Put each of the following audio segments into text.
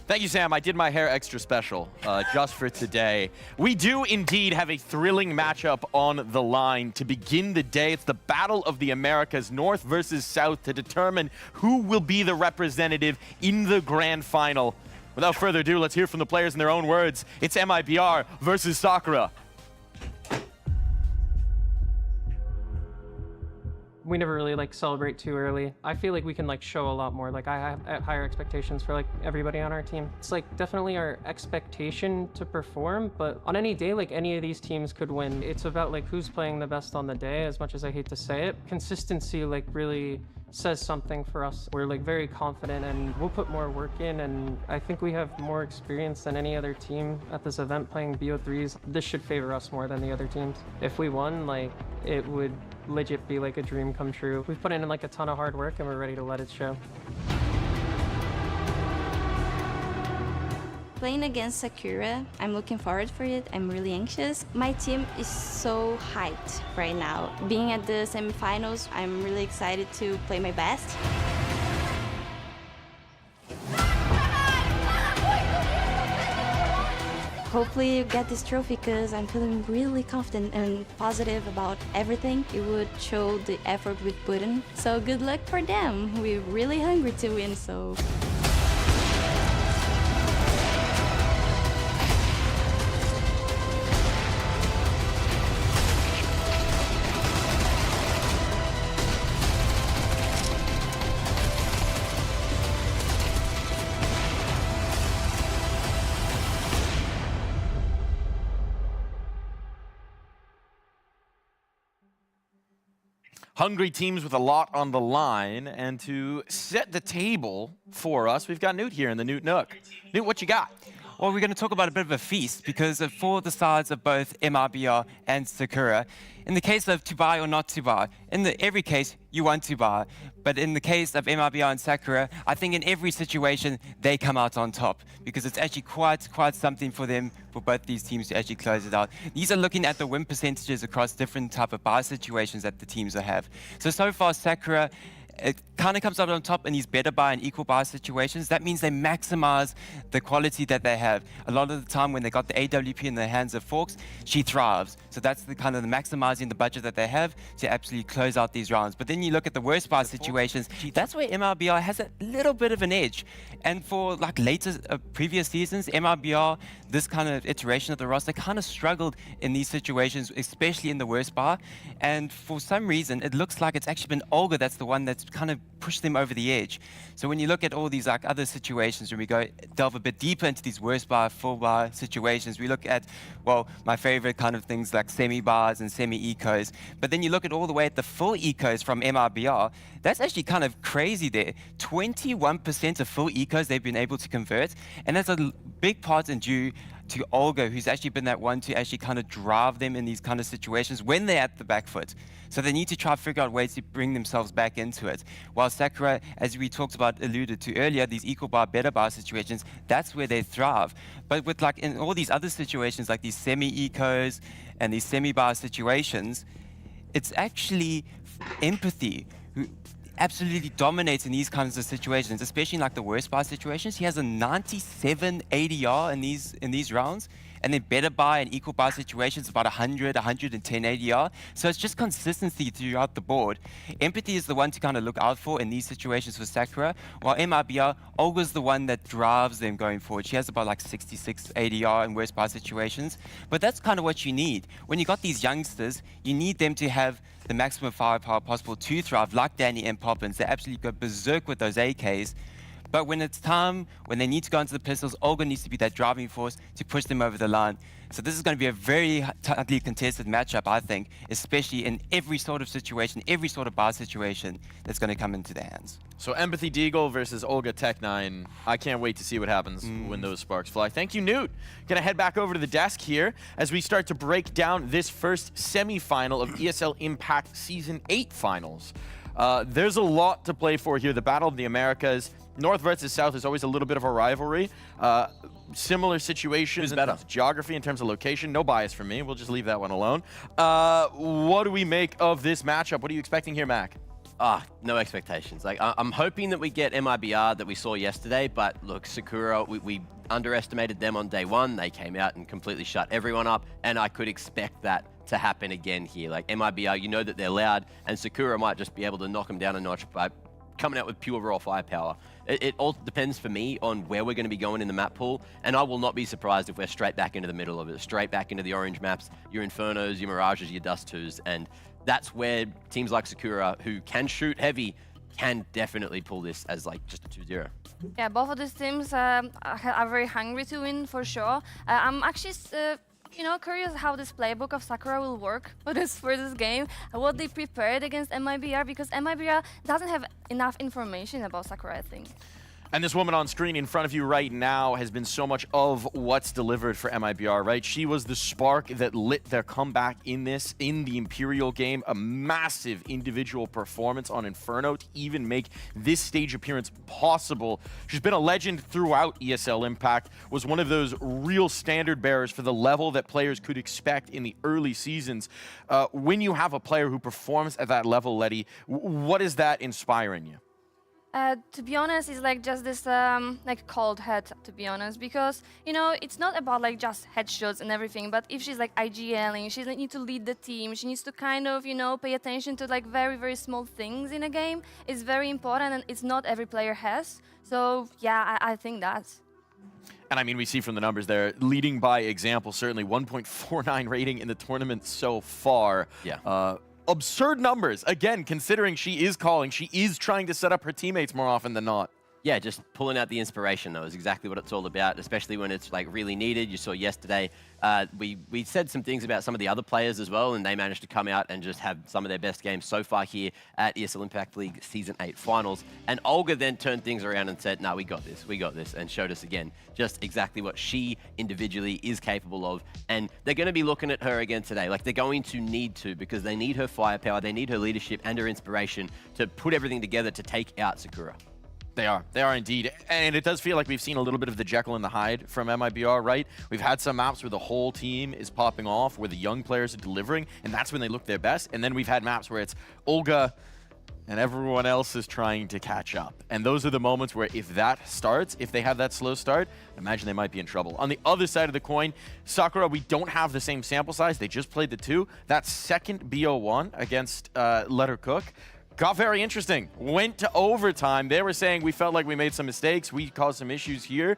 Thank you, Sam. I did my hair extra special just for today. We do indeed have a thrilling matchup on the line to begin the day. It's the Battle of the Americas, North versus South, to determine who will be the representative in the Grand Final. Without further ado, let's hear from the players in their own words. It's MIBR versus Sakura. We never really celebrate too early. I feel like we can show a lot more. I have higher expectations for everybody on our team. It's definitely our expectation to perform, but on any day, any of these teams could win. It's about who's playing the best on the day, as much as I hate to say it. Consistency really says something for us. We're very confident and we'll put more work in, and I think we have more experience than any other team at this event playing BO3s. This should favor us more than the other teams. If we won, it would legit be a dream come true. We've put in a ton of hard work and we're ready to let it show. Playing against Sakura, I'm looking forward for it. I'm really anxious. My team is so hyped right now. Being at the semifinals, I'm really excited to play my best. Hopefully you get this trophy because I'm feeling really confident and positive about everything. It would show the effort we've put in. So good luck for them. We're really hungry to win, so. Hungry teams with a lot on the line, and to set the table for us, we've got Newt here in the Newt Nook. Newt, what you got? Well, we're going to talk about a bit of a feast because for the sides of both MIBR and Sakura, in the case of to buy or not to buy, in every case, you want to buy. But in the case of MIBR and Sakura, I think in every situation, they come out on top because it's actually quite something for them, for both these teams to actually close it out. These are looking at the win percentages across different type of buy situations that the teams have. So far, Sakura, it kind of comes out on top in these better buy and equal buy situations. That means they maximize the quality that they have. A lot of the time when they got the AWP in the hands of Forks, she thrives. So that's the kind of the maximizing the budget that they have to absolutely close out these rounds. But then you look at the worst buy situations, that's where MIBR has a little bit of an edge. And for later previous seasons, MIBR, this kind of iteration of the roster kind of struggled in these situations, especially in the worst buy. And for some reason, it looks like it's actually been Olga that's the one that's kind of pushed them over the edge. So when you look at all these other situations, when we go delve a bit deeper into these worst buy, full buy situations, we look at, well, my favorite kind of things like semi-bars and semi-ecos. But then you look at all the way at the full ecos from MIBR, that's actually kind of crazy there. 21% of full ecos they've been able to convert, and that's a big part in due to Olga, who's actually been that one to actually kind of drive them in these kind of situations when they're at the back foot. So they need to try to figure out ways to bring themselves back into it. While Sakura, as we talked about, alluded to earlier, these equal bar, better bar situations, that's where they thrive. But with in all these other situations, like these semi-ecos and these semi-bar situations, it's actually empathy who absolutely dominates in these kinds of situations, especially in the worst buy situations. He has a 97 ADR in these rounds, and then better buy and equal buy situations about 100, 110 ADR. So it's just consistency throughout the board. Empathy is the one to kind of look out for in these situations for Sakura, while MIBR, Olga's the one that drives them going forward. She has about 66 ADR in worst buy situations, but that's kind of what you need. When you got these youngsters, you need them to have the maximum firepower possible to thrive, like Danny and Poppins. They absolutely go berserk with those AKs. But when it's time, when they need to go into the pistols, Olga needs to be that driving force to push them over the line. So this is going to be a very tightly contested matchup, I think, especially in every sort of situation, every sort of bar situation that's going to come into their hands. So Empathy Deagle versus Olga Tech9. I can't wait to see what happens when those sparks fly. Thank you, Newt. Gonna head back over to the desk here as we start to break down this first semi-final of ESL Impact Season 8 Finals. There's a lot to play for here. The Battle of the Americas. North versus South is always a little bit of a rivalry. Similar situations in terms of geography, in terms of location. No bias for me. We'll just leave that one alone. What do we make of this matchup? What are you expecting here, Mac? No expectations. Like, I'm hoping that we get MIBR that we saw yesterday, but look, Sakura, we underestimated them on day one. They came out and completely shut everyone up, and I could expect that to happen again here. Like, MIBR, you know that they're loud, and Sakura might just be able to knock them down a notch by coming out with pure raw firepower. It all depends for me on where we're going to be going in the map pool, and I will not be surprised if we're straight back into the middle of it, straight back into the orange maps, your Infernos, your Mirages, your Dust 2s, and that's where teams like Sakura, who can shoot heavy, can definitely pull this as like just a 2-0. Yeah, both of these teams are very hungry to win for sure. I'm actually, curious how this playbook of Sakura will work for this game. What they prepared against MIBR, because MIBR doesn't have enough information about Sakura, I think. And this woman on screen in front of you right now has been so much of what's delivered for MIBR, right? She was the spark that lit their comeback in the Imperial game. A massive individual performance on Inferno to even make this stage appearance possible. She's been a legend throughout ESL Impact, was one of those real standard bearers for the level that players could expect in the early seasons. When you have a player who performs at that level, Letty, what is that inspiring you? To be honest, it's like just this like cold head, to be honest, because it's not about like just headshots and everything, but if she's like IGLing, she needs to lead the team, she needs to kind of pay attention to like very, very small things in a game. It's very important, and it's not every player has. So yeah, I think that's. And I mean, we see from the numbers there, leading by example, certainly 1.49 rating in the tournament so far. Yeah. Absurd numbers, again, considering she is calling, she is trying to set up her teammates more often than not. Yeah, just pulling out the inspiration, though, is exactly what it's all about, especially when it's like really needed. You saw yesterday, we said some things about some of the other players as well, and they managed to come out and just have some of their best games so far here at ESL Impact League Season 8 Finals. And Olga then turned things around and said, no, we got this, and showed us again just exactly what she individually is capable of. And they're going to be looking at her again today. Like, they're going to need to, because they need her firepower, they need her leadership and her inspiration to put everything together to take out Sakura. They are indeed. And it does feel like we've seen a little bit of the Jekyll and the Hyde from MIBR, right? We've had some maps where the whole team is popping off, where the young players are delivering, and that's when they look their best. And then we've had maps where it's Olga and everyone else is trying to catch up. And those are the moments where if that starts, if they have that slow start, I imagine they might be in trouble. On the other side of the coin, Sakura, we don't have the same sample size. They just played the 2. That second BO1 against Let Her Cook got very interesting. Went to overtime. They were saying we felt like we made some mistakes. We caused some issues here.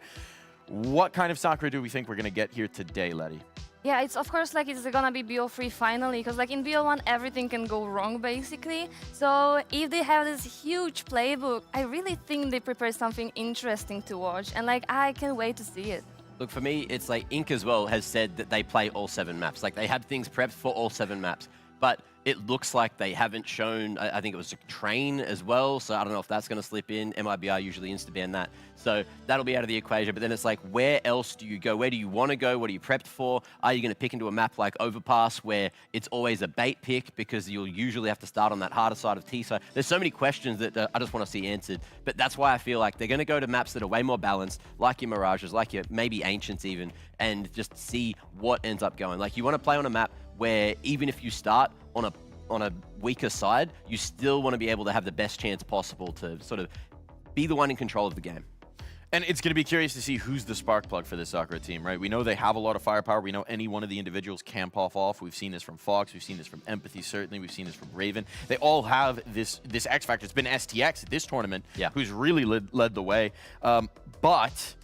What kind of Sakura do we think we're going to get here today, Letty? Yeah, it's of course like it's gonna be BO3 finally, because like in BO1 everything can go wrong basically. So if they have this huge playbook, I really think they prepared something interesting to watch, and like I can't wait to see it. Look, for me, it's like Inc as well has said that they play all 7 maps. Like, they have things prepped for all 7 maps. But it looks like they haven't shown, I think it was a train as well, so I don't know if that's going to slip in. MIBR usually insta-ban that. So that'll be out of the equation. But then it's like, where else do you go? Where do you want to go? What are you prepped for? Are you going to pick into a map like Overpass, where it's always a bait pick because you'll usually have to start on that harder side of T? So there's so many questions that I just want to see answered. But that's why I feel like they're going to go to maps that are way more balanced, like your Mirages, like your maybe Ancients even, and just see what ends up going. Like, you want to play on a map where even if you start on a weaker side, you still want to be able to have the best chance possible to sort of be the one in control of the game. And it's going to be curious to see who's the spark plug for this Sakura team, right? We know they have a lot of firepower. We know any one of the individuals can pop off. We've seen this from Fox. We've seen this from Empathy, certainly. We've seen this from Raven. They all have this X factor. It's been STX at this tournament, who's really led the way. But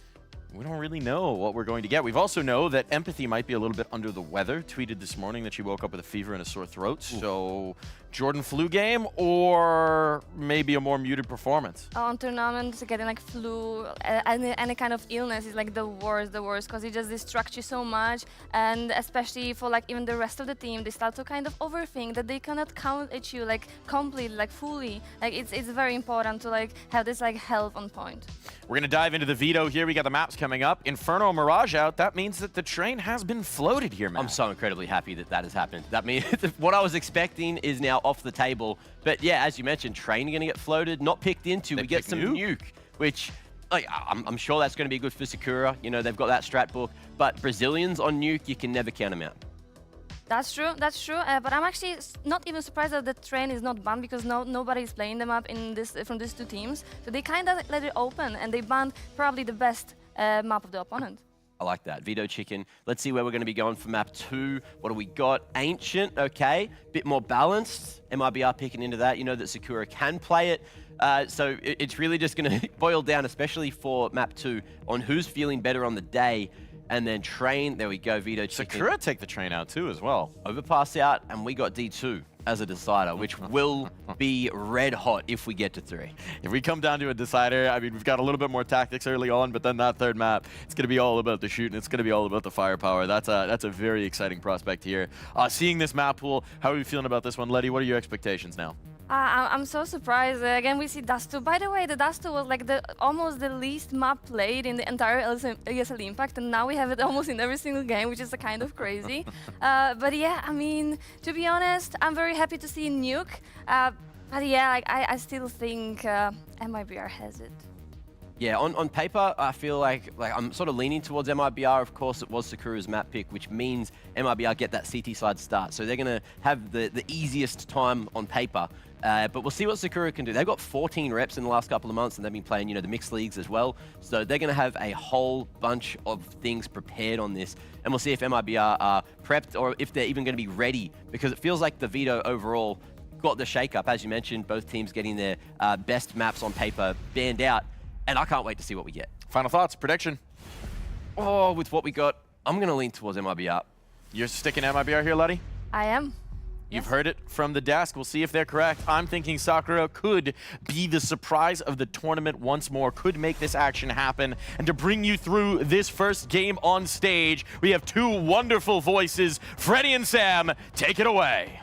we don't really know what we're going to get. We've also know that Empathy might be a little bit under the weather. Tweeted this morning that she woke up with a fever and a sore throat. Ooh. So Jordan flu game, or maybe a more muted performance? On tournaments, getting like flu, any kind of illness is like the worst, because it just distracts you so much. And especially for like even the rest of the team, they start to kind of overthink that they cannot count at you like completely, like fully. Like it's very important to like have this like health on point. We're going to dive into the veto here. We got the maps coming up. Inferno Mirage out. That means that the train has been floated here, man. I'm so incredibly happy that that has happened. That means what I was expecting is now off the table. But yeah, as you mentioned, train going to get floated, not picked into. We get some nuke, which like I'm sure that's going to be good for Sakura. You know, they've got that strat book. But Brazilians on nuke, you can never count them out. That's true. But I'm actually not even surprised that the train is not banned because nobody is playing them up in this from these two teams. So they kind of let it open and they banned probably the best map of the opponent. I like that. Veto Chicken. Let's see where we're going to be going for map 2. What do we got? Ancient, okay. Bit more balanced. MIBR picking into that. You know that Sakura can play it. So it's really just going to boil down, especially for map 2, on who's feeling better on the day. And then train, there we go, Veto Chicken. Sakura take the train out too as well. Overpass out, and we got D2 as a decider, which will be red hot if we get to 3. If we come down to a decider, I mean, we've got a little bit more tactics early on, but then that third map, it's going to be all about the shooting. It's going to be all about the firepower. That's a very exciting prospect here. Seeing this map pool, how are you feeling about this one? Letty, what are your expectations now? I'm so surprised. Again, we see Dust 2. By the way, the Dust 2 was like almost the least map played in the entire ESL Impact, and now we have it almost in every single game, which is kind of crazy. But yeah, I mean, to be honest, I'm very happy to see Nuke. But yeah, like, I still think MIBR has it. Yeah, on paper, I feel like I'm sort of leaning towards MIBR. Of course, it was Sakura's map pick, which means MIBR get that CT side start. So they're going to have the easiest time on paper. But we'll see what Sakura can do. They've got 14 reps in the last couple of months, and they've been playing, you know, the mixed leagues as well. So they're going to have a whole bunch of things prepared on this. And we'll see if MIBR are prepped or if they're even going to be ready, because it feels like the Veto overall got the shake-up. As you mentioned, both teams getting their best maps on paper banned out. And I can't wait to see what we get. Final thoughts, prediction? Oh, with what we got, I'm going to lean towards MIBR. You're sticking MIBR here, Letty? I am. You've heard it from the desk. We'll see if they're correct. I'm thinking Sakura could be the surprise of the tournament once more, could make this action happen. And to bring you through this first game on stage, we have two wonderful voices. Freddie and Sam, take it away.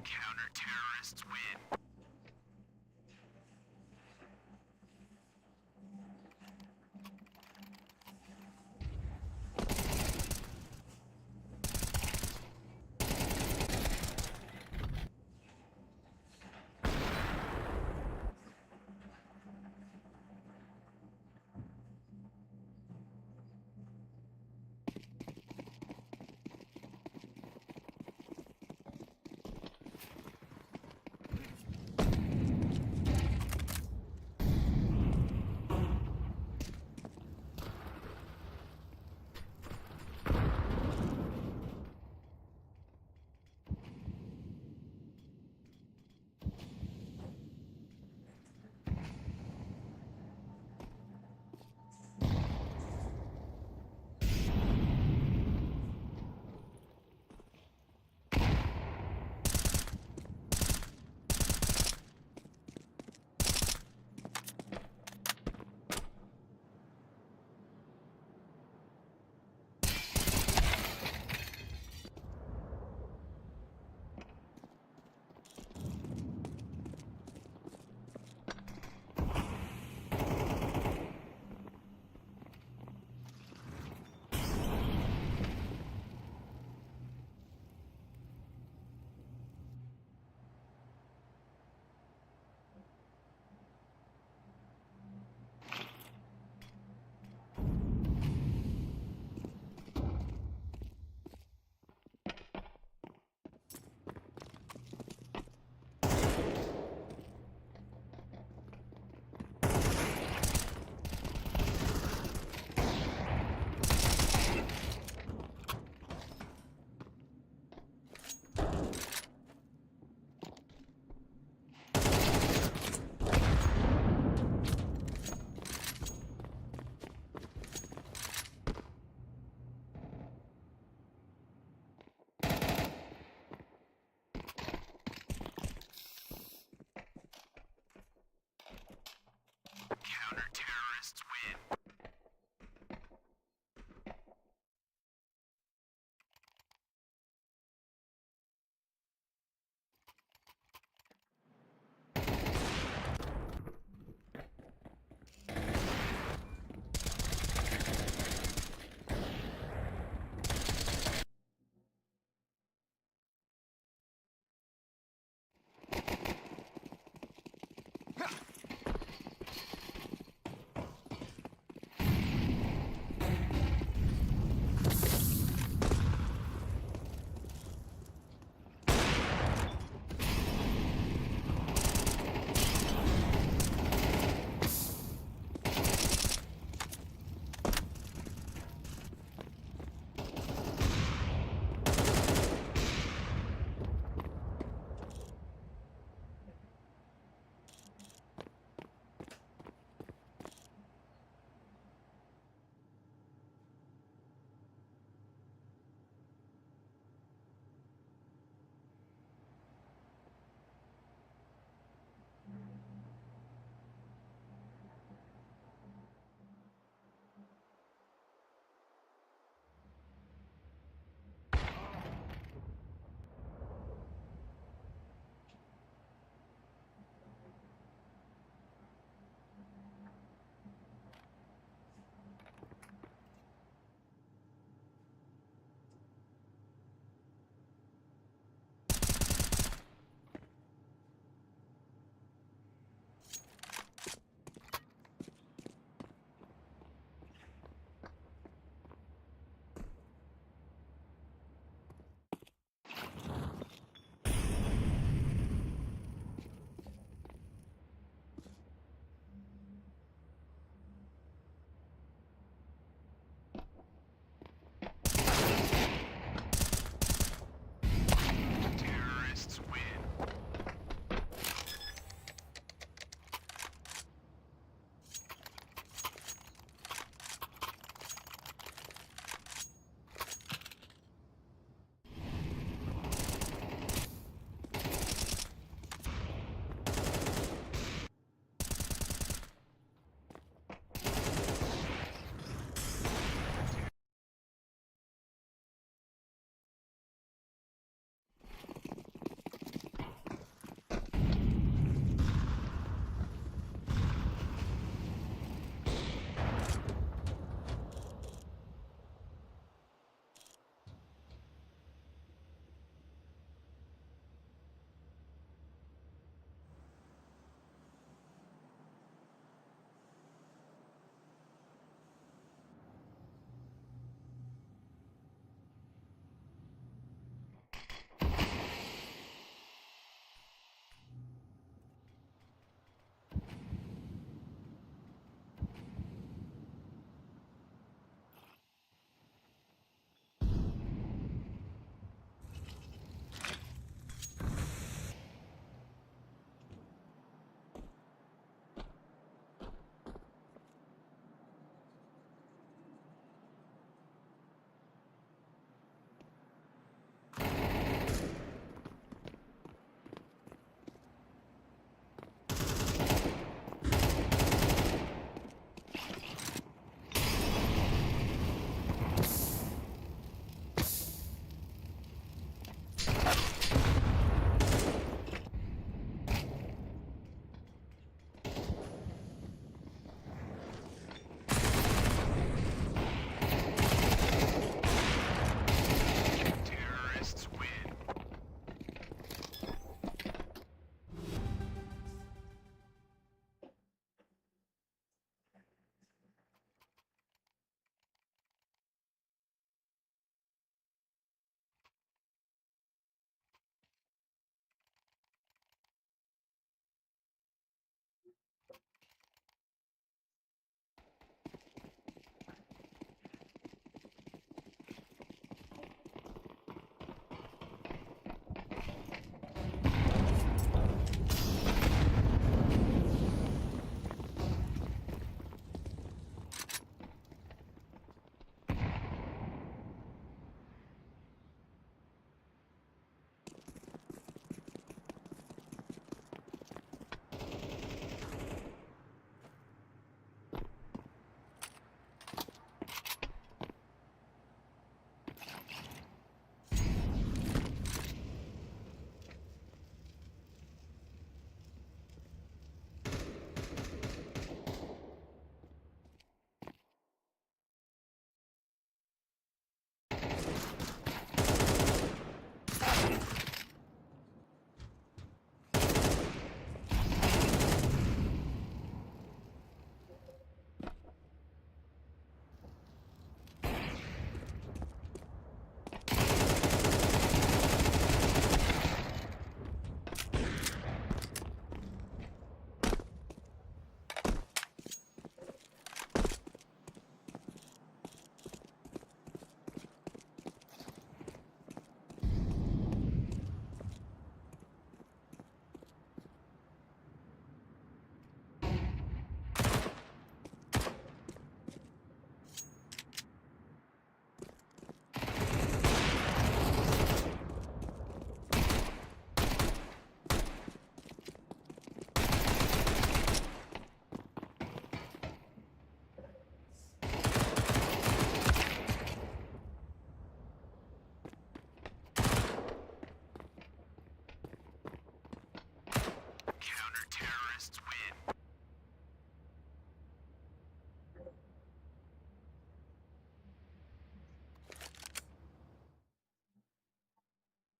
Counter-terrorists win. Counter-terrorists win.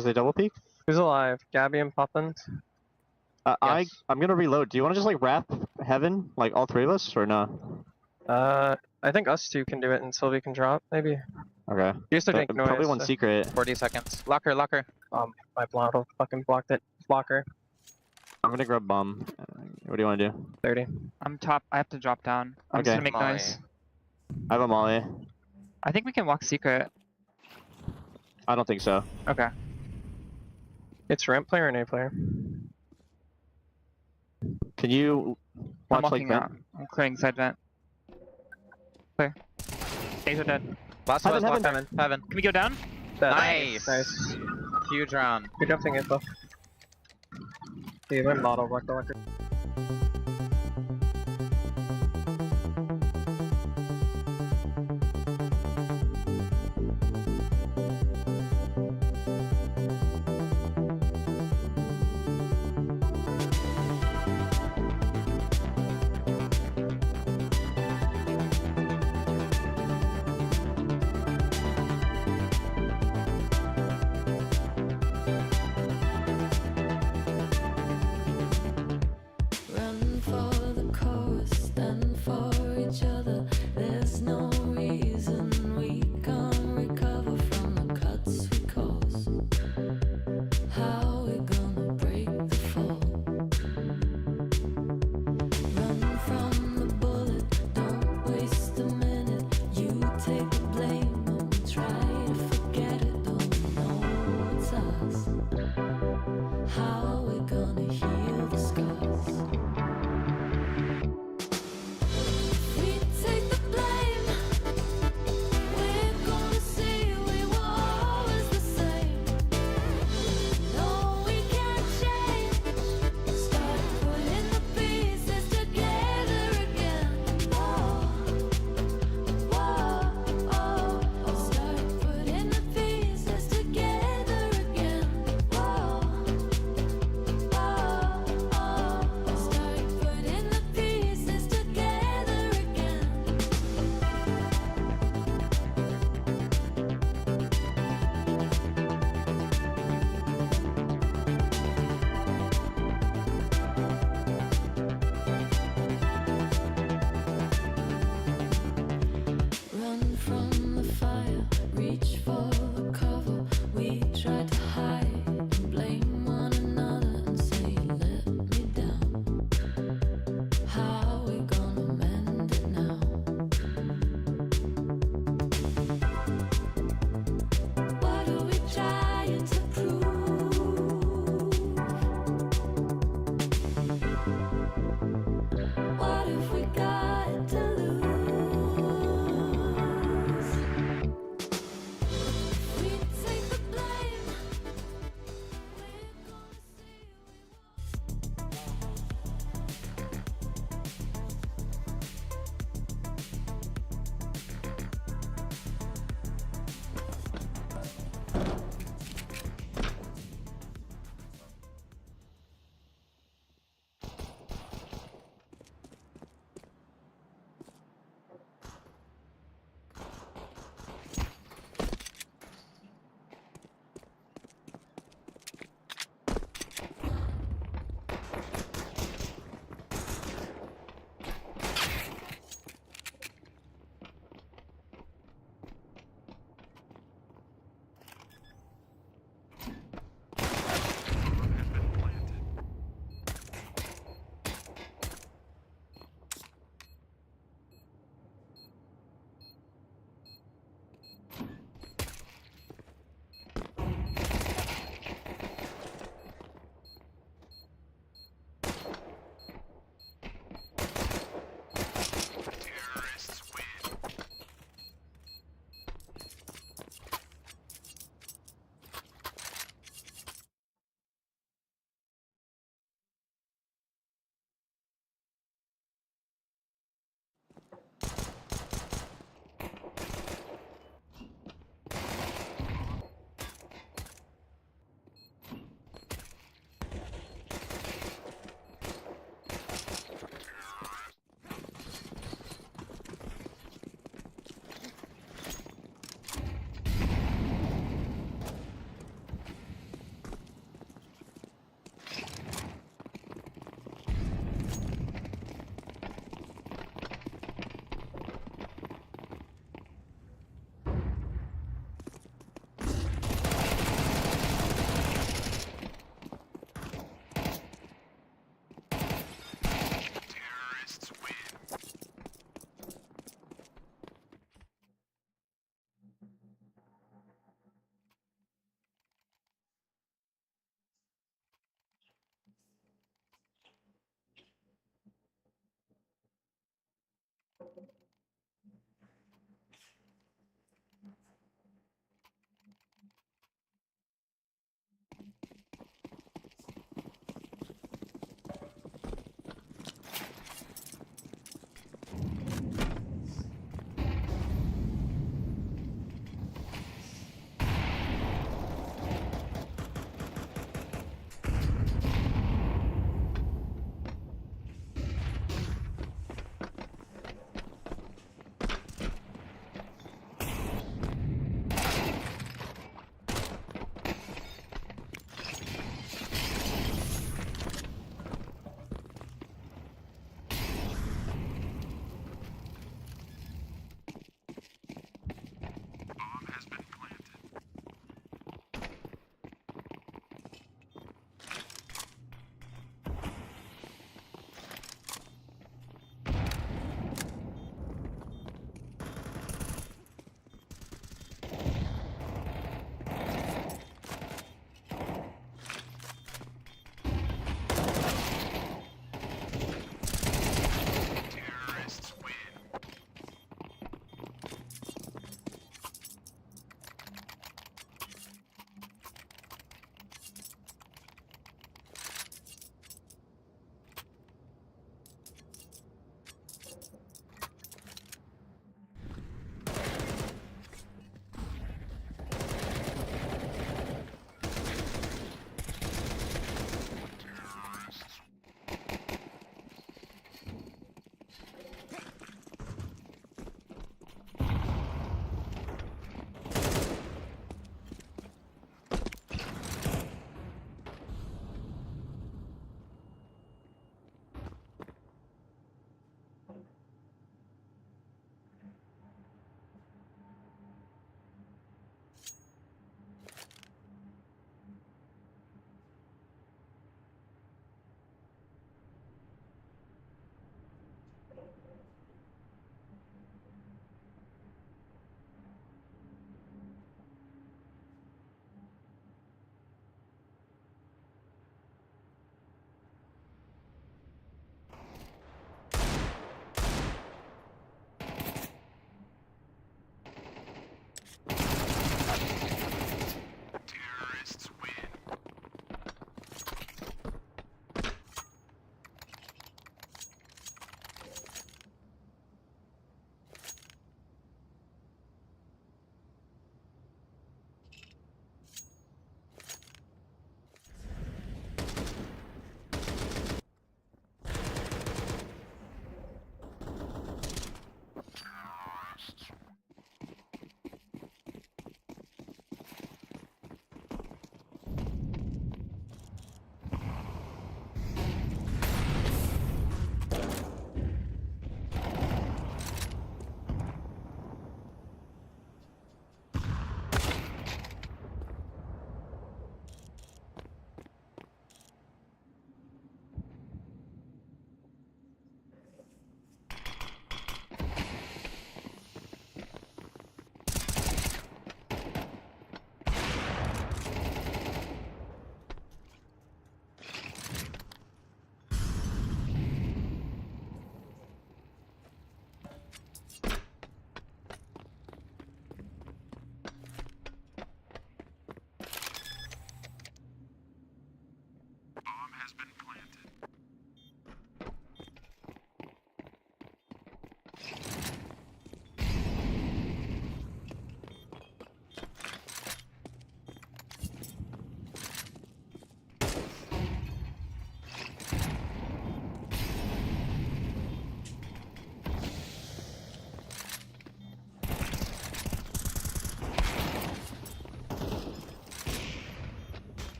Is they double peek? Who's alive? Gabby and Poppin? I'm gonna reload. Do you want to just like wrap heaven, like all three of us, or no? I think us two can do it and Sylvie can drop, maybe. Okay. Used to make noise. Probably one so- secret. 40 seconds. Locker, locker. My blotto fucking blocked it. Blocker. I'm gonna grab bomb. What do you want to do? 30. I'm top. I have to drop down. I'm just Okay. gonna make Molly. noise. I have a molly. I think we can walk secret. I don't think so. Okay. It's ramp player and A player. Can you I'm watch like walking that? out. I'm clearing side vent. Clear. A's are dead. Last Heaven, one, heaven. heaven. Can we go down? Nice. Nice. Huge round. Good job taking it though. Yeah, my model blocked the locker. Run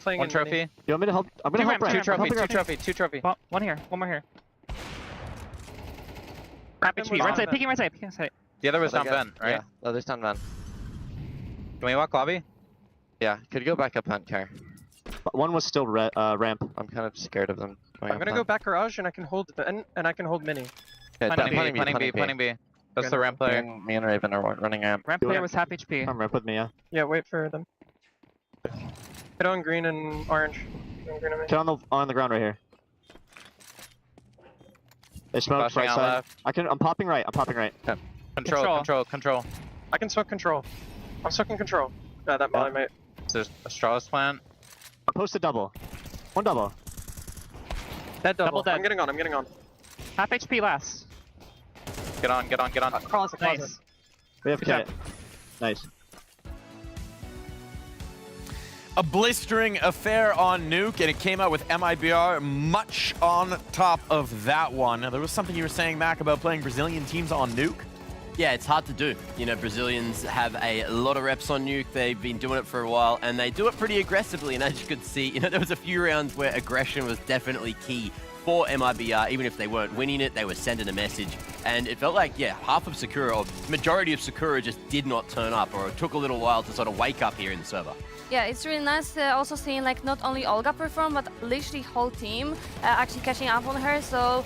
playing One in trophy. mini. You want me to help? I'm gonna help ramp, ramp. Two I'm trophy. helping Two ramp. trophy. Two trophy. Well, one here. One more here. Half Him HP. was Right on side. that. Peeking right side. Peeking right side. The other was down Ben, right? Yeah, the other's down van. Can we walk lobby? Yeah, could go back up hunt car. One was still ramp. I'm kind of scared of them. I'm gonna go back garage and I can hold and I can hold mini. Okay, Planning B, planning B. That's the ramp player. Me and Raven are running ramp. Ramp player was half HP. Come ramp with me, yeah. Yeah, wait for them. Hit on green and orange. Green and me. Get on the ground right here. They smoked Flashing right out side. left. I'm popping right. Control. I can smoke control. I'm soaking control. Yeah, that molly mate. There's a straws plant. I posted double. One double. That double. dead. I'm getting on. Half HP last. Get on. Closet. Nice. We have Good Cat. job. Nice. A blistering affair on Nuke, and it came out with MIBR much on top of that one. Now, there was something you were saying, Mac, about playing Brazilian teams on Nuke. Yeah, it's hard to do. You know, Brazilians have a lot of reps on Nuke. They've been doing it for a while, and they do it pretty aggressively. And as you could see, you know, there was a few rounds where aggression was definitely key for MIBR. Even if they weren't winning it, they were sending a message. And it felt like, yeah, half of Sakura, or majority of Sakura just did not turn up, or it took a little while to sort of wake up here in the server. Yeah, it's really nice also seeing like not only Olga perform, but literally whole team actually catching up on her. So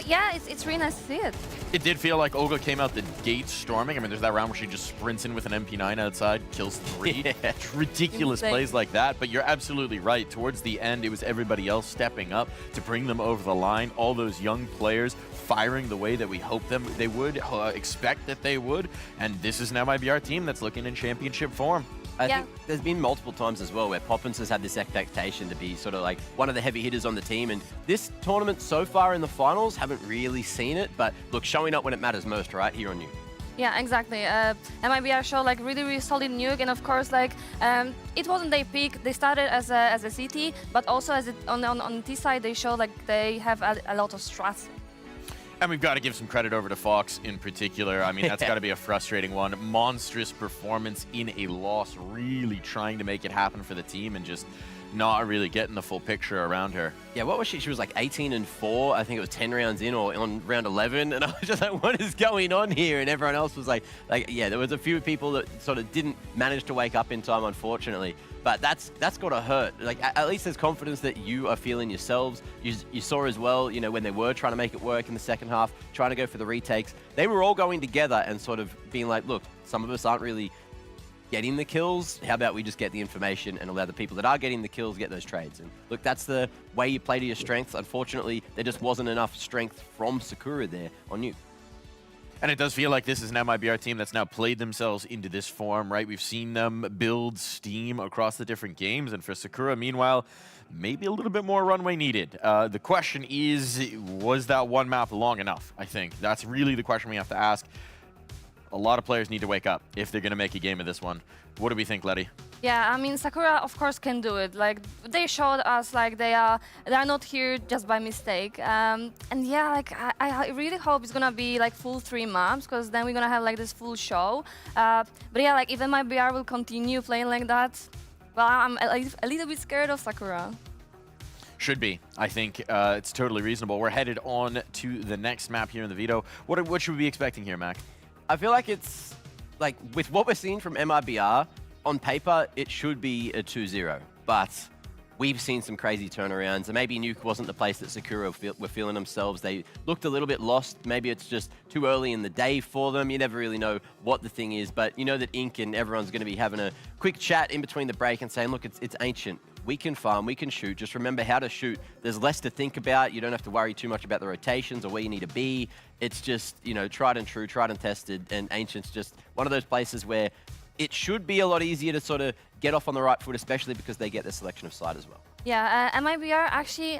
yeah, it's really nice to see it. It did feel like Olga came out the gate storming. I mean, there's that round where she just sprints in with an MP9 outside, kills 3. Yeah. It's ridiculous Insane. plays like that, but you're absolutely right. Towards the end, it was everybody else stepping up to bring them over the line. All those young players firing the way that we hoped they would, expect that they would. And this is an MIBR team that's looking in championship form. I think there's been multiple times as well where Poppins has had this expectation to be sort of like one of the heavy hitters on the team, and this tournament so far in the finals haven't really seen it, but look, showing up when it matters most, right, here on Nuke. Yeah, exactly. MIBR showed like really solid Nuke, and of course like it wasn't their peak. They started as a CT, but also as on T side they showed like they have a lot of strats. And we've got to give some credit over to Fox in particular. I mean, that's got to be a frustrating one. Monstrous performance in a loss, really trying to make it happen for the team and just not really getting the full picture around her. Yeah, what was she? She was like 18-4. I think it was 10 rounds in or on round 11. And I was just like, what is going on here? And everyone else was like, yeah, there was a few people that sort of didn't manage to wake up in time, unfortunately. But that's got to hurt. Like, at least there's confidence that you are feeling yourselves. You saw as well, you know, when they were trying to make it work in the second half, trying to go for the retakes, they were all going together and sort of being like, look, some of us aren't really getting the kills. How about we just get the information and allow the people that are getting the kills get those trades? And look, that's the way you play to your strengths. Unfortunately, there just wasn't enough strength from Sakura there on Nuke. And it does feel like this is an MIBR team that's now played themselves into this form, right? We've seen them build steam across the different games. And for Sakura, meanwhile, maybe a little bit more runway needed. The question is, was that one map long enough? I think that's really the question we have to ask. A lot of players need to wake up if they're going to make a game of this one. What do we think, Letty? Yeah, I mean Sakura of course can do it. Like they showed us like they are not here just by mistake. And yeah, like I really hope it's gonna be like full 3 maps, because then we're gonna have like this full show. But yeah, like if MIBR will continue playing like that, well, I'm a little bit scared of Sakura. Should be. I think it's totally reasonable. We're headed on to the next map here in the Veto. What should we be expecting here, Mac? I feel like it's, like, with what we're seeing from MIBR, on paper, it should be a 2-0. But we've seen some crazy turnarounds, and maybe Nuke wasn't the place that Sakura were feeling themselves. They looked a little bit lost. Maybe it's just too early in the day for them. You never really know what the thing is, but you know that Ink and everyone's going to be having a quick chat in between the break and saying, look, it's ancient. We can farm, we can shoot. Just remember how to shoot. There's less to think about. You don't have to worry too much about the rotations or where you need to be. It's just, you know, tried and true, tried and tested, and Ancient's just one of those places where it should be a lot easier to sort of get off on the right foot, especially because they get the selection of side as well. Yeah, MIBR actually,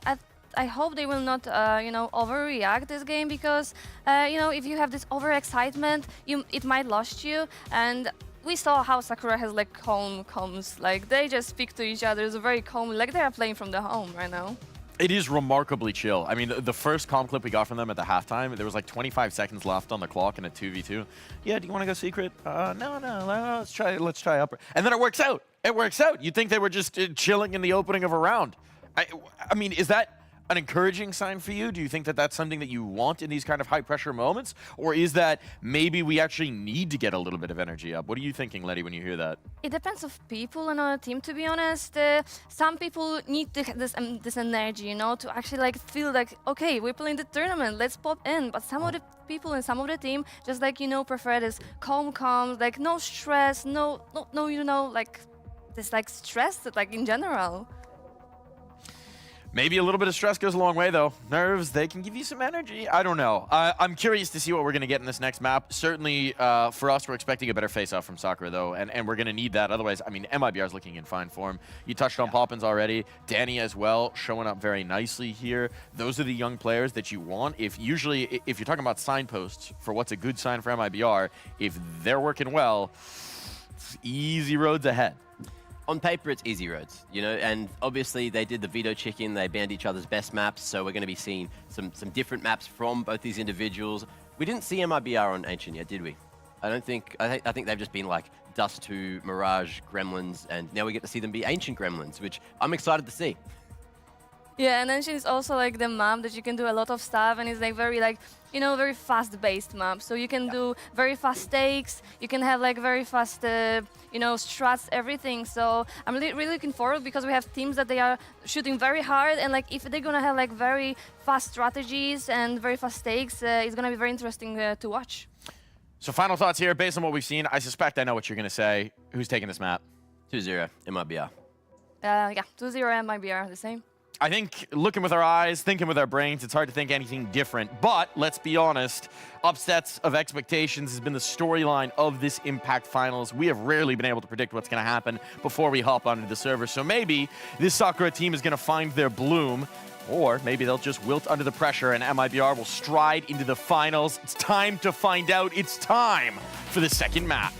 I hope they will not, you know, overreact this game, because, you know, if you have this overexcitement, it might lose you. And we saw how Sakura has like calm comms, like they just speak to each other. It's very calm, like they are playing from the home right now. It is remarkably chill. I mean, the first comm clip we got from them at the halftime, there was like 25 seconds left on the clock in a 2v2. Yeah, do you want to go secret? No, let's try upper. And then it works out. It works out. You'd think they were just chilling in the opening of a round. I mean, is that an encouraging sign for you? Do you think that that's something that you want in these kind of high-pressure moments? Or is that maybe we actually need to get a little bit of energy up? What are you thinking, Letty, when you hear that? It depends of people on our team, to be honest. Some people need this energy, you know, to actually like feel like, okay, we're playing the tournament, let's pop in. But some of the people and some of the team just like, you know, prefer this calm, like no stress, no, you know, like this like stress that like in general. Maybe a little bit of stress goes a long way, though. Nerves, they can give you some energy. I don't know. I'm curious to see what we're going to get in this next map. Certainly, for us, we're expecting a better face-off from Sakura, though, and we're going to need that. Otherwise, I mean, MIBR is looking in fine form. You touched on Poppins already. Danny as well, showing up very nicely here. Those are the young players that you want. If you're talking about signposts for what's a good sign for MIBR, if they're working well, it's easy roads ahead. On paper, it's easy roads, you know, and obviously they did the veto chicken, they banned each other's best maps, so we're going to be seeing some different maps from both these individuals. We didn't see MIBR on Ancient yet, did we? I think they've just been like Dust 2, Mirage, Gremlins, and now we get to see them be Ancient Gremlins, which I'm excited to see. Yeah, and Ancient is also like the map that you can do a lot of stuff, and it's like very like, you know, very fast-based map. So you can do very fast stakes, you can have like very fast, you know, strats, everything. So I'm really looking forward because we have teams that they are shooting very hard, and like if they're gonna have like very fast strategies and very fast stakes, it's gonna be very interesting to watch. So final thoughts here, based on what we've seen. I suspect I know what you're gonna say. Who's taking this map? 2-0, MIBR. Yeah, 2-0 MIBR, the same. I think looking with our eyes, thinking with our brains, it's hard to think anything different. But let's be honest, upsets of expectations has been the storyline of this Impact Finals. We have rarely been able to predict what's going to happen before we hop onto the server. So maybe this Sakura team is going to find their bloom, or maybe they'll just wilt under the pressure and MIBR will stride into the finals. It's time to find out. It's time for the second map.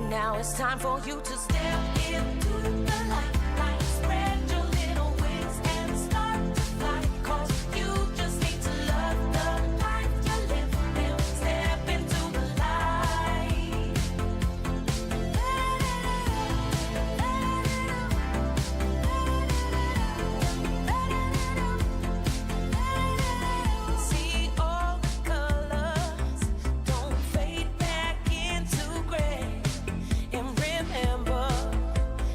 Now it's time for you to step into the light, spread your little wings and start to fly. 'Cause you just need to love the life you live. Now step into the light. See all the colors, don't fade back into gray. And remember,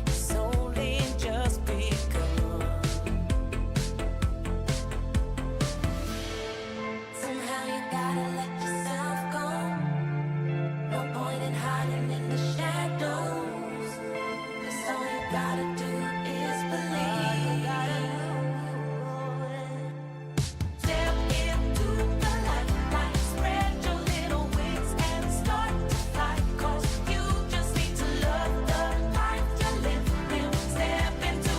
it's only just begun. Somehow you gotta let yourself go. No point in hiding in the shadows. 'Cause all you gotta do is believe. Step into the light, spread your little wings and start to fly. 'Cause you just need to love the life you live. Now step into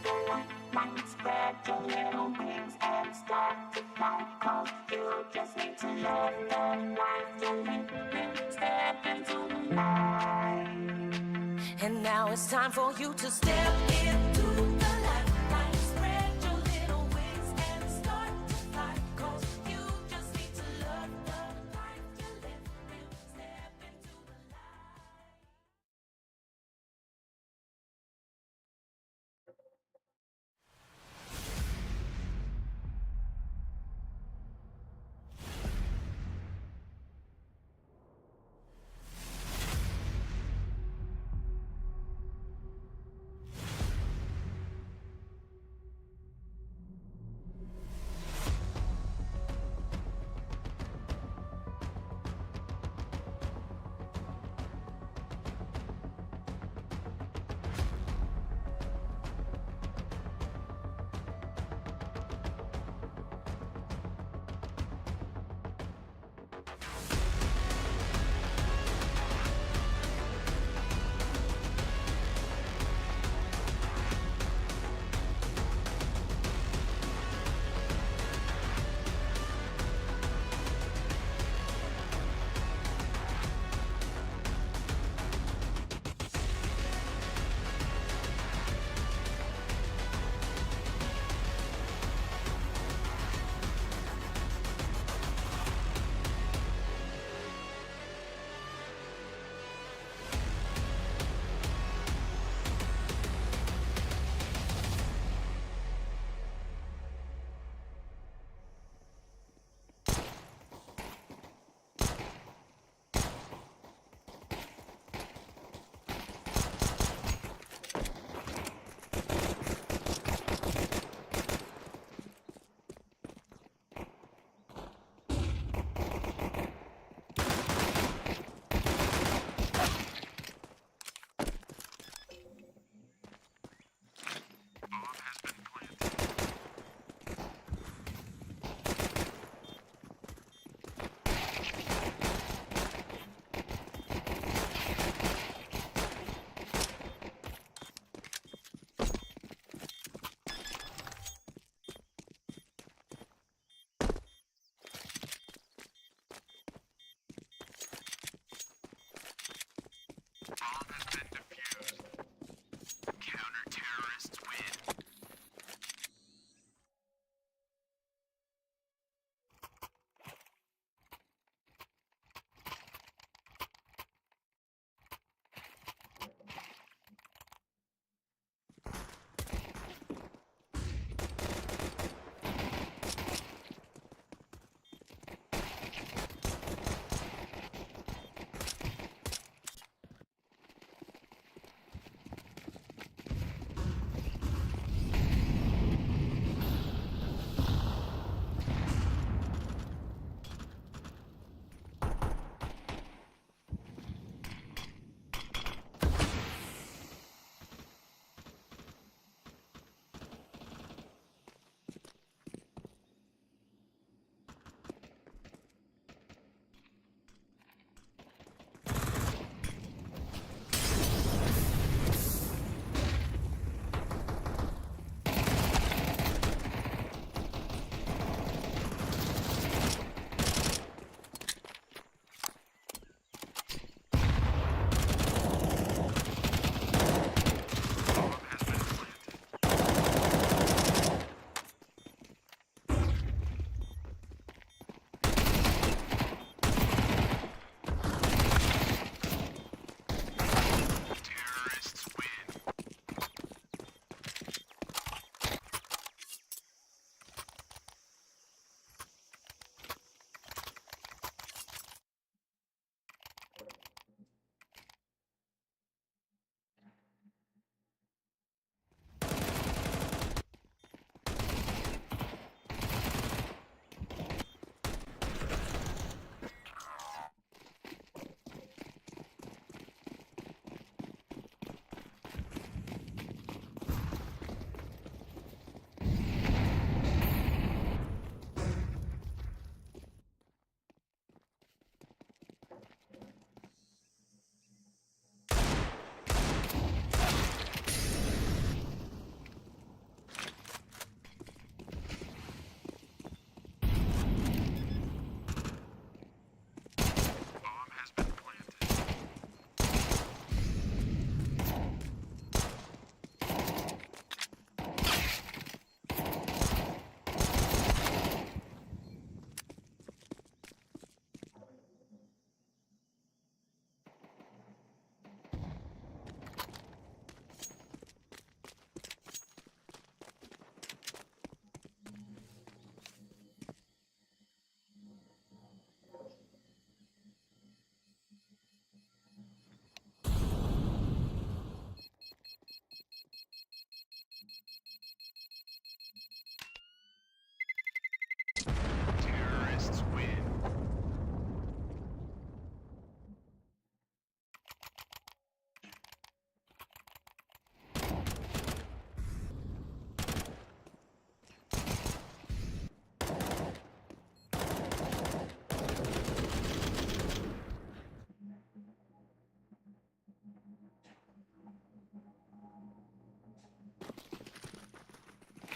the light. Spread your little wings and start to fly. 'Cause you just need to love the life you live. Now step into the light. And now it's time for you to step into the light. Spread your little wings and start to fly. 'Cause you just need to love the life you live. Now step into the light. Bomb has been defused. Counter-terrorists win.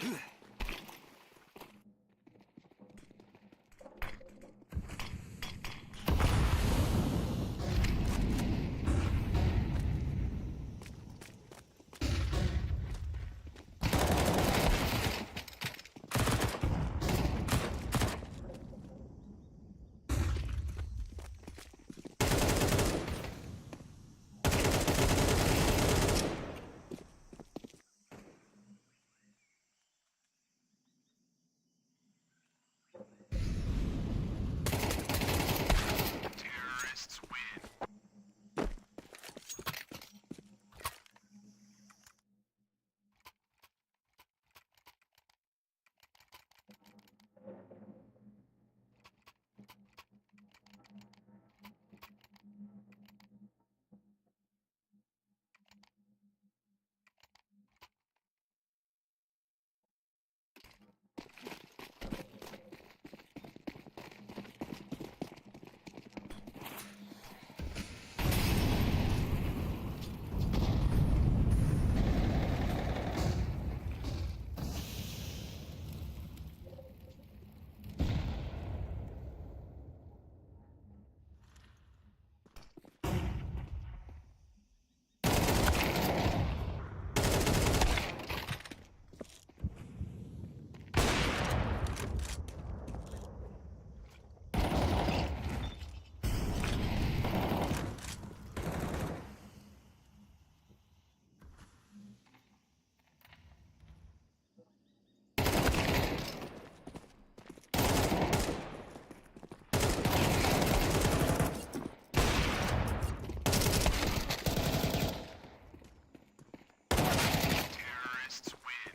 Terrorists win. Terrorists win.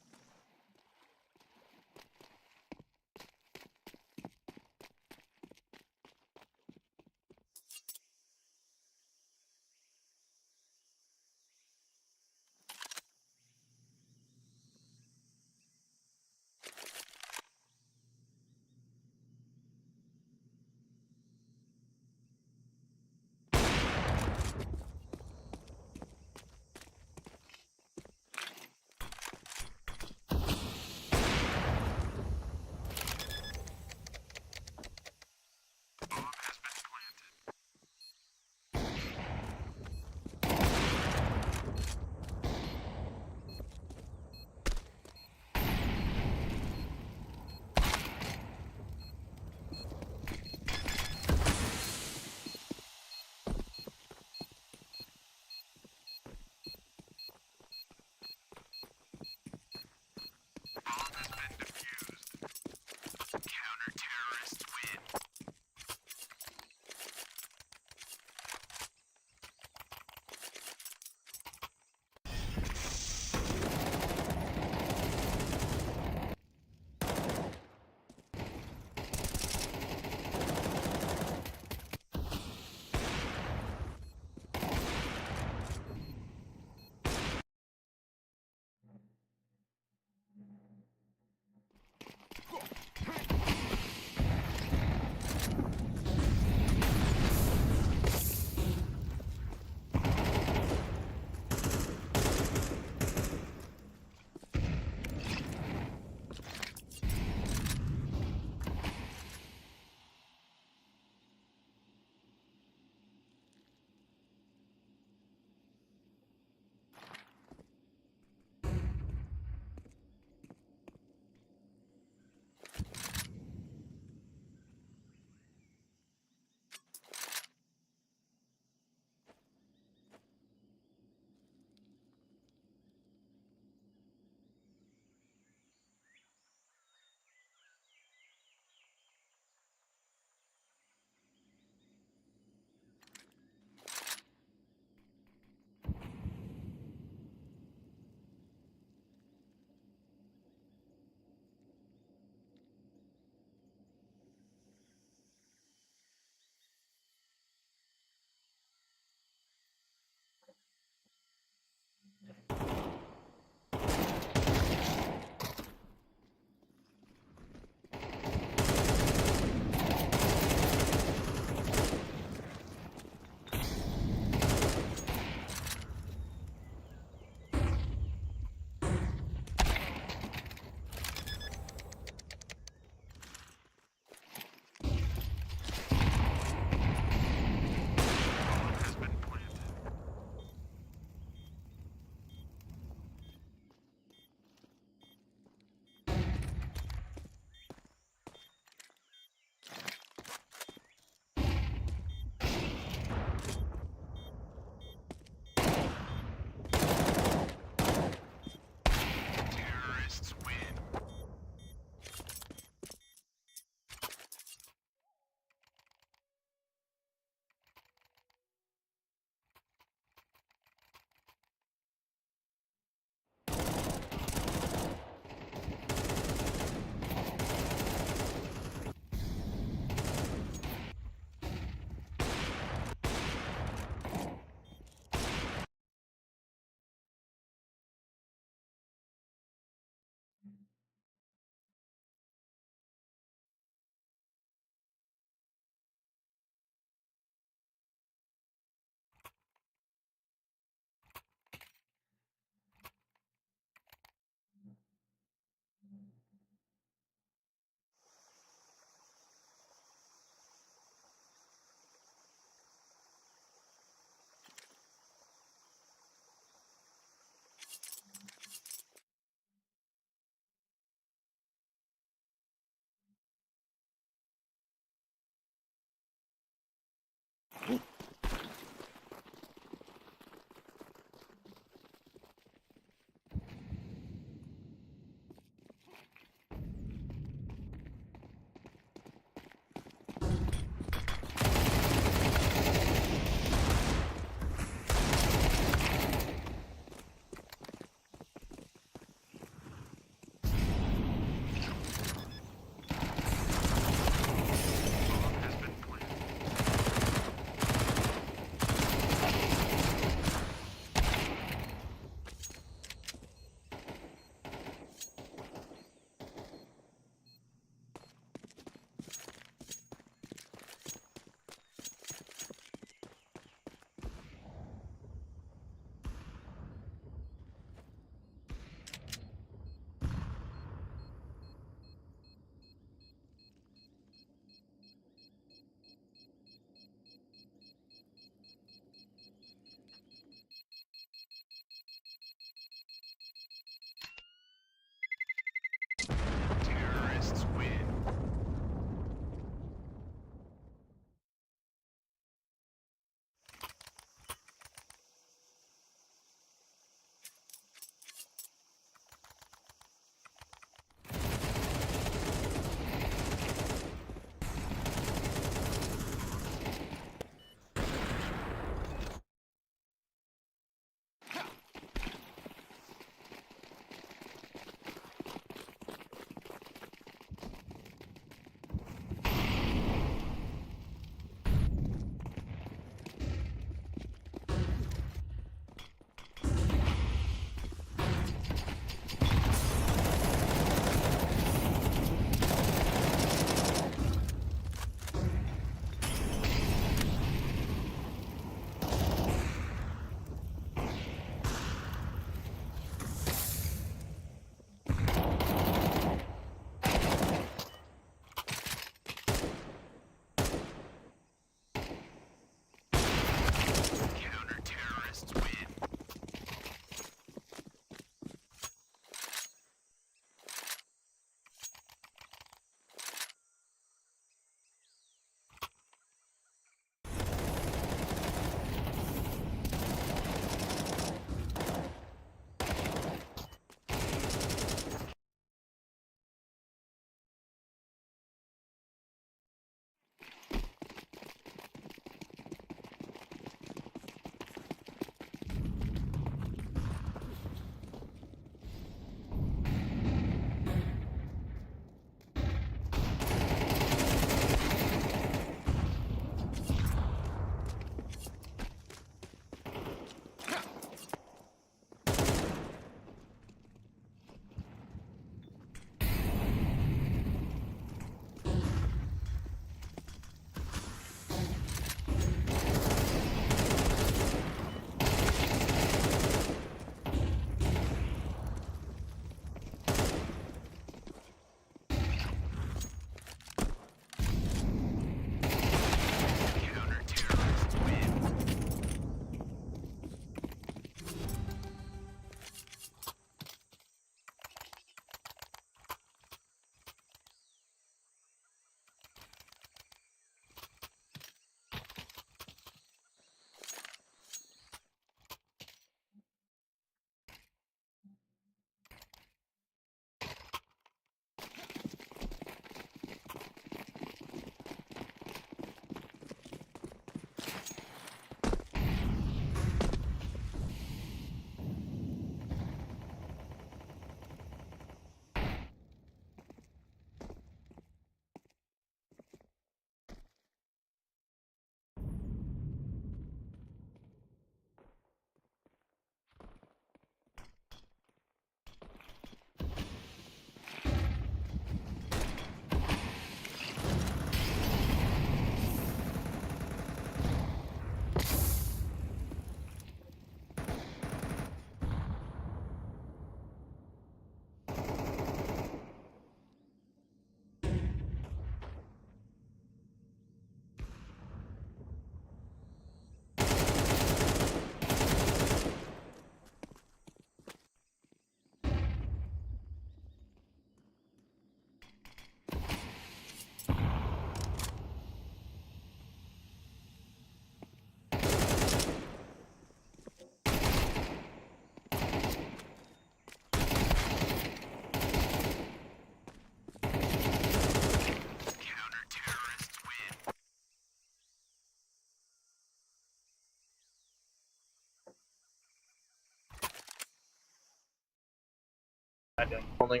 Holding.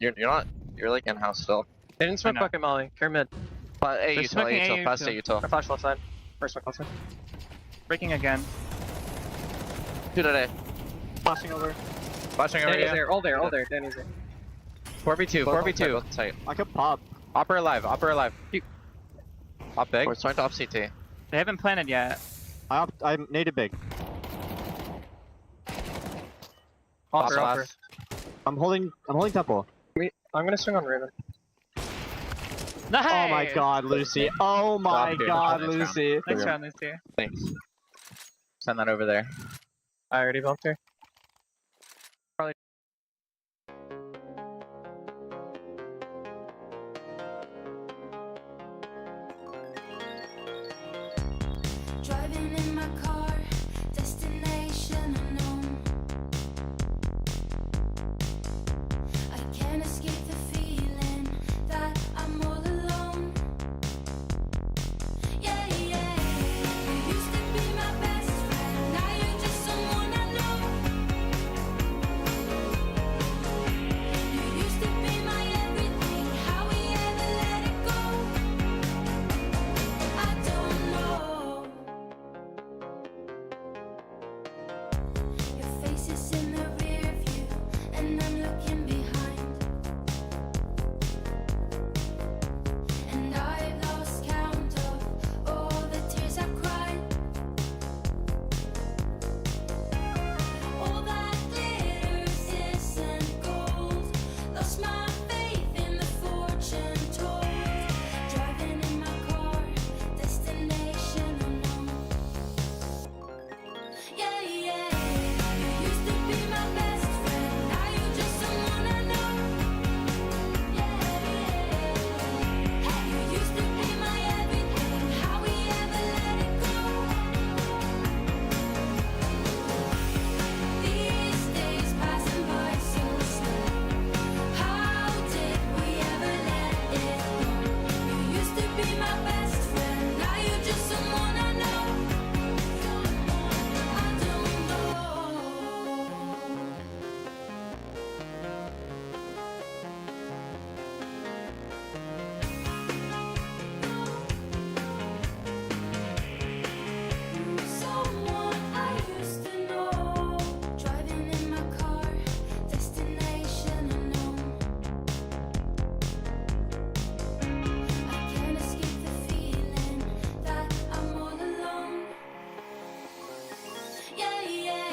You're not. You're like in house still. They didn't smoke fucking Molly. Care mid. But A util, A util, fast A util. I flash left side. First one, left side. Breaking again. Two today. Flashing over. Flashing over Danny's here. there, all there, all there. Danny's there. 4v2, 4v2. Tight. I could pop. Upper alive, upper alive. Up big. We're starting to off CT. They haven't planted yet. I naded big. Offer, Top offer. left. I'm holding temple. I'm gonna swing on Raven. Nice! Oh my god, Lucy. Oh my Drop, dude. god, Nice round. Lucy. Nice round, Lucy. Thanks. Send that over there. I already bumped her. Driving in my car, destination unknown. I can't escape the feeling that I'm all alone. Yeah, yeah. You used to be my best friend, now you're just someone I know. You used to be my everything, how we ever let it go, I don't know. Your face is in the rear view, and I'm looking behind. And I've lost count of all the tears I've cried. All that glitters isn't gold. Lost my faith in the fortune told. Driving in my car, destination unknown. Yeah, yeah. You used to be my best friend, now you're just someone I know. Yeah, yeah. Hey, you used to be my everything, how we ever let it go. These days passing by so slow. How did we ever let it go? You used to be my best friend, now you're just someone I know. I don't know. Someone I used to know. Driving in my car, destination unknown. I can't escape the feeling that I'm all alone. Yeah, yeah.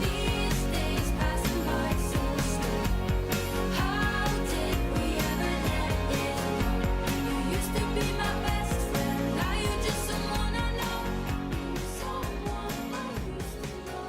These days passing by so slow. How did we ever let it go? You used to be my best friend, now you're just someone I know. Someone I used to know.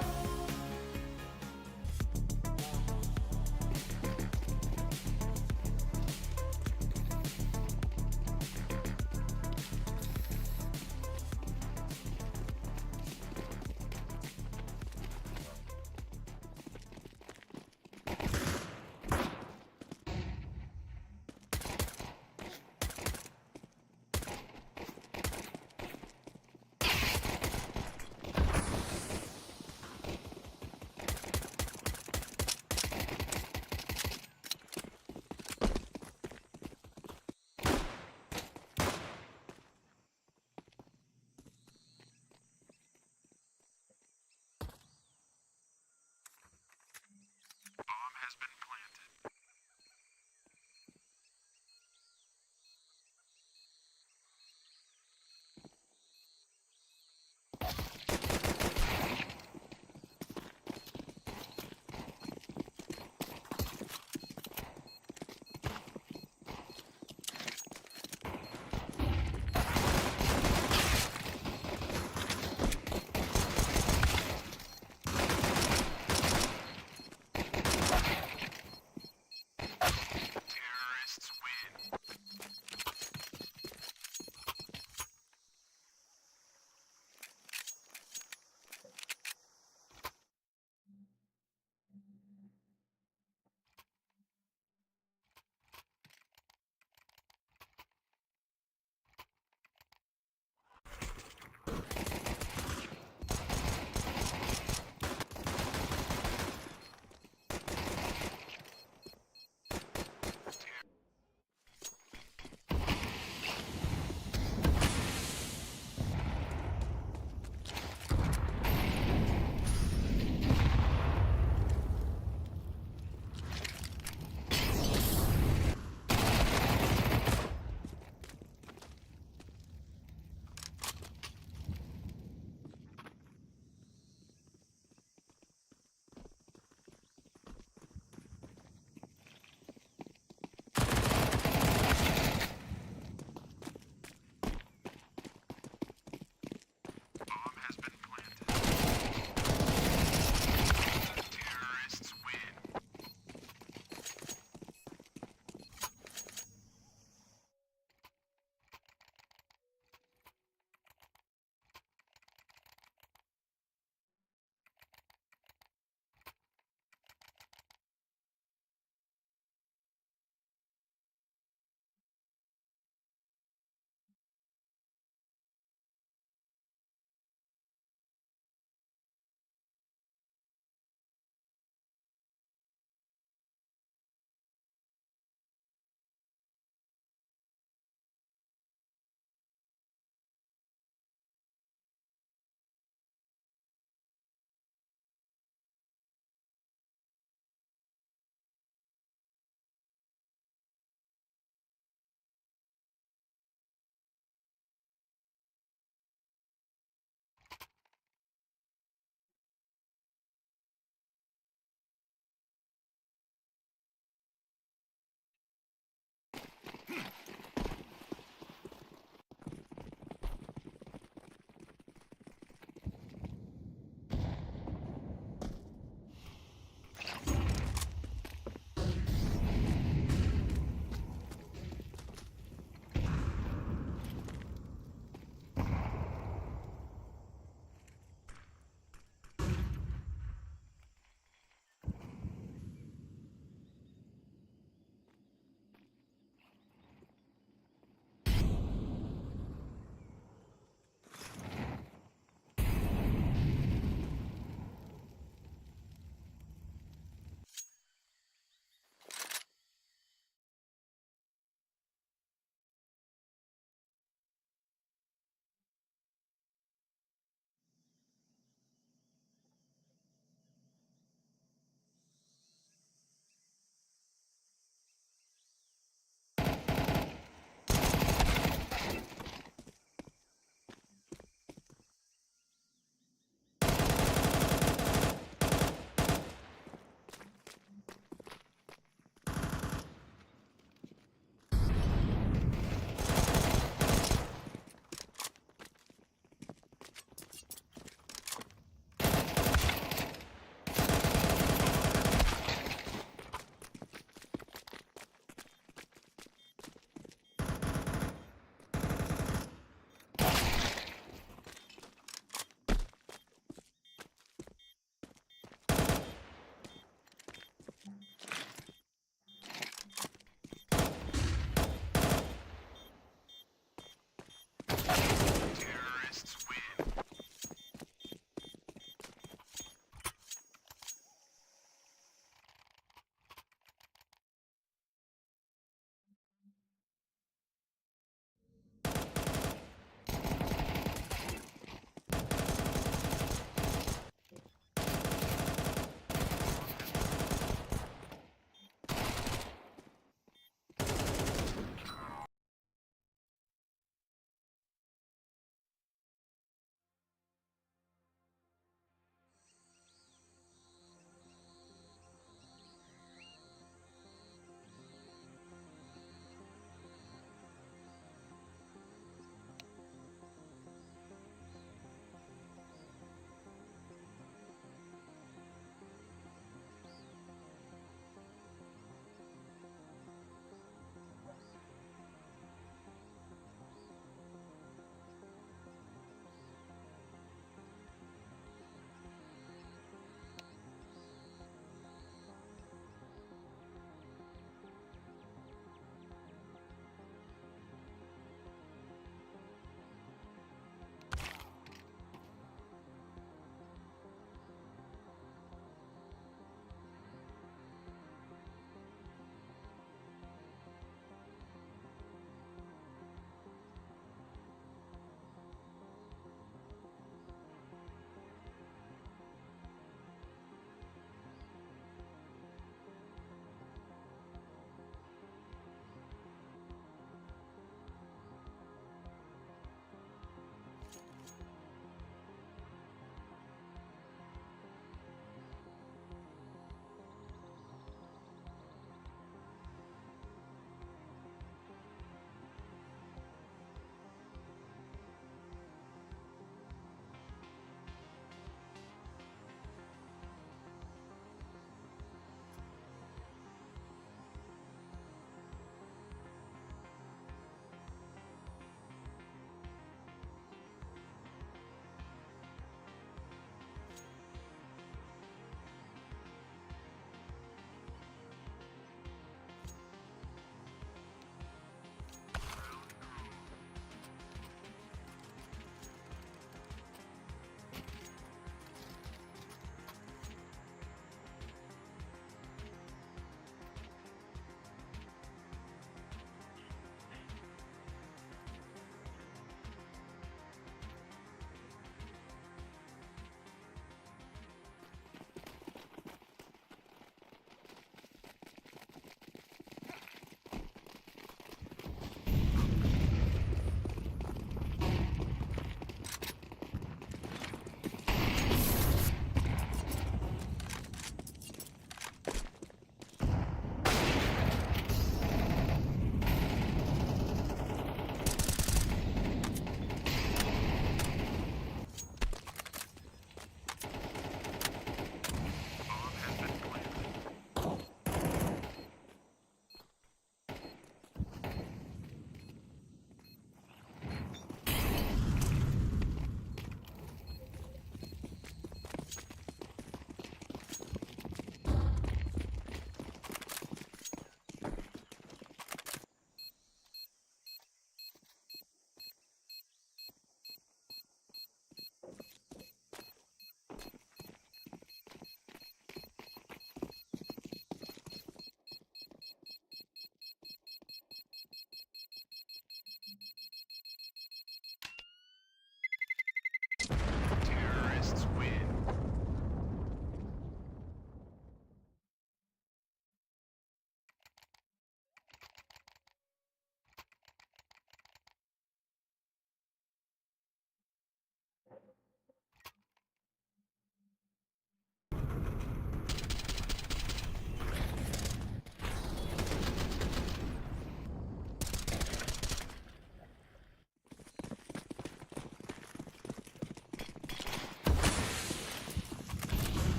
Bomb has been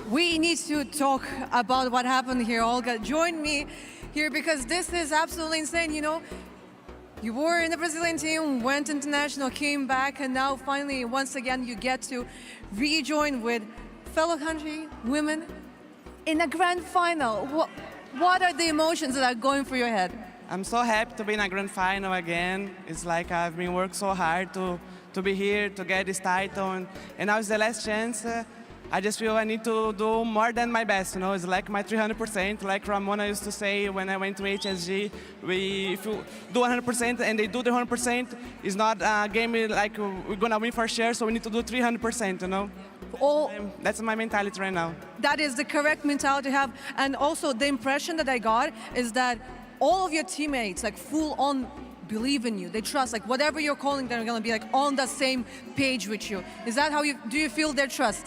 we need to talk about what happened here. Olga, join me here because this is absolutely insane. You know, you were in the Brazilian team, went international, came back, and now finally, once again, you get to rejoin with fellow country women in a grand final. What are the emotions that are going through your head? I'm so happy to be in a grand final again. It's like I've been working so hard to be here, to get this title, and now it's the last chance. I just feel I need to do more than my best, you know. It's like my 300%, like Ramona used to say when I went to HSG. If you do 100% and they do the 100%, it's not a game like we're gonna win for sure, so we need to do 300%, you know. That's my mentality right now. That is the correct mentality to have, and also the impression that I got is that all of your teammates, like full on, believe in you. They trust, like whatever you're calling, they're gonna be like on the same page with you. Is that how do you feel their trust?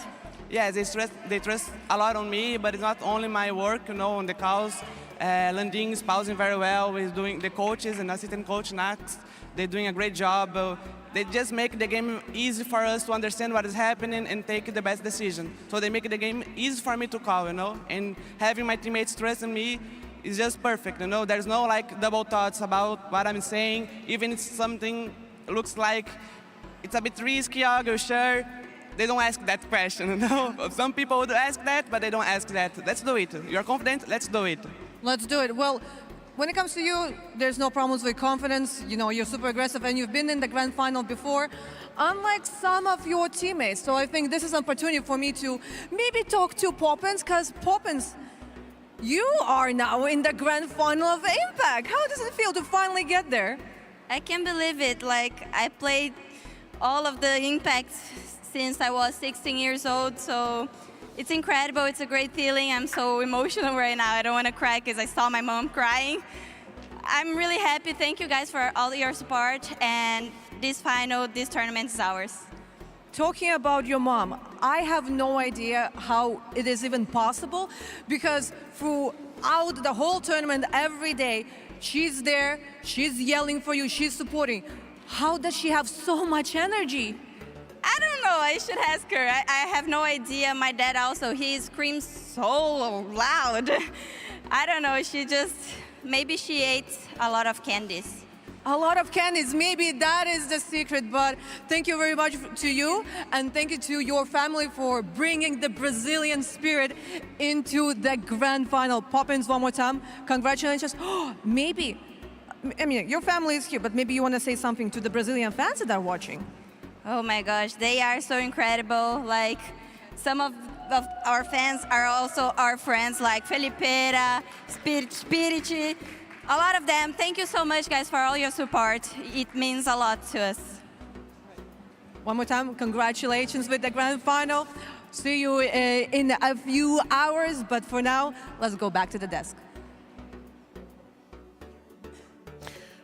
Yeah, they trust a lot on me, but it's not only my work, you know, on the calls. Landing is pausing very well. We're doing the coaches and assistant coach Nax. They're doing a great job. They just make the game easy for us to understand what is happening and take the best decision. So they make the game easy for me to call, you know. And having my teammates trust in me is just perfect, you know. There's no like double thoughts about what I'm saying. Even if something looks like it's a bit risky, I'll go sure. They don't ask that question, you know? Some people would ask that, but they don't ask that. Let's do it. You're confident? Let's do it. Let's do it. Well, when it comes to you, there's no problems with confidence. You know, you're super aggressive and you've been in the grand final before, unlike some of your teammates. So I think this is an opportunity for me to maybe talk to Poppins, because Poppins, you are now in the grand final of Impact. How does it feel to finally get there? I can't believe it. Like, I played all of the Impacts since I was 16 years old, so it's incredible. It's a great feeling. I'm so emotional right now. I don't want to cry because I saw my mom crying. I'm really happy. Thank you guys for all your support, and this tournament is ours. Talking about your mom, I have no idea how it is even possible, because throughout the whole tournament, every day, she's there, she's yelling for you, she's supporting. How does she have so much energy? I don't know, I should ask her. I have no idea. My dad also, he screams so loud. I don't know, maybe she ate a lot of candies. A lot of candies, maybe that is the secret, but thank you very much to you, and thank you to your family for bringing the Brazilian spirit into the grand final. Poppins, one more time, congratulations. Maybe, I mean, your family is here, but maybe you want to say something to the Brazilian fans that are watching. Oh my gosh, they are so incredible. Like, some of our fans are also our friends, like Felipeira, Spirit, a lot of them. Thank you so much, guys, for all your support. It means a lot to us. One more time, congratulations with the grand final. See you in a few hours, but for now, let's go back to the desk.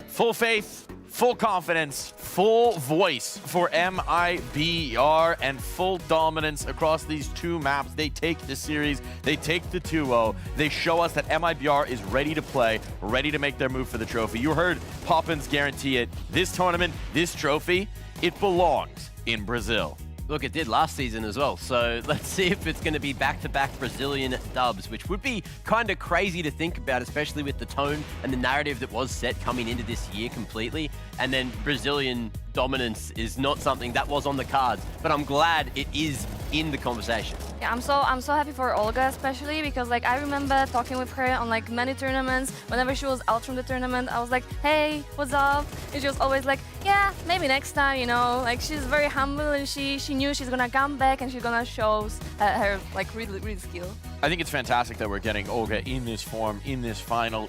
Full faith, full confidence, full voice for MIBR, and full dominance across these two maps. They take the series, they take the 2-0. They show us that MIBR is ready to play, ready to make their move for the trophy. You heard Poppins guarantee it. This tournament, this trophy, it belongs in Brazil. Look, it did last season as well, so let's see if it's going to be back-to-back Brazilian dubs, which would be kind of crazy to think about, especially with the tone and the narrative that was set coming into this year completely. And then Brazilian dominance is not something that was on the cards, but I'm glad it is in the conversation. Yeah, I'm so happy for Olga, especially because like I remember talking with her on like many tournaments. Whenever she was out from the tournament, I was like, hey, what's up? And she was always like, yeah, maybe next time, you know. Like, she's very humble, and she knew she's gonna come back and she's gonna show her like really skill. I think it's fantastic that we're getting Olga in this form, in this final,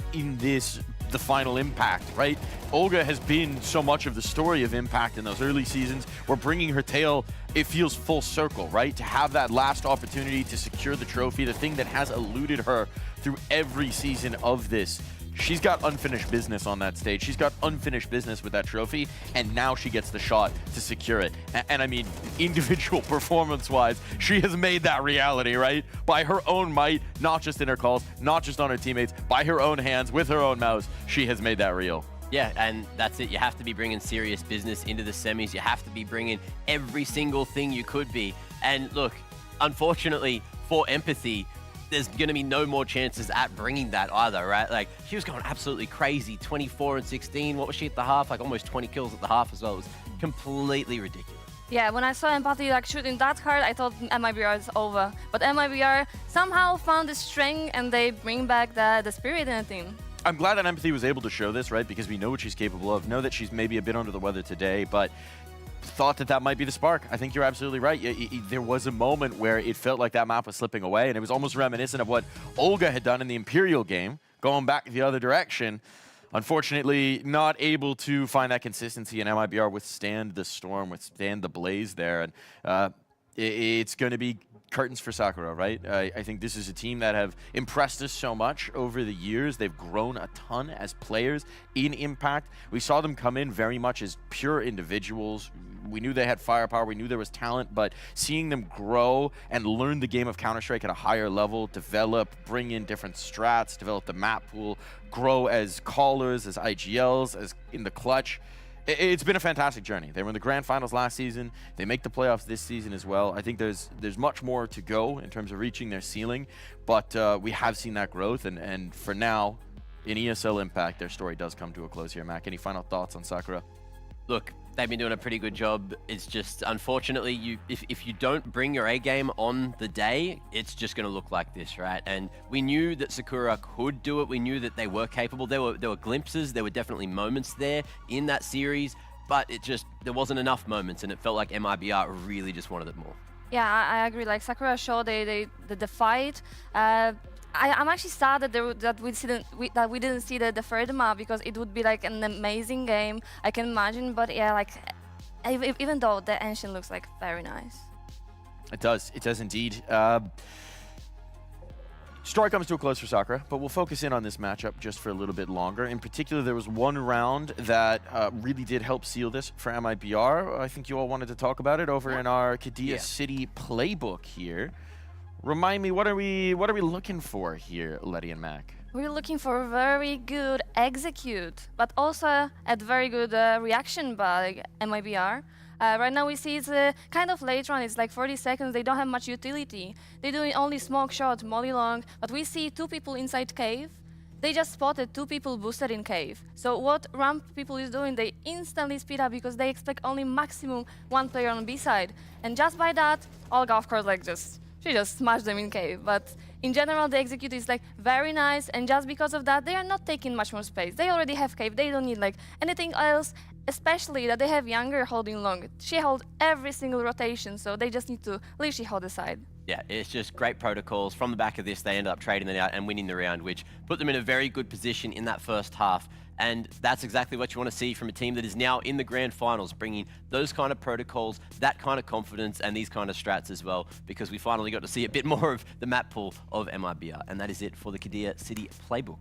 the final Impact, right? Olga has been so much of the story of Impact in those early seasons. We're bringing her tale, it feels full circle, right? To have that last opportunity to secure the trophy, the thing that has eluded her through every season of this. She's got unfinished business on that stage. She's got unfinished business with that trophy, and now she gets the shot to secure it. And I mean, individual performance-wise, she has made that reality, right? By her own might, not just in her calls, not just on her teammates, by her own hands, with her own mouse, she has made that real. Yeah, and that's it. You have to be bringing serious business into the semis. You have to be bringing every single thing you could be. And look, unfortunately, for Empathy, there's going to be no more chances at bringing that either, right? Like, she was going absolutely crazy, 24 and 16. What was she at the half? Like, almost 20 kills at the half as well. It was completely ridiculous. Yeah, when I saw Empathy like shooting that hard, I thought MIBR is over. But MIBR somehow found the strength and they bring back the spirit in the team. I'm glad that Empathy was able to show this, right? Because we know what she's capable of. Know that she's maybe a bit under the weather today, but thought that that might be the spark. I think you're absolutely right. There was a moment where it felt like that map was slipping away, and it was almost reminiscent of what Olga had done in the Imperial game, going back the other direction. Unfortunately, not able to find that consistency, and MIBR withstand the storm, withstand the blaze there. And it's going to be curtains for Sakura, right? I think this is a team that have impressed us so much over the years. They've grown a ton as players in Impact. We saw them come in very much as pure individuals. We knew they had firepower, we knew there was talent, but seeing them grow and learn the game of Counter-Strike at a higher level, develop, bring in different strats, develop the map pool, grow as callers, as IGLs, as in the clutch. It's been a fantastic journey. They were in the Grand Finals last season. They make the playoffs this season as well. I think there's much more to go in terms of reaching their ceiling, but we have seen that growth, and for now, in ESL Impact, their story does come to a close here. Mac, any final thoughts on Sakura? Look, they've been doing a pretty good job. It's just, unfortunately, if you don't bring your A game on the day, it's just going to look like this, right? And we knew that Sakura could do it. We knew that they were capable. There were glimpses. There were definitely moments there in that series, but there wasn't enough moments, and it felt like MIBR really just wanted it more. Yeah, I agree. Like, Sakura showed the fight. I'm actually sad that we didn't see the third map, because it would be like an amazing game, I can imagine. But yeah, like even though the Ancient looks like very nice. It does indeed. Story comes to a close for Sakura, but we'll focus in on this matchup just for a little bit longer. In particular, there was one round that really did help seal this for MIBR. I think you all wanted to talk about it over in our Qiddiya City playbook here. Remind me, what are we looking for here, Letty and Mac? We're looking for very good execute, but also at very good reaction by MIBR. Right now we see it's kind of late run, it's like 40 seconds, they don't have much utility. They're doing only smoke shot, molly long, but we see 2 people inside cave. They just spotted 2 people boosted in cave. So what ramp people is doing, they instantly speed up because they expect only maximum 1 player on B side. And just by that, Olga, of course, like she just smashed them in cave. But in general, the execute is like very nice, and just because of that, they are not taking much more space. They already have cave, they don't need like anything else, especially that they have Younger holding long. She holds every single rotation, so they just need to leave she hold aside. Yeah, it's just great protocols. From the back of this, they end up trading it out and winning the round, which put them in a very good position in that first half. And that's exactly what you want to see from a team that is now in the Grand Finals, bringing those kind of protocols, that kind of confidence, and these kind of strats as well, because we finally got to see a bit more of the map pool of MIBR. And that is it for the Qiddiya City playbook.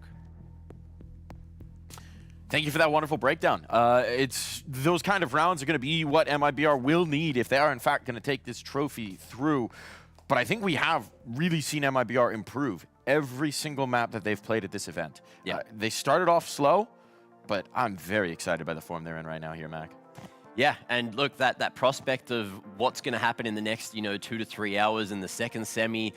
Thank you for that wonderful breakdown. It's those kind of rounds are going to be what MIBR will need if they are, in fact, going to take this trophy through. But I think we have really seen MIBR improve every single map that they've played at this event. Yeah. They started off slow, but I'm very excited by the form they're in right now here, Mac. Yeah, and look, that prospect of what's going to happen in the next, 2 to 3 hours in the second semi,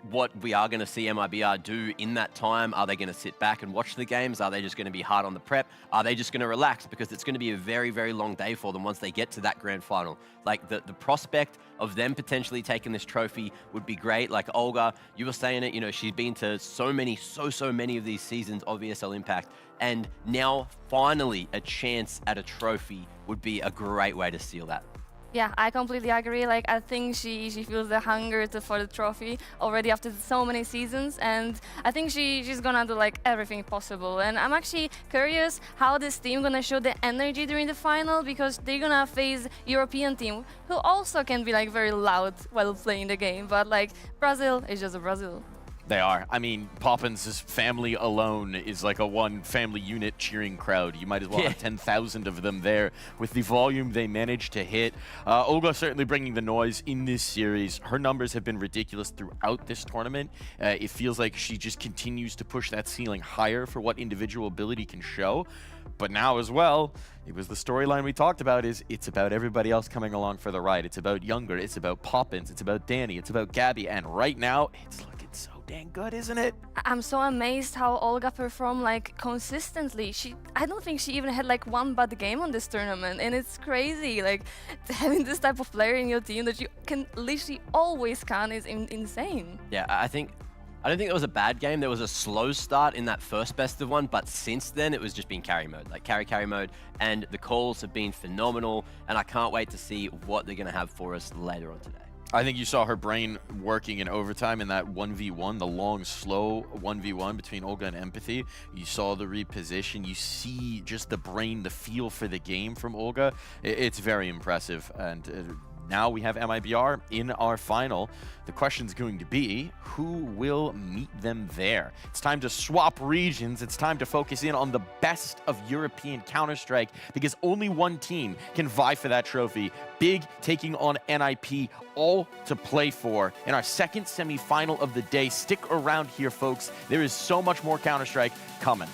what we are going to see MIBR do in that time. Are they going to sit back and watch the games? Are they just going to be hard on the prep? Are they just going to relax? Because it's going to be a very, very long day for them once they get to that grand final. Like, the prospect of them potentially taking this trophy would be great. Like, Olga, you were saying it, she's been to so many of these seasons of ESL Impact, and now finally a chance at a trophy would be a great way to seal that. Yeah, I completely agree. Like, I think she feels the hunger for the trophy already after so many seasons, and I think she's gonna do like everything possible. And I'm actually curious how this team gonna show the energy during the final, because they're gonna face European team who also can be like very loud while playing the game. But like, Brazil is just a Brazil. They are. I mean, Poppins' family alone is like a one family unit cheering crowd. You might as well have 10,000 of them there with the volume they managed to hit. Olga certainly bringing the noise in this series. Her numbers have been ridiculous throughout this tournament. It feels like she just continues to push that ceiling higher for what individual ability can show. But now as well, it was the storyline we talked about, is it's about everybody else coming along for the ride. It's about Younger, it's about Poppins, it's about Danny, it's about Gabby, and right now, it's looking so dang good, isn't it? I'm so amazed how Olga performed like consistently. I don't think she even had like one bad game on this tournament, and it's crazy. Like having this type of player in your team that you can literally always count is insane. Yeah, I don't think it was a bad game. There was a slow start in that first best of one, but since then it was just been carry mode, like carry mode, and the calls have been phenomenal, and I can't wait to see what they're gonna have for us later on today. I think you saw her brain working in overtime in that 1v1, the long, slow 1v1 between Olga and Empathy. You saw the reposition. You see just the brain, the feel for the game from Olga. It's very impressive. And now we have MIBR in our final. The question's going to be, who will meet them there? It's time to swap regions. It's time to focus in on the best of European Counter-Strike, because only one team can vie for that trophy. Big taking on NIP, all to play for in our second semi-final of the day. Stick around here, folks. There is so much more Counter-Strike coming.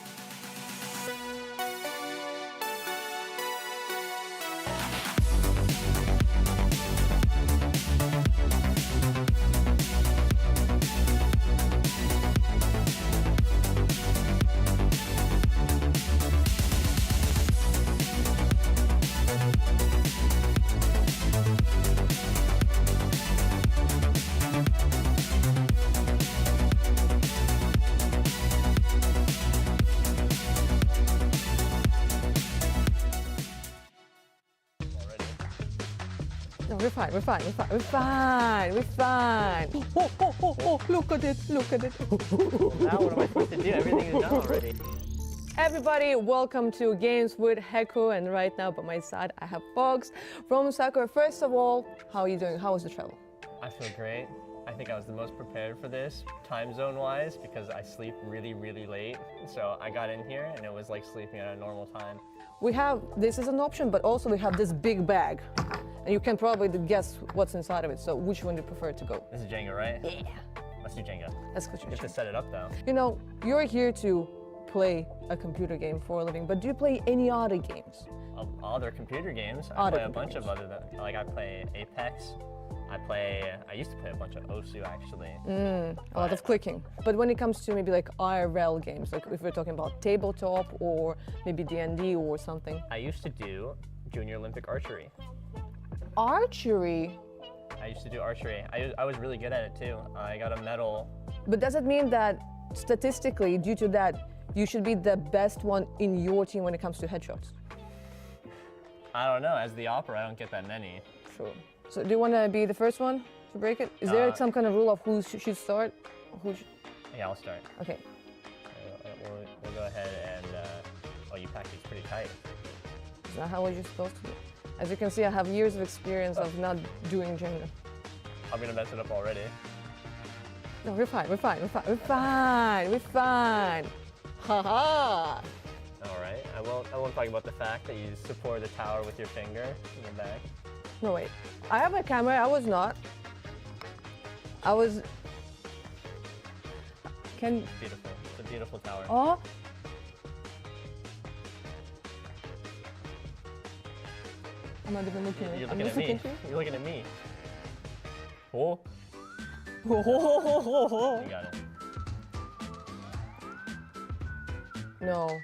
No, we're fine. Oh, look at it. Now what am I supposed to do? Everything is done already. Everybody, welcome to Games with CHEGOU, and right now by my side I have Fox from Sakura. First of all, how are you doing? How was the travel? I feel great. I think I was the most prepared for this, time zone wise, because I sleep really, really late. So I got in here and it was like sleeping at a normal time. This is an option, but also we have this big bag. And you can probably guess what's inside of it. So which one do you prefer to go? This is Jenga, right? Yeah. Let's do Jenga. Let's go to You have to set it up though. You know, you're here to play a computer game for a living, but do you play any other games? Other computer games. I play a bunch of other than, like I play Apex. I used to play a bunch of Osu actually. A lot of clicking. But when it comes to maybe like IRL games, like if we're talking about tabletop or maybe D&D or something. I used to do Junior Olympic archery. Archery? I used to do archery. I was really good at it too. I got a medal. But does it mean that statistically, due to that, you should be the best one in your team when it comes to headshots? I don't know. As the opera, I don't get that many. Sure. So do you want to be the first one to break it? Is there some kind of rule of who should start? Yeah, I'll start. Okay. We'll go ahead and, oh, you packed these pretty tight. Is that how you're supposed to do? As you can see, I have years of experience of not doing Jenga. I'm gonna mess it up already. No, we're fine. Haha. All right. I won't talk about the fact that you support the tower with your finger in the back. No, wait. I have a camera. I was not. I was. It's beautiful. It's a beautiful tower. Oh. I'm not even looking at you. You're looking at me. You're looking at me. Oh. You got it. No.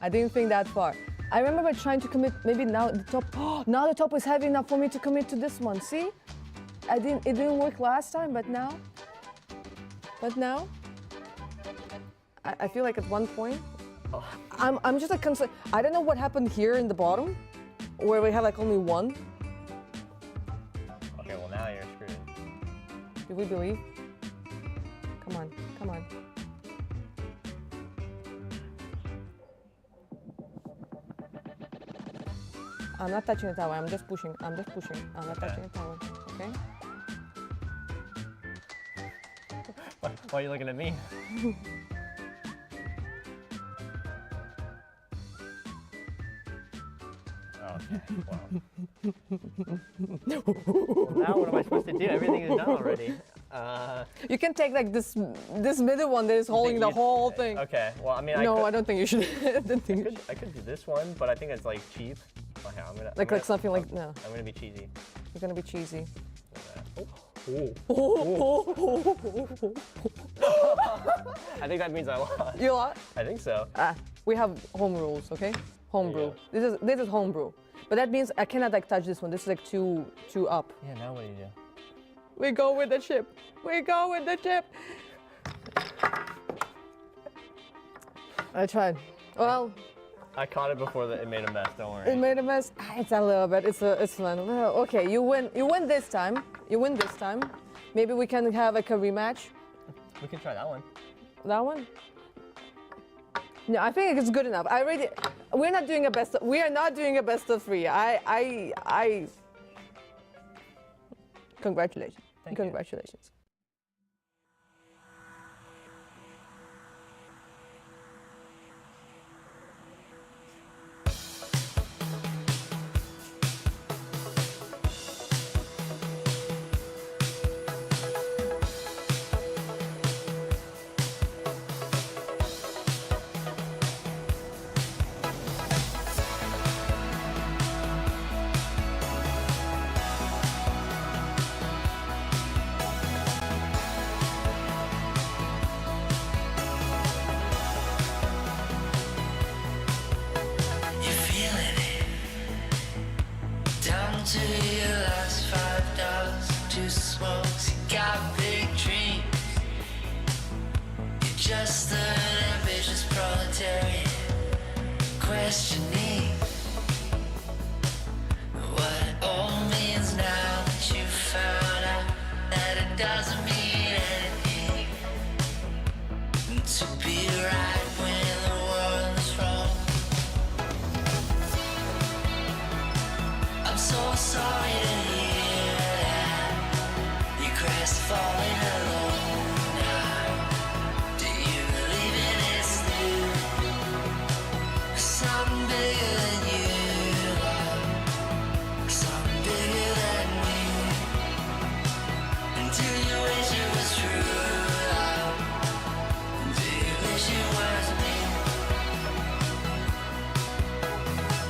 I didn't think that far. I remember trying to commit, maybe now the top, now the top is heavy enough for me to commit to this one. See? It didn't work last time, but now, I feel like at one point, I'm just like concerned. I don't know what happened here in the bottom, where we have like only one. Okay, well now you're screwed. Do we believe? Come on, come on. I'm not touching the tower. I'm just pushing. I'm just pushing. I'm not touching the tower. Okay? Why are you looking at me? Okay, well, now what am I supposed to do? Everything is done already. You can take like this middle one that is holding the whole thing. Okay, well, I mean, I don't think you should. I could do this one, but I think it's like cheap. Okay, I'm gonna like something like no. I'm gonna be cheesy. You're gonna be cheesy. I think that means I lost. You lost? I think so. We have home rules, okay? Homebrew. This is homebrew. But that means I cannot like touch this one. This is like too up. Yeah, now what do you do? We go with the chip. We go with the chip. I tried. Well, I caught it before it made a mess. Don't worry. It made a mess. It's a little bit. It's fun. Well, okay, you win. You win this time. You win this time. Maybe we can have like a rematch. We can try that one. That one? No, I think it's good enough. We're not doing a best. We are not doing a best of 3. Congratulations. Congratulations. To your last $5 to smoke, you got big dreams. You're just an ambitious proletariat, questioning what it all means now that you found out that it doesn't mean anything to be right when the world is wrong. I'm so sorry to hear that you crestfallen alone now. Do you believe in it's new? Something bigger than you, love. Something bigger than me. And do you wish it was true, love? Do you wish it was me?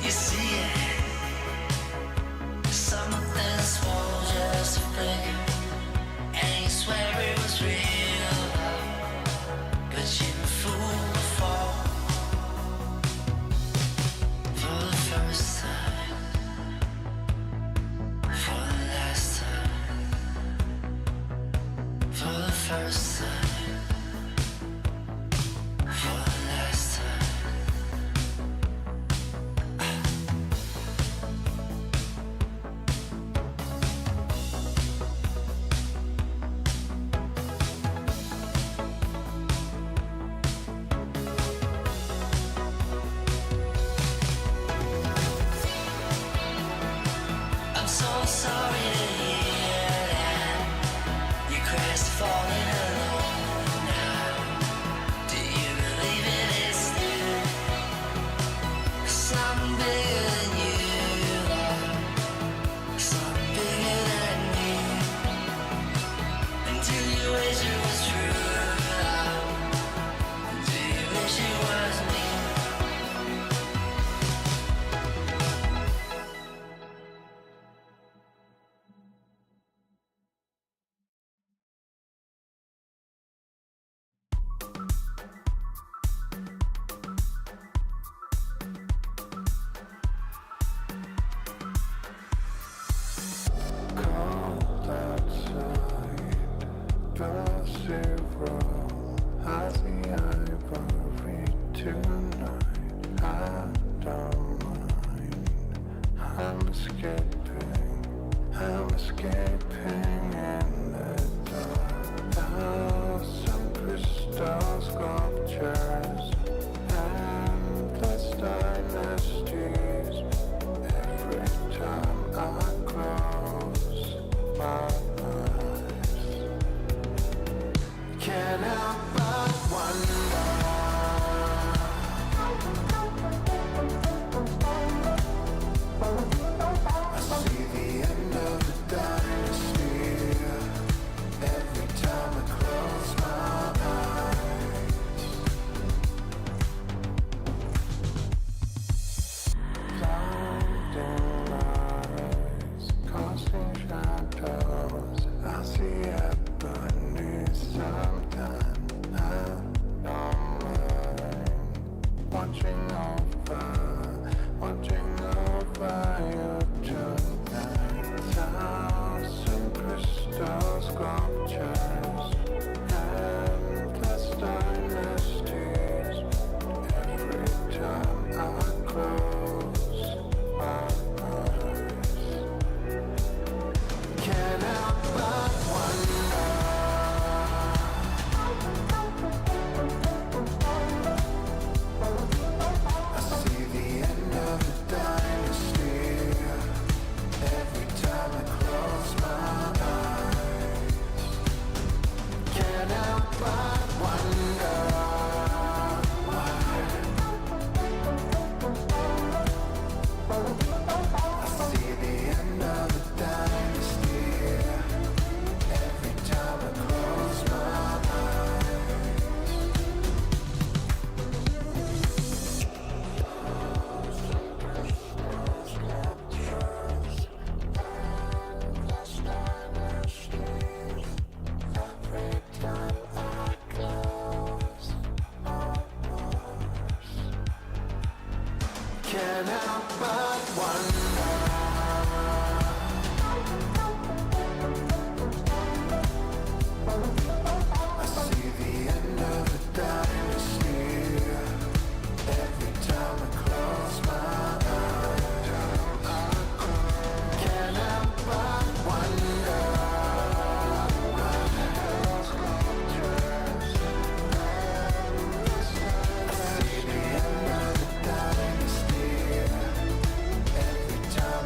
You see it. Something small, just a flicker, and you swear it was real, but you fool fall for the first time, for the last time, for the first time, for the last time. I'm so sorry to hear that you crestfallen alone now. Do you believe in it's new? Something bigger than you, love. Something bigger than me. And do you wish it was true, love? Do you wish it was me? I'm escaping in the dark. Thousand crystal sculptures, endless dynasties. Every Every time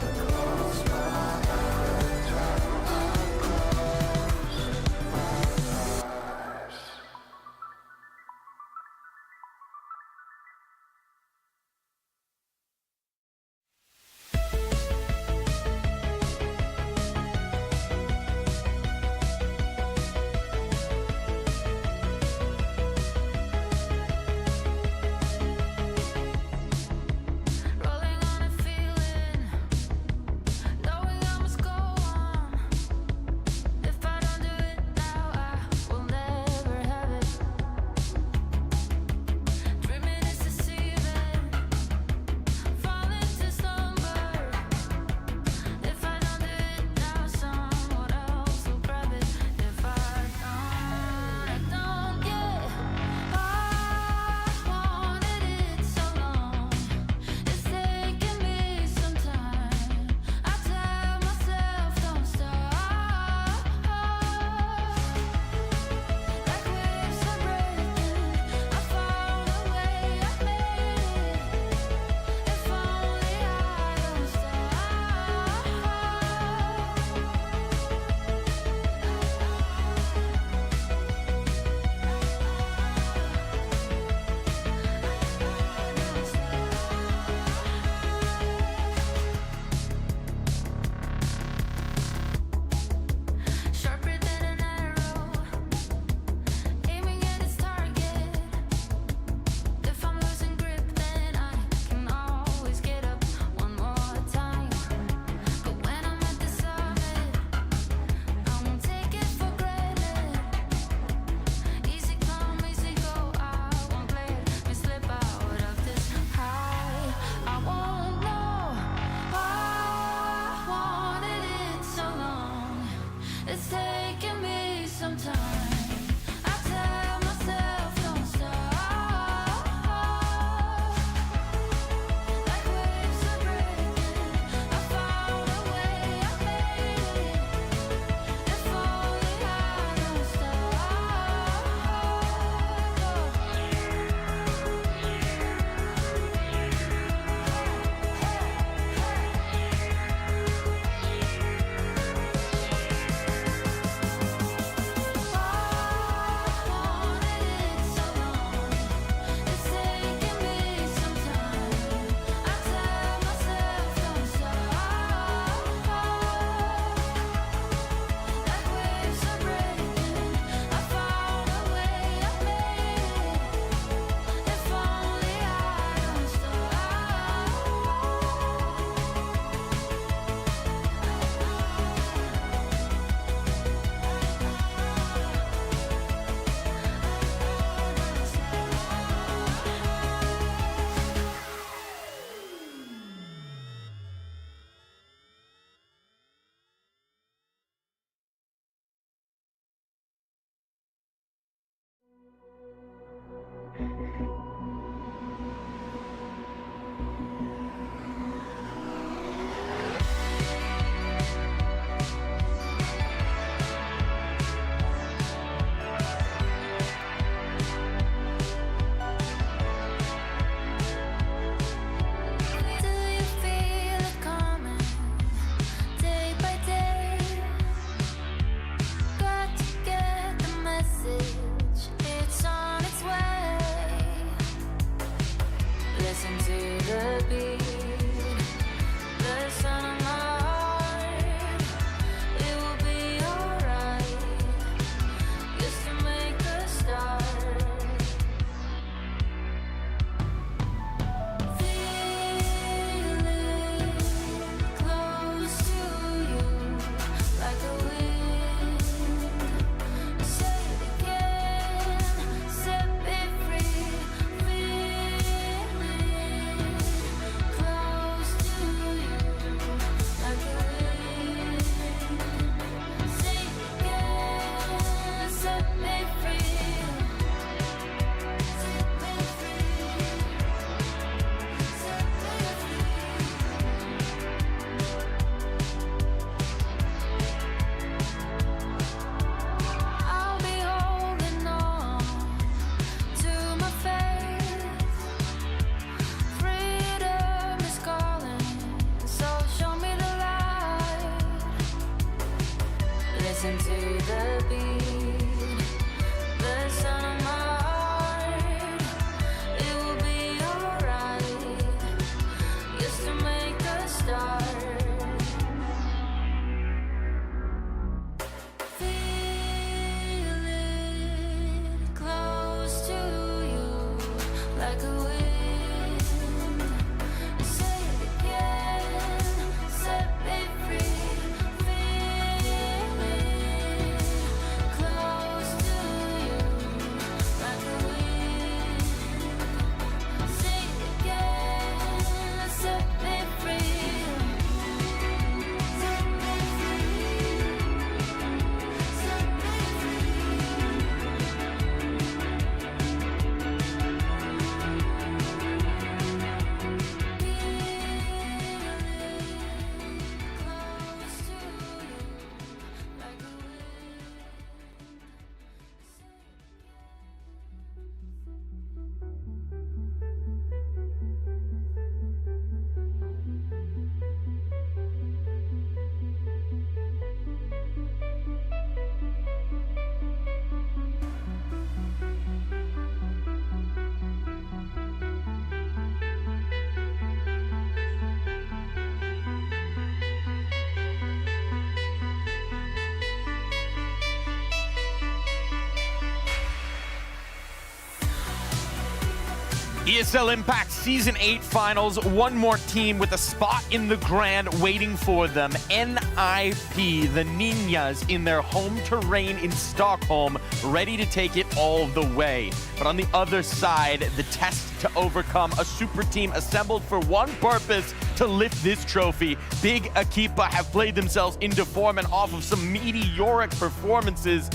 ESL Impact Season 8 Finals, one more team with a spot in the Grand waiting for them. NIP, the Ninjas, in their home terrain in Stockholm, ready to take it all the way. But on the other side, the test to overcome, a super team assembled for one purpose, to lift this trophy. Big Equipa have played themselves into form and off of some meteoric performances,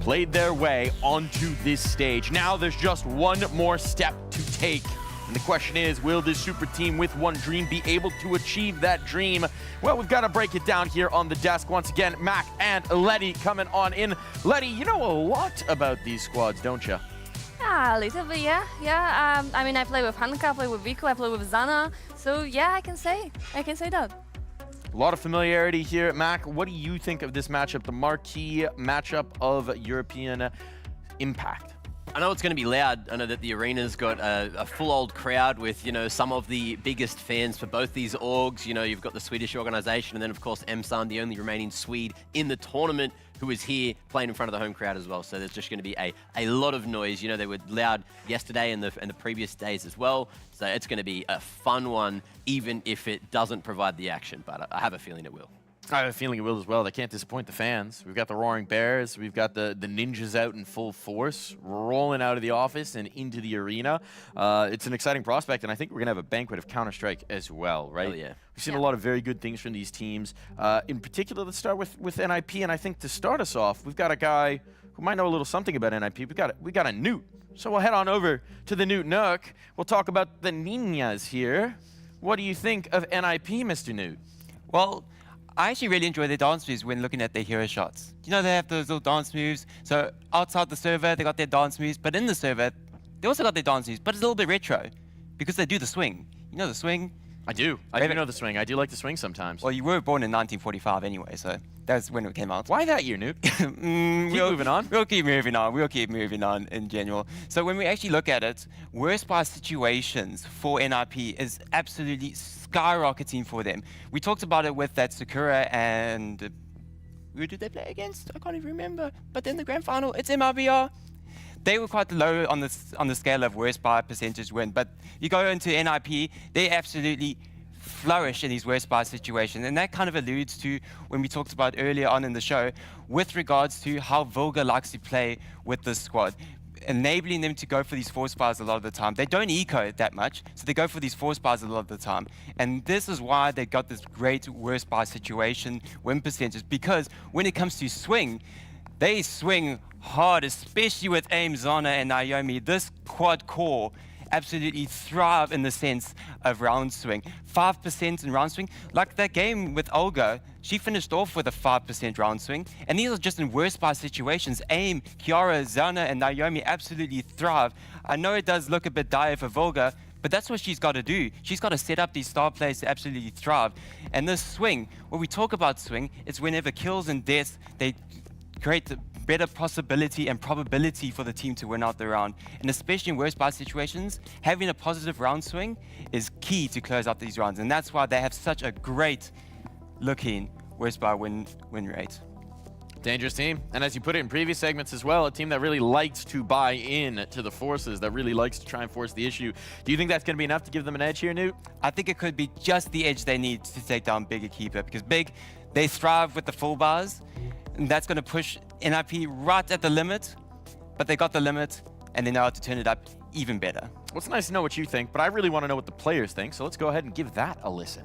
played their way onto this stage. Now there's just one more step to take. And the question is, will this super team with one dream be able to achieve that dream? Well, we've got to break it down here on the desk. Once again, Mac and Letty coming on in. Letty, you know a lot about these squads, don't you? Yeah, a little bit, yeah. Yeah, I mean, I play with Hanka, I play with Vivo, I play with Zana. So yeah, I can say that. A lot of familiarity here. Mac, what do you think of this matchup, the marquee matchup of European Impact? I know it's going to be loud. I know that the arena's got a full old crowd with, you know, some of the biggest fans for both these orgs. You know, you've got the Swedish organization and then, of course, Emsan, the only remaining Swede in the tournament, who is here playing in front of the home crowd as well. So there's just going to be a lot of noise. You know, they were loud yesterday and the previous days as well. So it's going to be a fun one, even if it doesn't provide the action. But I have a feeling it will. I have a feeling it will as well. They can't disappoint the fans. We've got the Roaring Bears. We've got the Ninjas out in full force, rolling out of the office and into the arena. It's an exciting prospect, and I think we're going to have a banquet of Counter-Strike as well, right? Oh, yeah. We've seen a lot of very good things from these teams. In particular, let's start with NIP, and I think to start us off, we've got a guy who might know a little something about NIP. We got a Newt. So we'll head on over to the Newt Nook. We'll talk about the Ninjas here. What do you think of NIP, Mr. Newt? Well, I actually really enjoy their dance moves when looking at their hero shots. You know, they have those little dance moves. So outside the server, they got their dance moves, but in the server, they also got their dance moves, but it's a little bit retro because they do the swing. You know the swing? I do. I do know the swing. I do like the swing sometimes. Well, you were born in 1945 anyway, so that's when it came out. Why that year, Newt? Keep moving on. We'll keep moving on. We'll keep moving on in general. So when we actually look at it, worst by situations for NIP is absolutely skyrocketing for them. We talked about it with that Sakura and who did they play against? I can't even remember. But then the grand final, it's MIBR. They were quite low on the scale of worst by percentage win, but you go into NIP, they absolutely flourish in these worst by situations, and that kind of alludes to when we talked about earlier on in the show with regards to how Volga likes to play with this squad, enabling them to go for these force buys a lot of the time. They don't eco that much, so they go for these force buys a lot of the time, and this is why they got this great worst by situation win percentage, because when it comes to swing, they swing hard, especially with AIM, Zana, and Naomi. This quad core absolutely thrive in the sense of round swing. 5% in round swing. Like that game with Olga, she finished off with a 5% round swing. And these are just in worst by situations. AIM, Kiara, Zana, and Naomi absolutely thrive. I know it does look a bit dire for Volga, but that's what she's got to do. She's got to set up these star players to absolutely thrive. And this swing, when we talk about swing, it's whenever kills and deaths, they create the better possibility and probability for the team to win out the round. And especially in worst by situations, having a positive round swing is key to close out these rounds. And that's why they have such a great looking worst by win rate. Dangerous team. And as you put it in previous segments as well, a team that really likes to buy in to the forces, that really likes to try and force the issue. Do you think that's going to be enough to give them an edge here, Newt? I think it could be just the edge they need to take down Big Equipa, because Big, they thrive with the full bars, and that's going to push NIP right at the limit, but they got the limit, and they know how to turn it up even better. Well, it's nice to know what you think, but I really want to know what the players think, so let's go ahead and give that a listen.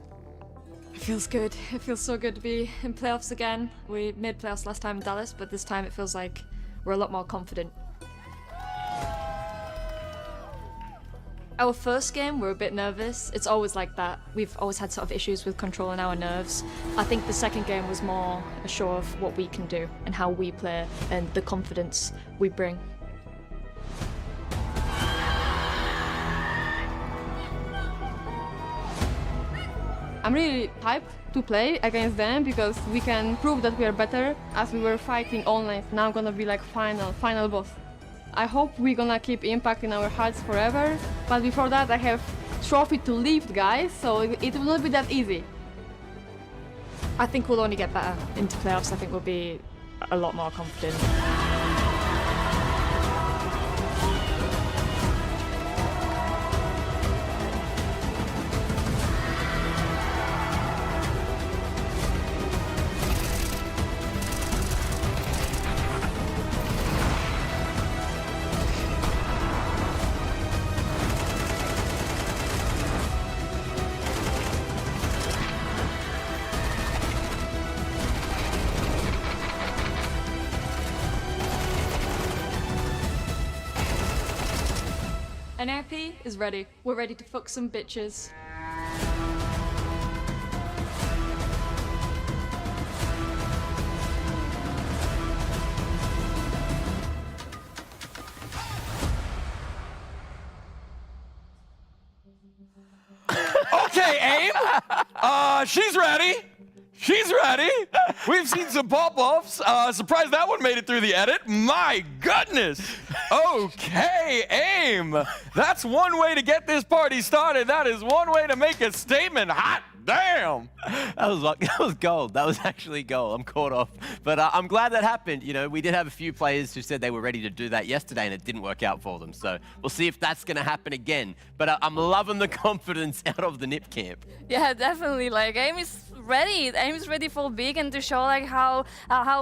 It feels good. It feels so good to be in playoffs again. We made playoffs last time in Dallas, but this time it feels like we're a lot more confident. Our first game, we're a bit nervous. It's always like that. We've always had sort of issues with controlling our nerves. I think the second game was more a show of what we can do and how we play and the confidence we bring. I'm really hyped to play against them because we can prove that we are better as we were fighting all night. Now gonna be like final boss. I hope we're gonna keep Impact in our hearts forever, but before that I have trophy to lift, guys, so it will not be that easy. I think we'll only get better into playoffs. I think we'll be a lot more confident. NIP is ready. We're ready to fuck some bitches. Okay, AIM. She's ready. She's ready. We've seen some pop-offs. Surprised that one made it through the edit. My goodness. Okay, AIM. That's one way to get this party started. That is one way to make a statement. Hot damn. That was gold. That was actually gold. I'm caught off. But I'm glad that happened. You know, we did have a few players who said they were ready to do that yesterday and it didn't work out for them. So we'll see if that's going to happen again. But I'm loving the confidence out of the NIP camp. Yeah, definitely. Like, AIM is ready. AIM is ready for big and to show like how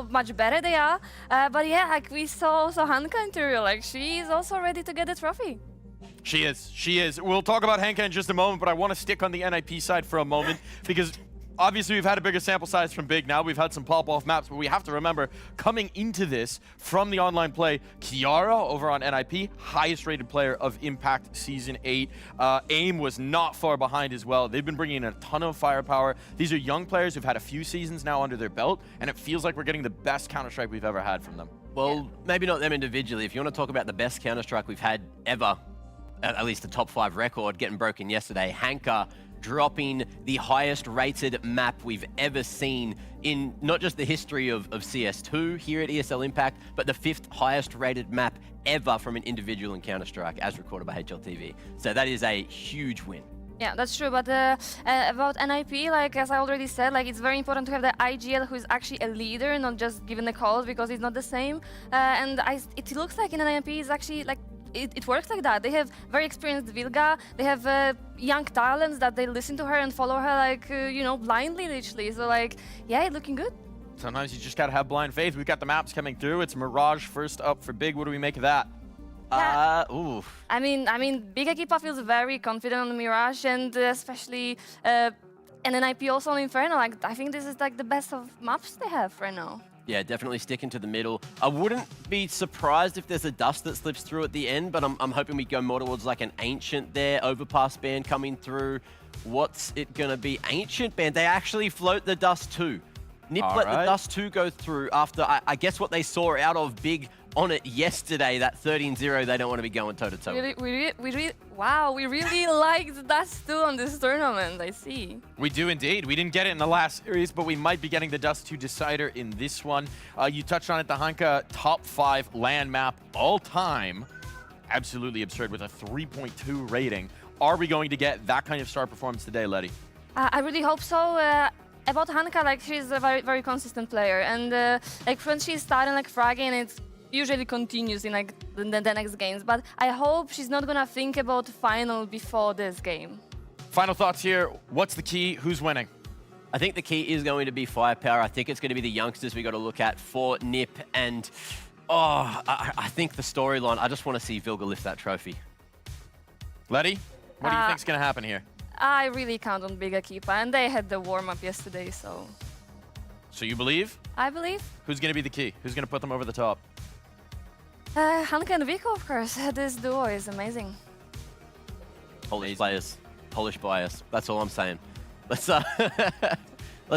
much better they are. But yeah, like we saw also Hanka in Tyrion. Like, she is also ready to get the trophy. She is. She is. We'll talk about Hanka in just a moment, but I want to stick on the NIP side for a moment because obviously we've had a bigger sample size from Big now. We've had some pop-off maps, but we have to remember coming into this from the online play, Kiara over on NIP, highest rated player of Impact Season 8. AIM was not far behind as well. They've been bringing in a ton of firepower. These are young players who've had a few seasons now under their belt, and it feels like we're getting the best Counter-Strike we've ever had from them. Well, maybe not them individually. If you want to talk about the best Counter-Strike we've had ever, at least the top 5 record getting broken yesterday, Hanka dropping the highest rated map we've ever seen in not just the history of CS2 here at ESL Impact, but the 5th highest rated map ever from an individual in Counter-Strike as recorded by HLTV. So that is a huge win. Yeah, that's true. But about NIP, like as I already said, like it's very important to have the IGL who is actually a leader, not just given the calls because it's not the same. And it looks like in NIP is actually like it works like that. They have very experienced Vilga. They have young talents that they listen to her and follow her like you know, blindly, literally. So like, yeah, it's looking good. Sometimes you just gotta have blind faith. We've got the maps coming through. It's Mirage first up for Big. What do we make of that? Yeah. I mean, Big Equipa feels very confident on the Mirage, and especially and NIP also on Inferno. Like, I think this is like the best of maps they have right now. Yeah, definitely sticking to the middle. I wouldn't be surprised if there's a dust that slips through at the end, but I'm hoping we go more towards like an Ancient there, Overpass band coming through. What's it gonna be? Ancient band, they actually float the dust too. NIP let the dust 2 go through after, I guess, what they saw out of Big on it yesterday, that 13-0, they don't want to be going toe-to-toe. Wow, we really liked dust 2 on this tournament, I see. We do indeed. We didn't get it in the last series, but we might be getting the dust 2 decider in this one. You touched on it, the Hanka top 5 LAN map all time. Absolutely absurd with a 3.2 rating. Are we going to get that kind of star performance today, Letty? I really hope so. About Hanka, like she's a very, very consistent player, and like when she's starting like fragging, it usually continues in like the next games. But I hope she's not gonna think about final before this game. Final thoughts here. What's the key? Who's winning? I think the key is going to be firepower. I think it's going to be the youngsters we got to look at for NIP, and I think the storyline. I just want to see Vilga lift that trophy. Letty, what do you think's gonna happen here? I really count on Big Equipa, and they had the warm-up yesterday, so... So you believe? I believe. Who's going to be the key? Who's going to put them over the top? Hanka and Vico, of course. This duo is amazing. Polish players. Polish bias. That's all I'm saying. Let's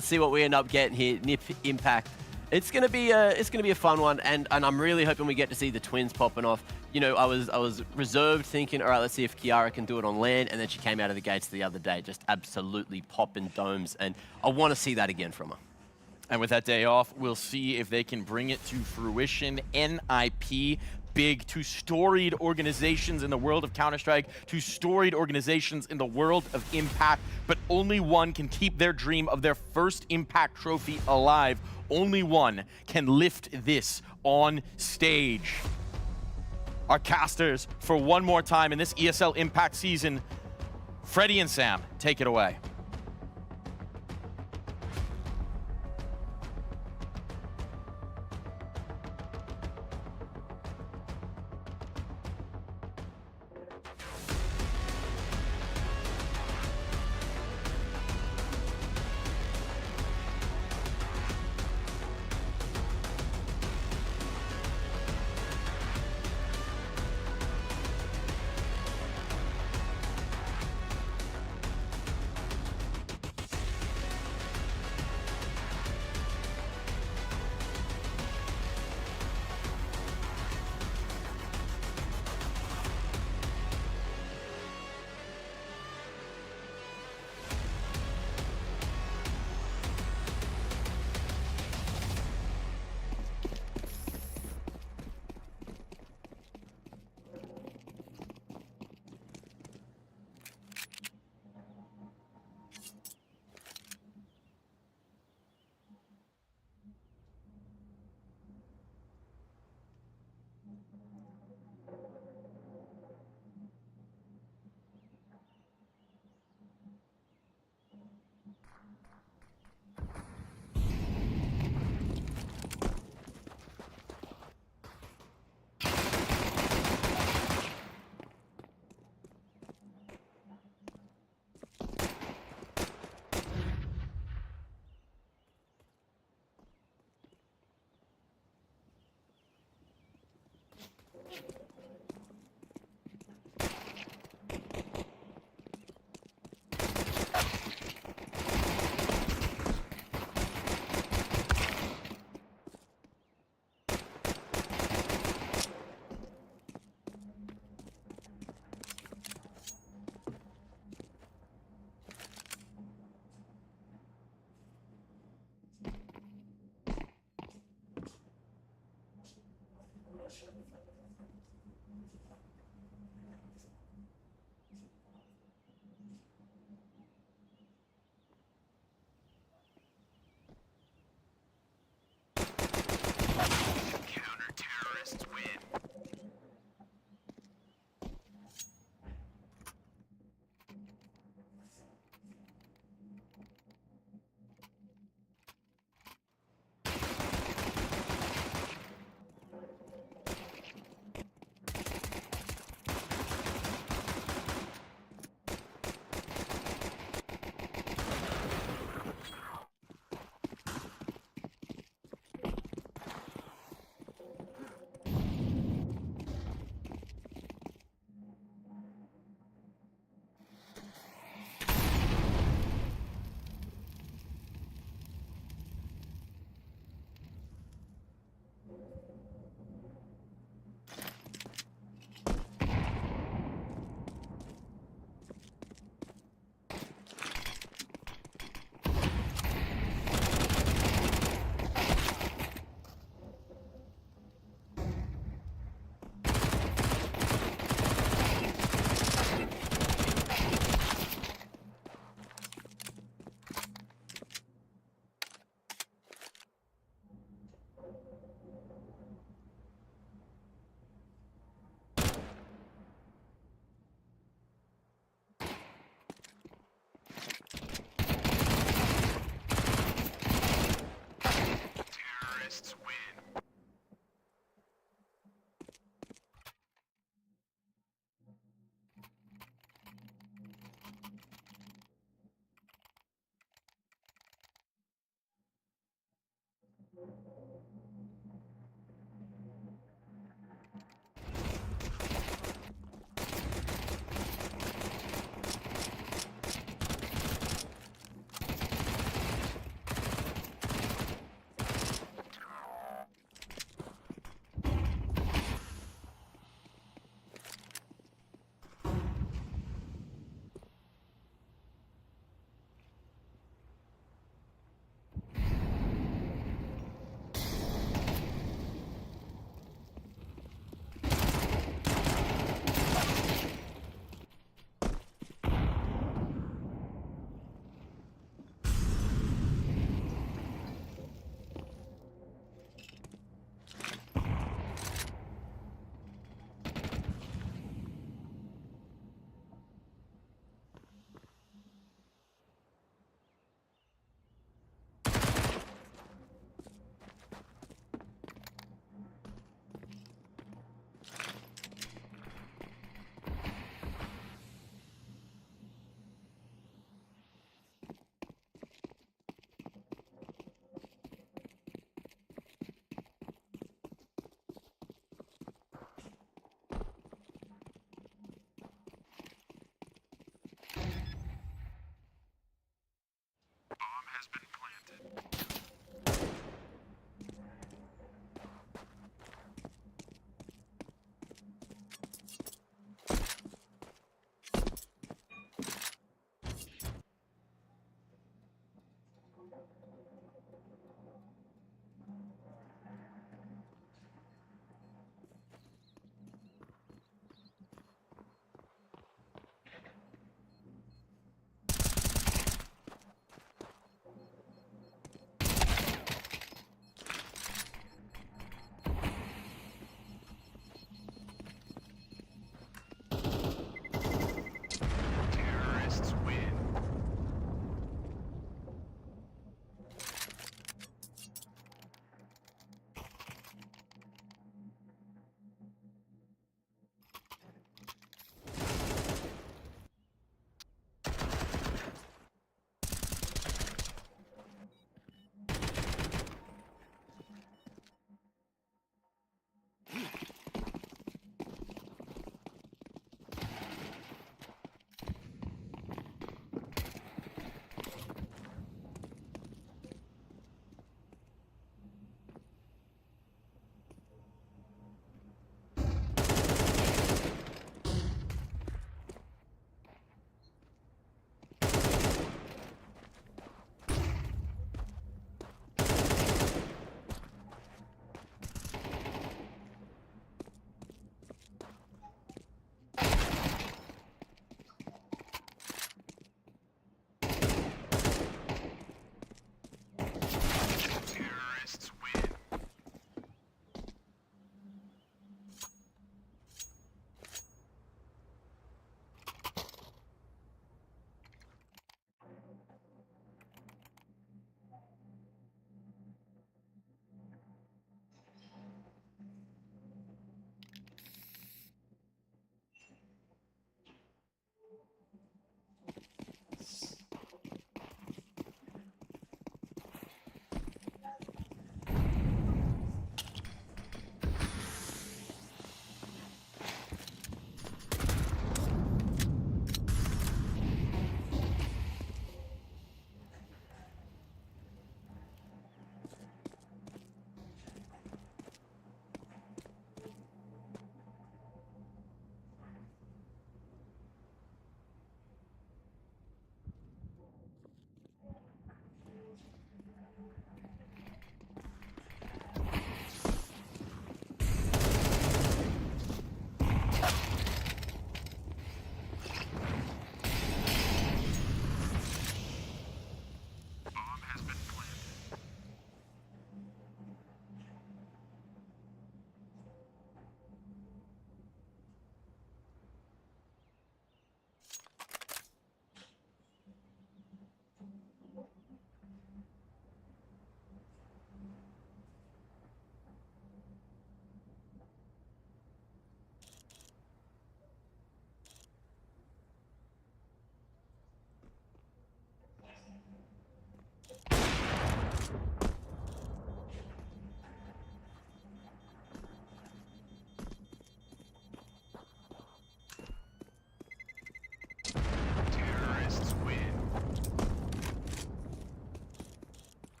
see what we end up getting here. NIP Impact. It's gonna be a fun one, and I'm really hoping we get to see the twins popping off. You know, I was reserved thinking, all right, let's see if Kiara can do it on land, and then she came out of the gates the other day, just absolutely popping domes, and I want to see that again from her. And with that day off, we'll see if they can bring it to fruition. NIP, Big, 2 storied organizations in the world of Counter-Strike, 2 storied organizations in the world of Impact, but only one can keep their dream of their first Impact trophy alive. Only one can lift this on stage. Our casters, for one more time in this ESL Impact season, Freddie and Sam, take it away.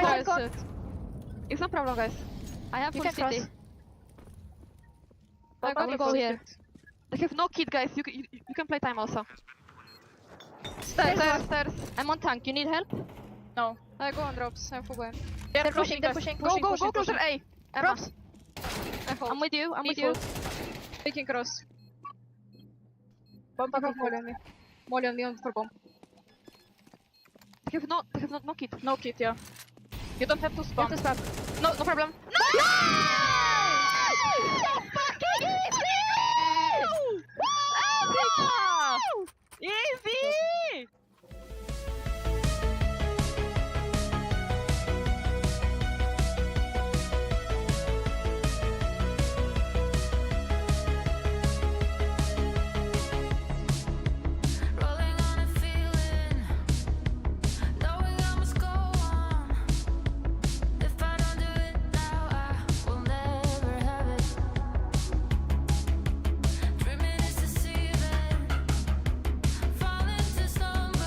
guys. It's no problem, guys. I have full city. I'm gonna go here. They have no kit, guys. You can play time also. Stairs. I'm on tank. You need help? No. I go on drops. I'm full going. They're pushing. Go closer. A. Drops. I'm with you. Taking cross. Bomb back up, molly on me. Molly on me for bomb. They have no kit. No kit, yeah. You don't have to spam. No problem. No! So fucking easy! Easy! Falling to slumber.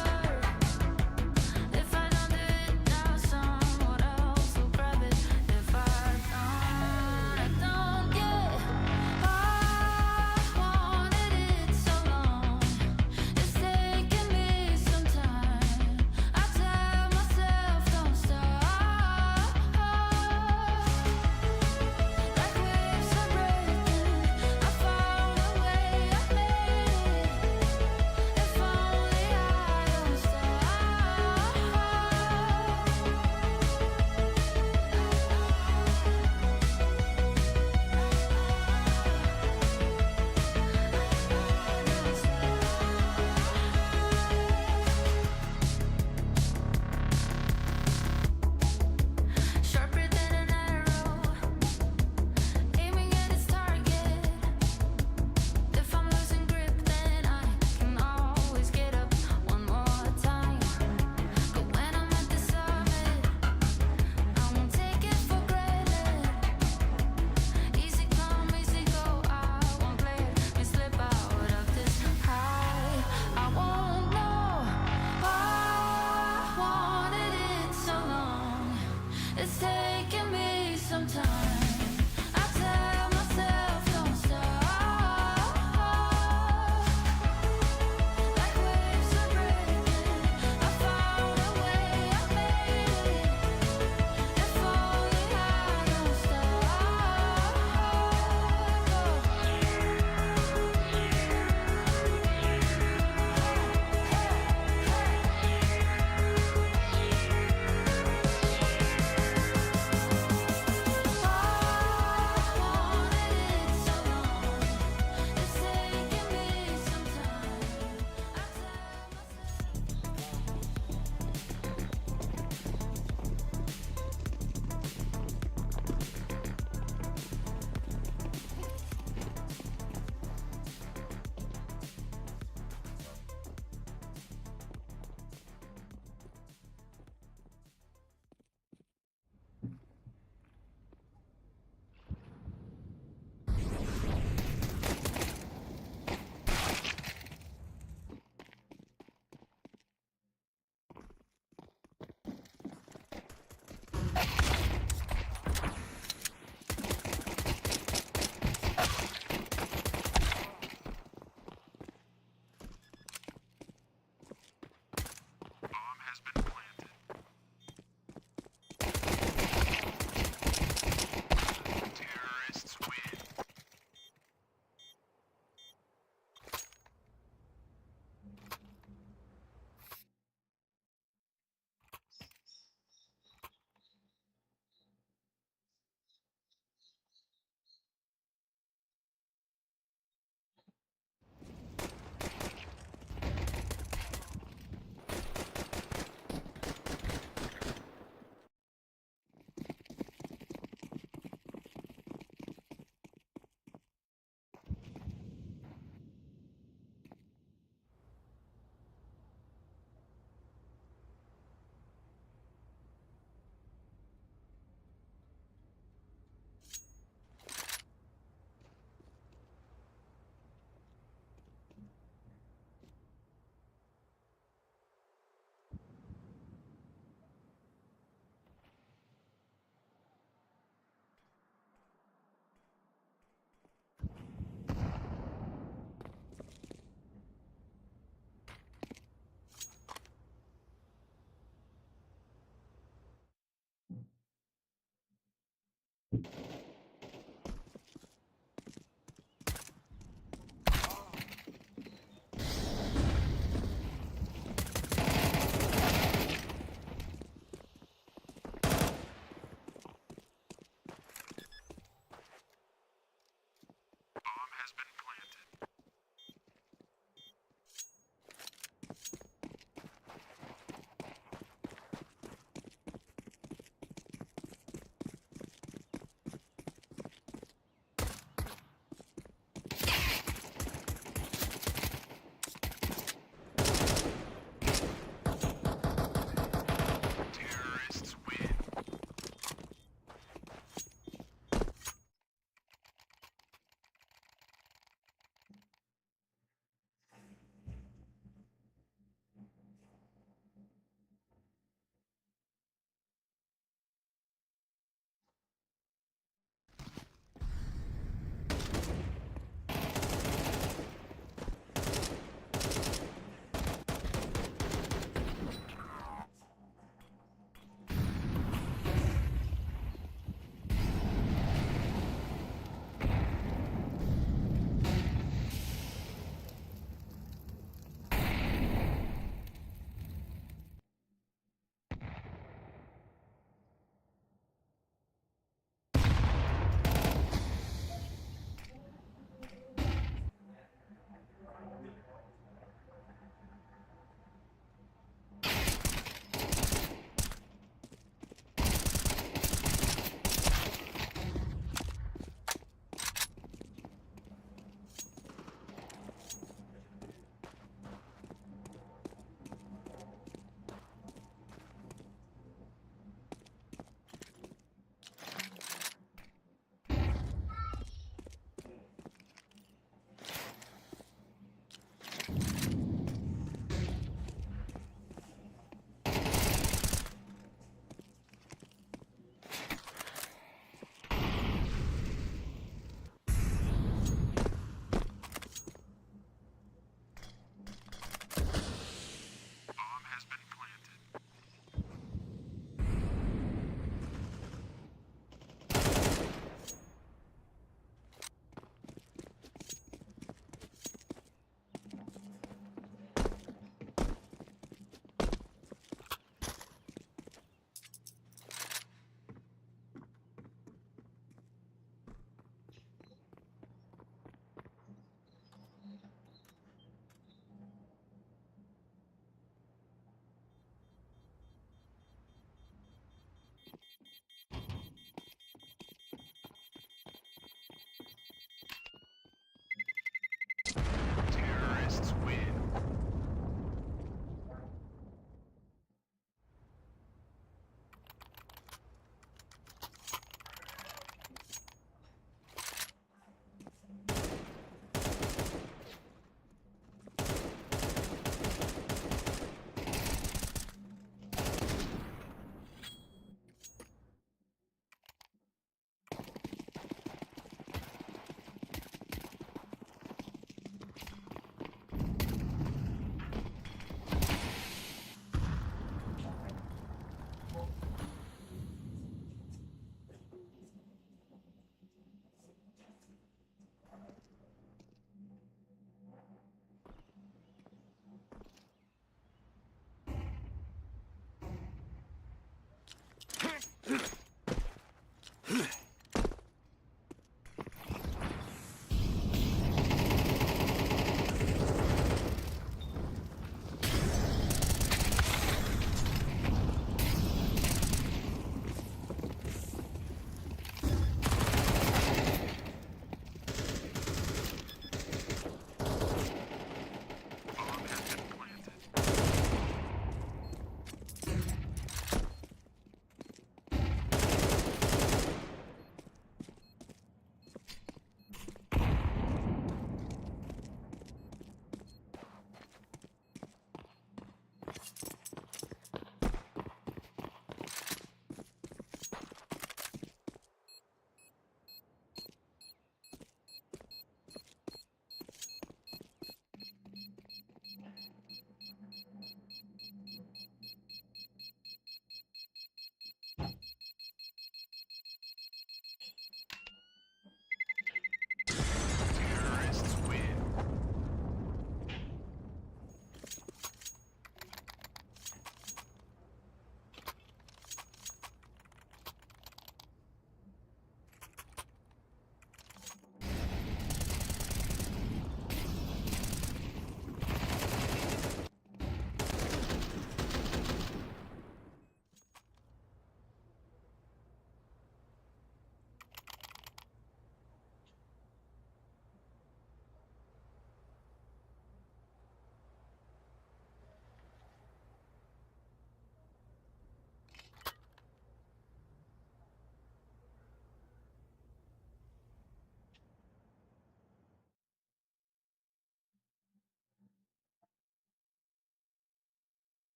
Terrorists win.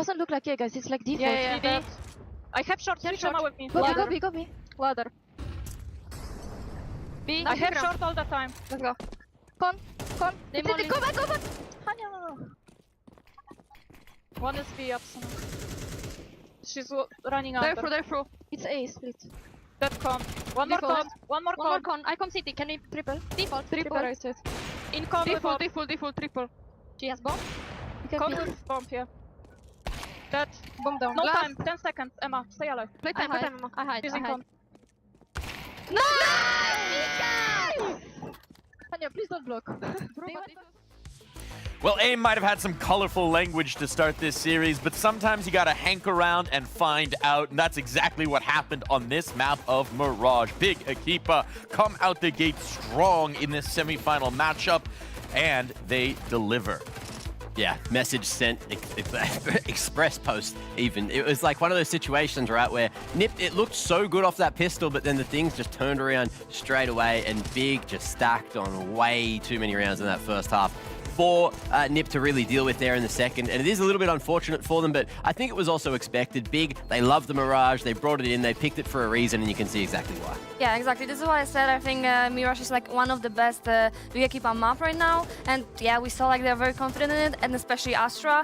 doesn't look like A, guys. It's like default. Yeah. I have short. Short with me. Go B, go B. Ladder. B. I have short all the time. Let's go. Con. Go back. One is B up. She's running out. They're through. It's A split. That con. One more con. I come city. Can we triple? Default. Triple. In con Default. Triple. She has bomb. Con with bomb, yeah. That. Bomb down. No time. 10 seconds. Emma, stay alive. Play time, Emma. I hide. Using con. Nice! Tanya, please don't block. Well, AIM might have had some colorful language to start this series, but sometimes you gotta hank around and find out, and that's exactly what happened on this map of Mirage. Big Equipa come out the gate strong in this semi-final matchup, and they deliver. Yeah, message sent, express post even. It was like one of those situations, right, where Nip, it looked so good off that pistol, but then the things just turned around straight away, and Big just stacked on way too many rounds in that first half for Nip to really deal with there in the second. And it is a little bit unfortunate for them, but I think it was also expected. Big, they love the Mirage, they brought it in, they picked it for a reason, and you can see exactly why. Yeah, exactly. This is what I said. I think Mirage is like one of the best Big Equipa map right now. And yeah, we saw like they're very confident in it, and especially Astra,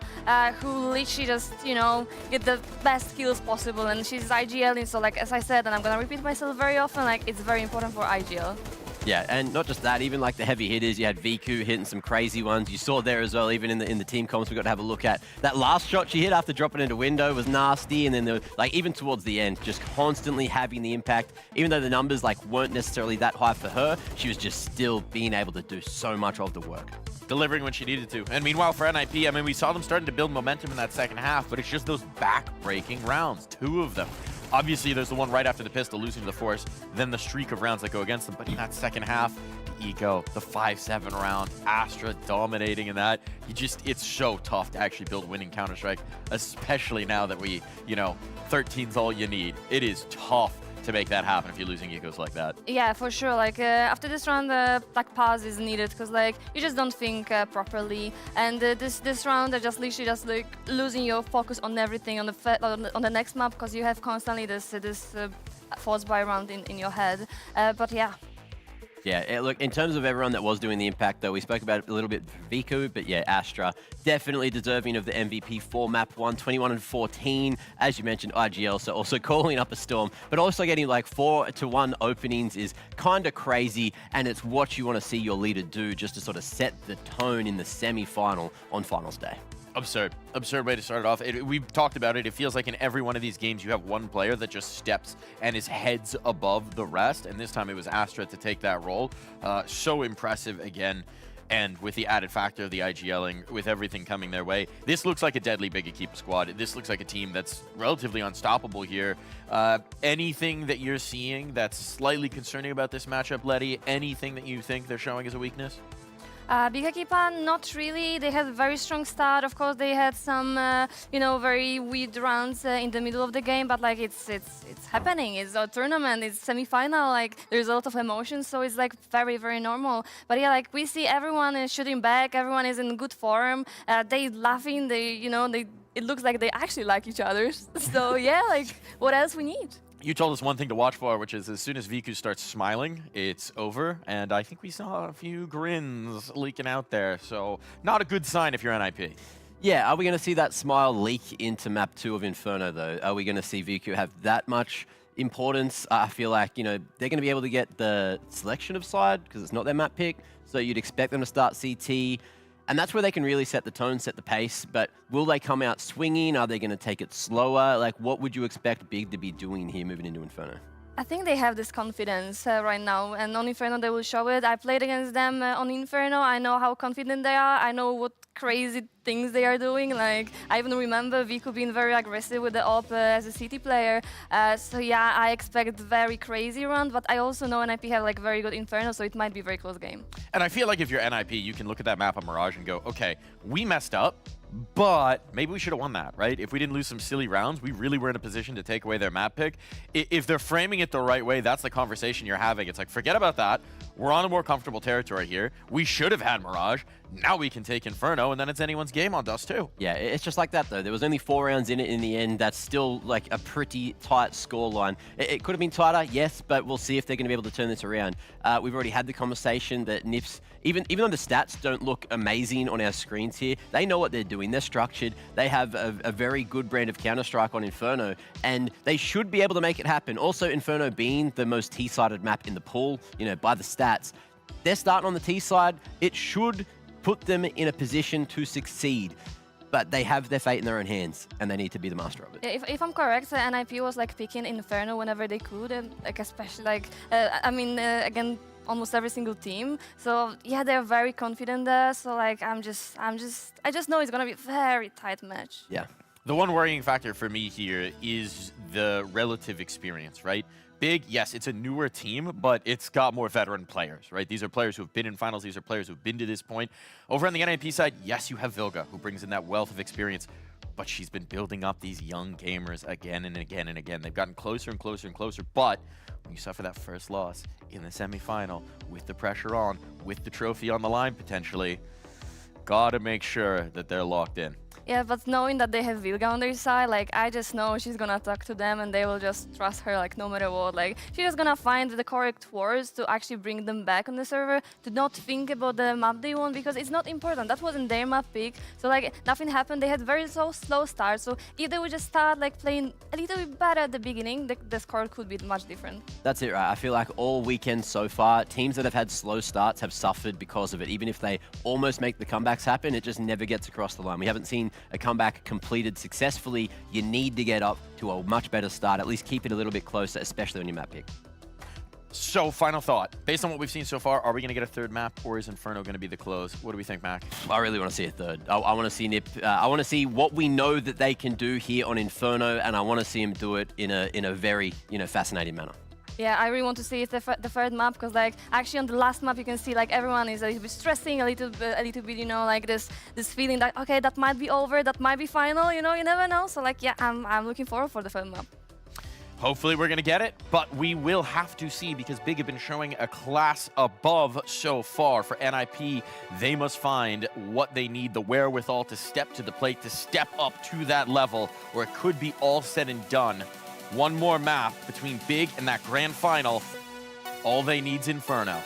who literally just, you know, get the best kills possible. And she's IGL, so like as I said, and I'm gonna repeat myself very often, like it's very important for IGL. Yeah, and not just that, even like the heavy hitters, you had Viku hitting some crazy ones. You saw there as well, even in the team comps we got to have a look at. That last shot she hit after dropping into window was nasty, and then there was, like even towards the end, just constantly having the impact. Even though the numbers like weren't necessarily that high for her, she was just still being able to do so much of the work. Delivering when she needed to. And meanwhile for NIP, I mean, we saw them starting to build momentum in that second half, but it's just those back-breaking rounds, 2 of them. Obviously, there's the one right after the pistol, losing to the Force, then the streak of rounds that go against them. But in that second half, the Eco, the 5-7 round, Astra dominating in that. It's so tough to actually build winning Counter-Strike, especially now that 13's all you need. It is tough to make that happen if you're losing ecos like that. Yeah, for sure. Like after this round, like pause is needed because like you just don't think properly, and this round they're just literally just like losing your focus on everything on the next map because you have constantly this force buy round in your head. But yeah. Yeah, look, in terms of everyone that was doing the impact, though, we spoke about it a little bit for Viku, but yeah, Astra, definitely deserving of the MVP for map 1, 21-14, as you mentioned, IGL, so also calling up a storm, but also getting like 4-1 openings is kind of crazy, and it's what you want to see your leader do just to sort of set the tone in the semi-final on finals day. Absurd way to start it off. We've talked about it. It feels like in every one of these games you have one player that just steps and is heads above the rest, and this time it was Astra to take that role. So impressive again, and with the added factor of the IGLing, with everything coming their way, this looks like a deadly big Equipa squad. This looks like a team that's relatively unstoppable here. Anything that you're seeing that's slightly concerning about this matchup, Letty? Anything that you think they're showing as a weakness? Big Equipa, not really. They had a very strong start. Of course, they had some, very weird rounds in the middle of the game. But like, it's happening. It's a tournament. It's semi-final. Like, there's a lot of emotions, so it's like very, very normal. But yeah, like we see everyone is shooting back. Everyone is in good form. They laughing. It looks like they actually like each other. So yeah, like, what else we need? You told us one thing to watch for, which is as soon as Viku starts smiling, it's over. And I think we saw a few grins leaking out there. So not a good sign if you're NIP. Yeah, are we going to see that smile leak into map 2 of Inferno, though? Are we going to see Viku have that much importance? I feel like, they're going to be able to get the selection of side because it's not their map pick. So you'd expect them to start CT. And that's where they can really set the tone, set the pace. But will they come out swinging? Are they going to take it slower? Like, what would you expect Big to be doing here moving into Inferno? I think they have this confidence right now, and on Inferno they will show it. I played against them on Inferno. I know how confident they are. I know what crazy things they are doing. Like, I even remember Viku being very aggressive with the op as a CT player. So yeah, I expect very crazy round, but I also know NIP have like very good Inferno, so it might be a very close game. And I feel like if you're NIP, you can look at that map on Mirage and go, okay, we messed up, but maybe we should have won that, right? If we didn't lose some silly rounds, we really were in a position to take away their map pick. If they're framing it the right way, that's the conversation you're having. It's like, forget about that. We're on a more comfortable territory here. We should have had Mirage. Now we can take Inferno, and then it's anyone's game on Dust 2. Yeah, it's just like that, though. There was only 4 rounds in it in the end. That's still, like, a pretty tight scoreline. It could have been tighter, yes, but we'll see if they're going to be able to turn this around. We've already had the conversation that Nips, even though the stats don't look amazing on our screens here, they know what they're doing. They're structured. They have a very good brand of Counter-Strike on Inferno, and they should be able to make it happen. Also, Inferno being the most T-sided map in the pool, you know, by the stats, they're starting on the T side. It should put them in a position to succeed, but they have their fate in their own hands, and they need to be the master of it. Yeah, if I'm correct, NIP was like picking Inferno whenever they could, and like especially like again, almost every single team. So yeah, they're very confident there. So like I just know it's gonna be a very tight match. Yeah. The one worrying factor for me here is the relative experience, right? Big, yes, it's a newer team, but it's got more veteran players, right? These are players who have been in finals. These are players who have been to this point. Over on the NIP side, yes, you have Vilga, who brings in that wealth of experience, but she's been building up these young gamers again and again and again. They've gotten closer and closer and closer, but when you suffer that first loss in the semifinal, with the pressure on, with the trophy on the line potentially, gotta make sure that they're locked in. Yeah, but knowing that they have Vilga on their side, like, I just know she's gonna talk to them and they will just trust her, like, no matter what. Like, she's just gonna find the correct words to actually bring them back on the server, to not think about the map they won, because it's not important. That wasn't their map pick, so, like, nothing happened. They had very slow start, so if they would just start, like, playing a little bit better at the beginning, the score could be much different. That's it, right? I feel like all weekend so far, teams that have had slow starts have suffered because of it. Even if they almost make the comebacks happen, it just never gets across the line. We haven't seen a comeback completed successfully. You need to get up to a much better start, at least keep it a little bit closer, especially on your map pick. So, final thought. Based on what we've seen so far, are we going to get a third map, or is Inferno going to be the close? What do we think, Mac? I really want to see a third. I want to see Nip. I want to see what we know that they can do here on Inferno, and I want to see him do it in a very, fascinating manner. Yeah, I really want to see the third map, because like actually on the last map you can see like everyone is a little bit stressing, a little bit, like this feeling that okay, that might be over, that might be final, you never know. So like yeah, I'm looking forward for the third map. Hopefully we're going to get it, but we will have to see, because Big have been showing a class above so far. For NIP, they must find what they need, the wherewithal to step to the plate, to step up to that level where it could be all said and done. One more map between Big and that grand final. All they need's Inferno.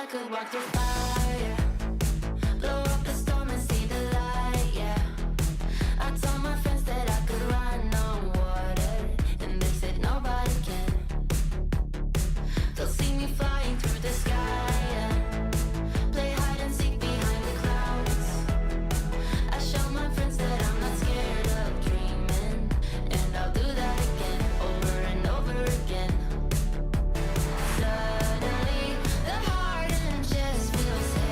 I could walk through fire, blow up the storm and see the light, yeah. I told my friends that I could run on water, and they said nobody can. They'll see me flying through the sky, yeah. Play hide and seek behind the clouds. I show my friends that I'm not scared of dreaming, and I'll do that again, over and over again. Suddenly, the heart and chest feels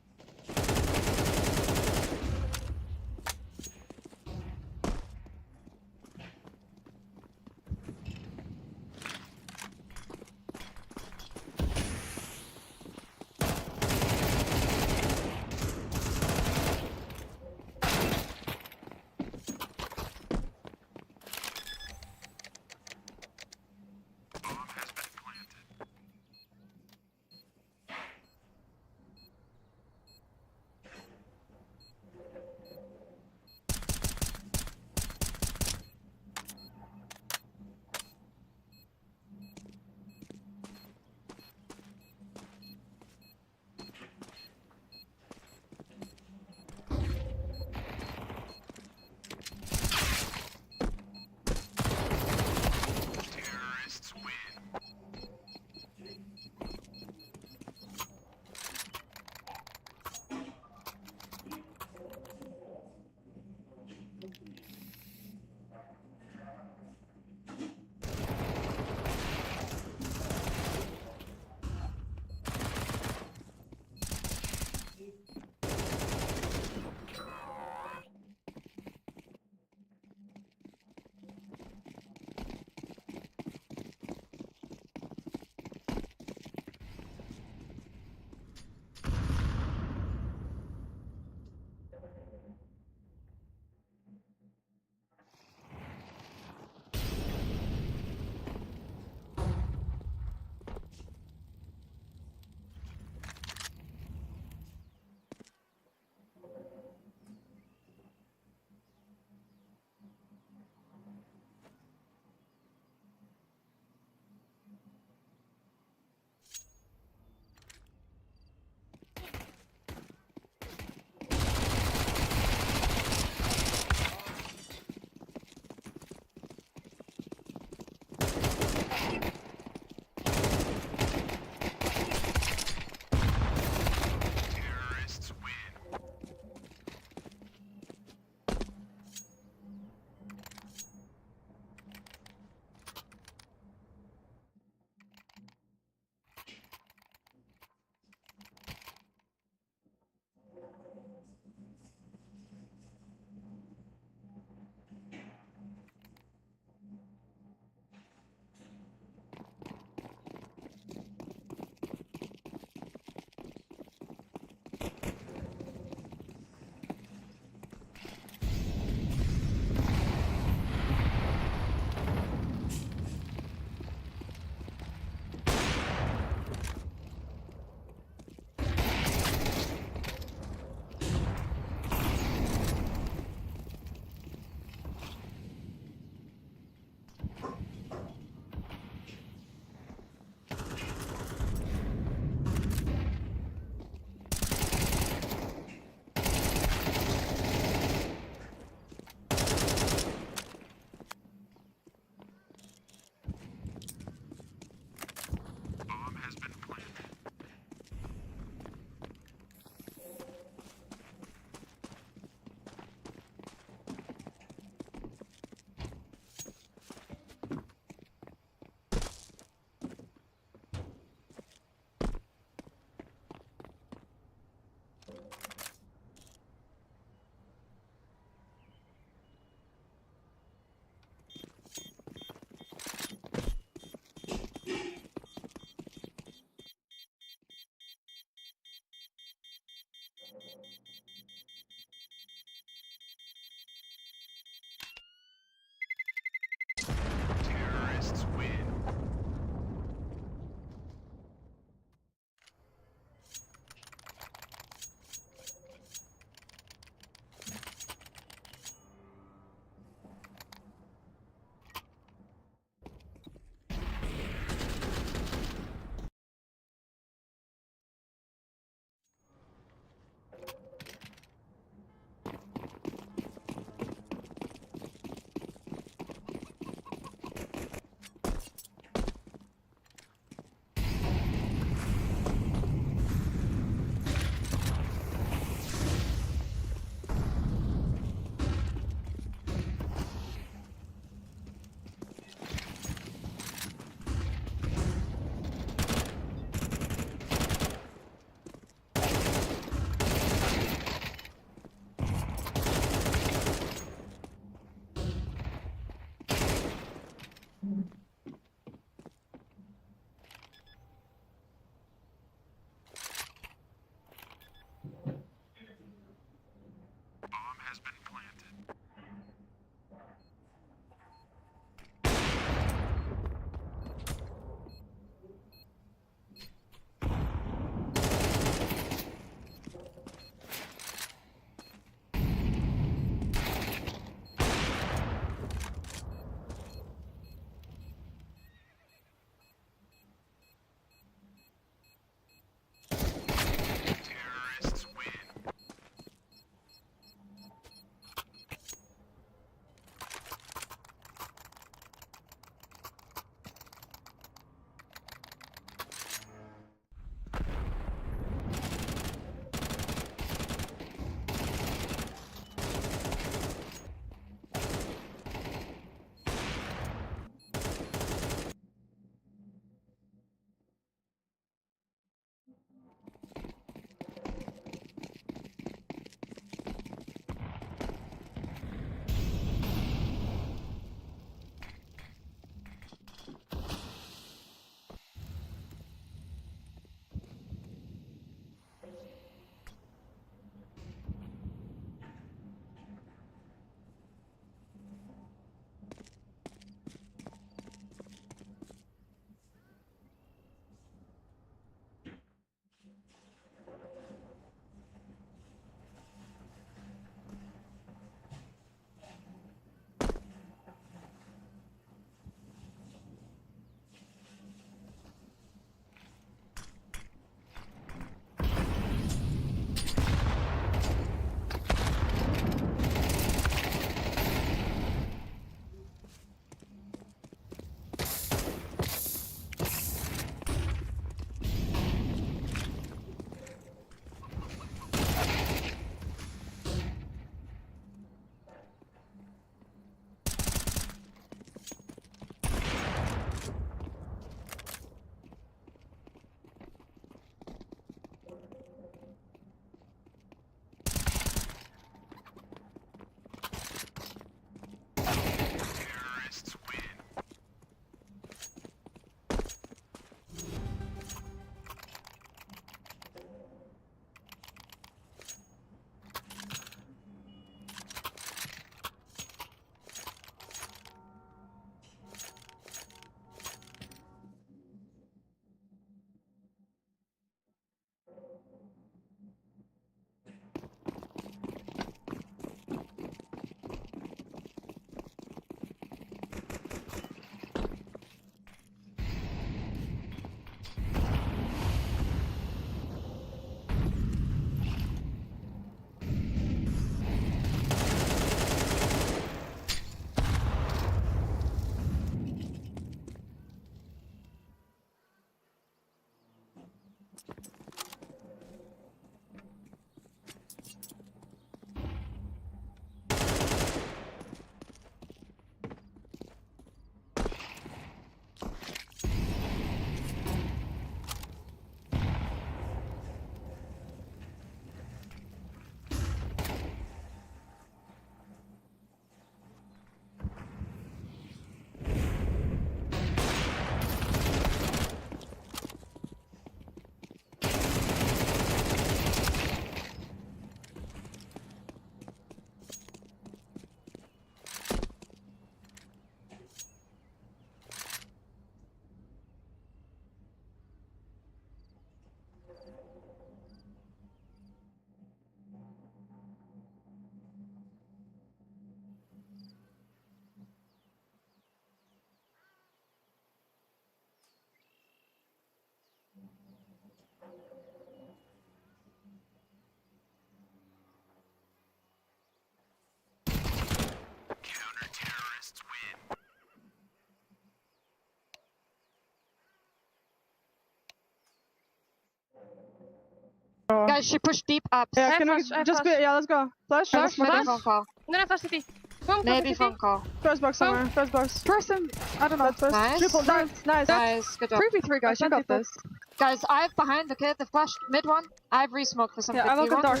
Guys, she pushed deep up. Yeah, can we just go? Yeah, let's go. Flash. Flash, maybe phone call. I'm gonna flash CT. Boom, Maybe phone call. First box somewhere. First box. Person. I don't know. First. Nice. Triple. Nice. Nice, good job. 3v3, guys. You got this. Guys, I have behind, okay? The flash mid one. I have re-smoke for some Yeah, I will go dark.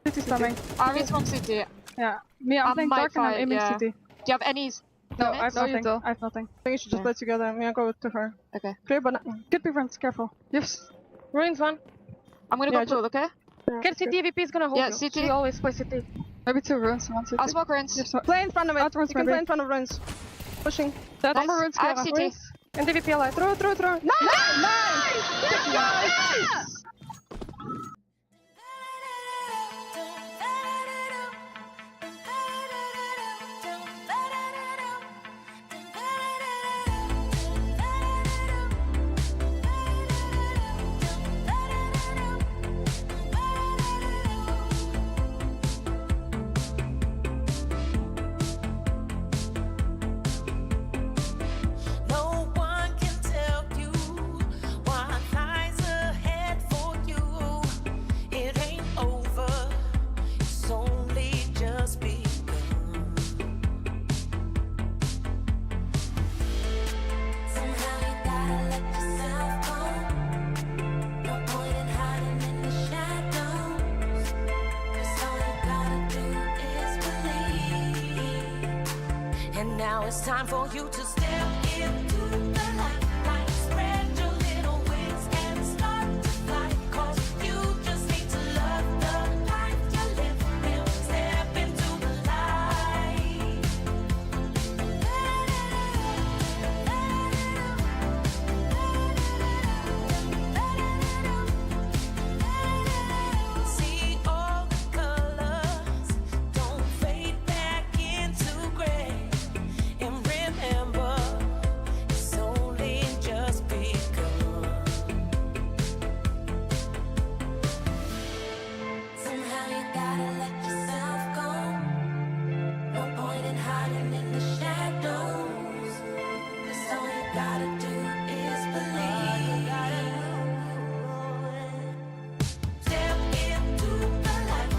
CT's coming. I re-smoke CT. Yeah. Me, I'm playing dark and I'm aiming CT. Do you have any? No, I have nothing. I have nothing. I think you should just play together. I'm gonna go to her. Okay. Clear, but could be friends. Careful. Yes. Ruins one. I'm gonna go pool, okay? Get CT. VP is gonna hold you. CT. She always play CT. Maybe 2 ruins. 1 CT. I'll smoke ruins. Play in front of it. You can play in front of ruins. Pushing. That Nice. number ruins. I have CT. And DVP alive. Throw. Nice! Nice! No one can tell you what lies ahead for you. It ain't over, it's only just begun. Somehow you gotta let yourself go. No point in hiding in the shadows, 'cause all you gotta do is believe. And now it's time for you to step into the light, spread your little wings and start to fly. 'Cause you just need to love the life you live and step into the light. See all the colors, don't fade back into gray. And remember, it's only just begun. Somehow you gotta let yourself go. No point in hiding in the shadows, 'cause all you gotta do is believe. Step into the light,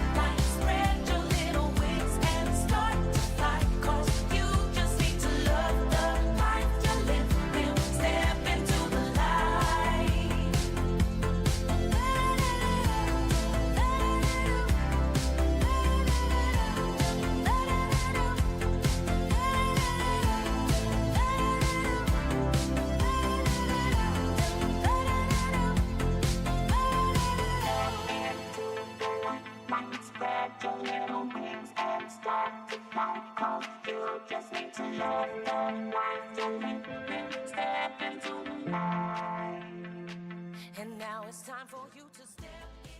spread your little wings and start to fly. 'Cause you just need to love the life you live and step into the light. Spread your little wings and start to fly. 'Cause you just need to love the life you live and step into the light. And now it's time for you to step in.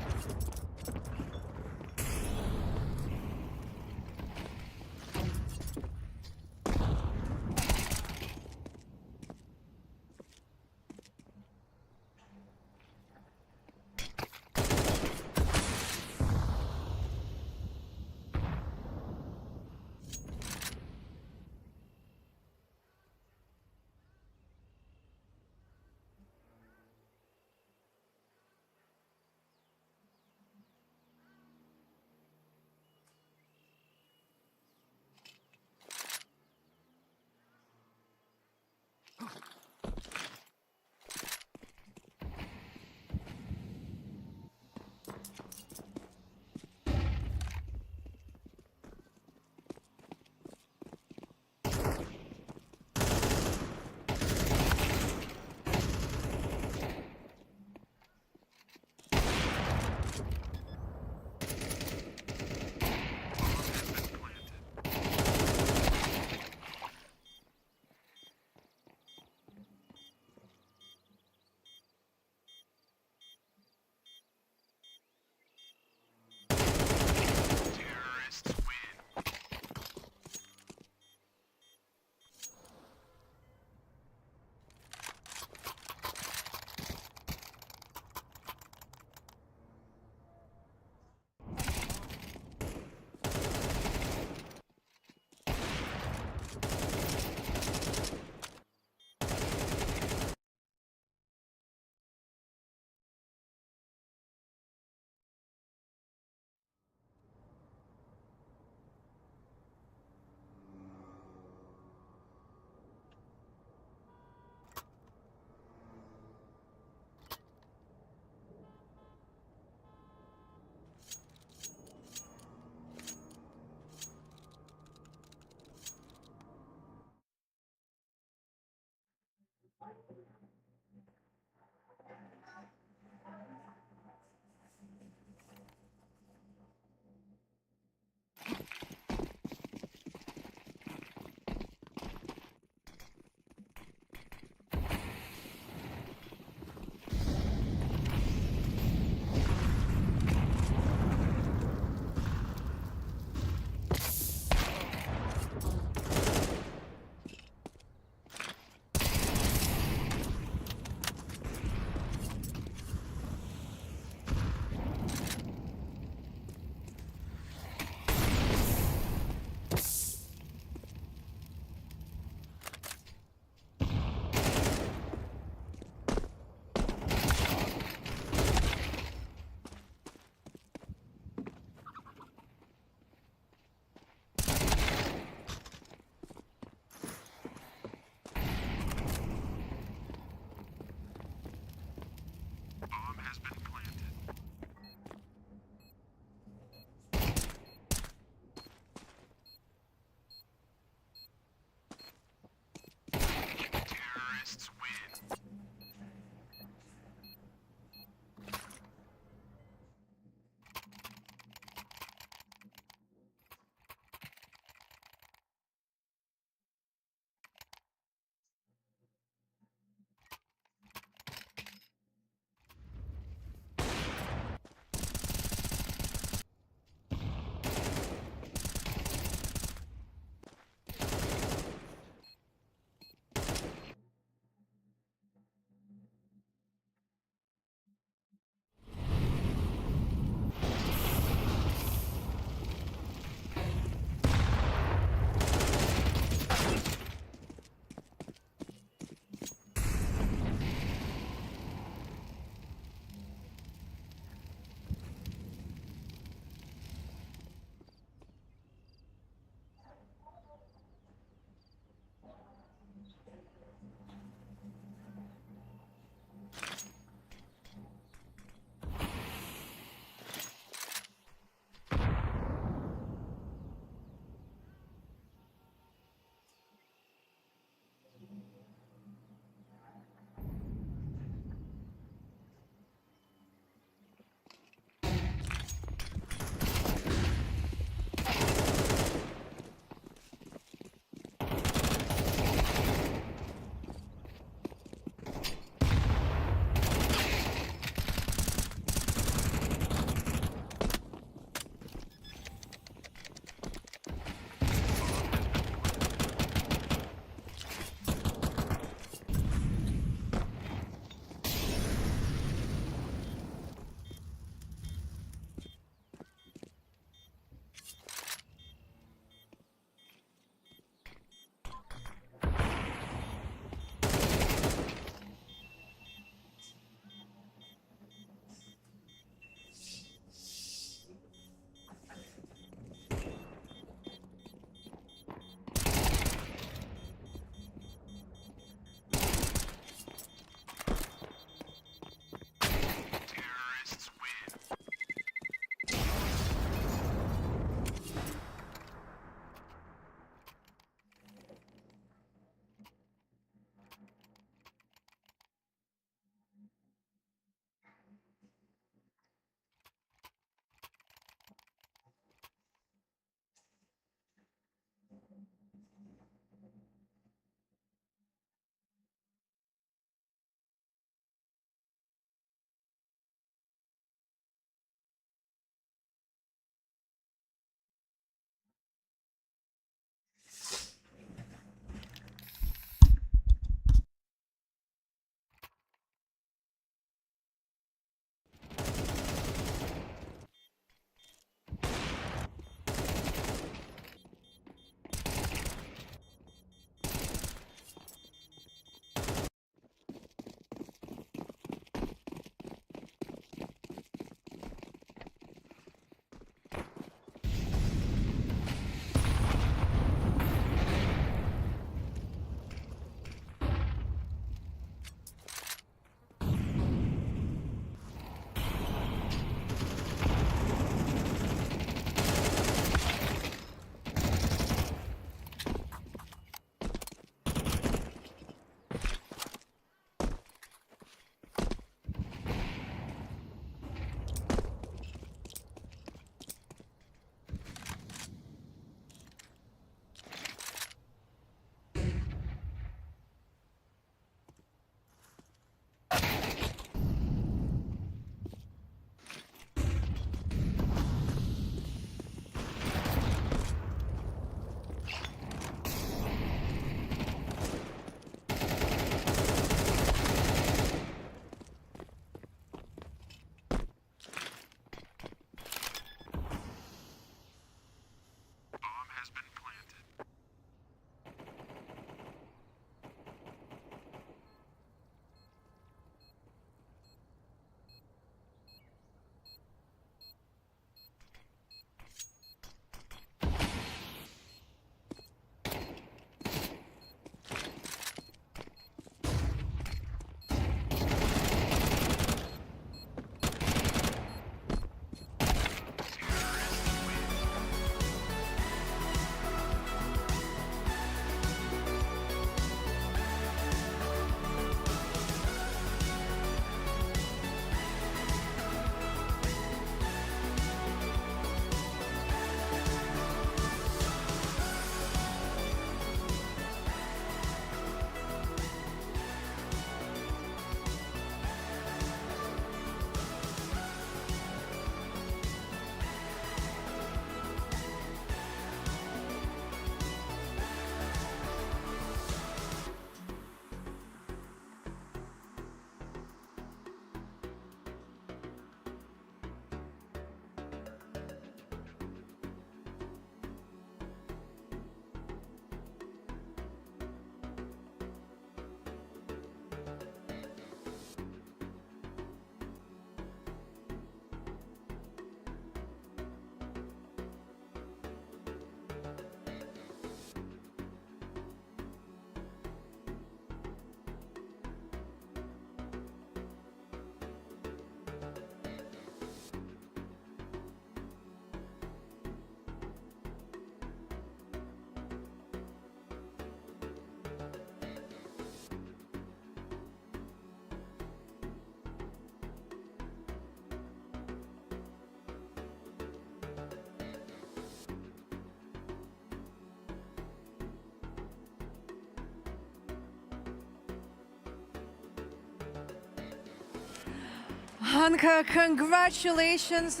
Hanka, congratulations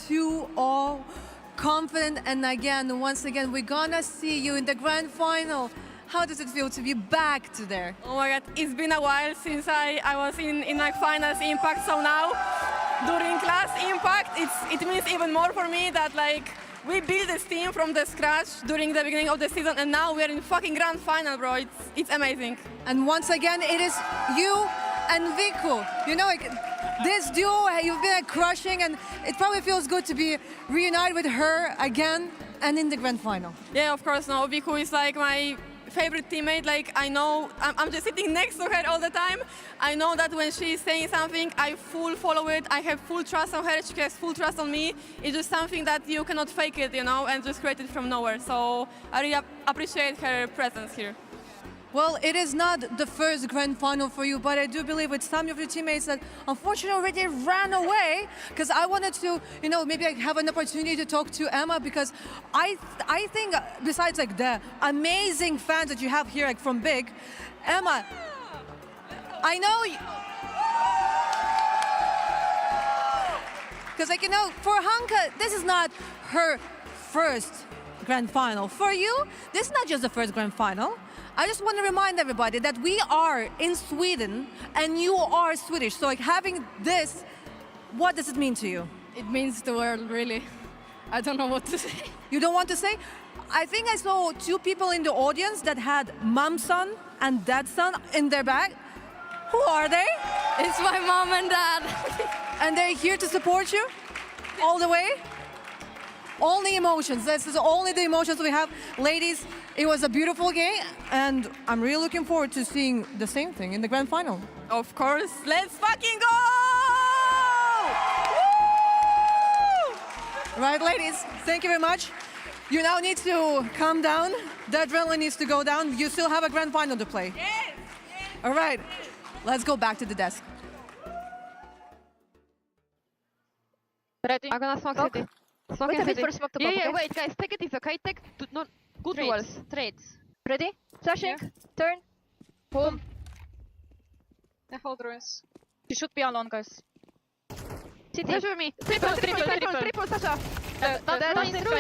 to all. Confident, and again, once again, we're gonna see you in the grand final. How does it feel to be back to there? Oh my God, it's been a while since I was in my finals Impact, so now during class Impact, it means even more for me that like we built this team from the scratch during the beginning of the season, and now we're in fucking grand final, bro. It's amazing. And once again, it is you and Vico. You know, like, this duo, you've been crushing, and it probably feels good to be reunited with her again and in the grand final. Yeah, of course. No, Vico is like my favorite teammate. Like, I know, I'm just sitting next to her all the time. I know that when she's saying something, I full follow it. I have full trust on her. She has full trust on me. It's just something that you cannot fake it, you know, and just create it from nowhere. So I really appreciate her presence here. Well, it is not the first grand final for you, but I do believe with some of your teammates that unfortunately already ran away, because I wanted to, you know, maybe I have an opportunity to talk to Emma, because I think besides like the amazing fans that you have here like from Big, Emma, I know, because like, you know, for Hanka, this is not her first grand final. For you, this is not just the first grand final. I just want to remind everybody that we are in Sweden and you are Swedish. So like having this, what does it mean to you? It means the world, really. I don't know what to say. You don't want to say? I think I saw two people in the audience that had mom son and dad son in their bag. Who are they? It's my mom and dad. And they're here to support you all the way? Only emotions. This is only the emotions we have. Ladies, it was a beautiful game, and I'm really looking forward to seeing the same thing in the grand final. Of course. Let's fucking go! Woo! Right, ladies, thank you very much. You now need to calm down. The adrenaline needs to go down. You still have a grand final to play. Yes! All right, let's go back to the desk. Ready? I'm gonna smoke city. Smoke city. For smoke to pop, okay? Wait, guys, take it easy, okay? Take no good walls. Trades. Ready? Flashing. Turn. Boom. I hold ruins. She should be alone, guys. City. Pressure me. Triple, Sasha. Ruins. Sasha,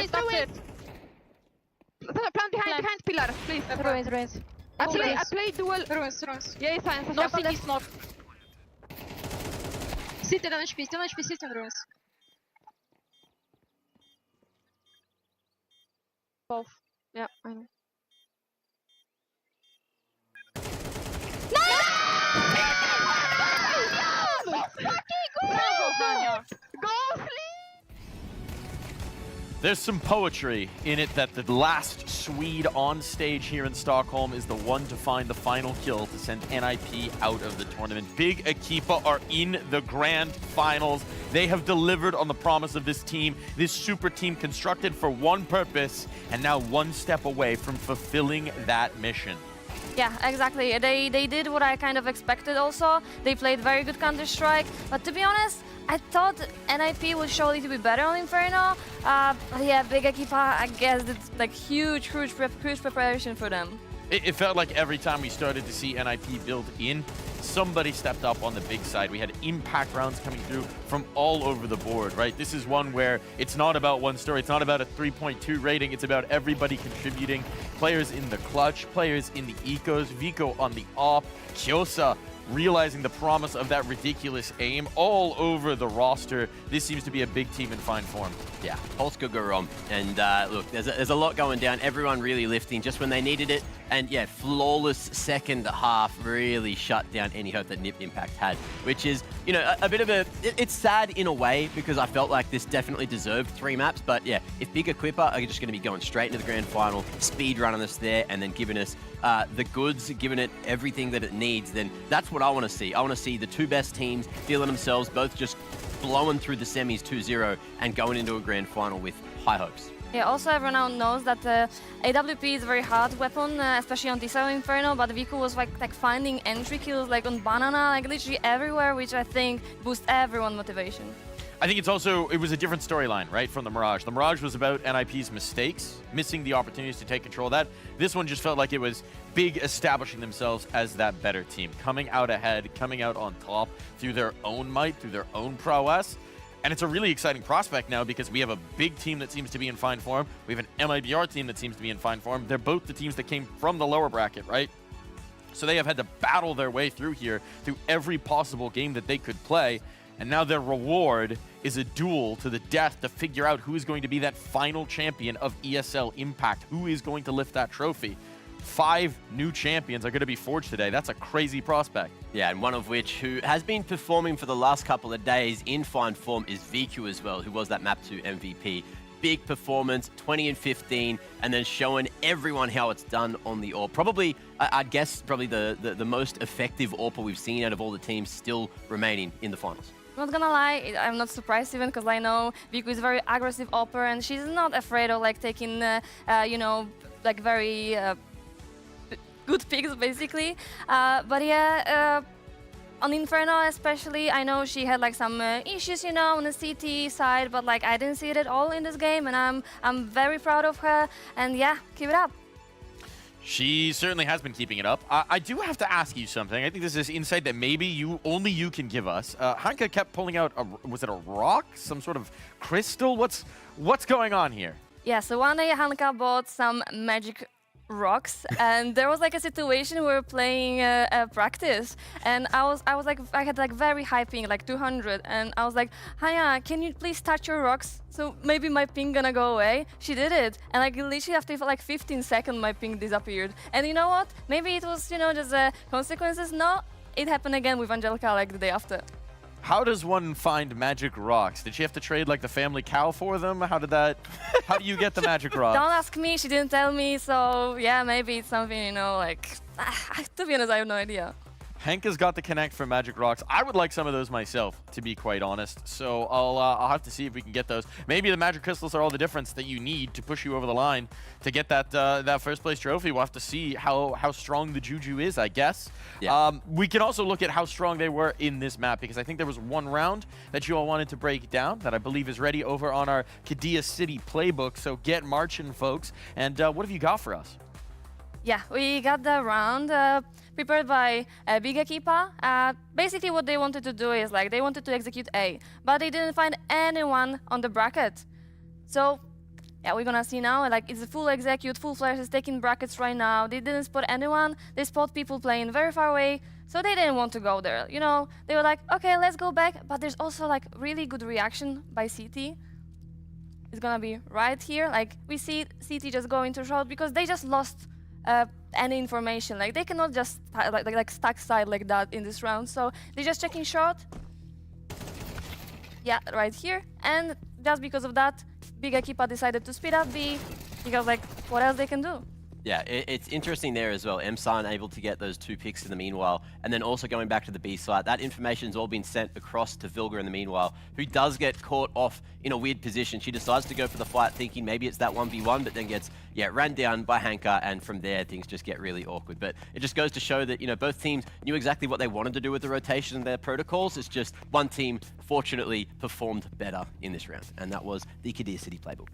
plant behind pillar, please. Ruins. I play duel. Ruins. Yeah, it's fine. No city smoke. City on HP, city on ruins. Both. Yeah, I know. There's some poetry in it that the last Swede on stage here in Stockholm is the one to find the final kill to send NIP out of the tournament. Big Equipa are in the grand finals. They have delivered on the promise of this team, this super team constructed for one purpose, and now one step away from fulfilling that mission. Yeah, exactly. They did what I kind of expected also. They played very good Counter-Strike, but to be honest, I thought NIP would show a little bit better on Inferno. Yeah, Big Equipa, I guess it's like huge preparation for them. It felt like every time we started to see NIP build in, somebody stepped up on the big side. We had impact rounds coming through from all over the board, right? This is one where it's not about one story. It's not about a 3.2 rating. It's about everybody contributing. Players in the clutch, players in the ecos, Vico on the op, Kyosa realizing the promise of that ridiculous aim all over the roster. This seems to be a big team in fine form. Yeah, Pulse could go wrong. And look, there's a lot going down. Everyone really lifting just when they needed it. And yeah, flawless second half really shut down any hope that NIP Impact had, which is, you know, a bit of a... It's sad in a way because I felt like this definitely deserved 3 maps. But yeah, if Big Equipa are just going to be going straight into the grand final, speed running us there, and then giving us the goods, giving it everything that it needs, then that's what I want to see. I want to see the 2 best teams feeling themselves, both just blowing through the semis 2-0 and going into a grand final with high hopes. Yeah, also everyone now knows that AWP is a very hard weapon, especially on this side of Inferno, but Vico was like finding entry kills like on Banana, like literally everywhere, which I think boosts everyone's motivation. I think it was a different storyline, right, from the Mirage. The Mirage was about NIP's mistakes, missing the opportunities to take control of that. This one just felt like it was Big establishing themselves as that better team, coming out ahead, coming out on top through their own might, through their own prowess. And it's a really exciting prospect now because we have a Big team that seems to be in fine form. We have an MIBR team that seems to be in fine form. They're both the teams that came from the lower bracket, right? So they have had to battle their way through here, through every possible game that they could play. And now their reward is a duel to the death to figure out who is going to be that final champion of ESL Impact, who is going to lift that trophy. 5 new champions are going to be forged today. That's a crazy prospect. Yeah, and one of which who has been performing for the last couple of days in fine form is Vivo as well, who was that Map 2 MVP. Big performance, 20 and 15, and then showing everyone how it's done on the AWP. Probably, I'd guess, probably the most effective AWPer we've seen out of all the teams still remaining in the finals. Not gonna lie, I'm not surprised even because I know Vivo is a very aggressive AWPer and she's not afraid of like taking, you know, like very good picks basically. But yeah, on Inferno especially, I know she had like some issues, you know, on the CT side, but like I didn't see it at all in this game, and I'm very proud of her. And yeah, keep it up. She certainly has been keeping it up. I do have to ask you something. I think this is insight that maybe only you can give us. Hanka kept pulling out, was it a rock? Some sort of crystal? What's going on here? Yeah, so one day Hanka bought some magic rocks, and there was like a situation we were playing a practice, and I was like, I had like very high ping, like 200, and I was like, Haya, can you please touch your rocks so maybe my ping gonna go away? She did it, and like literally after like 15 seconds my ping disappeared. And you know what, maybe it was, you know, just consequences. No, it happened again with Angelica like the day after. How does one find magic rocks? Did she have to trade like the family cow for them? How do you get the magic rocks? Don't ask me, she didn't tell me, so yeah, maybe it's something, you know, like, to be honest, I have no idea. Hanka's got the connect for magic rocks. I would like some of those myself, to be quite honest. So I'll have to see if we can get those. Maybe the magic crystals are all the difference that you need to push you over the line to get that first place trophy. We'll have to see how strong the Juju is, I guess. Yeah. We can also look at how strong they were in this map, because I think there was one round that you all wanted to break down that I believe is ready over on our Kadia City playbook. So get marching, folks. And what have you got for us? Yeah, we got the round prepared by Big Equipa. Basically what they wanted to do is like they wanted to execute A, but they didn't find anyone on the bracket. So yeah, we're gonna see now, like it's a full execute, full flash is taking brackets right now. They didn't spot anyone, they spot people playing very far away, so they didn't want to go there. You know, they were like, okay, let's go back, but there's also like really good reaction by CT. It's gonna be right here, like we see CT just go into shot because they just lost any information. Like they cannot just like stack side like that in this round. So they're just checking short. Yeah, right here. And just because of that, Big Equipa decided to speed up B because like what else they can do? Yeah, it's interesting there as well. MSAN able to get those 2 picks in the meanwhile, and then also going back to the B site. That information's all been sent across to Vilga in the meanwhile, who does get caught off in a weird position. She decides to go for the fight thinking maybe it's that 1v1, but then gets, ran down by Hanka, and from there things just get really awkward. But it just goes to show that, both teams knew exactly what they wanted to do with the rotation and their protocols. It's just one team, fortunately, performed better in this round, and that was the Kadia City playbook.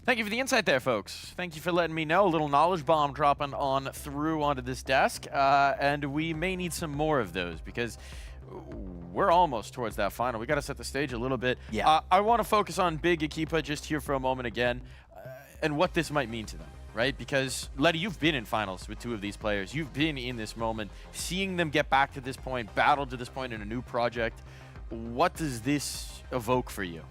Thank you for the insight there, folks. Thank you for letting me know. A little knowledge bomb dropping onto this desk. And we may need some more of those because we're almost towards that final. We got to set the stage a little bit. Yeah. I want to focus on Big Equipa just here for a moment again and what this might mean to them, right? Because, Letty, you've been in finals with 2 of these players. You've been in this moment, seeing them get back to this point, battle to this point in a new project. What does this evoke for you?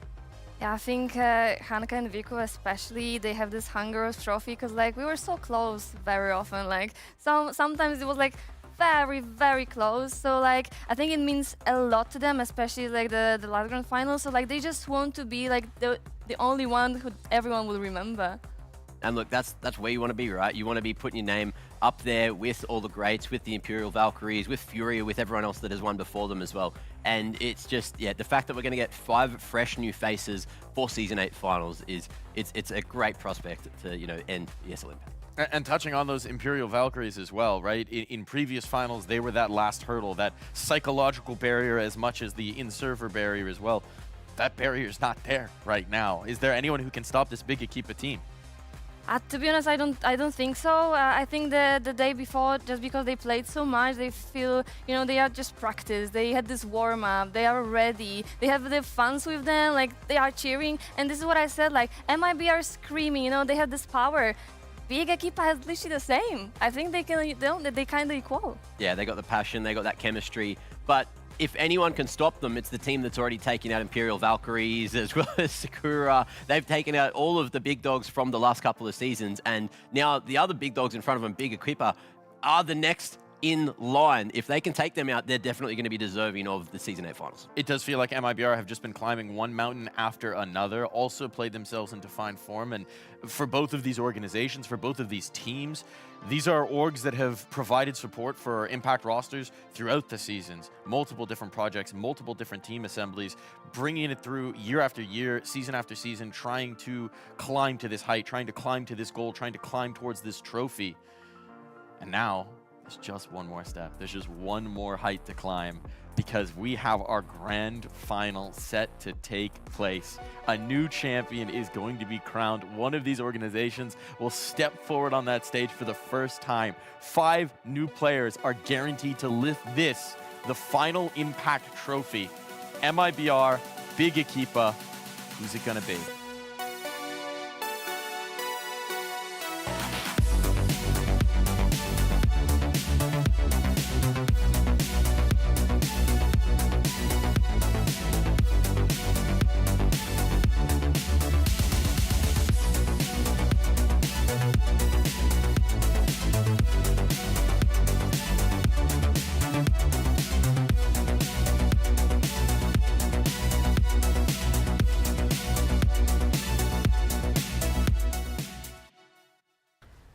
Yeah, I think Hanka and Vivo especially, they have this hunger of trophy because like we were so close very often. Like sometimes it was like very, very close. So like I think it means a lot to them, especially like the last Grand Final. So like they just want to be like the only one who everyone will remember. And look, that's where you want to be, right? You want to be putting your name up there with all the greats, with the Imperial Valkyries, with Furia, with everyone else that has won before them as well. And it's just, the fact that we're going to get 5 fresh new faces for Season 8 finals it's a great prospect to, end ESL Impact. And touching on those Imperial Valkyries as well, right? In previous finals, they were that last hurdle, that psychological barrier as much as the in-server barrier as well. That barrier's not there right now. Is there anyone who can stop this big Equipa team? To be honest, I don't think so. I think the day before, just because they played so much, they feel, you know, they are just practiced. They had this warm up. They are ready. They have the fans with them. Like they are cheering. And this is what I said. Like MIBR screaming. You know, they have this power. Big Equipa has literally the same. I think they kind of equal. Yeah, they got the passion. They got that chemistry. But if anyone can stop them, it's the team that's already taken out Imperial Valkyries as well as Sakura. They've taken out all of the big dogs from the last couple of seasons, and now the other big dogs in front of them, big Equipa, are the next in line. If they can take them out, they're definitely going to be deserving of the Season 8 finals. It does feel like MIBR have just been climbing one mountain after another, also played themselves into fine form. And for both of these organizations, for both of these teams, these are orgs that have provided support for Impact rosters throughout the seasons. Multiple different projects, multiple different team assemblies, bringing it through year after year, season after season, trying to climb to this height, trying to climb to this goal, trying to climb towards this trophy. And now, there's just one more step. There's just one more height to climb, because we have our grand final set to take place. A new champion is going to be crowned. One of these organizations will step forward on that stage for the first time. 5 new players are guaranteed to lift this, the final Impact trophy. MIBR, big Equipa, who's it gonna be?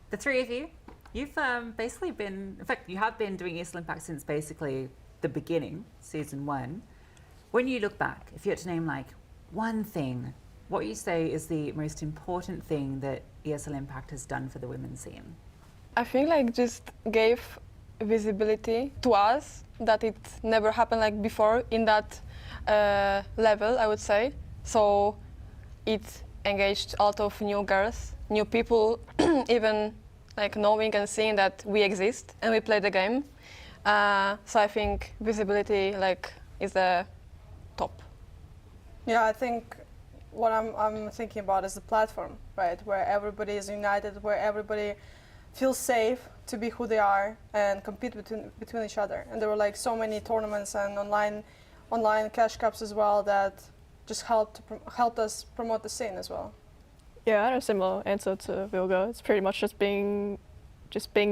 The three of you, you've basically been, in fact, you have been doing ESL Impact since basically the beginning, season 1. When you look back, if you had to name like one thing, what would you say is the most important thing that ESL Impact has done for the women's scene? I think like just gave visibility to us that it never happened like before in that level, I would say. So it engaged a lot of new girls, new people, even like knowing and seeing that we exist and we play the game. So I think visibility like is the top. Yeah, I think what I'm thinking about is the platform, right? Where everybody is united, where everybody feels safe to be who they are and compete between each other. And there were like so many tournaments and online cash cups as well that just helped us promote the scene as well. Yeah, I had a similar answer to Vilga. It's pretty much just being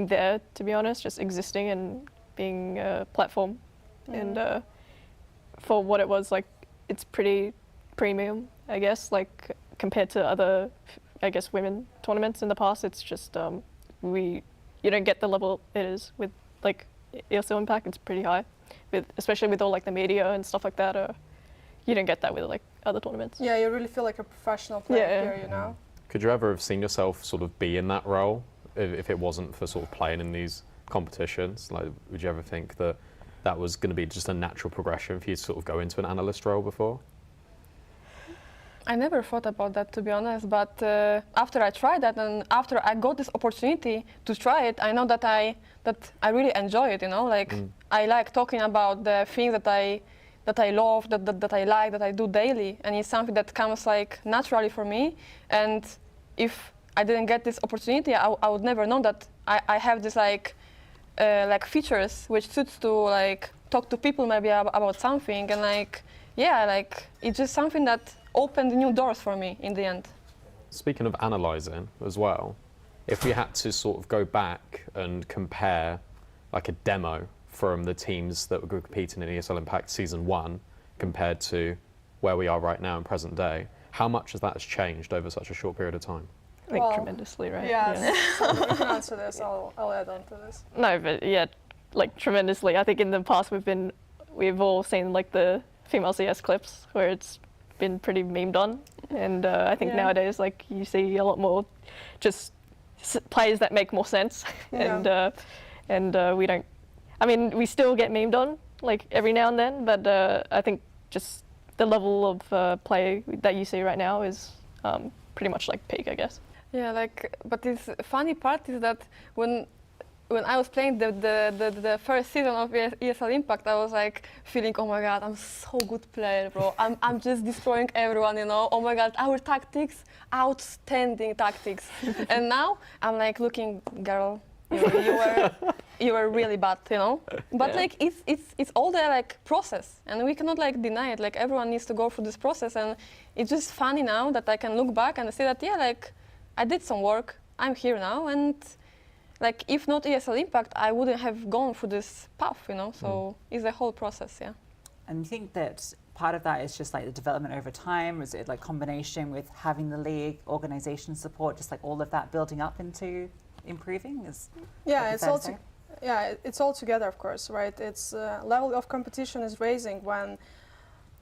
there, to be honest, just existing and being a platform. And for what it was, like, it's pretty premium, I guess, like compared to other, I guess, women tournaments in the past. It's just you don't get the level it is with like ESL Impact. It's pretty high, especially with all like the media and stuff like that. You don't get that with like other tournaments. Yeah, you really feel like a professional player here, you know. Could you ever have seen yourself sort of be in that role if it wasn't for sort of playing in these competitions? Like, would you ever think that that was going to be just a natural progression for you to sort of go into an analyst role before? I never thought about that, to be honest, but after I tried that and after I got this opportunity to try it, I know that I really enjoy it, you know, like I like talking about the things that I love, that I like, that I do daily, and it's something that comes like naturally for me. And if I didn't get this opportunity, I would never know that I have this like features which suits to like talk to people maybe about something, and like yeah, like it's just something that opened new doors for me in the end. Speaking of analysing as well, if we had to sort of go back and compare like a demo from the teams that were competing in ESL Impact Season 1 compared to where we are right now in present day, how much has that changed over such a short period of time? I think tremendously, right? Yeah, so if you can answer this, I'll add on to this. No, but yeah, like tremendously. I think in the past we've all seen like the female CS clips where it's been pretty memed on, and I think nowadays like you see a lot more just players that make more sense, and we don't. I mean, we still get memed on like every now and then, but I think just the level of play that you see right now is pretty much like peak, I guess. Yeah, like, but this funny part is that when I was playing the first season of ESL Impact, I was like feeling, oh my god, I'm so good player, bro. I'm just destroying everyone, you know. Oh my god, our tactics, outstanding tactics. And now I'm like looking, girl, you were really bad, you know. But like it's all the like process, and we cannot like deny it. Like everyone needs to go through this process, and it's just funny now that I can look back and say that like I did some work. I'm here now, and like if not ESL Impact, I wouldn't have gone through this path, you know. So it's a whole process, yeah. And you think that part of that is just like the development over time? Is it like combination with having the league, organization support, just like all of that building up into improving? It's all together, of course, right? It's level of competition is raising when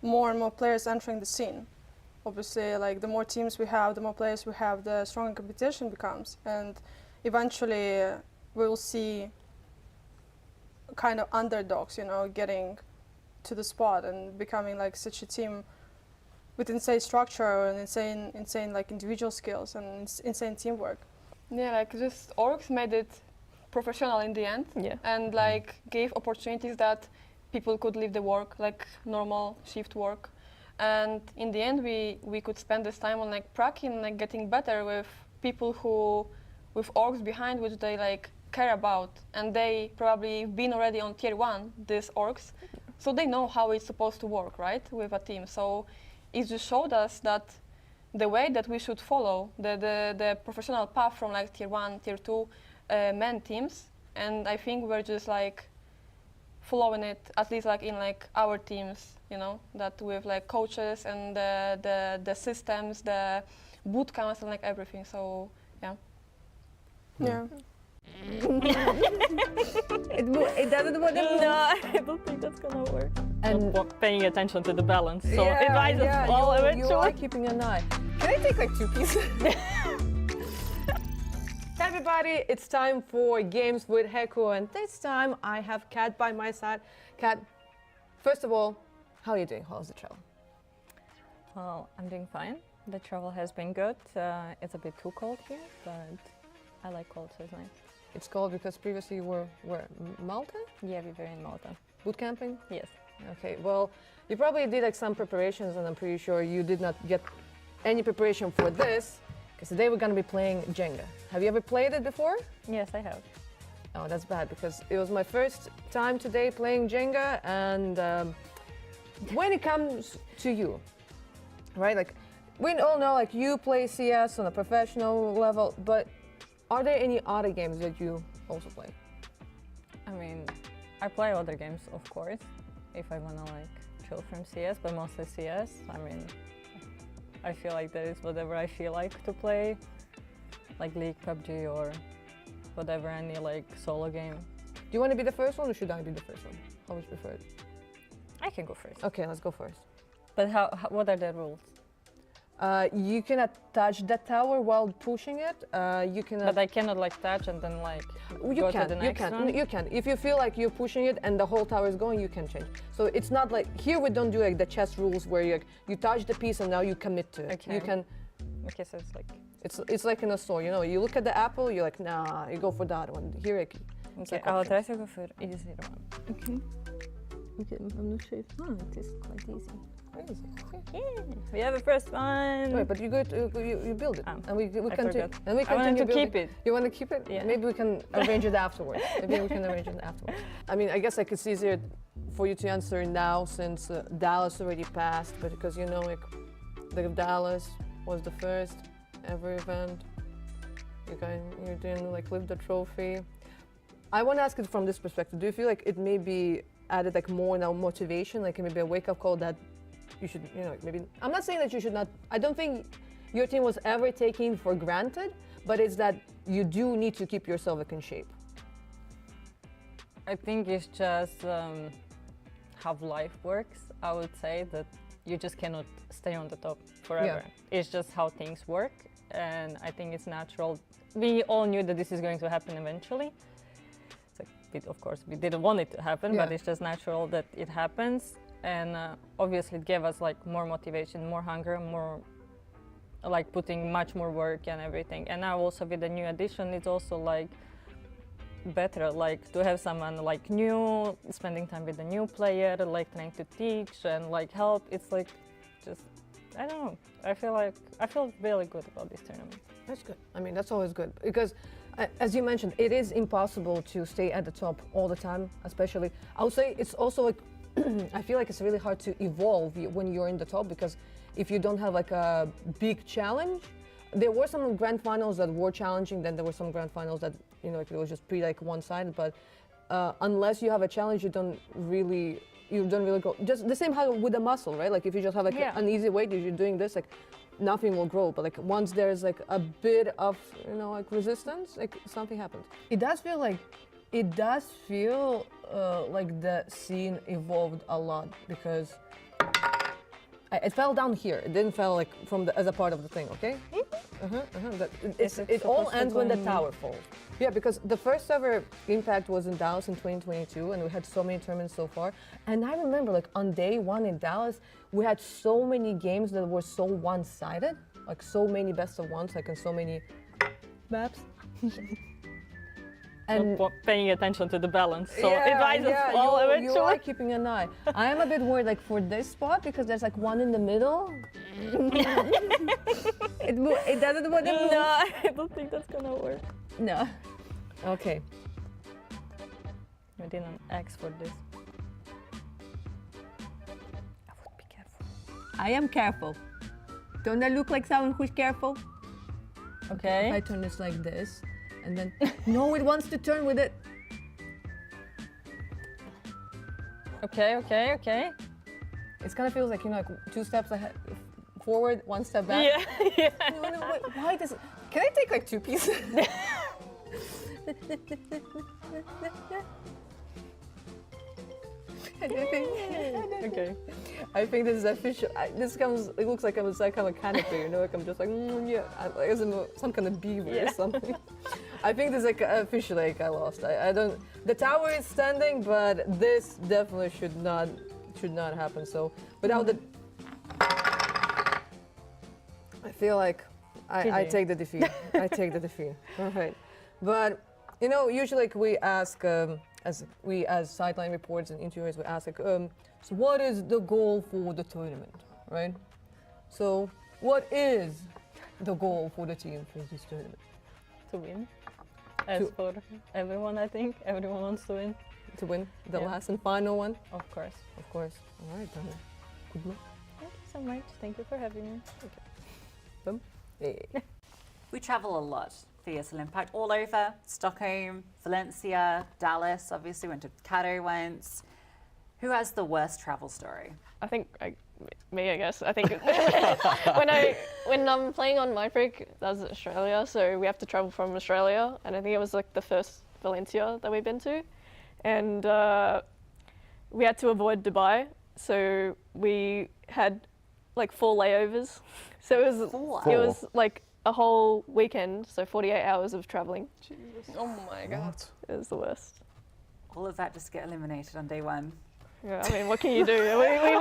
more and more players entering the scene. Obviously, like the more teams we have, the more players we have, the stronger competition becomes, and eventually we will see kind of underdogs, you know, getting to the spot and becoming like such a team with insane structure and insane like individual skills and insane teamwork. Yeah, like just orgs made it professional in the end, and like gave opportunities that people could leave the work, like normal shift work. And in the end, we could spend this time on like practicing, like getting better with people who, with orgs behind which they like care about, and they probably been already on tier 1, these orgs, so they know how it's supposed to work, right, with a team. So it just showed us that the way that we should follow the professional path from like tier 1, tier 2 men teams, and I think we're just like following it, at least like in like our teams, you know, that with like coaches and the systems, the boot camps and like everything. So yeah. Yeah. It doesn't work. No, I don't think that's gonna work. And not paying attention to the balance, so it might just fall eventually. You are keeping an eye. Can I take like 2 pieces? Hey everybody, it's time for games with CHEGOU, and this time I have Kat by my side. Kat, first of all, how are you doing? How's the travel? Well, I'm doing fine. The travel has been good. It's a bit too cold here, but I like cold, so it's nice. It's cold because previously you were where? Malta? Yeah, we were in Malta. Boot camping? Yes. Okay, well, you probably did like some preparations, and I'm pretty sure you did not get any preparation for this, because today we're going to be playing Jenga. Have you ever played it before? Yes, I have. Oh, that's bad, because it was my first time today playing Jenga, and when it comes to you, right, like, we all know like you play CS on a professional level, but are there any other games that you also play? I mean, I play other games, of course, if I want to like chill from CS, but mostly CS. I mean, I feel like that is whatever I feel like to play, like League, PUBG, or whatever, any like solo game. Do you want to be the first one, or should I be the first one? How would you prefer it? I can go first. Okay, let's go first. But what are the rules? You cannot touch the tower while pushing it. You cannot. But I cannot like touch and then like you go can. to the next one? You can. If you feel like you're pushing it and the whole tower is going, you can change. So it's not like here we don't do like the chess rules where you touch the piece and now you commit to it. Okay. You can. Okay, so it's like. It's like in a store, you know. You look at the apple, you're like, nah. You go for that one. Here, it's okay. like I'll try to go for easier one. Okay. Okay. I'm not sure if it is quite easy. Easy. Okay. Yeah, we have a first one. Wait, but you go to, you build it, and we continue. And we I want to keep it. You want to keep it? Yeah. Maybe we can arrange it afterwards. Maybe we can arrange it afterwards. I mean, I guess like it's easier for you to answer now since Dallas already passed, but because you know, like, the Dallas was the first ever event. You didn't like lift the trophy. I want to ask it from this perspective. Do you feel like it may be added like more now motivation, like maybe a wake-up call that you should, you know, maybe, I'm not saying that you should not, I don't think your team was ever taken for granted, but it's that you do need to keep yourself like in shape. I think it's just how life works. I would say that you just cannot stay on the top forever. Yeah. It's just how things work, and I think it's natural. We all knew that this is going to happen eventually. It's like, of course, we didn't want it to happen, but it's just natural that it happens. And obviously it gave us like more motivation, more hunger, more like putting much more work and everything. And now also with the new addition, it's also like better like to have someone like new, spending time with a new player, like trying to teach and like help. It's like just, I don't know. I feel really good about this tournament. That's good. I mean, that's always good because, as you mentioned, it is impossible to stay at the top all the time. Especially, I would say it's also like, I feel like it's really hard to evolve when you're in the top because if you don't have like a big challenge, there were some grand finals that were challenging. Then there were some grand finals that it was just pretty like one-sided. But unless you have a challenge, you don't really go. Just the same how with the muscle, right? Like if you just have like an easy weight, if you're doing this, like nothing will grow. But like once there's like a bit of like resistance, like something happens. It does feel like the scene evolved a lot because it fell down here. It didn't fall like as a part of the thing. Okay. It all ends when the tower falls. Yeah, because the first ever Impact was in Dallas in 2022, and we had so many tournaments so far. And I remember, like on day one in Dallas, we had so many games that were so one-sided, like so many best of ones, like in so many maps. And not paying attention to the balance, so it rises fall eventually. You are keeping an eye. I am a bit worried, like for this spot, because there's like one in the middle. It doesn't want to move. No, I don't think that's gonna work. No. Okay. We didn't ask for this. I would be careful. I am careful. Don't I look like someone who's careful? Okay. If I turn this like this. And then, no, it wants to turn with it. Okay. It kind of feels like, like 2 steps ahead, forward, 1 step back. Yeah. No, wait, why does it? Can I take like 2 pieces? Okay. I think this is official. It looks like I'm inside kind of a canopy, like I'm just like, like as some kind of beaver or something. I think this is like officially like I lost. I don't. The tower is standing, but this definitely should not happen. So without the, I feel like I take the defeat. I take the defeat. All right, but usually like we ask. As sideline reports and interviewers, we ask like, so what is the goal for the tournament, right? So what is the goal for the team for this tournament? To win. As for everyone, I think everyone wants to win. To win the last and final one? Of course. Of course. All right, Dana. Good luck. Thank you so much. Thank you for having me. Okay. Boom. Yeah. We travel a lot for ESL Impact, all over Stockholm, Valencia, Dallas, obviously went to Quatro once. Who has the worst travel story? I think me, I guess. I think when I'm playing on my break, that was Australia, so we have to travel from Australia, and I think it was like the first Valencia that we've been to, and we had to avoid Dubai, so we had like 4 layovers. So it was like a whole weekend, so 48 hours of traveling. Jesus. Oh my God. It was the worst. All of that just get eliminated on day one. Yeah, I mean, what can you do? we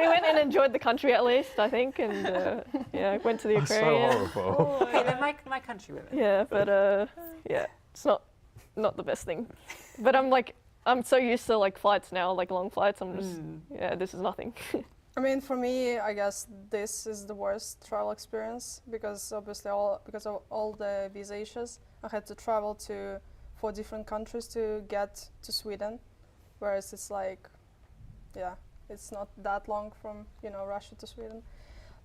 went and enjoyed the country at least, I think, and went to the aquarium. So horrible. Oh, okay, then my country women. Yeah, but it's not the best thing. But I'm so used to like flights now, like long flights. I'm just this is nothing. I mean, for me, I guess this is the worst travel experience because obviously because of all the visa issues, I had to travel to 4 different countries to get to Sweden, whereas it's like, it's not that long from Russia to Sweden.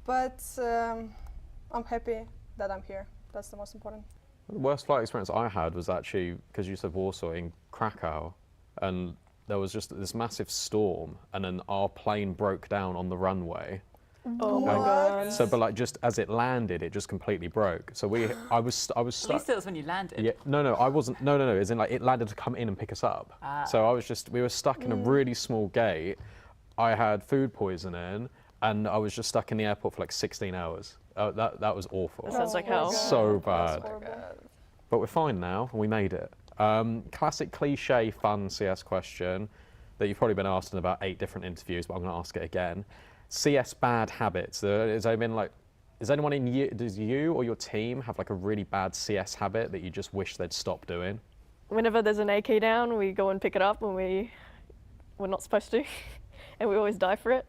But I'm happy that I'm here. That's the most important. The worst flight experience I had was actually, because you said Warsaw, in Krakow, and there was just this massive storm, and then our plane broke down on the runway. Oh my God! So, but like just as it landed, it just completely broke. So I was stuck. At least it was when you landed. Yeah, no, I wasn't. No. As in like it landed to come in and pick us up. So we were stuck in a really small gate. I had food poisoning, and I was just stuck in the airport for like 16 hours. That was awful. That sounds like hell. So bad. But we're fine now, and we made it. Classic cliche fun CS question that you've probably been asked in about 8 different interviews, but I'm going to ask it again. CS bad habits. Has anyone in you, does you or your team have like a really bad CS habit that you just wish they'd stop doing? Whenever there's an AK down, we go and pick it up when we're not supposed to, and we always die for it.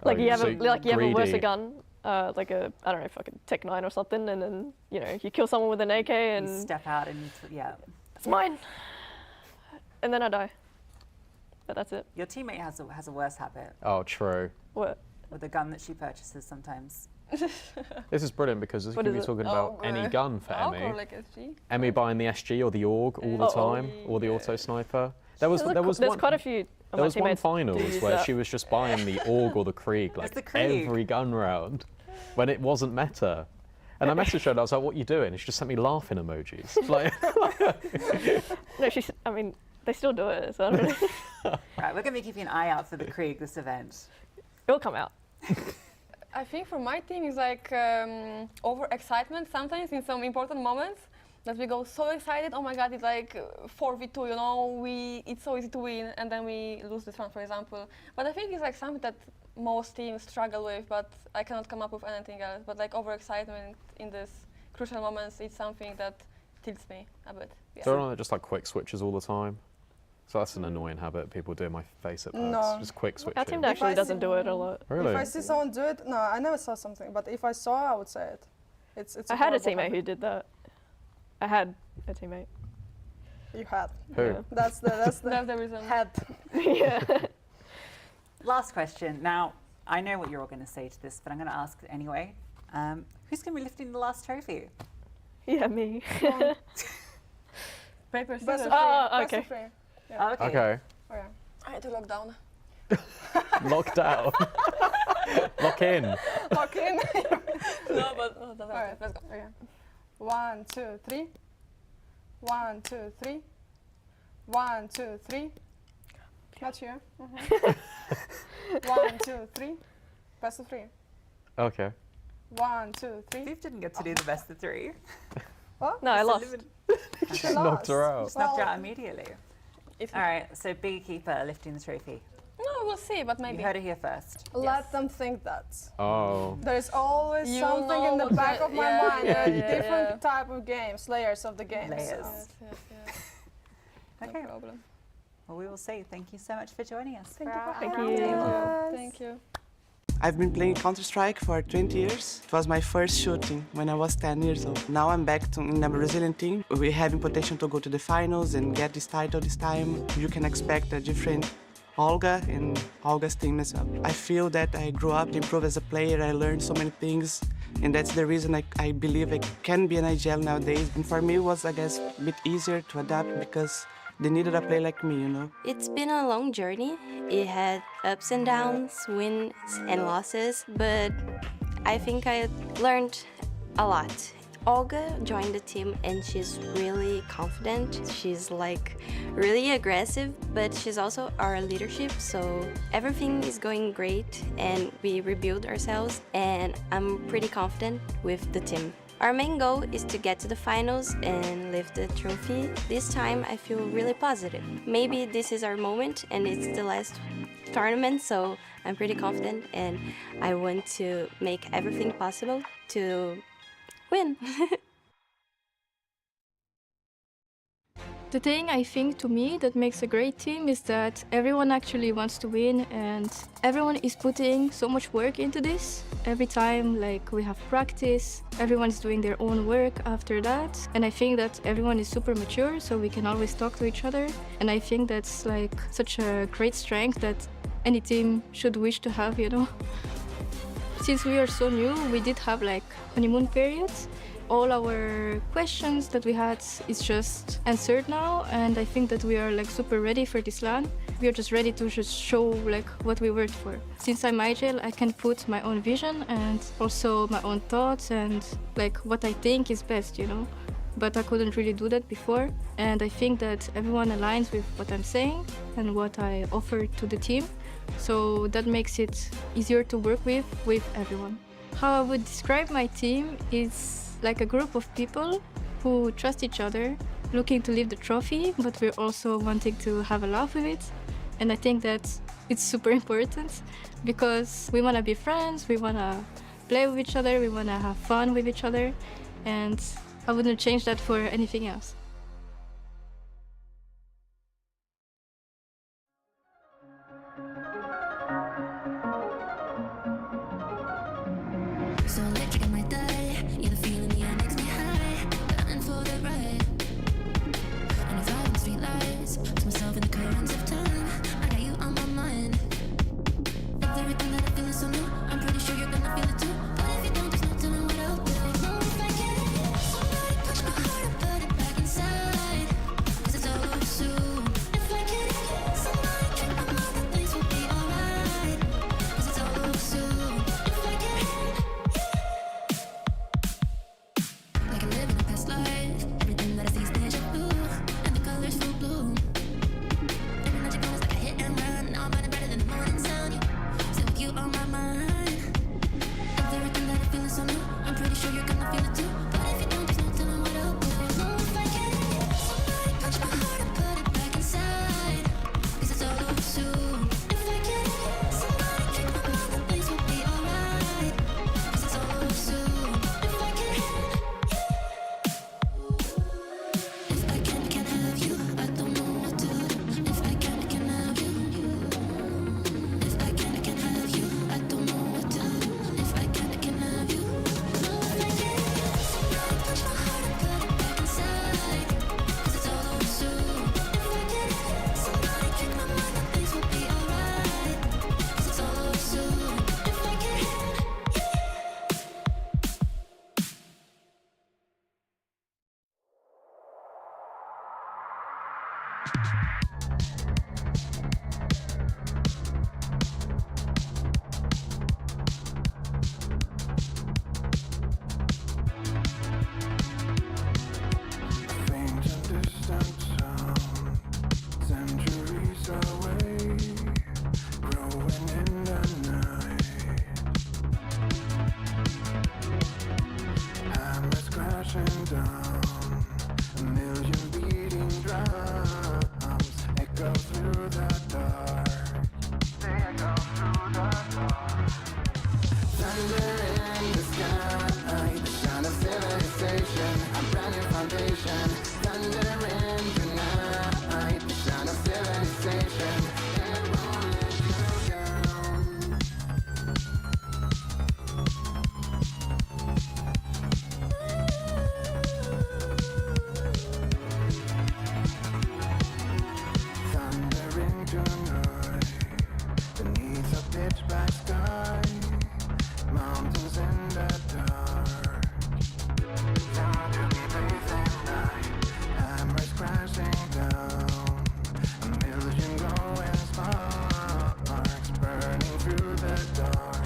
Like you have a worse gun, like a, I don't know, fucking Tech 9 or something, and then you kill someone with an AK and you step out and it's mine, and then I die. But that's it. Your teammate has a worse habit. Oh, true. What? With the gun that she purchases sometimes. This is brilliant because this could be talking about any gun for Emmy. Like SG. Emmy buying the SG or the AUGE all the time, or the auto sniper. There's quite a few. There was one finals where she was just buying the AUGE or the Krieg like every gun round when it wasn't meta. And I messaged her and I was like, "What are you doing?" And she just sent me laughing emojis. Like, no, I mean, they still do it. So I don't know. Right, we're going to be keeping an eye out for the Krieg this event. It'll come out. I think for my team is like over-excitement sometimes in some important moments that we go so excited, oh my god, it's like 4v2, it's so easy to win, and then we lose this one, for example. But I think it's like something that most teams struggle with, but I cannot come up with anything else. But like over-excitement in these crucial moments, it's something that tilts me a bit. Yeah. So don't just like quick switches all the time? So that's an annoying habit people do in my face at PERCA. No. Just quick switching. Our team actually doesn't do it a lot. Really? If I see someone do it, no, I never saw something. But if I saw, I would say it. It's I had a teammate who did that. I had a teammate. You had. Who? Yeah. That's the reason. Had. Yeah. Last question. Now, I know what you're all going to say to this, but I'm going to ask it anyway. Who's going to be lifting the last trophy? Yeah, me. Paper, scissors. Best of Oh, three. okay. Yeah. Okay. Okay. I had to lock down. Lock down. Lock in. Lock in. No, but that's Alright, let's go. Okay. 1, 2, 3. 1, 2, 3. 1, 2, 3. Not here. 1, 2, 3. Best of 3. Okay. 1, 2, 3. Steve didn't get to do the best of 3. What? No, I lost. Just knocked her out. Just knocked her out immediately. All right, so big keeper lifting the trophy. No, we'll see, but maybe. You heard it here first. Let them think that. Oh. There's always You something in know the back the- of my yeah, mind. yeah, There are yeah, different yeah. type of games, layers of the game. Layers. So. Yes. Okay. No problem. Well, we will see. Thank you so much for joining us. Thank you for Thank having you. us. Thank you. I've been playing Counter-Strike for 20 years. It was my first shooting when I was 10 years old. Now I'm back in the Brazilian team. We have potential to go to the finals and get this title this time. You can expect a different Olga and Olga's team as well. I feel that I grew up, improved as a player, I learned so many things, and that's the reason I believe I can be an IGL nowadays. And for me it was, I guess, a bit easier to adapt because they needed a player like me, you know? It's been a long journey. It had ups and downs, wins and losses, but I think I learned a lot. Olga joined the team and she's really confident. She's like really aggressive, but she's also our leadership, so everything is going great and we rebuild ourselves, and I'm pretty confident with the team. Our main goal is to get to the finals and lift the trophy. This time I feel really positive. Maybe this is our moment and it's the last tournament, so I'm pretty confident and I want to make everything possible to win. The thing I think to me that makes a great team is that everyone actually wants to win and everyone is putting so much work into this. Every time like we have practice, everyone is doing their own work after that, and I think that everyone is super mature, so we can always talk to each other, and I think that's like such a great strength that any team should wish to have, you know. Since we are so new, we did have like honeymoon periods. All our questions that we had is just answered now, and I think that we are like super ready for this LAN. We are just ready to just show like what we worked for. Since I'm IGL, I can put my own vision and also my own thoughts and like what I think is best, you know. But I couldn't really do that before, and I think that everyone aligns with what I'm saying and what I offer to the team. so that makes it easier to work with everyone. How I would describe my team is like a group of people who trust each other, looking to lift the trophy, but we're also wanting to have a laugh with it. And I think that it's super important because we want to be friends, we want to play with each other, we want to have fun with each other, and I wouldn't change that for anything else. So electric in my day, yeah, the feeling, yeah, makes me high, but I'm in for the ride. And if I want street lights, to myself in the currents of time, I got you on my mind. With everything that I feel is so new, I'm pretty sure you're gonna feel it too. But if you don't, there's no telling what I'll do. No, if I get it, somebody touch my heart and put it back inside, 'cause it's all soon. If I get it, somebody check my mind, then things will be alright, 'cause it's all soon. If I get it, like I live in a past life, everything that I see is deja vu, and the colors full bloom. Every night you go is like a hit and run. Now I'm running better than the morning sun. Still with you on my mind. With everything that I feel is so new, I'm pretty sure you're gonna feel it too. But if you don't, there's no telling what I'll do. No, if I get it, somebody touch my heart and put it back inside, 'cause it's all soon. If I get it, somebody check my mind, then things will be alright, 'cause it's all soon. If I get it, if I can't have you, I don't know what to do. If I can't have you, if I can't have you, I don't know what to do. If I can't have you, no, if I get it, somebody touch my heart and put it back inside, 'cause it's all soon. If I get it, somebody check my mind, then things will be alright, 'cause it's all soon. If I get it. Faint and distant sound, centuries away, growing in the night. Hammers crashing down, a million beating drums echo through the dark. They echo through the dark. Thunder in the sky, the sound of civilization, a brand new foundation. Thunder in the night, the sound of civilization. It won't let you down. Thundering tonight, beneath a pitch black sky, mountains in the dark. Down to be breathing night, hammers crashing down, a million glowing sparks burning through the dark.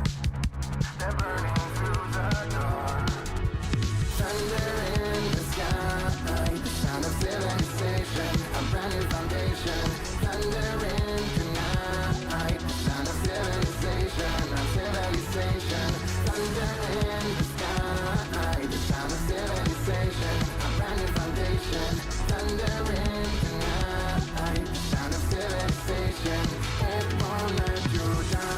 They're burning through the dark. Thunder in the sky, the sound of civilization, a brand new foundation. Thunder in the night, the sound of civilization, a civilization. Thunder in the sky, the sound of civilization, a brand new foundation. Thunder in the night, the sound of civilization. It won't let you down.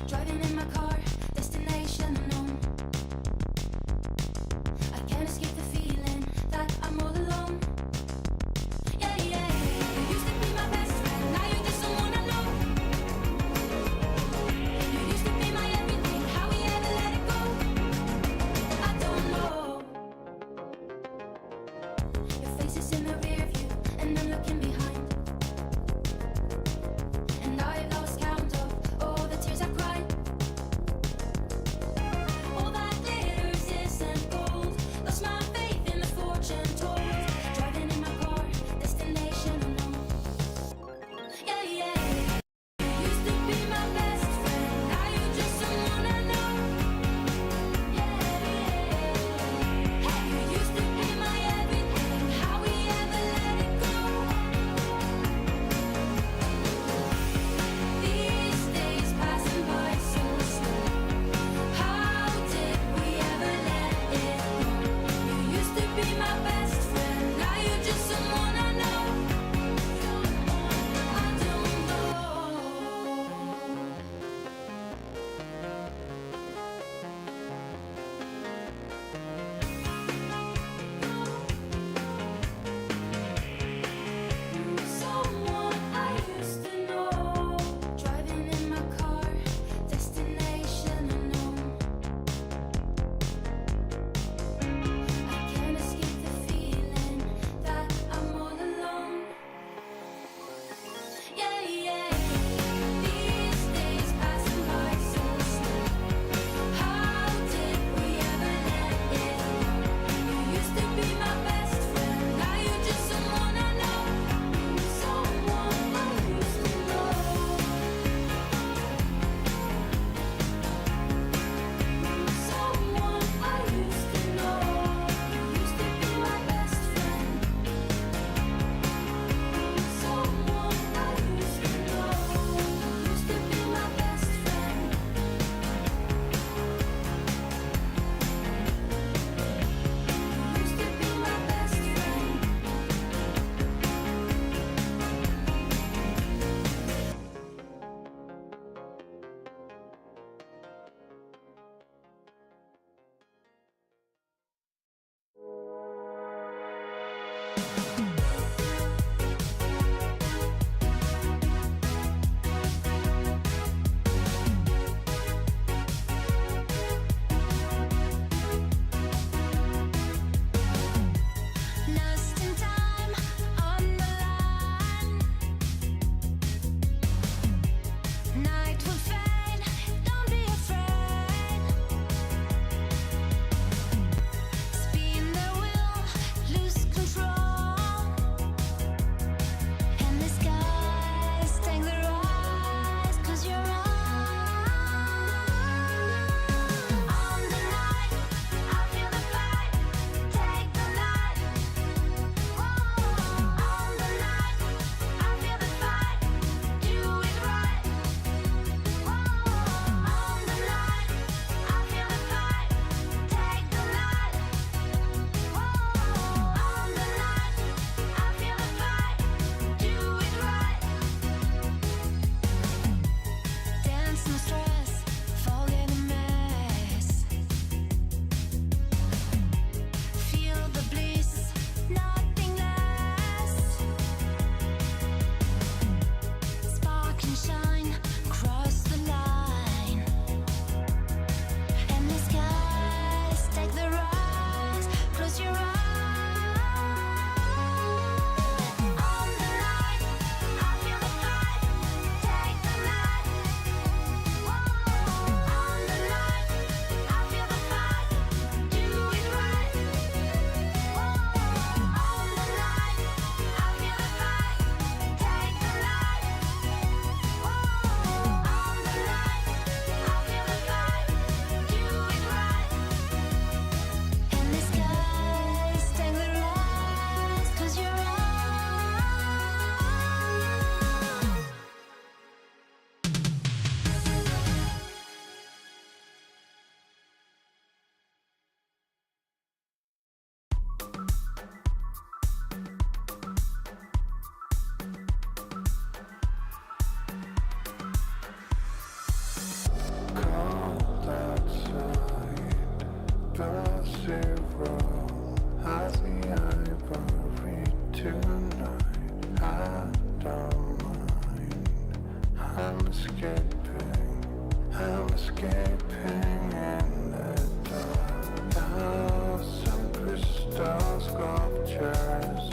Driving in my car, destination unknown. I can't escape the feeling that I'm all alone. Yeah, yeah. You used to be my best friend, now you're just someone I know. You used to be my everything, how we ever let it go, I don't know. Your face is in the rear view, and I'm looking behind. And I lost count of all the tears I cried. sculptures,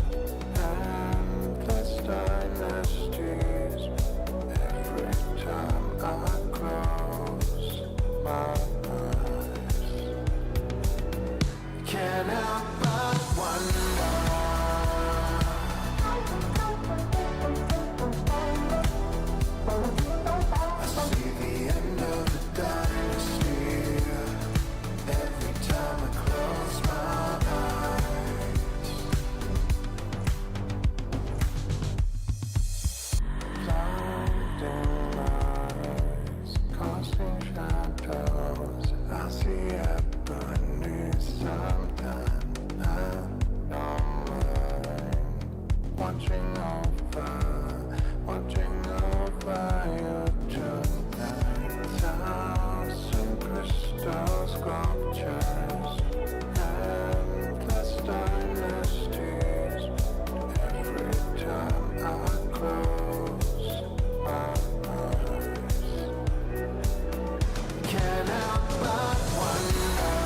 endless dynasties. Every time I close my eyes, can't help but wonder. I see the end of the dynasty every time I close my eyes. Blinding lights, casting shadows. I see ebony something online, watching over you tonight. Thousand crystal sculptures, endless dynasties. Every time I close my eyes, can't help but wonder.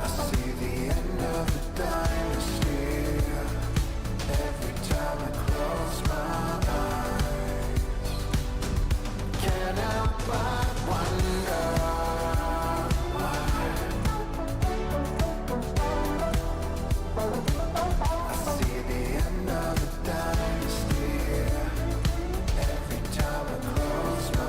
I see the end of the dynasty every time I close my eyes. Can't help but wonder why. I see the end of the dynasty every time I close my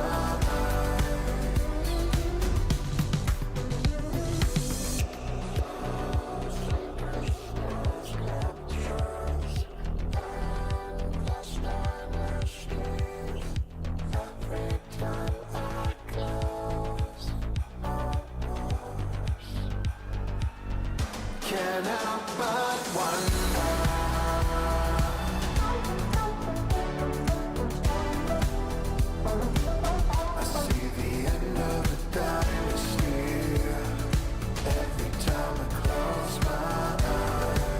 can't help but wonder. I see the end of the dynasty every time I close my eyes.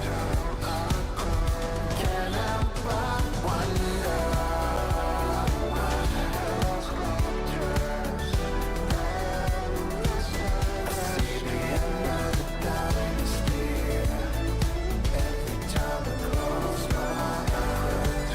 Can't help but wonder. I see the end of the dynasty every time I close my eyes.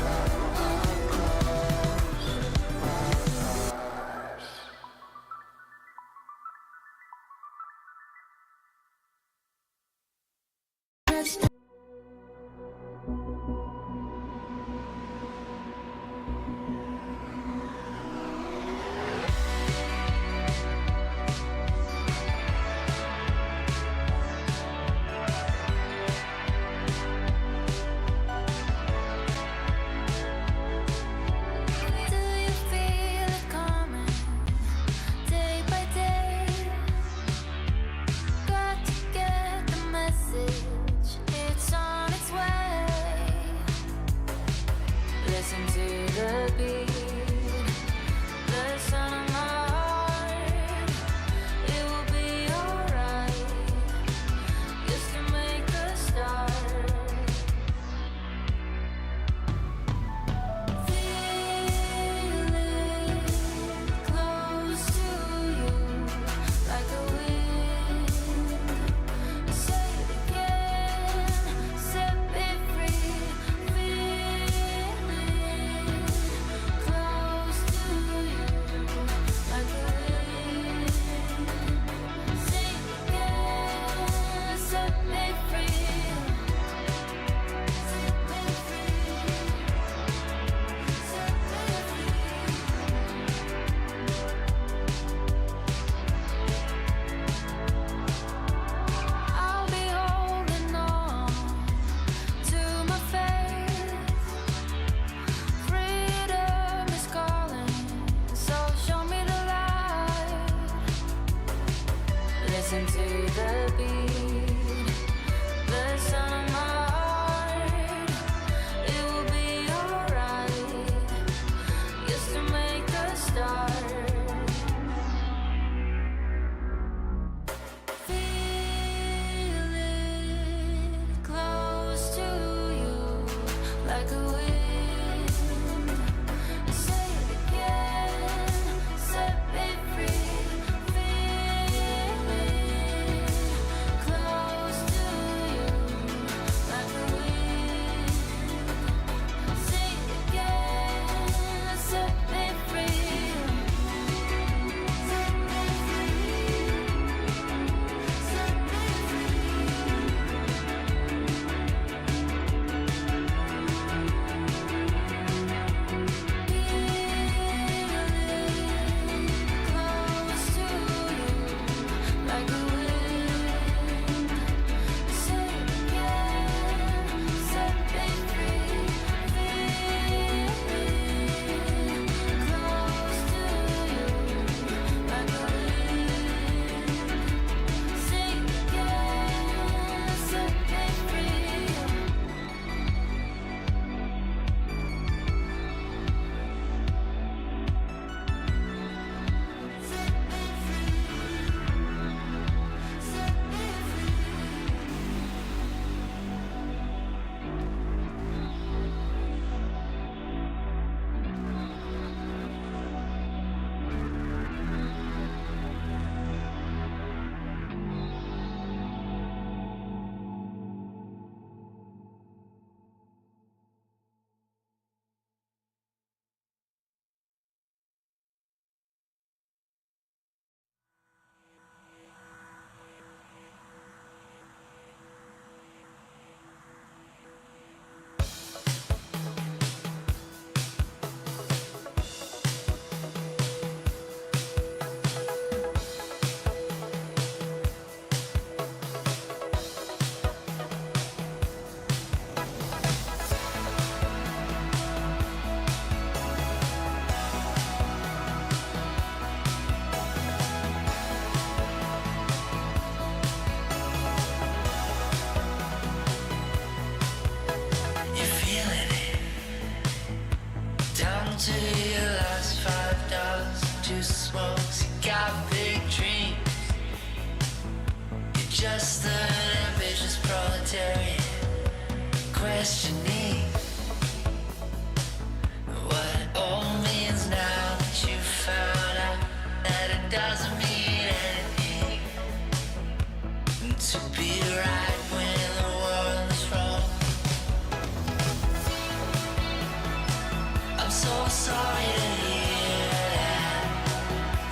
Do you feel it coming day by day? Got to get the message, it's on its way. Listen to the beat, the sound of my heart. It will be alright, just to make a start. Feel it close to you, like a wind. Say it again, set me free. Feel it close to you, like a wind. Say it again, set me free. Set me free. Set me free. I'll be holding on to my faith. Freedom is calling, so show me the light. Listen to the beat, the sound of my heart. It will be alright, just to make a start. Feel it close to you, like a wind. Say it again, set me free. Feel just an ambitious proletariat, questioning what it all means now that you found out that it doesn't mean anything to be right when the world is wrong. I'm so sorry to hear that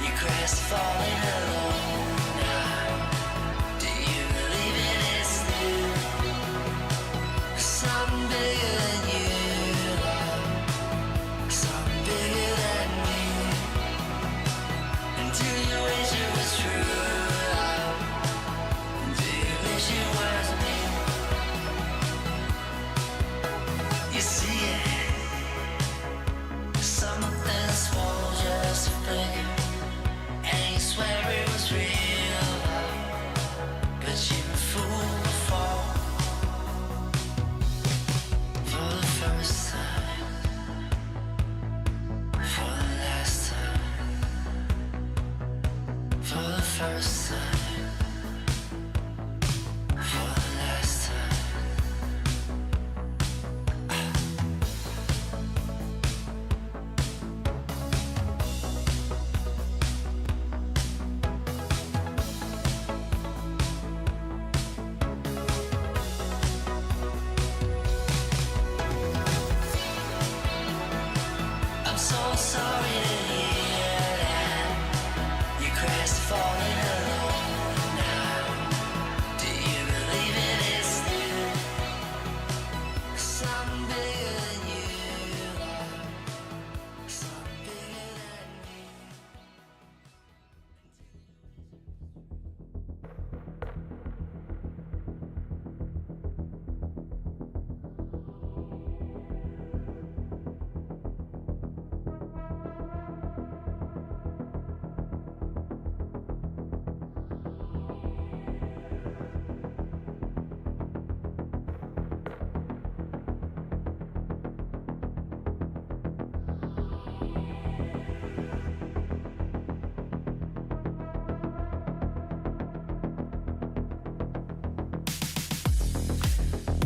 you crestfallen alone now. Do you believe in it's new? Something bigger than you, love. Something bigger than me. And do you wish it was true, love? Do you wish it was me? You see it, something small, just a flicker, and you swear it was real, but you've been fooled before. For the first time, for the last time, for the first time, for the last time. I'm so sorry to hear that you crestfallen alone now. Do you believe in it's new? Something bigger than you, love. Something bigger than me.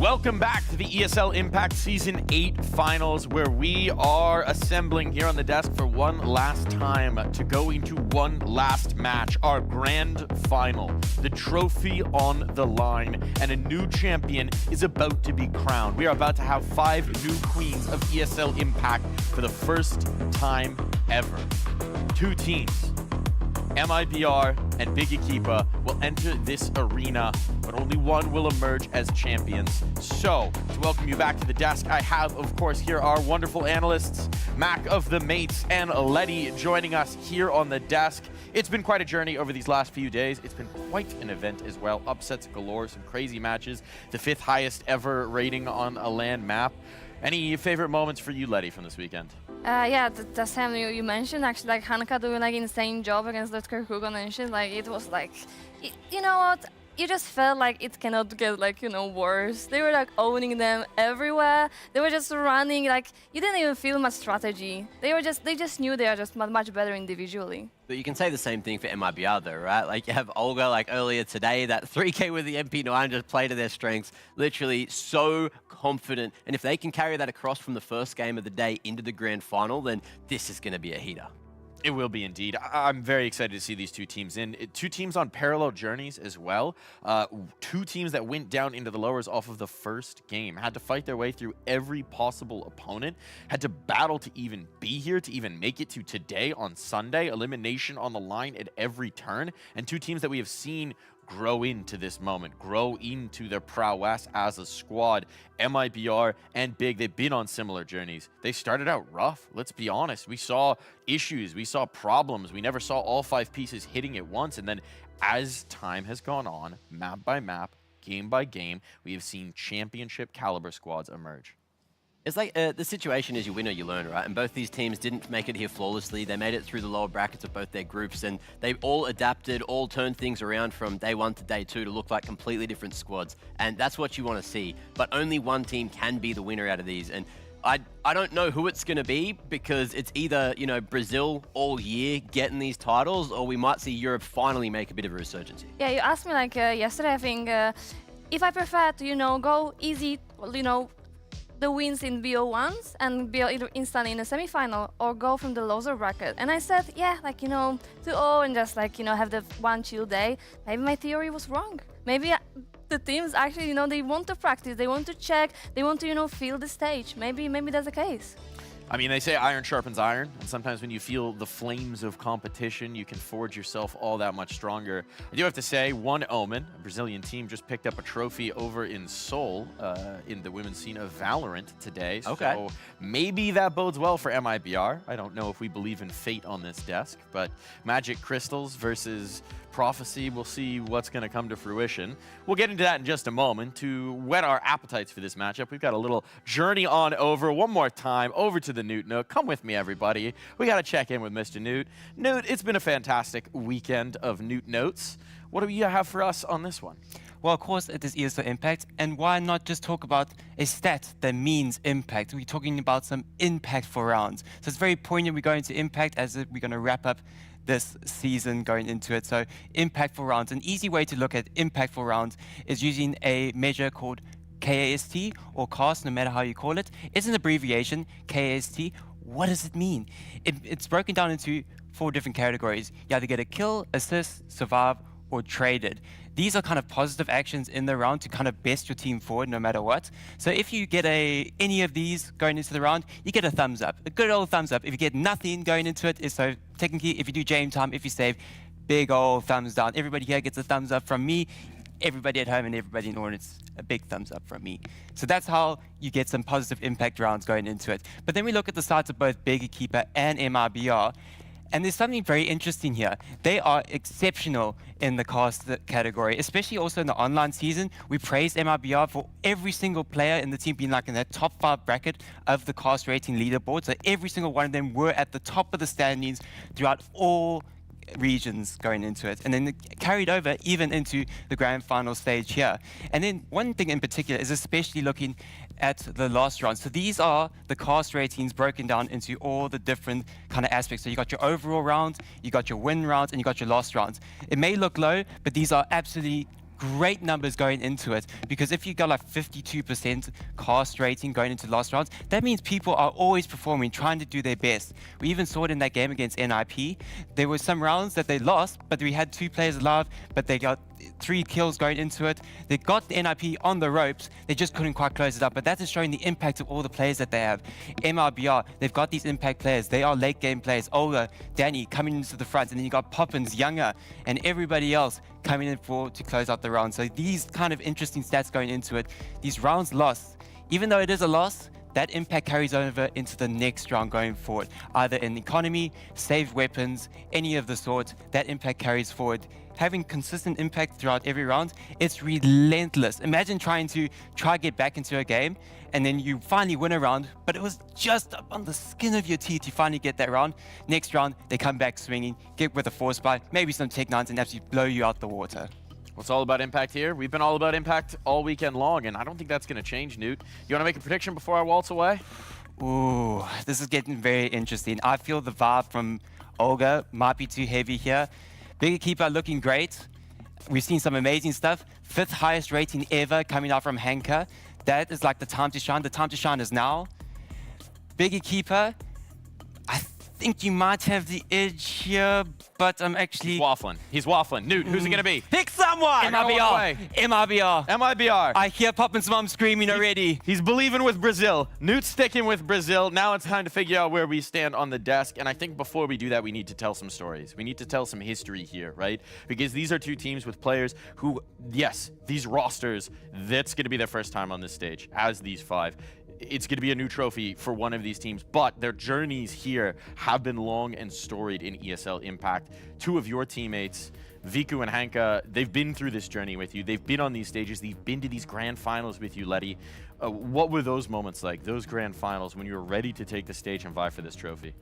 Welcome back to the ESL Impact Season 8 Finals, where we are assembling here on the desk for one last time to go into one last match, our Grand Final. The trophy on the line, and a new champion is about to be crowned. We are about to have 5 new queens of ESL Impact for the first time ever. 2 teams, MIBR and Big Equipa, will enter this arena, but only one will emerge as champions. So, to welcome you back to the desk, I have, of course, here our wonderful analysts, Mac of the Mates and Letty, joining us here on the desk. It's been quite a journey over these last few days. It's been quite an event as well. Upsets galore, some crazy matches, the 5th highest ever rating on a LAN map. Any favorite moments for you, Letty, from this weekend? Yeah, the Sam you mentioned, actually, like Hanukkah doing like insane job against the Kirkugan and shit. Like it was like, you know what? You just felt like it cannot get like, you know, worse. They were like owning them everywhere. They were just running, like you didn't even feel much strategy. They just knew they are just much better individually. But you can say the same thing for MIBR though, right? Like you have Olga, like earlier today, that 3K with the MP9 just played to their strengths. Literally so confident. And if they can carry that across from the first game of the day into the grand final, then this is going to be a heater. It will be indeed. I'm very excited to see these 2 teams in. 2 teams on parallel journeys as well. 2 teams that went down into the lowers off of the first game. Had to fight their way through every possible opponent. Had to battle to even be here, to even make it to today on Sunday. Elimination on the line at every turn. And 2 teams that we have seen grow into this moment, grow into their prowess as a squad. MIBR and Big, they've been on similar journeys. They started out rough, let's be honest. We saw issues, we saw problems. We never saw all 5 pieces hitting at once. And then as time has gone on, map by map, game by game, we have seen championship caliber squads emerge. It's like the situation is you win or you learn, right? And both these teams didn't make it here flawlessly. They made it through the lower brackets of both their groups, and they all adapted, all turned things around from day 1 to day 2 to look like completely different squads. And that's what you want to see. But only one team can be the winner out of these. And I don't know who it's going to be because it's either, you know, Brazil all year getting these titles, or we might see Europe finally make a bit of a resurgence here. Yeah, you asked me like yesterday, I think, if I prefer to, you know, go easy, you know, the wins in BO1s and be instantly in the semi-final, or go from the loser bracket. And I said, yeah, like, you know, 2-0 and just like, you know, have the one chill day. Maybe my theory was wrong. Maybe the teams actually, you know, they want to practice, they want to check, they want to, you know, feel the stage. Maybe that's the case. I mean, they say iron sharpens iron, and sometimes when you feel the flames of competition, you can forge yourself all that much stronger. I do have to say, One Omen, a Brazilian team, just picked up a trophy over in Seoul in the women's scene of Valorant today. Okay. So maybe that bodes well for MIBR. I don't know if we believe in fate on this desk, but Magic Crystals versus Prophecy, we'll see what's going to come to fruition. We'll get into that in just a moment. To whet our appetites for this matchup, we've got a little journey on over one more time, over to the Newt Nook. Come with me, everybody. We got to check in with Mr. Newt. Newt, it's been a fantastic weekend of Newt Notes. What do you have for us on this one? Well, of course, it is ESL Impact, and why not just talk about a stat that means impact? We're talking about some impactful rounds. So it's very poignant we're going to Impact as we're going to wrap up this season going into it. So impactful rounds. An easy way to look at impactful rounds is using a measure called KAST or CAST, no matter how you call it. It's an abbreviation, KAST. What does it mean? It's broken down into 4 different categories. You either get a kill, assist, survive, or traded. These are kind of positive actions in the round to kind of best your team forward no matter what. So if you get any of these going into the round, you get a thumbs up, a good old thumbs up. If you get nothing going into it, so technically if you do game time, if you save, big old thumbs down. Everybody here gets a thumbs up from me. Everybody at home and everybody in the audience, a big thumbs up from me. So that's how you get some positive impact rounds going into it. But then we look at the sides of both Big Equipa and MIBR. And there's something very interesting here. They are exceptional in the cast category, especially also in the online season. We praised MIBR for every single player in the team being like in that top 5 bracket of the cast rating leaderboard. So every single one of them were at the top of the standings throughout all regions going into it, and then carried over even into the grand final stage here. And then one thing in particular is especially looking at the last round. So these are the cast ratings broken down into all the different kind of aspects. So you got your overall rounds, you got your win rounds, and you got your lost rounds. It may look low, but these are absolutely great numbers going into it, because if you got like 52% cast rating going into last rounds, that means people are always performing, trying to do their best. We even saw it in that game against NIP. There were some rounds that they lost, but we had 2 players alive, but they got 3 kills going into it. They got the NIP on the ropes, they just couldn't quite close it up, but that is showing the impact of all the players that they have. MIBR, they've got these impact players, they are late game players. Olga, Danny coming into the front, and then you got Poppins, Younger, and everybody else coming in to close out the round. So these kind of interesting stats going into it. These rounds lost, even though it is a loss, that impact carries over into the next round going forward. Either in economy, saved weapons, any of the sorts, that impact carries forward. Having consistent impact throughout every round, it's relentless. Imagine trying to get back into a game, and then you finally win a round, but it was just up on the skin of your teeth. You finally get that round. Next round, they come back swinging, get with a force buy, maybe some Tech 9s, and absolutely blow you out the water. Well, it's all about impact here. We've been all about impact all weekend long, and I don't think that's going to change, Newt. You want to make a prediction before I waltz away? Ooh, this is getting very interesting. I feel the vibe from Olga might be too heavy here. Big Equipa looking great. We've seen some amazing stuff. 5th highest rating ever coming out from Hanka. That is like the time to shine. The time to shine is now. Big Equipa, I think you might have the edge here, but I'm actually... He's waffling. Newt, who's it going to be? Pick someone! MIBR. I hear Poppin's mom screaming already. He's believing with Brazil. Newt's sticking with Brazil. Now it's time to figure out where we stand on the desk. And I think before we do that, we need to tell some stories. We need to tell some history here, right? Because these are 2 teams with players who, yes, these rosters, that's going to be their first time on this stage, as these 5. It's going to be a new trophy for one of these teams, but their journeys here have been long and storied in ESL Impact. 2 of your teammates, Viku and Hanka, they've been through this journey with you. They've been on these stages. They've been to these grand finals with you, Letty. What were those moments like, those grand finals, when you were ready to take the stage and vie for this trophy?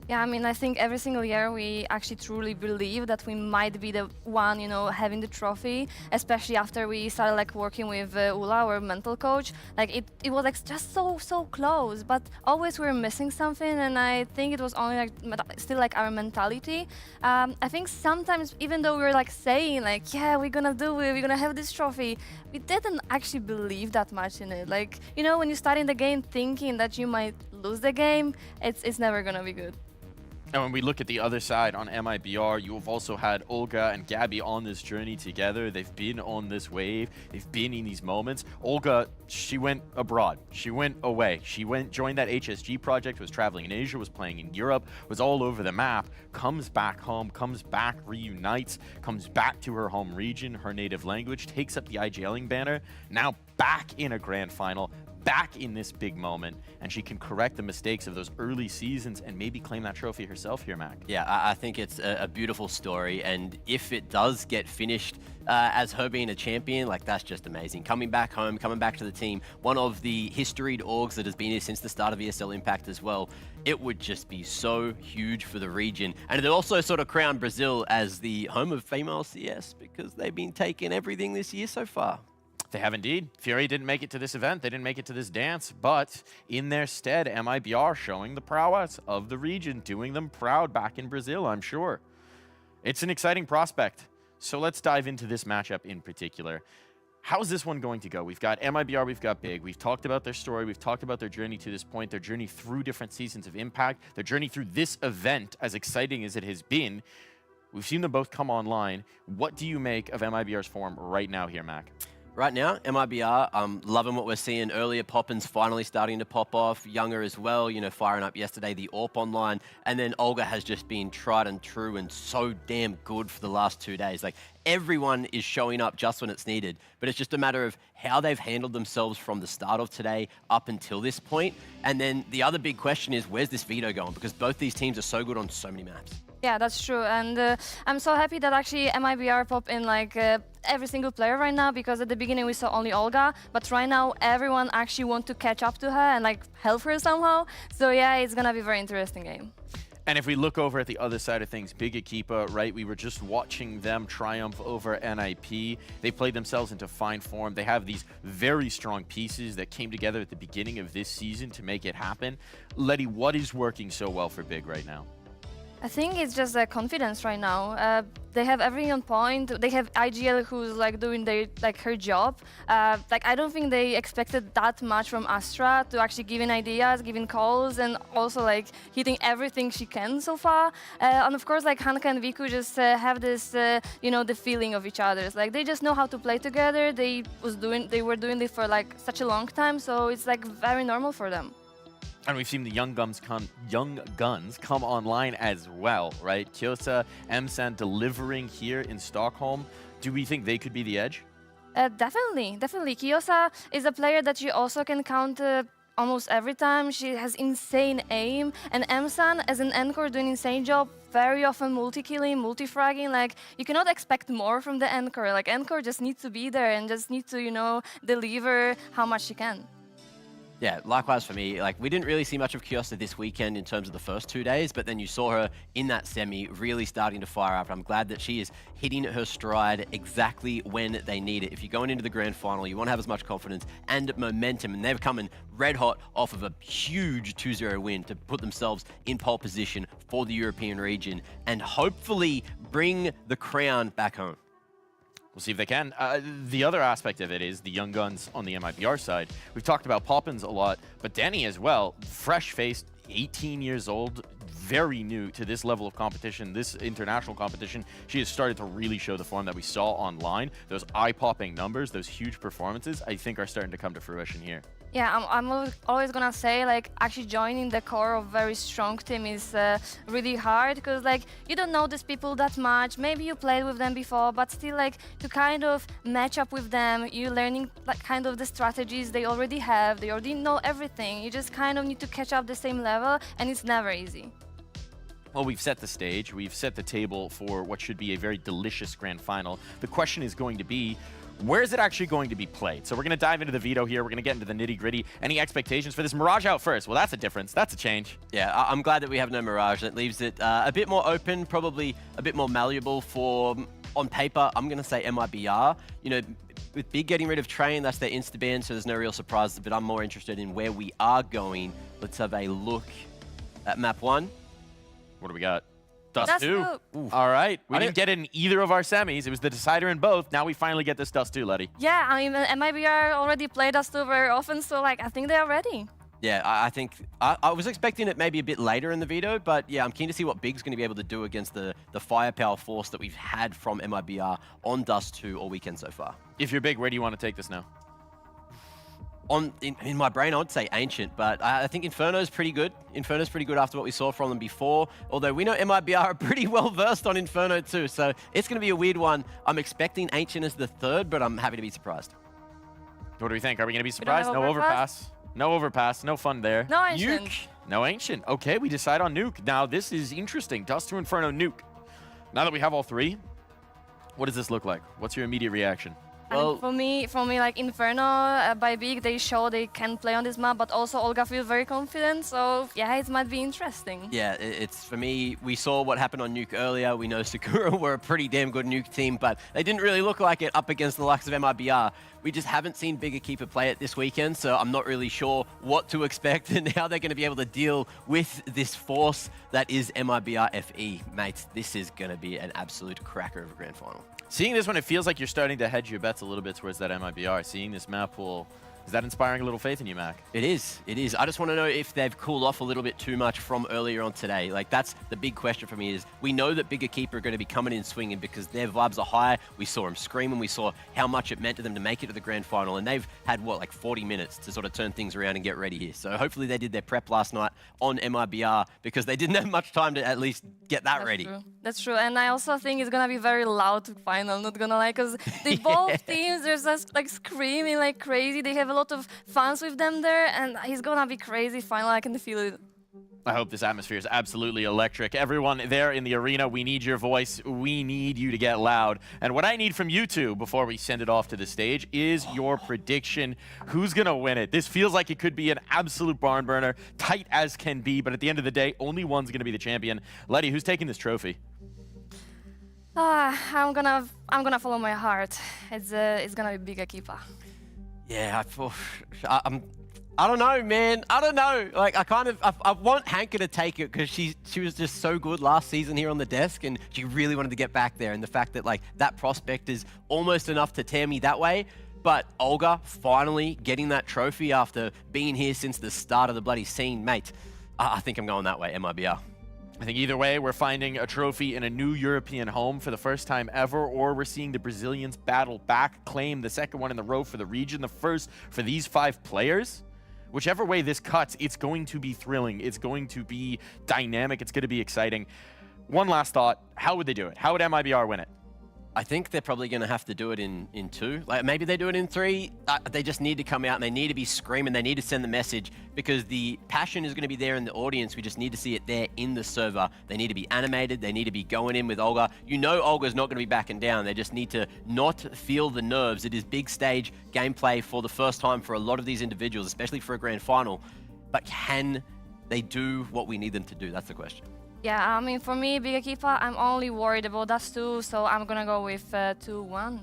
Yeah, I mean, I think every single year we actually truly believe that we might be the one, you know, having the trophy, especially after we started like working with Ula, our mental coach. Like it was like just so close, but always we were missing something, and I think it was only like still like our mentality. I think sometimes even though we were like saying like, yeah, we're gonna do it, we're gonna have this trophy, we didn't actually believe that much in it. Like, you know, when you start in the game thinking that you might lose the game, it's never gonna be good. And when we look at the other side on MIBR, you have also had Olga and Gabby on this journey together. They've been on this wave. They've been in these moments. Olga, she went abroad. She went away. She joined that HSG project, was traveling in Asia, was playing in Europe, was all over the map, comes back home, comes back, reunites, comes back to her home region, her native language, takes up the IGLing banner, now back in a grand final, back in this big moment, and she can correct the mistakes of those early seasons and maybe claim that trophy herself here, Mac. Yeah, I think it's a beautiful story, and if it does get finished as her being a champion, like that's just amazing. Coming back home, coming back to the team, one of the historied orgs that has been here since the start of ESL Impact as well, it would just be so huge for the region. And it also sort of crowned Brazil as the home of female CS because they've been taking everything this year so far. They have indeed. Fury didn't make it to this event. They didn't make it to this dance. But in their stead, MIBR showing the prowess of the region, doing them proud back in Brazil, I'm sure. It's an exciting prospect. So let's dive into this matchup in particular. How's this one going to go? We've got MIBR, we've got Big. We've talked about their story. We've talked about their journey to this point, their journey through different seasons of Impact, their journey through this event, as exciting as it has been. We've seen them both come online. What do you make of MIBR's form right now here, Mac? Right now, MIBR, loving what we're seeing earlier. Poppin's finally starting to pop off. Younger as well, you know, firing up yesterday, the AWP online. And then Olga has just been tried and true and so damn good for the last 2 days. Like, everyone is showing up just when it's needed. But it's just a matter of how they've handled themselves from the start of today up until this point. And then the other big question is, where's this veto going? Because both these teams are so good on so many maps. Yeah, that's true, and I'm so happy that actually MIBR pop in like every single player right now, because at the beginning we saw only Olga, but right now everyone actually wants to catch up to her and like help her somehow. So yeah, it's gonna be a very interesting game. And if we look over at the other side of things, big Equipa, right? We were just watching them triumph over NIP. They played themselves into fine form. They have these very strong pieces that came together at the beginning of this season to make it happen. Letty, what is working so well for Big right now? I think it's just confidence right now. They have everything on point. They have IGL who's like doing her job. Like, I don't think they expected that much from Astra to actually giving ideas, giving calls, and also like hitting everything she can so far. And of course, like Hanka and Viku just have this, you know, the feeling of each other. Like they just know how to play together. They were doing it for like such a long time, so it's like very normal for them. And we've seen the young guns come online as well, right? Kyosa, Emsan delivering here in Stockholm. Do we think they could be the edge? Definitely. Kyosa is a player that you also can count almost every time. She has insane aim, and Emsan as an Encore doing insane job, very often multi-killing, multi-fragging. Like, you cannot expect more from the Encore. Like, Encore just needs to be there and just needs to, you know, deliver how much she can. Yeah, likewise for me. Like, we didn't really see much of Kyosa this weekend in terms of the first 2 days, but then you saw her in that semi really starting to fire up. I'm glad that she is hitting her stride exactly when they need it. If you're going into the grand final, you want to have as much confidence and momentum, and they've come in red hot off of a huge 2-0 win to put themselves in pole position for the European region and hopefully bring the crown back home. We'll see if they can. The other aspect of it is the young guns on the MIBR side. We've talked about Poppins a lot, but Danny as well, fresh-faced, 18 years old, very new to this level of competition, this international competition. She has started to really show the form that we saw online. Those eye-popping numbers, those huge performances, I think are starting to come to fruition here. Yeah, I'm always gonna say, like, actually joining the core of very strong team is really hard, because like you don't know these people that much. Maybe you played with them before, but still, like, to kind of match up with them, you're learning like kind of the strategies they already have. They already know everything. You just kind of need to catch up the same level, and it's never easy. Well, we've set the stage. We've set the table for what should be a very delicious grand final. The question is going to be, where is it actually going to be played? So we're going to dive into the veto here. We're going to get into the nitty-gritty. Any expectations for this? Mirage out first. Well, that's a difference. That's a change. Yeah, I'm glad that we have no Mirage. That leaves it a bit more open, probably a bit more malleable for, on paper, I'm going to say MIBR. You know, with Big getting rid of Train, that's their insta-ban, so there's no real surprises, but I'm more interested in where we are going. Let's have a look at map 1. What do we got? Dust 2. All right. We didn't get it in either of our semis. It was the decider in both. Now we finally get this Dust 2, Letty. Yeah, I mean, MIBR already played Dust 2 very often, so like I think they are ready. Yeah, I think I was expecting it maybe a bit later in the veto, but yeah, I'm keen to see what Big's going to be able to do against the firepower force that we've had from MIBR on Dust 2 all weekend so far. If you're Big, where do you want to take this now? In my brain, I would say Ancient, but I think Inferno's pretty good. Inferno's pretty good after what we saw from them before, although we know MIBR are pretty well versed on Inferno too, so it's going to be a weird one. I'm expecting Ancient as the third, but I'm happy to be surprised. What do we think? Are we going to be surprised? No overpass. No overpass. No fun there. No Ancient. Nuke. No Ancient. Okay, we decide on Nuke. Now, this is interesting. Dust 2 Inferno, Nuke. Now that we have all three, what does this look like? What's your immediate reaction? Well, for me, like Inferno by Big, they show they can play on this map, but also Olga feels very confident, so yeah, it might be interesting. Yeah, it's for me, we saw what happened on Nuke earlier. We know Sakura were a pretty damn good Nuke team, but they didn't really look like it up against the likes of MIBR. We just haven't seen Big Equipa play it this weekend, so I'm not really sure what to expect and how they're going to be able to deal with this force that is MIBR FE. Mate, this is going to be an absolute cracker of a grand final. Seeing this one, it feels like you're starting to hedge your bets a little bit towards that MIBR. Seeing this map will... Is that inspiring a little faith in you, Mac? It is. It is. I just want to know if they've cooled off a little bit too much from earlier on today. Like, that's the big question for me is we know that Big Equipa are going to be coming in swinging because their vibes are high. We saw them screaming. We saw how much it meant to them to make it to the grand final. And they've had, what, like 40 minutes to sort of turn things around and get ready here. So hopefully they did their prep last night on MIBR because they didn't have much time to at least get that ready. True. That's true. And I also think it's going to be very loud final, not going to lie, because they both teams, they're just like screaming like crazy. They have a lot of fans with them there, and it's gonna be crazy final. I can feel it. I hope this atmosphere is absolutely electric. Everyone there in the arena, we need your voice. We need you to get loud. And what I need from you two before we send it off to the stage is your prediction. Who's gonna win it? This feels like it could be an absolute barn burner, tight as can be, but at the end of the day, only one's gonna be the champion. Letty, who's taking this trophy? I'm gonna follow my heart. It's gonna be Big Equipa. Yeah, I don't know, man. I don't know. Like, I want Hanka to take it because she was just so good last season here on the desk, and she really wanted to get back there. And the fact that like that prospect is almost enough to tear me that way. But Olga finally getting that trophy after being here since the start of the bloody scene, mate. I think I'm going that way, MIBR. I think either way, we're finding a trophy in a new European home for the first time ever, or we're seeing the Brazilians battle back, claim the second one in the row for the region, the first for these 5 players. Whichever way this cuts, it's going to be thrilling. It's going to be dynamic. It's going to be exciting. One last thought. How would they do it? How would MIBR win it? I think they're probably going to have to do it in 2. Like maybe they do it in 3. They just need to come out and they need to be screaming. They need to send the message because the passion is going to be there in the audience. We just need to see it there in the server. They need to be animated. They need to be going in with Olga. You know Olga's not going to be backing down. They just need to not feel the nerves. It is big stage gameplay for the first time for a lot of these individuals, especially for a grand final. But can they do what we need them to do? That's the question. Yeah, I mean, for me, Big Equipa, I'm only worried about Dust 2, so I'm gonna go with 2-1.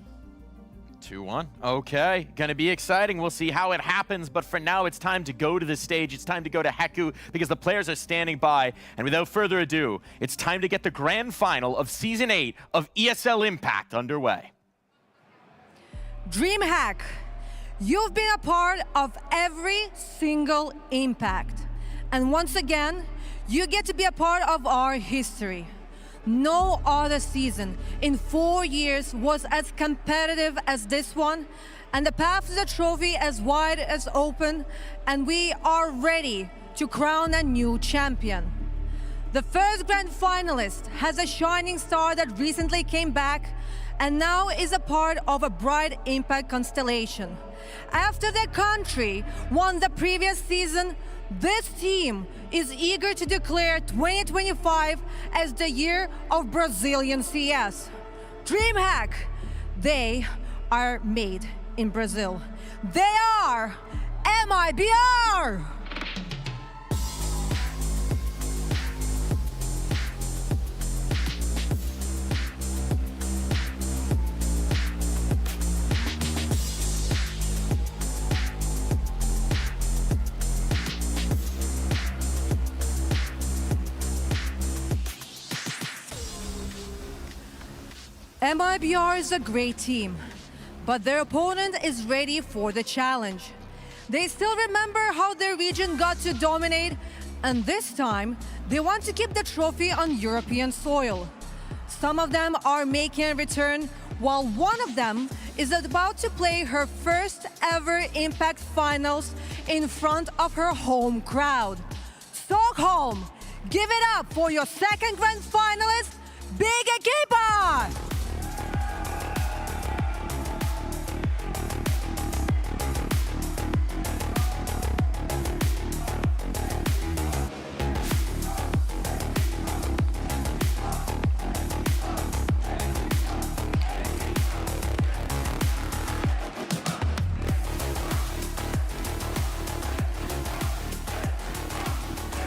2-1. Okay, gonna be exciting. We'll see how it happens, but for now, it's time to go to the stage. It's time to go to CHEGOU because the players are standing by. And without further ado, it's time to get the grand final of Season 8 of ESL Impact underway. DreamHack, you've been a part of every single Impact. And once again, you get to be a part of our history. No other season in 4 years was as competitive as this one, and the path to the trophy as wide as open, and we are ready to crown a new champion. The first grand finalist has a shining star that recently came back and now is a part of a bright Impact constellation. After their country won the previous season, this team is eager to declare 2025 as the year of Brazilian CS. DreamHack, they are made in Brazil. They are MIBR! MIBR is a great team, but their opponent is ready for the challenge. They still remember how their region got to dominate, and this time, they want to keep the trophy on European soil. Some of them are making a return, while one of them is about to play her first ever Impact Finals in front of her home crowd. Stockholm, give it up for your second grand finalist, Big Equipa!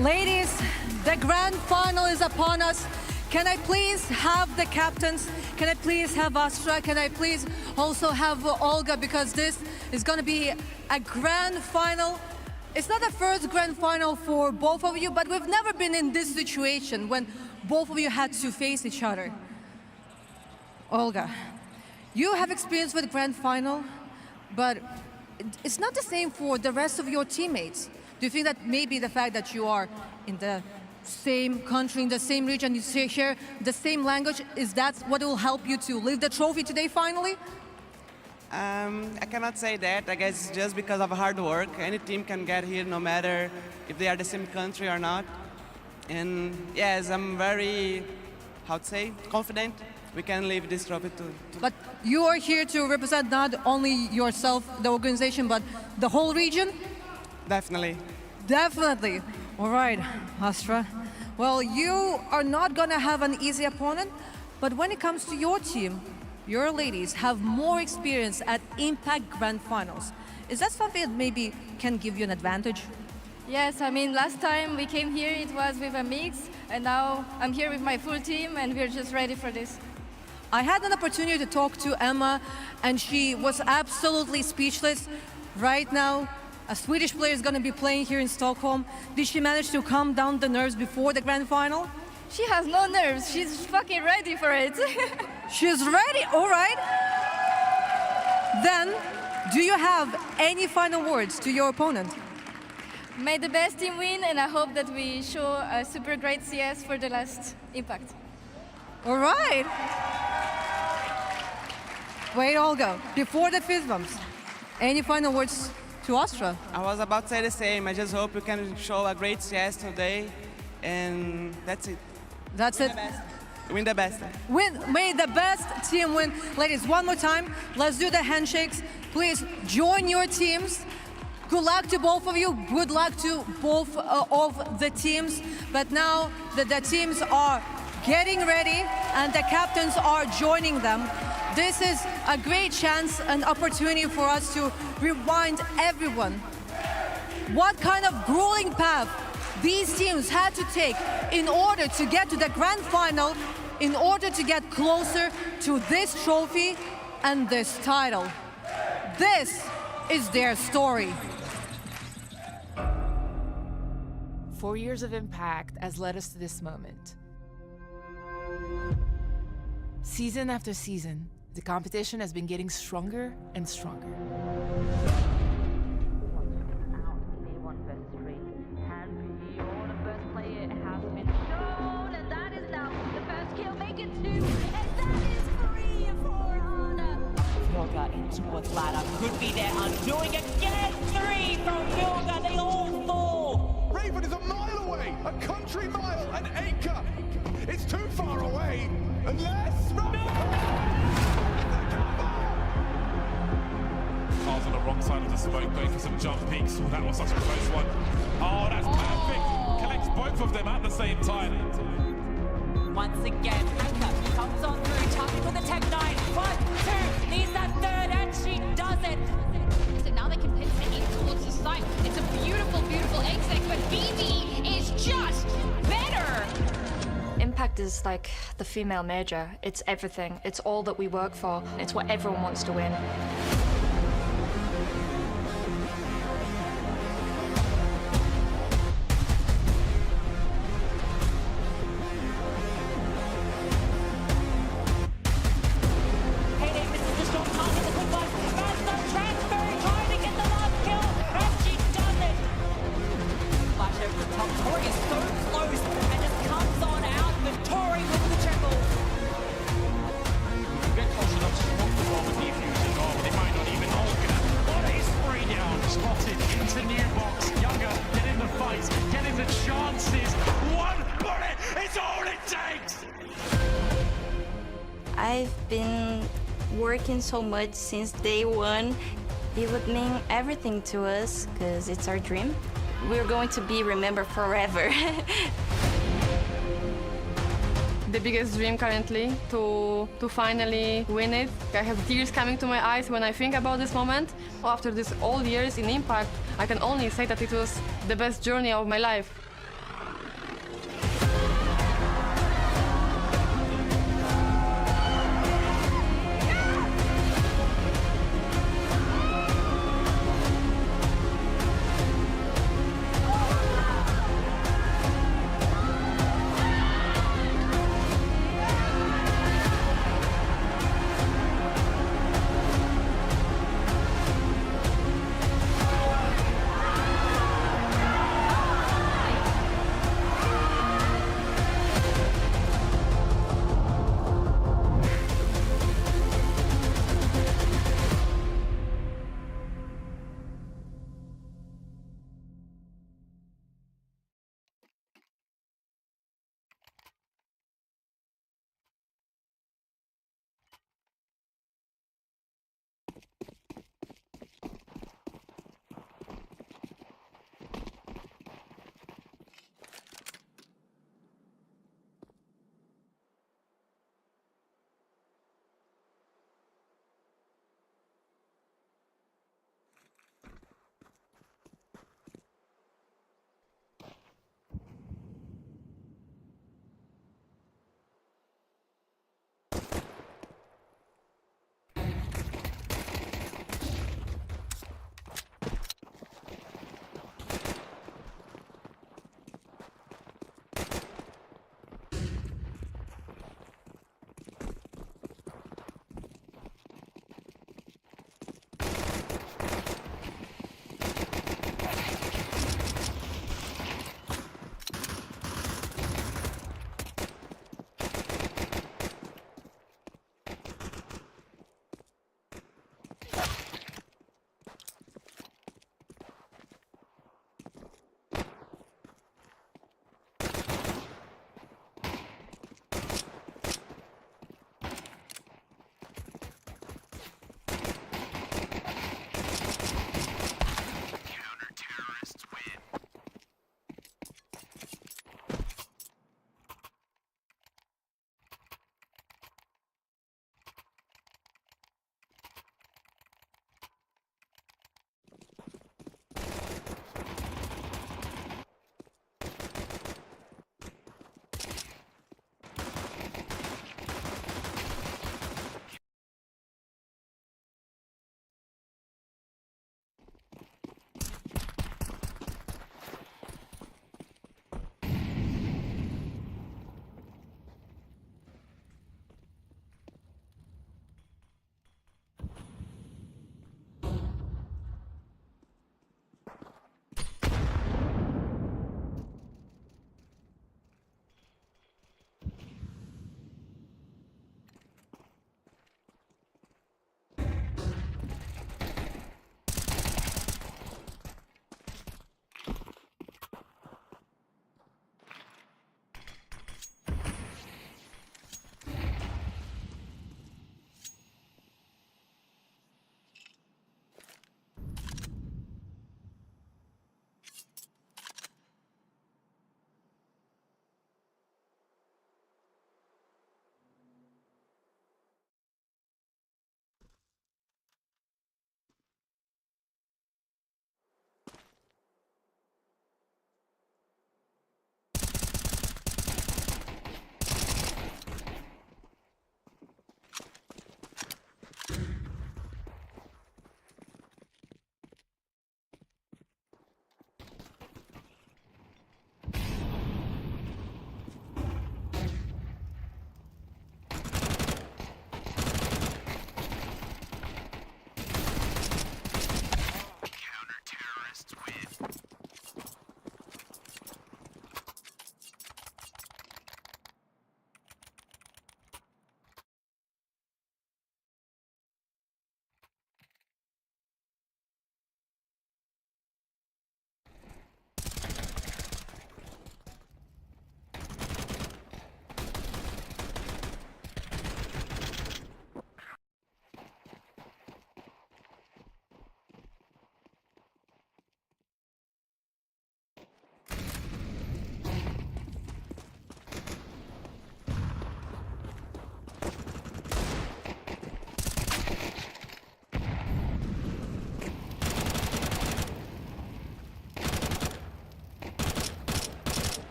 Ladies, the grand final is upon us. Can I please have the captains? Can I please have Astra? Can I please also have Olga? Because this is going to be a grand final. It's not the first grand final for both of you, but we've never been in this situation when both of you had to face each other. Olga, you have experience with grand final, but it's not the same for the rest of your teammates. Do you think that maybe the fact that you are in the same country, in the same region, you share the same language, is that what will help you to lift the trophy today finally? I cannot say that. I guess it's just because of hard work. Any team can get here no matter if they are the same country or not. And yes, I'm very, how to say, confident we can lift this trophy too. But you are here to represent not only yourself, the organization, but the whole region? Definitely. Definitely. All right, Astra. Well, you are not going to have an easy opponent, but when it comes to your team, your ladies have more experience at Impact Grand Finals. Is that something that maybe can give you an advantage? Yes, I mean, last time we came here, it was with a mix, and now I'm here with my full team, and we're just ready for this. I had an opportunity to talk to Emma, and she was absolutely speechless. Right now, a Swedish player is going to be playing here in Stockholm. Did she manage to calm down the nerves before the grand final? She has no nerves. She's fucking ready for it. She's ready? All right. Then, do you have any final words to your opponent? May the best team win, and I hope that we show a super great CS for the last Impact. All right. Wait, Olga, before the fist bumps, any final words to Astra? I was about to say the same. I just hope we can show a great CS today, and that's it. That's it. Win the best. May the best team win. Ladies, one more time, let's do the handshakes. Please join your teams. Good luck to both of you. Good luck to both of the teams. But now that the teams are getting ready and the captains are joining them, this is a great chance and opportunity for us to remind everyone what kind of grueling path these teams had to take in order to get to the grand final, in order to get closer to this trophy and this title. This is their story. 4 years of Impact has led us to this moment. Season after season, the competition has been getting stronger and stronger. What's ladder could be there undoing again. 3 from Vilga, they all fall. Raven is a mile away, a country mile, and Acre. It's too far away. Unless Car's on the wrong side of the smoke, going for some jump peaks. Oh, that was such a close one. Oh, that's perfect. Collects both of them at the same time. Once again, Anka comes on through, tapping with the Tech 9. 1, 2, needs that third is like the female major. It's everything. It's all that we work for. It's what everyone wants to win. I've been working so much since day one. It would mean everything to us because it's our dream. We're going to be remembered forever. The biggest dream currently to finally win it. I have tears coming to my eyes when I think about this moment. After this all years in Impact, I can only say that it was the best journey of my life.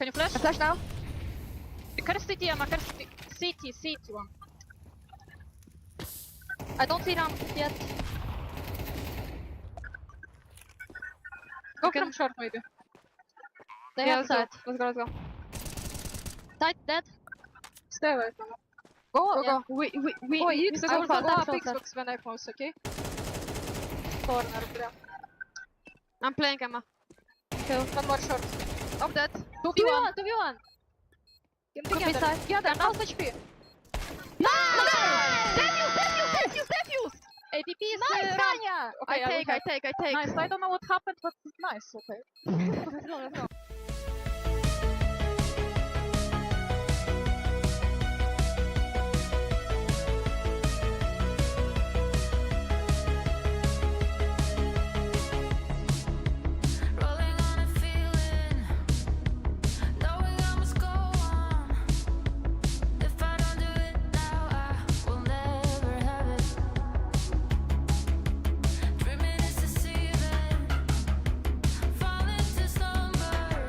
Can you flash? I flash now. Curse CT, Emma, curse CT one. I don't see ramp yet. Go from short maybe. They have side. Let's go. Side dead. Stay away from it. Go. We Ой, need to I go will fast. go Go down, up Xbox when I close, okay? Corner, bro. I'm playing Emma. Kill. One more short. I'm dead. 2v1. Can Together. be side. Together. Half HP. Defuse! ADP is Nice, ramp. Kanya! Okay, I take. Nice. I don't know what happened, but it's nice. Okay. Let's go. Rolling on a feeling, knowing I must go on. If I don't do it now, I will never have it. Dreaming is deceiving, falling to slumber.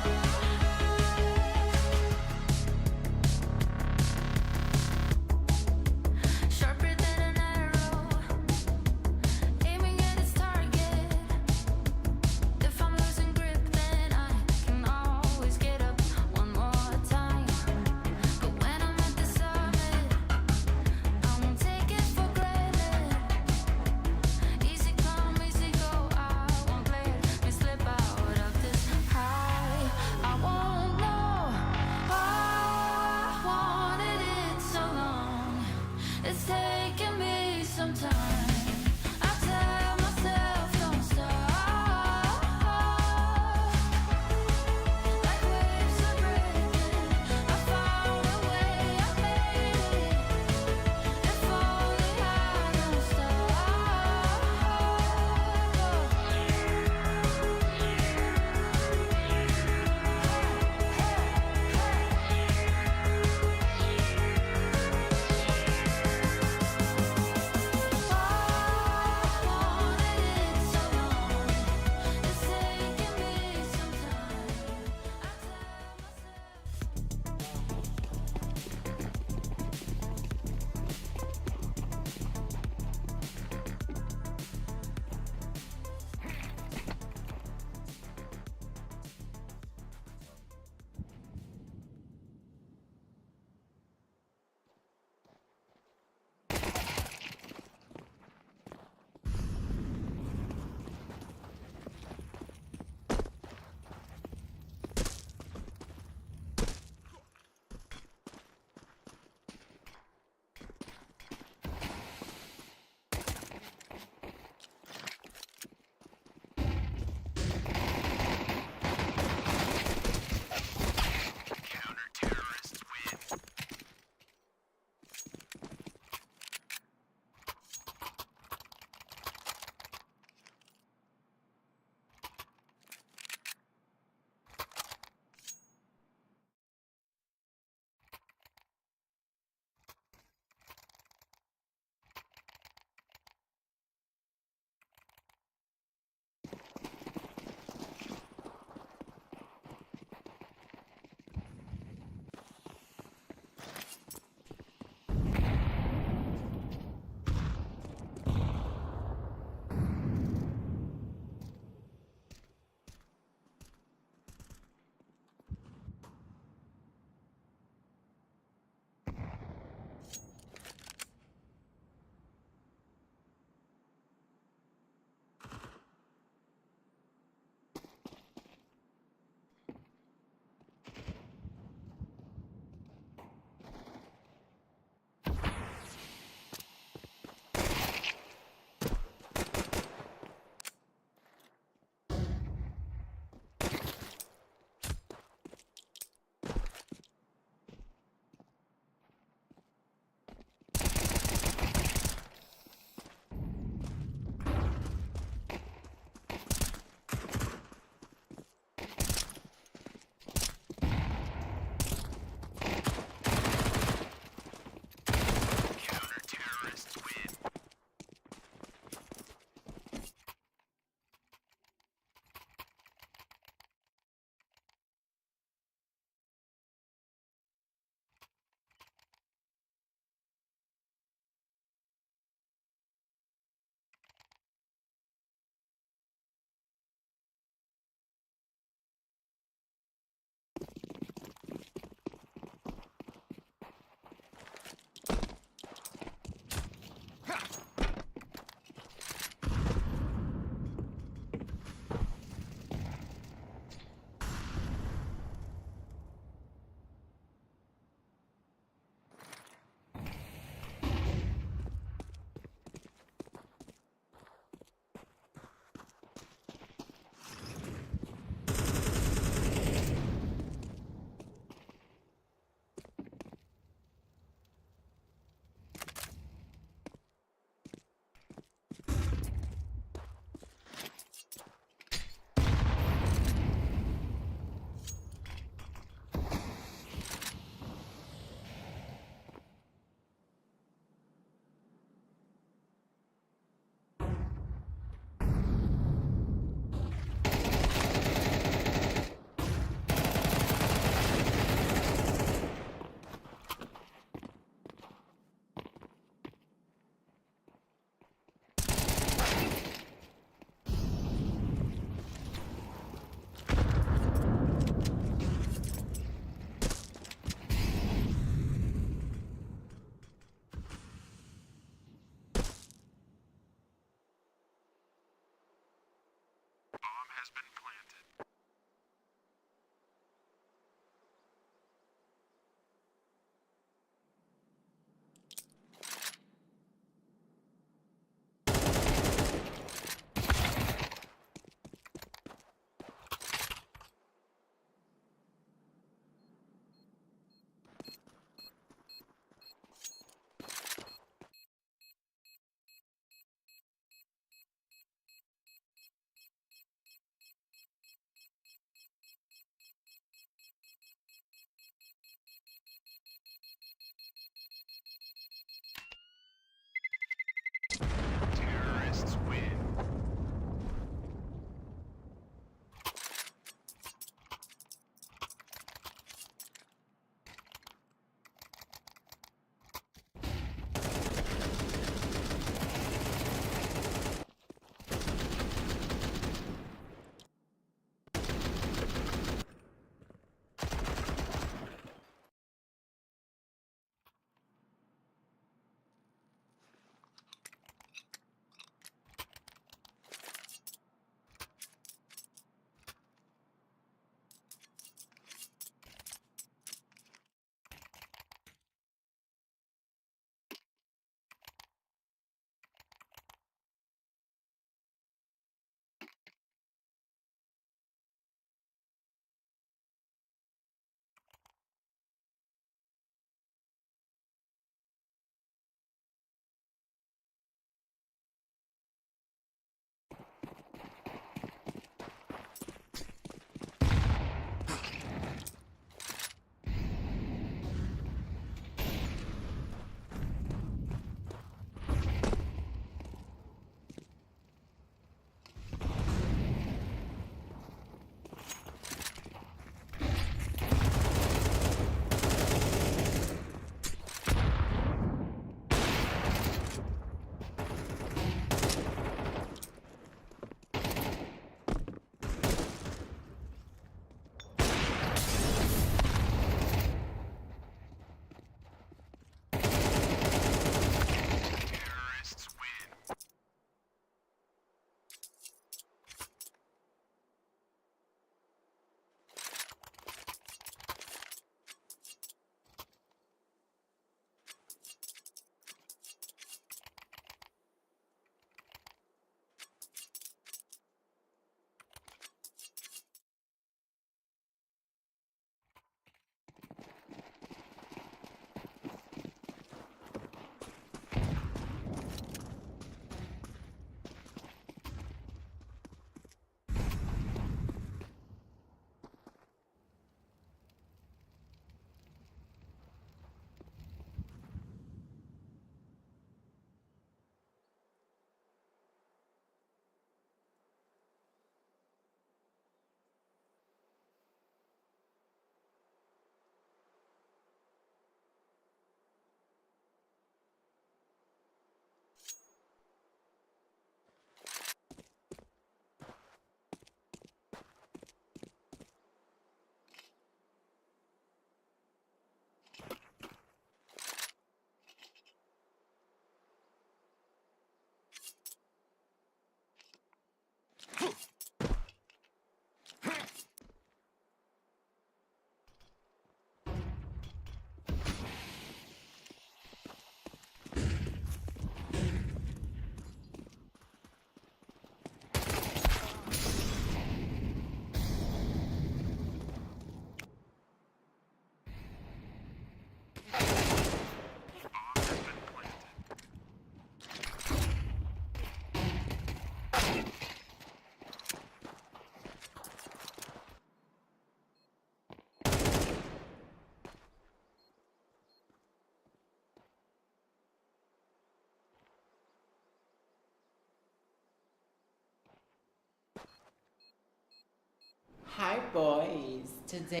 Hi boys, today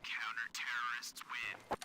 Counter-terrorists win.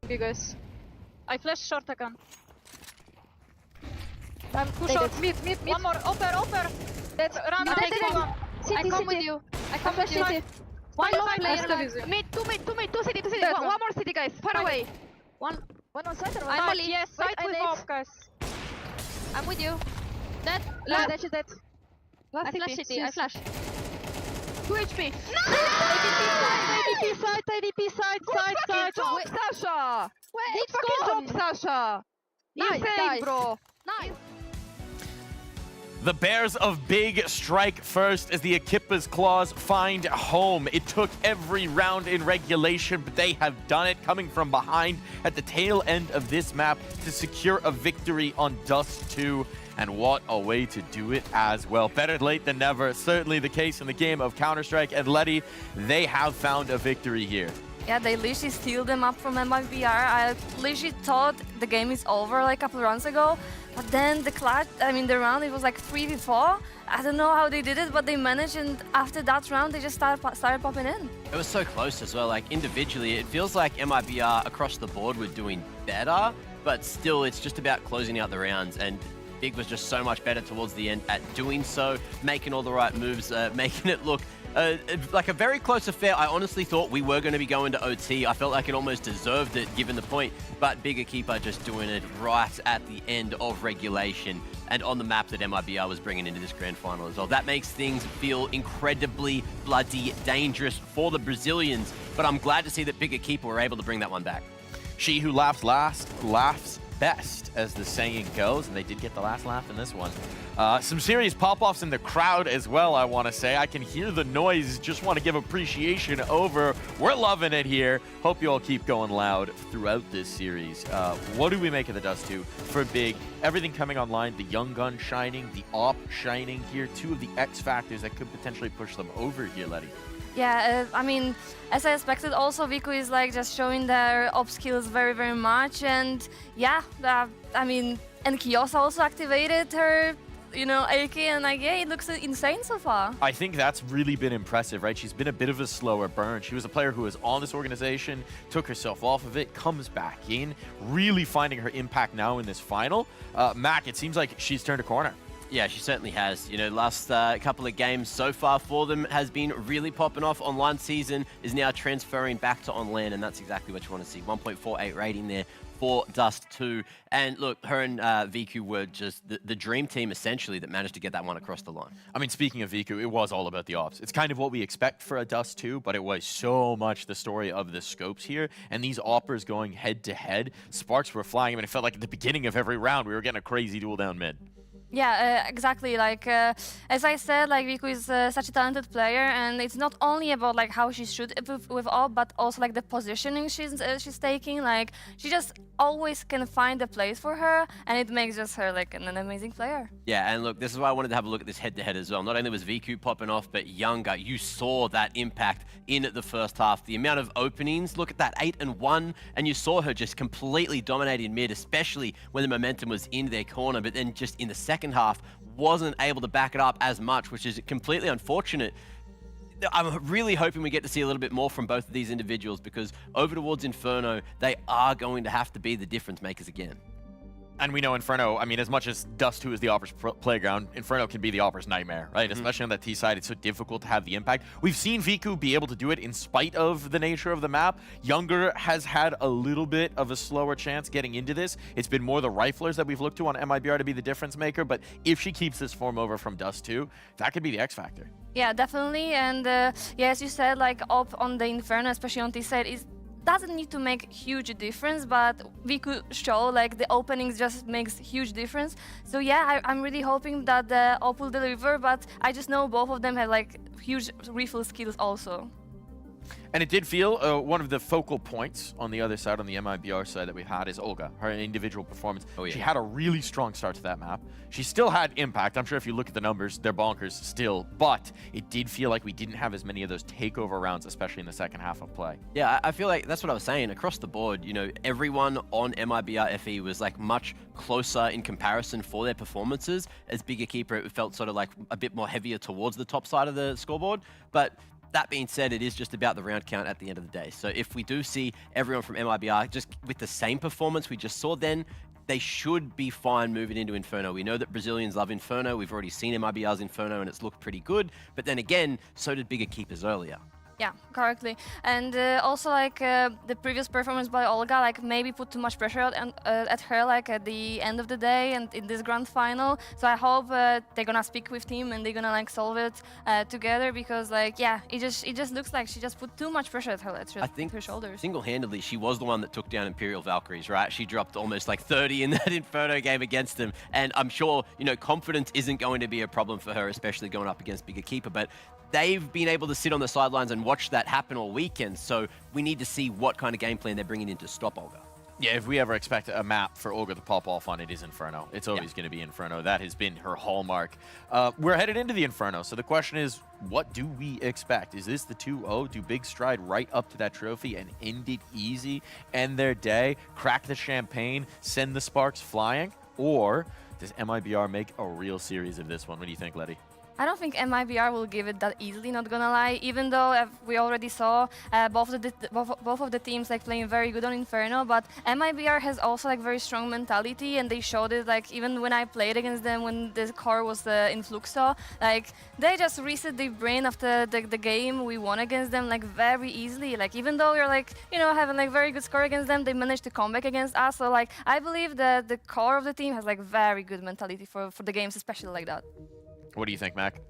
Okay, guys. I flash short again. I'm Push out, mid. One more, upper. That's Run, take one. I come with you. I come with you. One lower player. Mid, two city. One more city, guys. Far away. One on side or I'm Molly. Yes, side with off, guys. I'm with you. Dead. Dead, she's dead. I flash city. I flash. 2 HP. No! ADP side. Job, Sasha! Good fucking job, Sasha! Insane, bro. Nice. The Bears of Big strike first as the Equipa's claws find home. It took every round in regulation, but they have done it, coming from behind at the tail end of this map to secure a victory on Dust 2. And what a way to do it as well. Better late than never. Certainly the case in the game of Counter-Strike. And Letty, they have found a victory here. Yeah, they literally steal them up from MIBR. I literally thought the game is over like a couple rounds ago. But then the round, it was like 3v4. I don't know how they did it, but they managed, and after that round, they just started popping in. It was so close as well. Like, individually, it feels like MIBR across the board were doing better, but still, it's just about closing out the rounds. And Big was just so much better towards the end at doing so, making all the right moves, making it look like a very close affair. I honestly thought we were going to be going to OT. I felt like it almost deserved it given the point, but Big Equipa just doing it right at the end of regulation and on the map that MIBR was bringing into this grand final as well. That makes things feel incredibly bloody dangerous for the Brazilians, but I'm glad to see that Big Equipa were able to bring that one back. She who laughs last laughs best, as the saying goes, and they did get the last laugh in this one. Some serious pop-offs in the crowd as well, I want to say. I can hear the noise, just want to give appreciation over. We're loving it here. Hope you all keep going loud throughout this series. What do we make of the Dust 2 for Big? Everything coming online, the young gun shining, the op shining here, two of the X factors that could potentially push them over here, Letty. Yeah, I mean, as I expected, also Vico is like just showing their op skills very, very much, and yeah, I mean, and Kiosa also activated her, you know, AK, and like, yeah, it looks insane so far. I think that's really been impressive, right? She's been a bit of a slower burn. She was a player who was on this organization, took herself off of it, comes back in, really finding her impact now in this final. Mac, it seems like she's turned a corner. Yeah, she certainly has. You know, last couple of games so far for them has been really popping off. Online season is now transferring back to on LAN, and that's exactly what you want to see. 1.48 rating there for Dust 2. And look, her and VQ were just the dream team, essentially, that managed to get that one across the line. I mean, speaking of VQ, it was all about the ops. It's kind of what we expect for a Dust 2, but it was so much the story of the scopes here. And these oppers going head-to-head, sparks were flying. I mean, it felt like at the beginning of every round, we were getting a crazy duel down mid. Yeah, exactly. Like, as I said, like, Vico is such a talented player, and it's not only about like how she shoot with all, but also like the positioning she's taking. Like, she just always can find a place for her, and it makes just her like an amazing player. Yeah, and look, this is why I wanted to have a look at this head-to-head as well. Not only was VQ popping off, but Younger, you saw that impact in the first half. The amount of openings, look at that 8-1, and you saw her just completely dominating mid, especially when the momentum was in their corner, but then just in the second half wasn't able to back it up as much, which is completely unfortunate. I'm really hoping we get to see a little bit more from both of these individuals, because over towards Inferno, they are going to have to be the difference makers again. And we know Inferno, I mean, as much as Dust 2 is the Opper's playground, Inferno can be the Opper's nightmare, right? Especially on that T side, it's so difficult to have the impact. We've seen Viku be able to do it in spite of the nature of the map. Younger has had a little bit of a slower chance getting into this. It's been more the riflers that we've looked to on MIBR to be the difference maker, but if she keeps this form over from Dust 2, that could be the X factor. Yeah, definitely. And yeah, as you said, like up on the Inferno, especially on T side, is doesn't need to make huge difference, but we could show like the openings just makes huge difference. So yeah, I'm really hoping that the op will deliver, but I just know both of them have like huge refill skills also. And it did feel one of the focal points on the other side, on the MIBR side that we've had, is Olga, her individual performance. Oh, yeah. She had a really strong start to that map. She still had impact. I'm sure if you look at the numbers, they're bonkers still, but it did feel like we didn't have as many of those takeover rounds, especially in the second half of play. Yeah, I feel like that's what I was saying. Across the board, you know, everyone on MIBR FE was like much closer in comparison for their performances. As Big Equipa, it felt sort of like a bit more heavier towards the top side of the scoreboard, but That being said, it is just about the round count at the end of the day. So if we do see everyone from MIBR just with the same performance we just saw then, they should be fine moving into Inferno. We know that Brazilians love Inferno. We've already seen MIBR's Inferno and it's looked pretty good. But then again, so did bigger keepers earlier. Yeah, correctly. And also, like, the previous performance by Olga, like, maybe put too much pressure at her, like, at the end of the day and in this grand final. So I hope they're gonna speak with team and they're gonna, like, solve it together because, like, yeah, it just looks like she just put too much pressure at her shoulders. Single-handedly, she was the one that took down Imperial Valkyries, right? She dropped almost like 30 in that Inferno game against them. And I'm sure, you know, confidence isn't going to be a problem for her, especially going up against bigger keeper. But they've been able to sit on the sidelines and watch that happen all weekend, so we need to see what kind of game plan they're bringing in to stop Olga. Yeah, if we ever expect a map for Olga to pop off on, it is Inferno. It's always going to be Inferno. That has been her hallmark. We're headed into the Inferno, so the question is, what do we expect? Is this the 2-0? Do Big Stride right up to that trophy and end it easy, end their day, crack the champagne, send the sparks flying? Or does MIBR make a real series of this one? What do you think, Letty? I don't think MIBR will give it that easily, not gonna lie, even though we already saw both of the teams like playing very good on Inferno, but MIBR has also like very strong mentality and they showed it like even when I played against them when the core was in Fluxo, like they just reset their brain after the game we won against them like very easily, like even though we're like, you know, having like very good score against them, they managed to come back against us, so like I believe that the core of the team has like very good mentality for the games, especially like that. What do you think, Mac?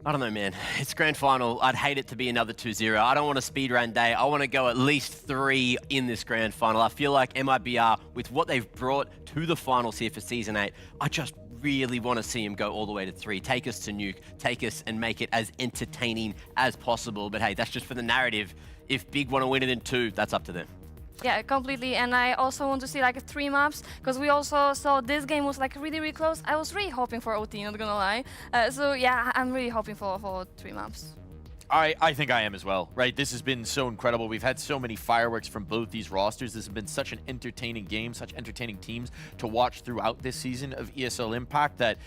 I don't know, man. It's grand final. I'd hate it to be another 2-0. I don't want a speedrun day. I want to go at least 3 in this grand final. I feel like MIBR, with what they've brought to the finals here for Season 8, I just really want to see them go all the way to 3. Take us to Nuke. Take us and make it as entertaining as possible. But hey, that's just for the narrative. If Big want to win it in 2, that's up to them. Yeah, completely. And I also want to see like 3 maps because we also saw this game was like really close. I was really hoping for OT, not gonna lie. So yeah, I'm really hoping for 3 maps. I think I am as well, right? This has been so incredible. We've had so many fireworks from both these rosters. This has been such an entertaining game, such entertaining teams to watch throughout this season of ESL Impact that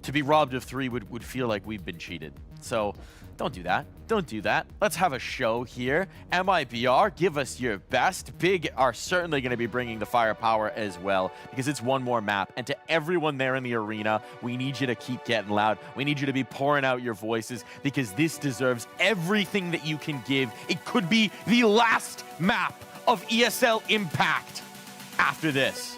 to be robbed of 3 would feel like we've been cheated. So don't do that. Don't do that. Let's have a show here. MIBR, give us your best. Big are certainly going to be bringing the firepower as well because it's one more map. And to everyone there in the arena, we need you to keep getting loud. We need you to be pouring out your voices because this deserves everything that you can give. It could be the last map of ESL Impact after this.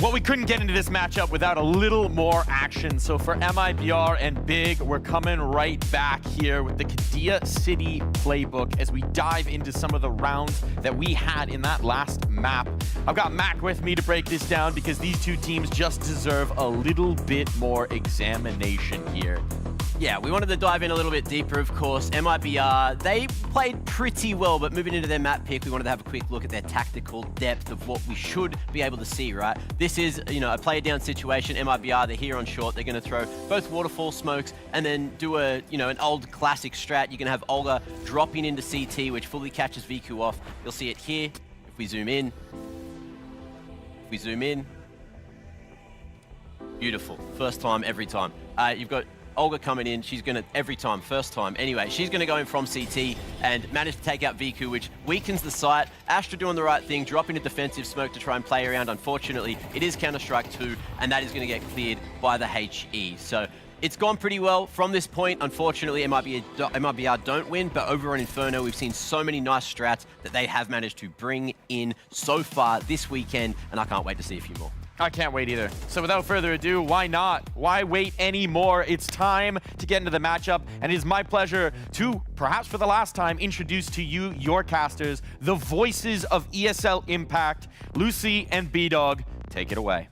Well, we couldn't get into this matchup without a little more action. So for MIBR and Big, we're coming right back here with the Kadia City playbook as we dive into some of the rounds that we had in that last map. I've got Mac with me to break this down because these two teams just deserve a little bit more examination here. Yeah, we wanted to dive in a little bit deeper, of course. MIBR, they played pretty well, but moving into their map pick, we wanted to have a quick look at their tactical depth of what we should be able to see, right? This is, a player down situation. MIBR, they're here on short. They're going to throw both waterfall smokes and then do an old classic strat. You're going to have Olga dropping into CT, which fully catches VQ off. You'll see it here. If we zoom in. Beautiful. First time, every time. You've got Olga coming in, she's gonna, every time, first time. Anyway, she's gonna go in from CT and manage to take out VQ, which weakens the site. Astra doing the right thing, dropping a defensive smoke to try and play around. Unfortunately, it is Counter-Strike 2, and that is gonna get cleared by the HE. So it's gone pretty well from this point. Unfortunately, MIBR don't win, but over on Inferno, we've seen so many nice strats that they have managed to bring in so far this weekend, and I can't wait to see a few more. I can't wait either. So without further ado, why not? Why wait anymore? It's time to get into the matchup, and it is my pleasure to, perhaps for the last time, introduce to you, your casters, the voices of ESL Impact, Lucy and B-Dog. Take it away.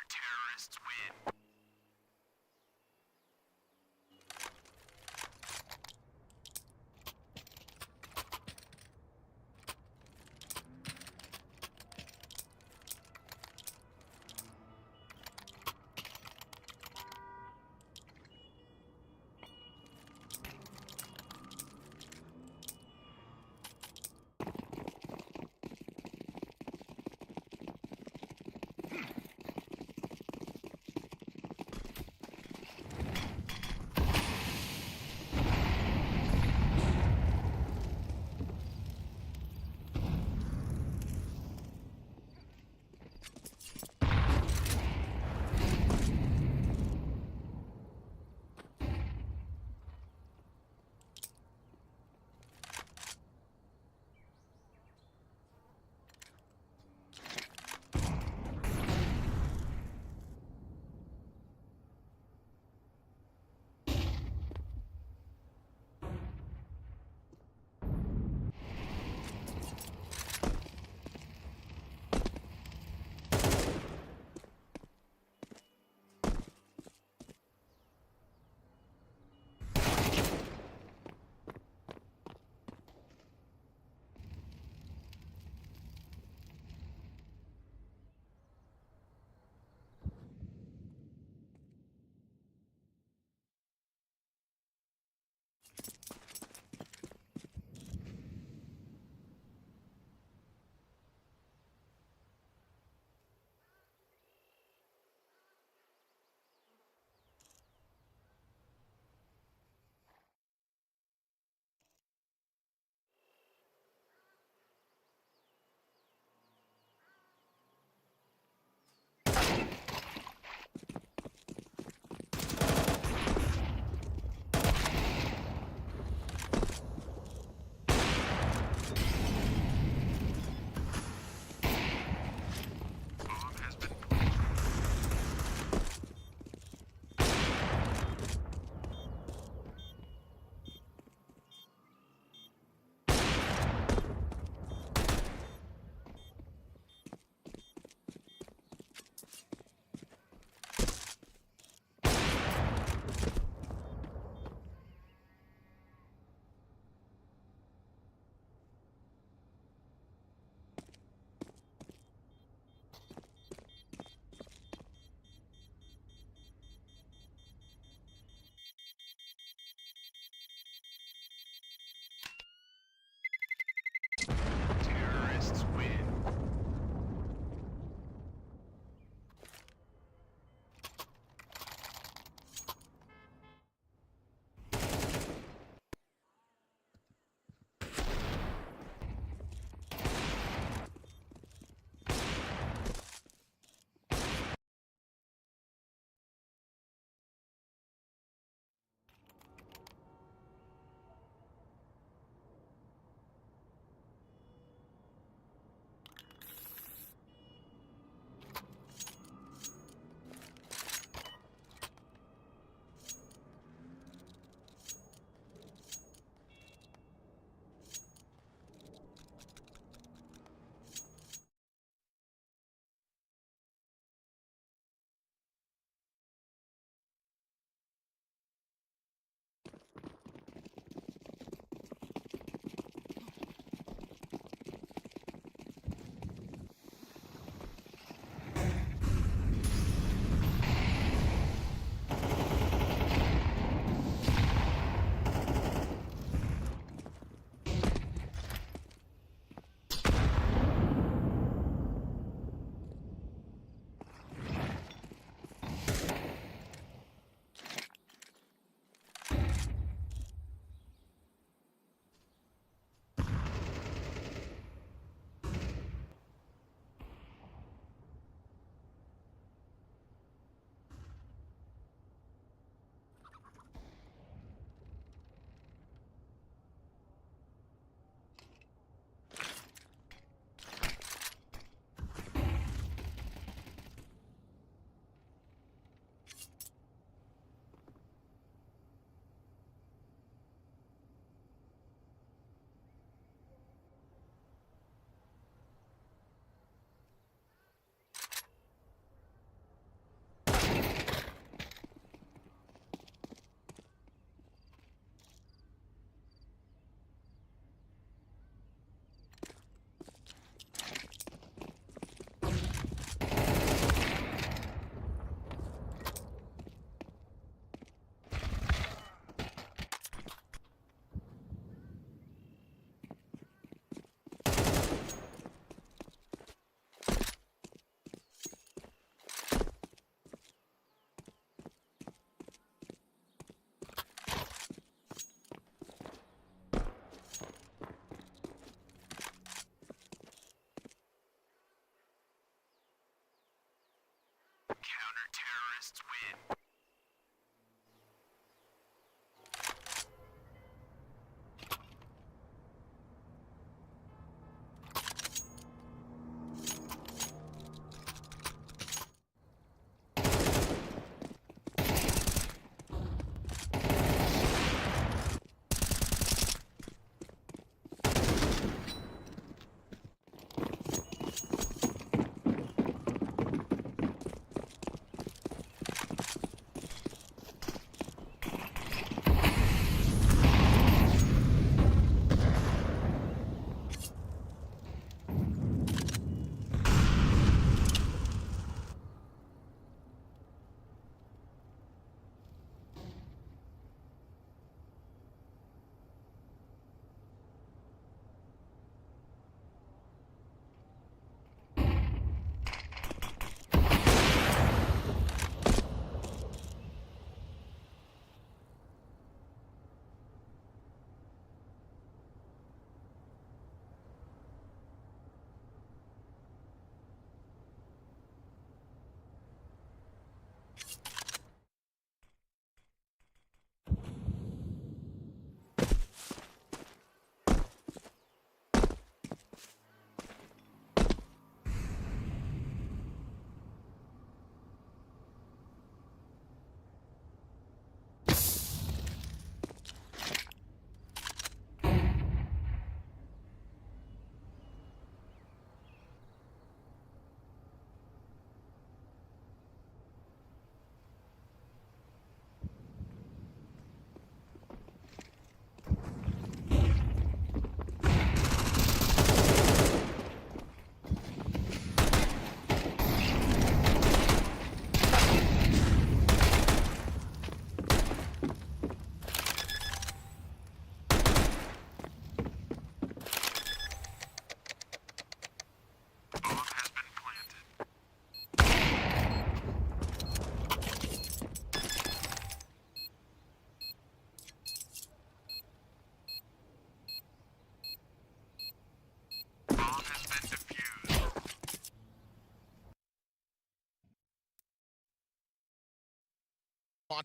terrorists win.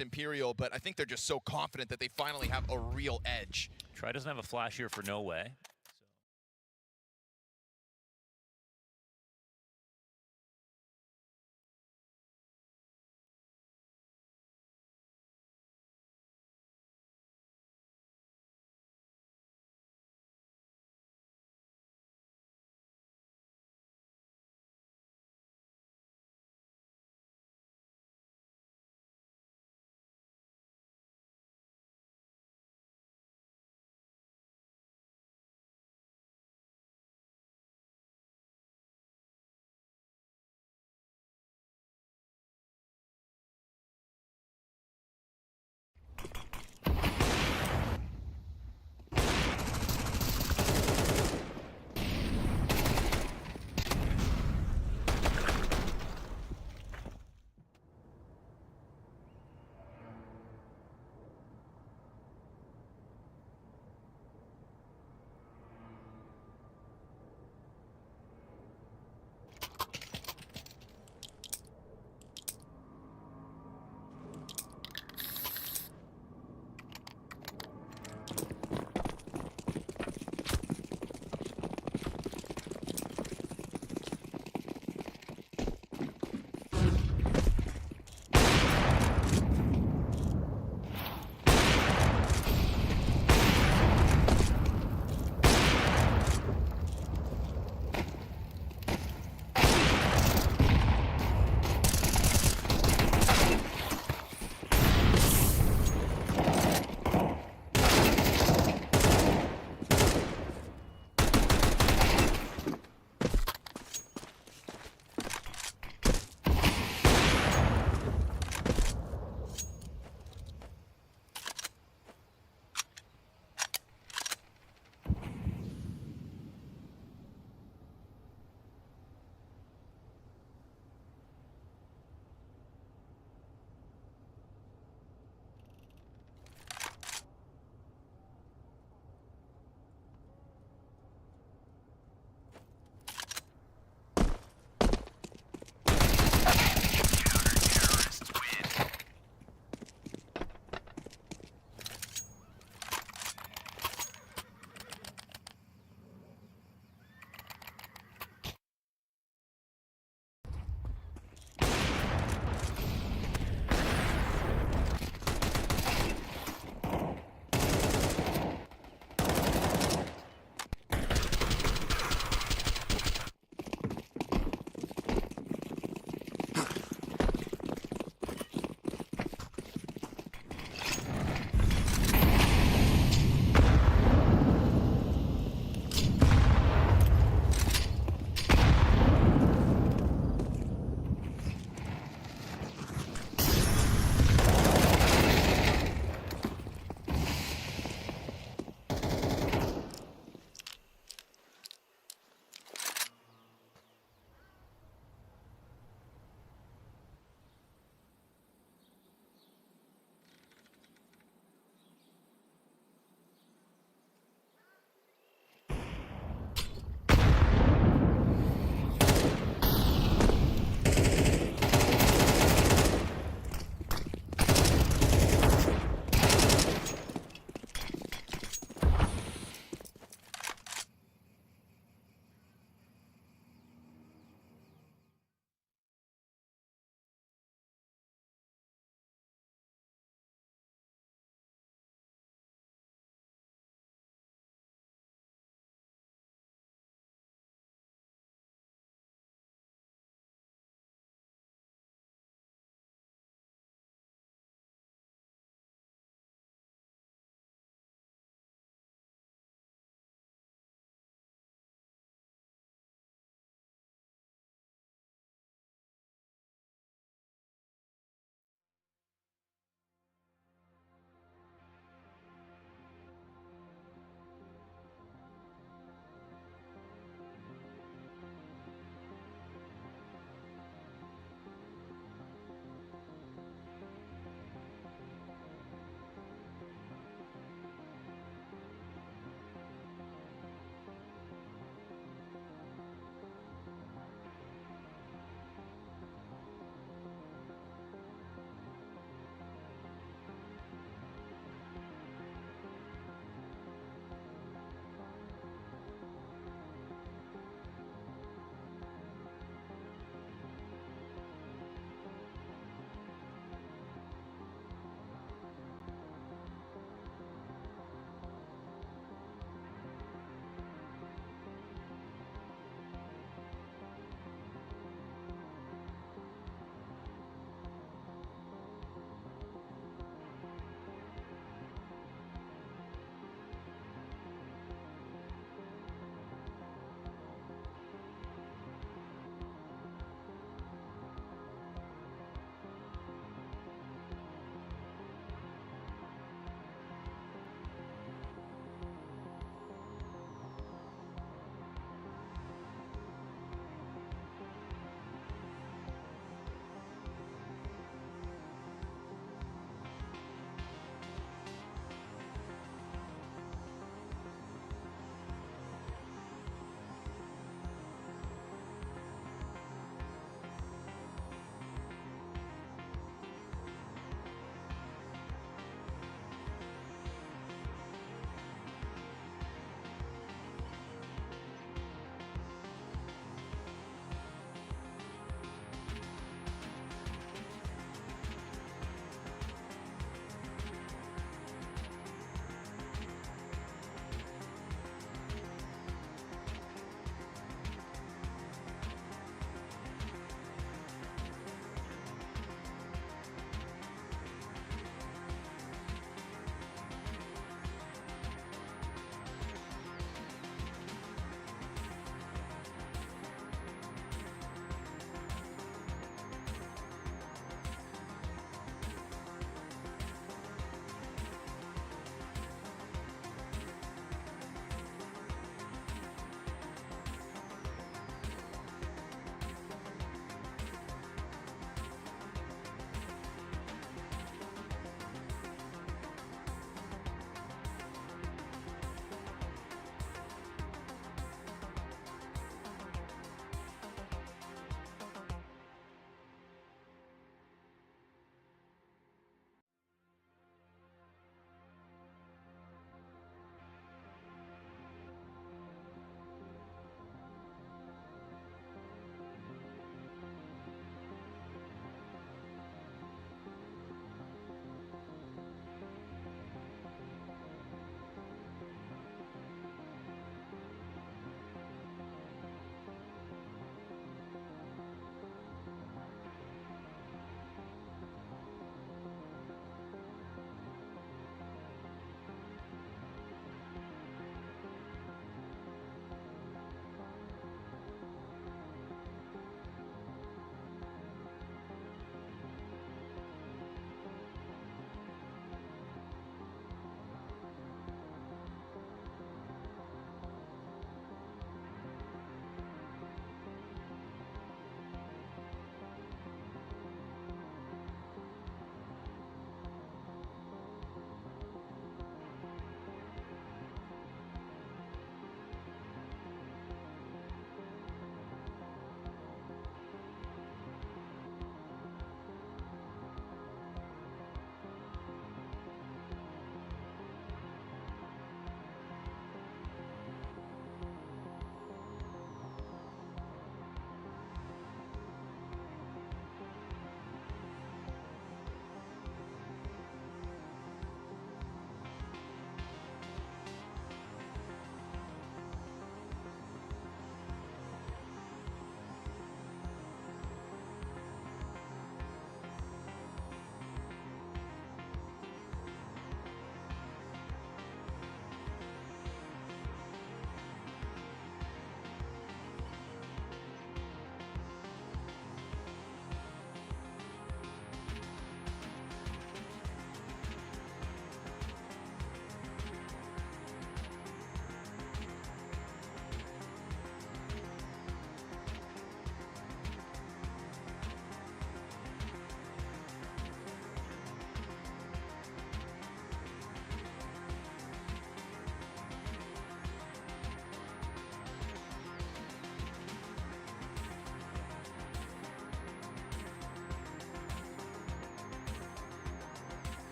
Imperial, but I think they're just so confident that they finally have a real edge. Try doesn't have a flash here for no way.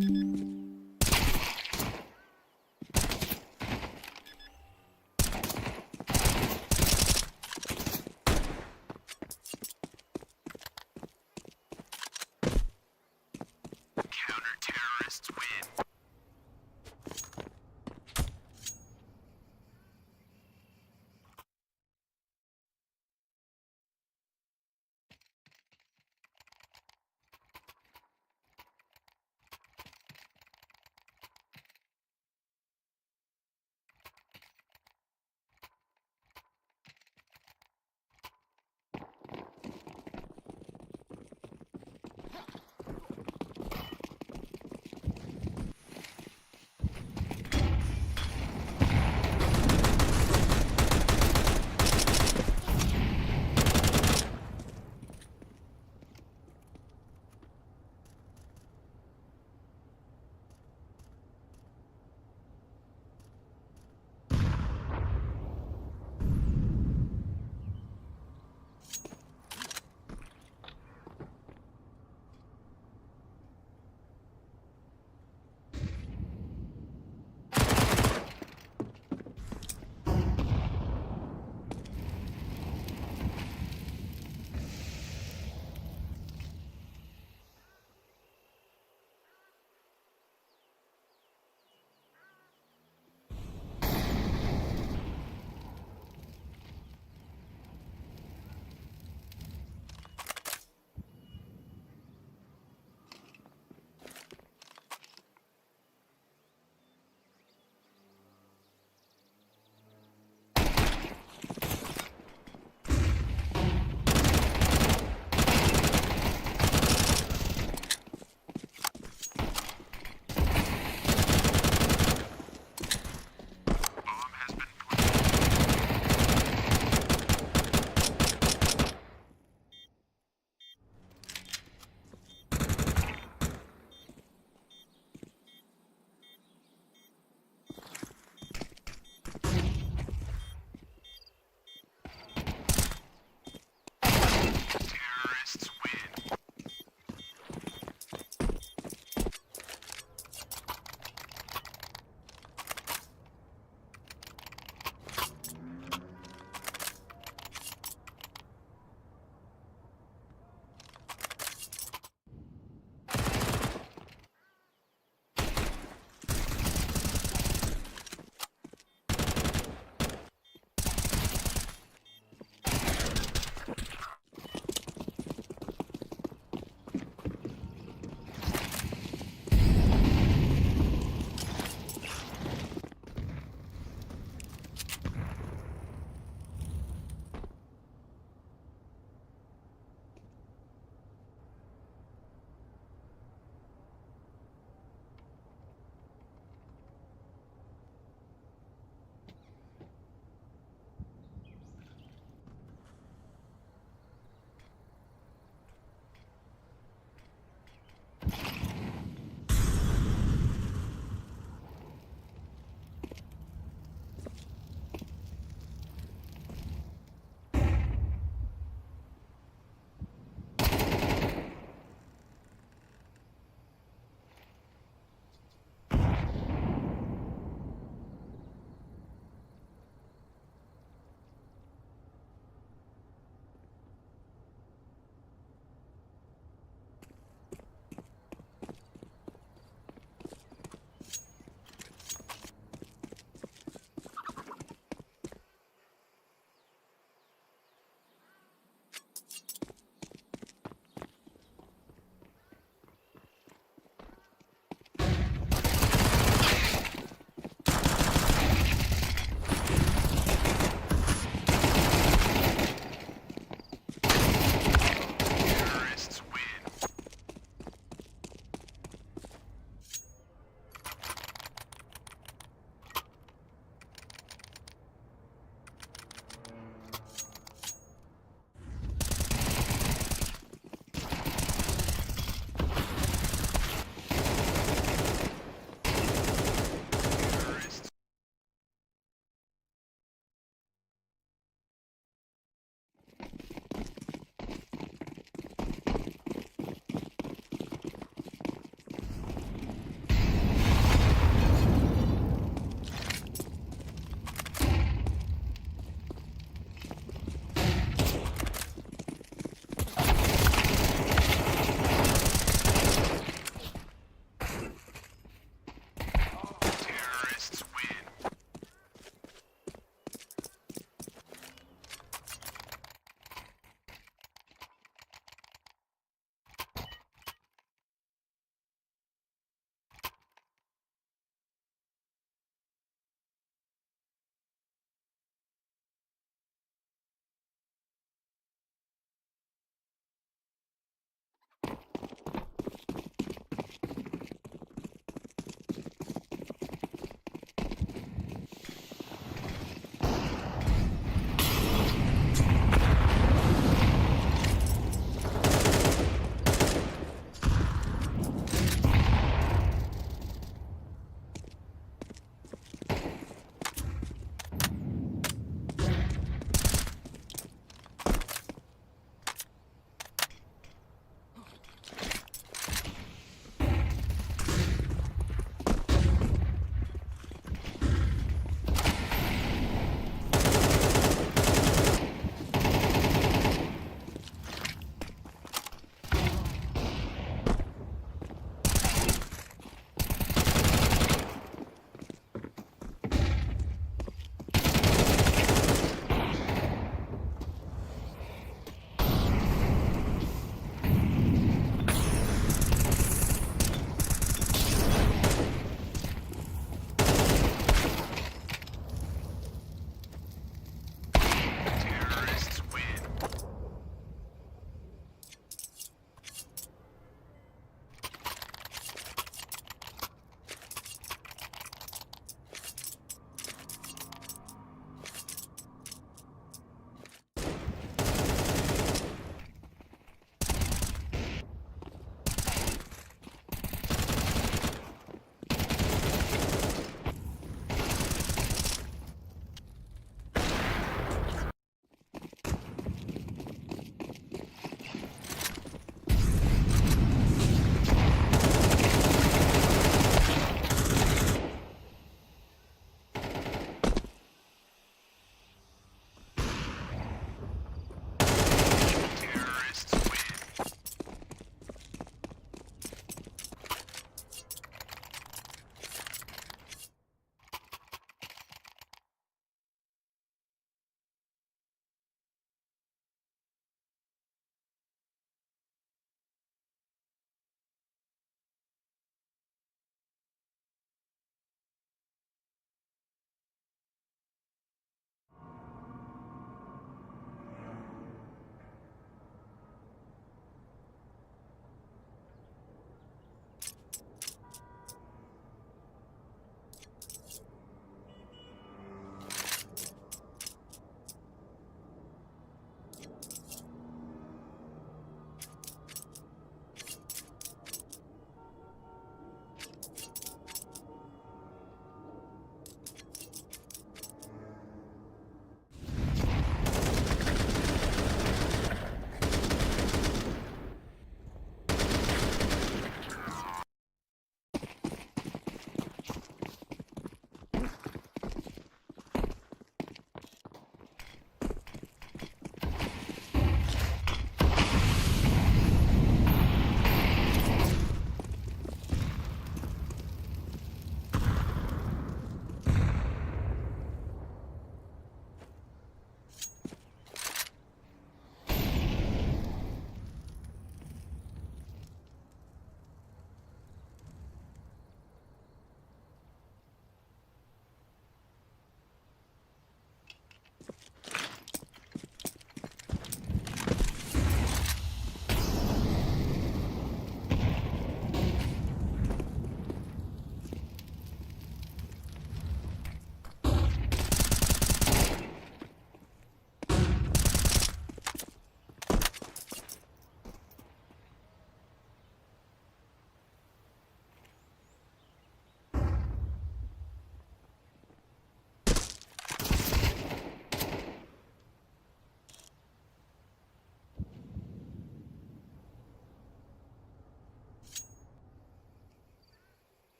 Counter-terrorists win.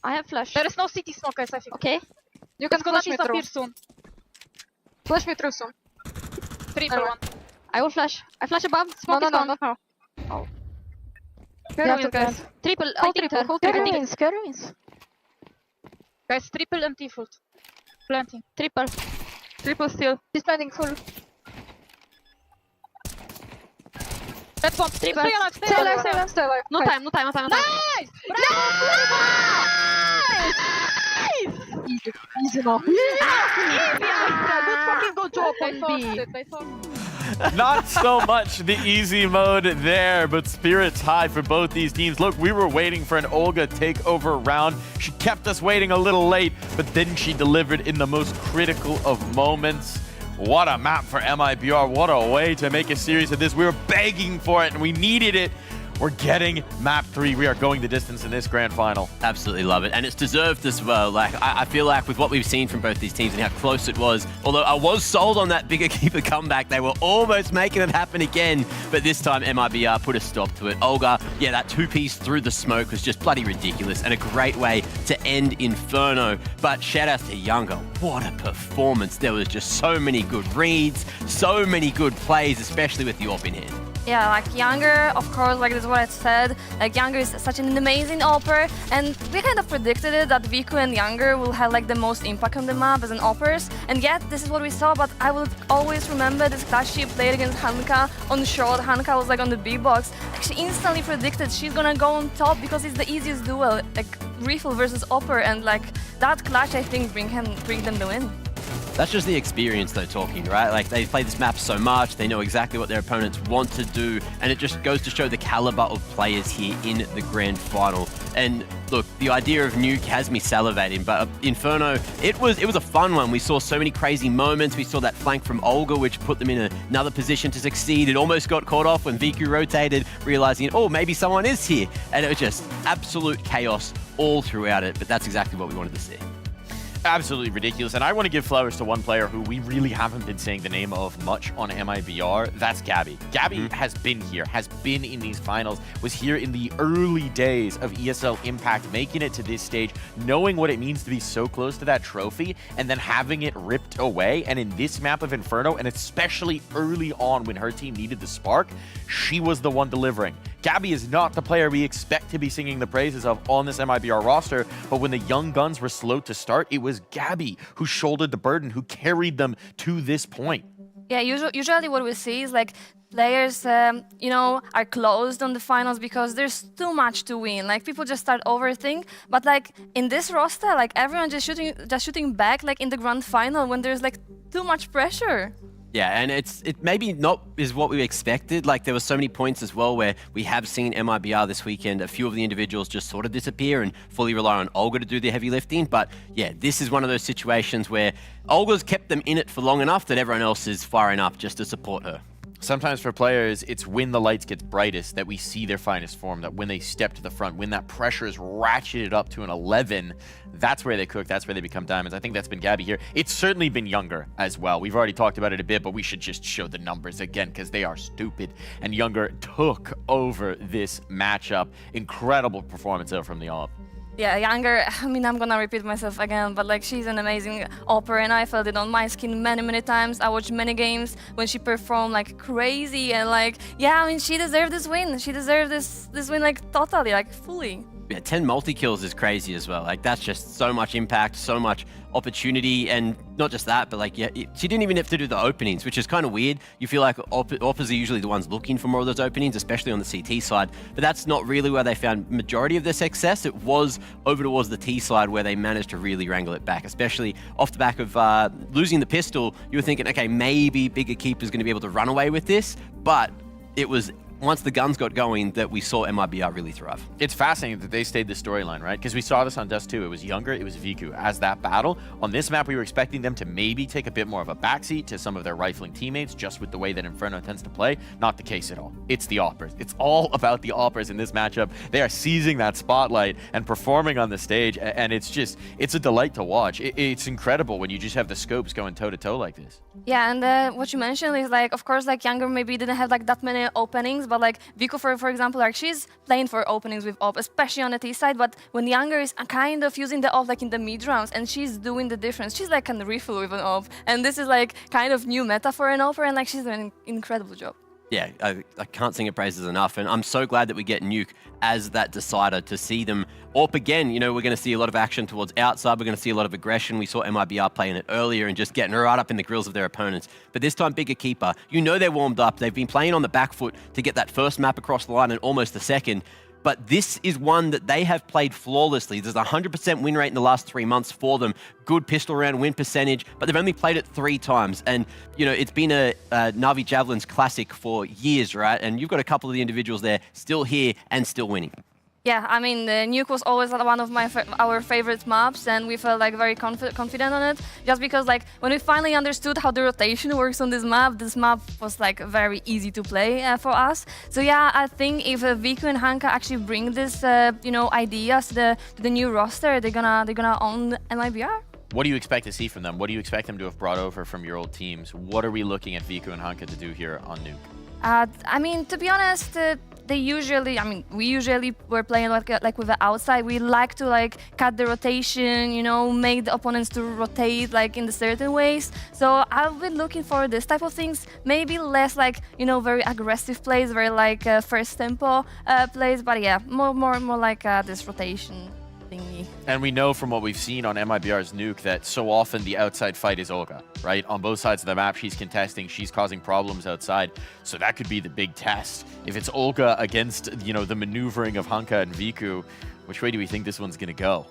I have flash. There is no CT smoke, guys, I think. Okay. You can flash me disappear through. soon. Flash me through soon. 3 for 1. I will flash. I flash above. Smoke is gone. No. Oh. You have to guys. Triple. I think Hold ruins. Guys, triple and default. Planting. Triple still. He's planting full. That's one. Triple. Stay alive. No time. Nice! Easy now. Good job They on forced B. it. They forced it. Not so much the easy mode there, but spirits high for both these teams. Look, we were waiting for an Olga takeover round. She kept us waiting a little late, but then she delivered in the most critical of moments. What a map for MIBR. What a way to make a series of this. We were begging for it, and we needed it. We're getting map 3. We are going the distance in this grand final. Absolutely love it. And it's deserved as well. Like, I feel like with what we've seen from both these teams and how close it was, although I was sold on that bigger keeper comeback, they were almost making it happen again. But this time, MIBR put a stop to it. Olga, yeah, that 2-piece through the smoke was just bloody ridiculous and a great way to end Inferno. But shout out to Younger. What a performance. There was just so many good reads, so many good plays, especially with the AWP in hand. Yeah, like Younger, of course, like this is what I said, like Younger is such an amazing AWPer, and we kind of predicted it that Vico and Younger will have like the most impact on the map as an AWPers, and yet this is what we saw, but I will always remember this clash she played against Hanka on short. Hanka was like on the big box. Like, she instantly predicted she's gonna go on top because it's the easiest duel, like Rifle versus AWPer, and like that clash I think bring them the win. That's just the experience though talking, right? Like they play this map so much, they know exactly what their opponents want to do, and it just goes to show the caliber of players here in the grand final. And look, the idea of Nuke has me salivating, but Inferno, it was a fun one. We saw so many crazy moments. We saw that flank from Olga, which put them in another position to succeed. It almost got caught off when Viku rotated, realizing, oh, maybe someone is here. And it was just absolute chaos all throughout it, but that's exactly what we wanted to see. Absolutely ridiculous. And I want to give flowers to one player who we really haven't been saying the name of much on MIBR. That's Gabby. Gabby has been here, has been in these finals, was here in the early days of ESL Impact, making it to this stage, knowing what it means to be so close to that trophy, and then having it ripped away. And in this map of Inferno, and especially early on when her team needed the spark, she was the one delivering. Gabby is not the player we expect to be singing the praises of on this MIBR roster, but when the young guns were slow to start, it was Gabby who shouldered the burden, who carried them to this point. Yeah, usually what we see is like players, you know, are closed on the finals because there's too much to win. Like people just start overthink. But like in this roster, like everyone just shooting back like in the grand final when there's like too much pressure. Yeah, and it maybe not is what we expected. Like there were so many points as well where we have seen MIBR this weekend, a few of the individuals just sort of disappear and fully rely on Olga to do the heavy lifting. But yeah, this is one of those situations where Olga's kept them in it for long enough that everyone else is firing up just to support her. Sometimes for players, it's when the lights get brightest that we see their finest form, that when they step to the front, when that pressure is ratcheted up to an 11, that's where they cook, that's where they become diamonds. I think that's been Gabby here. It's certainly been Younger as well. We've already talked about it a bit, but we should just show the numbers again because they are stupid. And Younger took over this matchup. Incredible performance though from the AWP. Yeah, Younger, I mean, I'm gonna repeat myself again, but like she's an amazing AWPer and I felt it on my skin many times. I watched many games when she performed like crazy and like, yeah, I mean, she deserved this win. She deserved this win like totally, like fully. Yeah, 10 multi-kills is crazy as well. Like that's just so much impact, so much opportunity, and not just that, but like, yeah, she didn't even have to do the openings, which is kind of weird. You feel like AWPers are usually the ones looking for more of those openings, especially on the CT side, but that's not really where they found majority of their success. It was over towards the T side where they managed to really wrangle it back, especially off the back of losing the pistol. You were thinking, okay, maybe Bigger Keeper's going to be able to run away with this, but it was once the guns got going that we saw MIBR really thrive. It's fascinating that they stayed the storyline, right? Because we saw this on Dust 2. It was Younger, it was Viku as that battle. On this map, we were expecting them to maybe take a bit more of a backseat to some of their rifling teammates, just with the way that Inferno tends to play. Not the case at all. It's the AWPers. It's all about the AWPers in this matchup. They are seizing that spotlight and performing on the stage, and it's a delight to watch. It's incredible when you just have the scopes going toe-to-toe like this. Yeah, and what you mentioned is like, of course, like Younger maybe didn't have like that many openings, but like Vico, for example, like she's playing for openings with off, especially on the T side. But when Younger is kind of using the off like in the mid rounds, and she's doing the difference. She's like can refill with an off, and this is like kind of new meta for an offer, and like she's doing an incredible job. Yeah, I can't sing her praises enough, and I'm so glad that we get Nuke as that decider to see them AWP again. You know, we're going to see a lot of action towards outside. We're going to see a lot of aggression. We saw MIBR playing it earlier and just getting right up in the grills of their opponents. But this time, big Equipa, you know they're warmed up. They've been playing on the back foot to get that first map across the line and almost the second. But this is one that they have played flawlessly. There's a 100% win rate in the last 3 months for them. Good pistol round win percentage, but they've only played it 3 times. And, you know, it's been a Na'Vi Javelins classic for years, right? And you've got a couple of the individuals there still here and still winning. Yeah, I mean, Nuke was always one of our favorite maps, and we felt like very confident on it, just because like when we finally understood how the rotation works on this map was like very easy to play for us. So yeah, I think if Vico and Hanka actually bring this, you know, ideas to the new roster, they're gonna own MIBR. What do you expect to see from them? What do you expect them to have brought over from your old teams? What are we looking at Vico and Hanka to do here on Nuke? I mean, to be honest, we usually were playing like with the outside. We like to like cut the rotation, you know, make the opponents to rotate like in the certain ways. So I've been looking for this type of things, maybe less like, you know, very aggressive plays, very like first tempo plays, but yeah, more like this rotation thingy. And we know from what we've seen on MIBR's Nuke that so often the outside fight is Olga, right? On both sides of the map, she's contesting, she's causing problems outside. So that could be the big test. If it's Olga against, you know, the maneuvering of Hanka and Viku, which way do we think this one's going to go?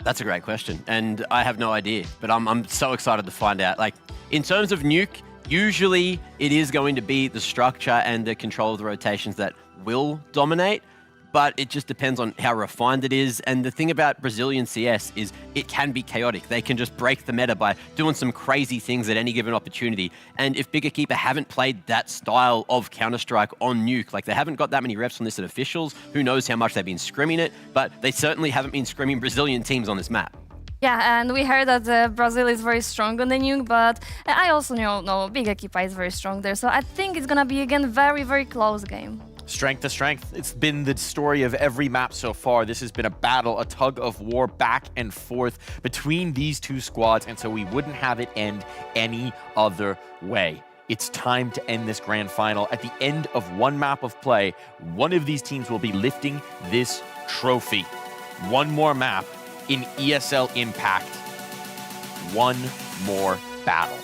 That's a great question, and I have no idea, but I'm so excited to find out. Like, in terms of Nuke, usually it is going to be the structure and the control of the rotations that will dominate, but it just depends on how refined it is. And the thing about Brazilian CS is it can be chaotic. They can just break the meta by doing some crazy things at any given opportunity. And if Big Equipa haven't played that style of Counter-Strike on Nuke, like they haven't got that many reps on this at officials, who knows how much they've been scrimming it, but they certainly haven't been scrimming Brazilian teams on this map. Yeah, and we heard that Brazil is very strong on the Nuke, but I also know Big Equipa is very strong there. So I think it's gonna be again very, very close game. Strength to strength. It's been the story of every map so far. This has been a battle, a tug of war back and forth between these two squads, and so we wouldn't have it end any other way. It's time to end this grand final. At the end of one map of play, one of these teams will be lifting this trophy. One more map in ESL Impact. One more battle.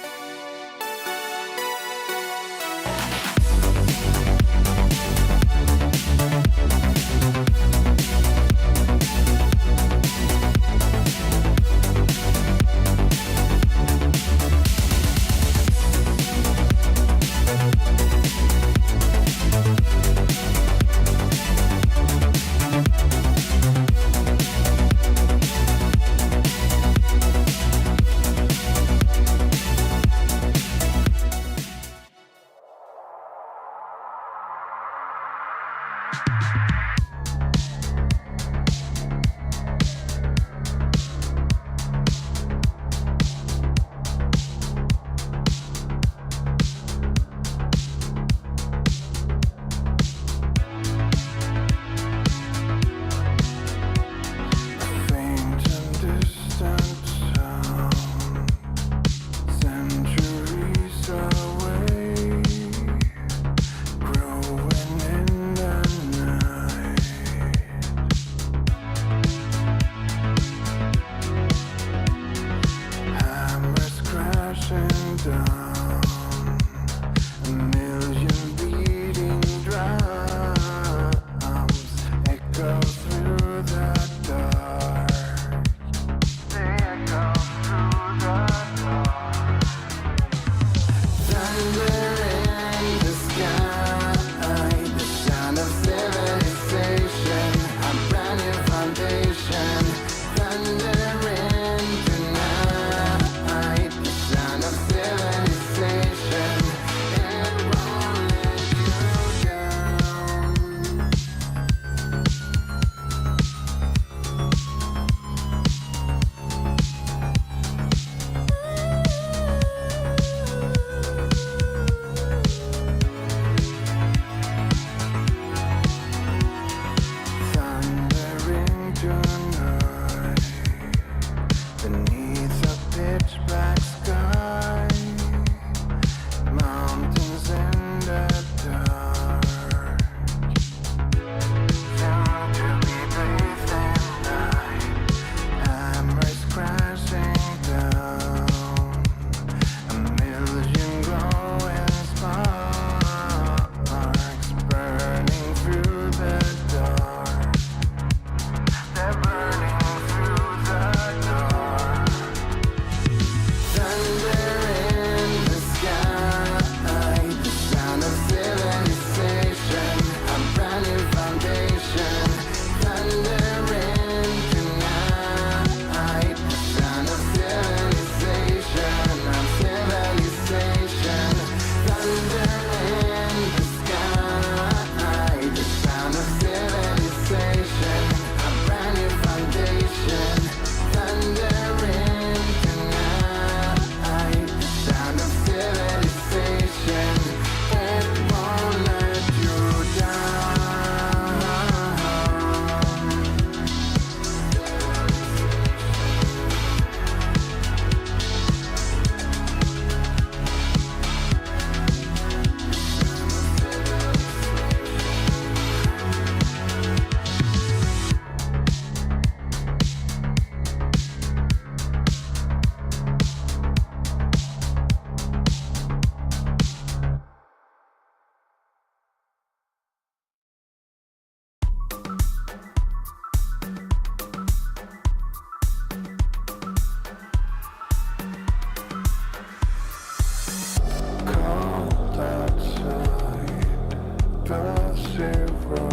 decisivo.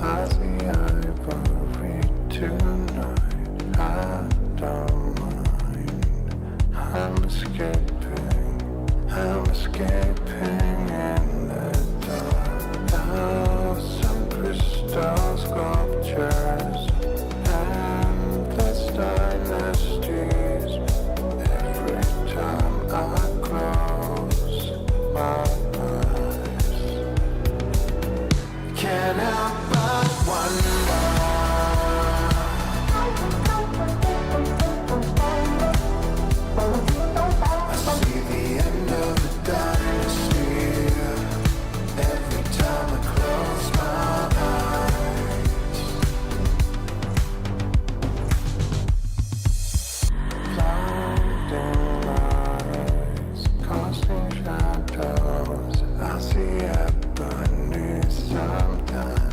I see ivory tonight. I don't mind. I'm escaping in the dark. Thousand crystal sculptures, endless dynasties. Every time I close my eyes, can't help but wonder. I see the end of the dynasty every time I close my eyes. Blinding lights, casting shadows. I see ebony sometimes.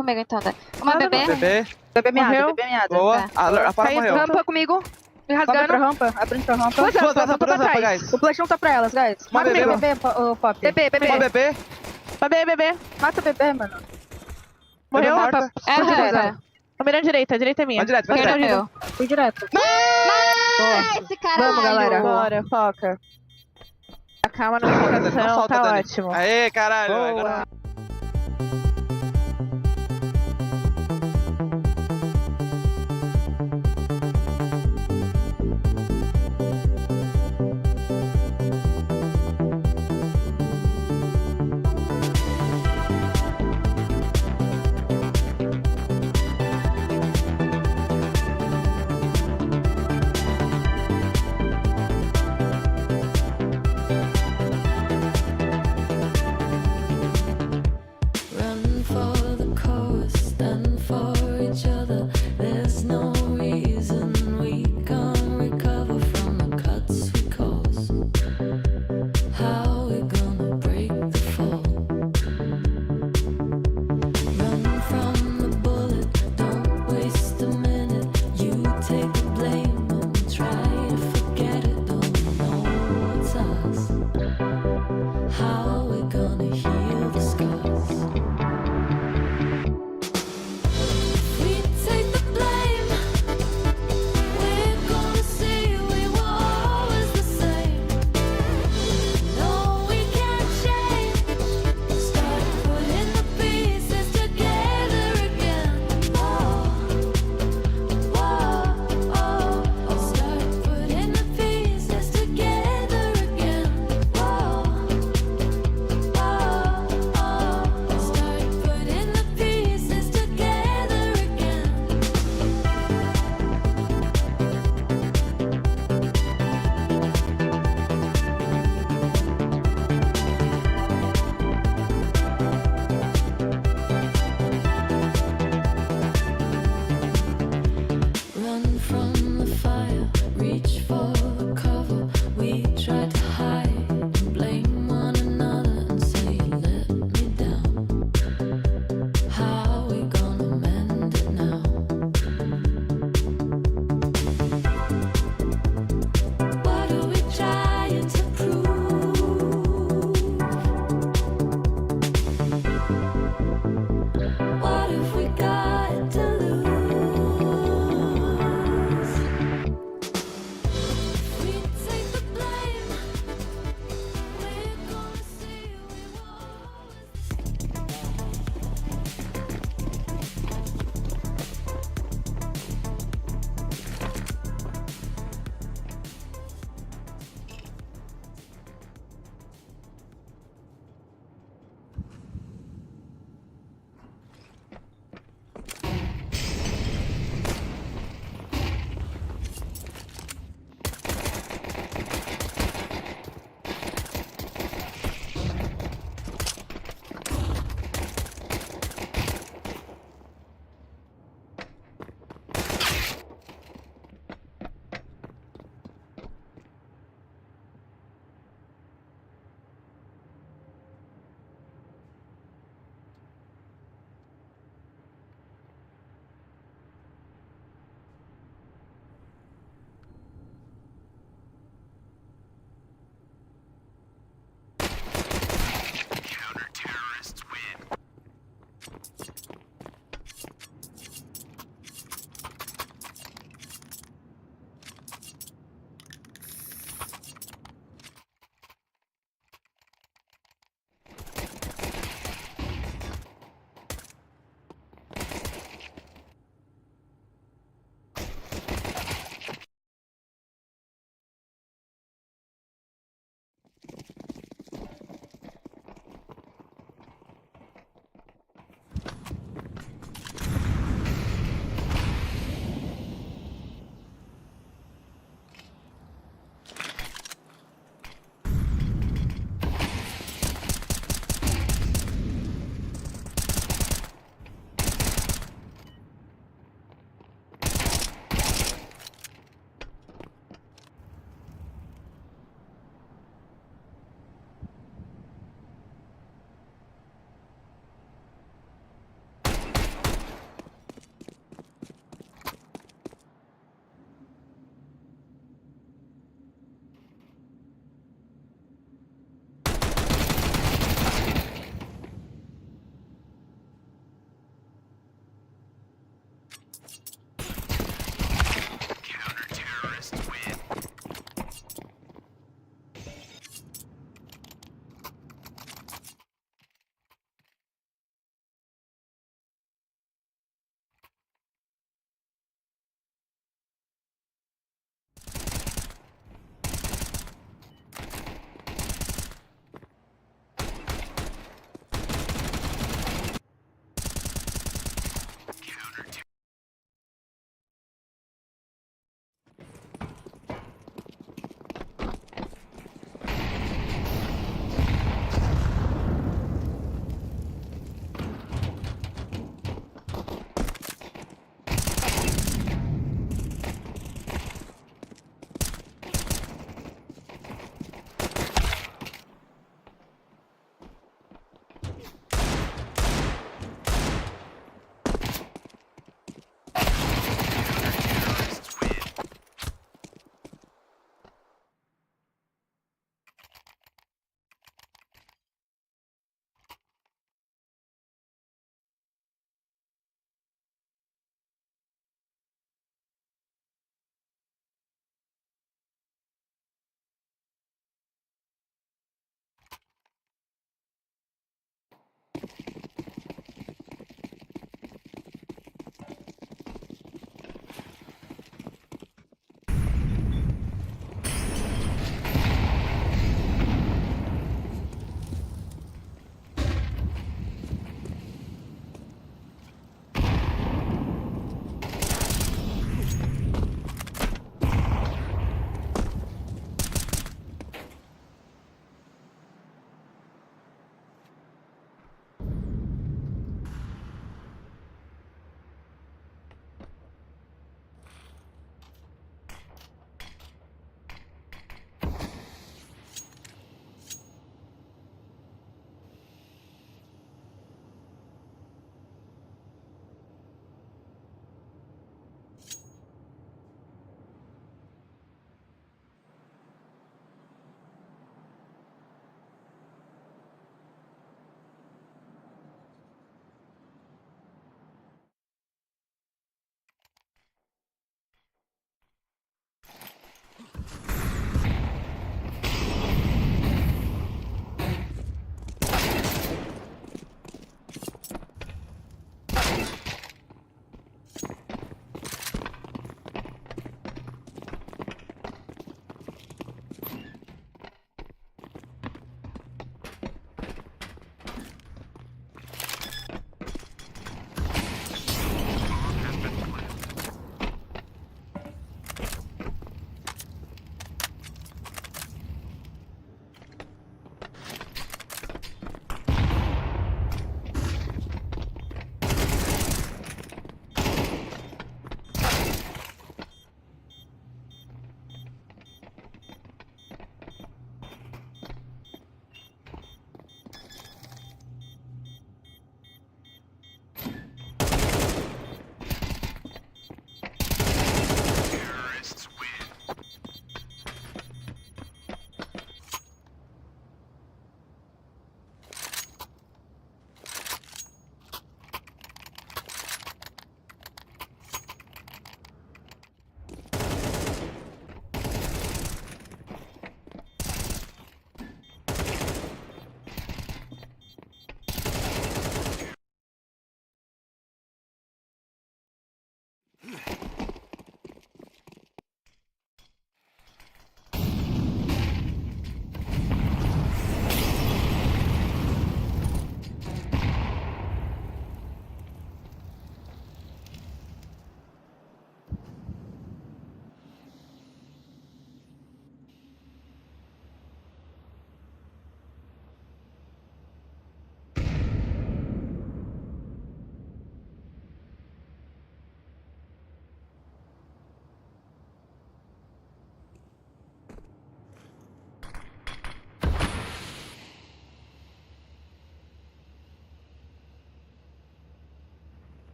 comigo então, né? Uma bebê. Bebê Morreu? miado, bebê miado. Boa. A Fara morreu. Rampa comigo. Me rasgando. Sobe pra rampa, abrindo pra rampa. Duas rampas, guys. O flash não tá pra elas, guys. Uma Mata bebê. bebê, Pop. Bebê. Uma bebê. Bebê. Mata bebê, mano. Morreu? Morta. Fui direto. Tô mirando direita, a direita é minha. Vai direto. Fui direto. Esse caralho. Vamos, galera. Bora, foca. Calma na focação, tá ótimo. Aê, caralho. Boa.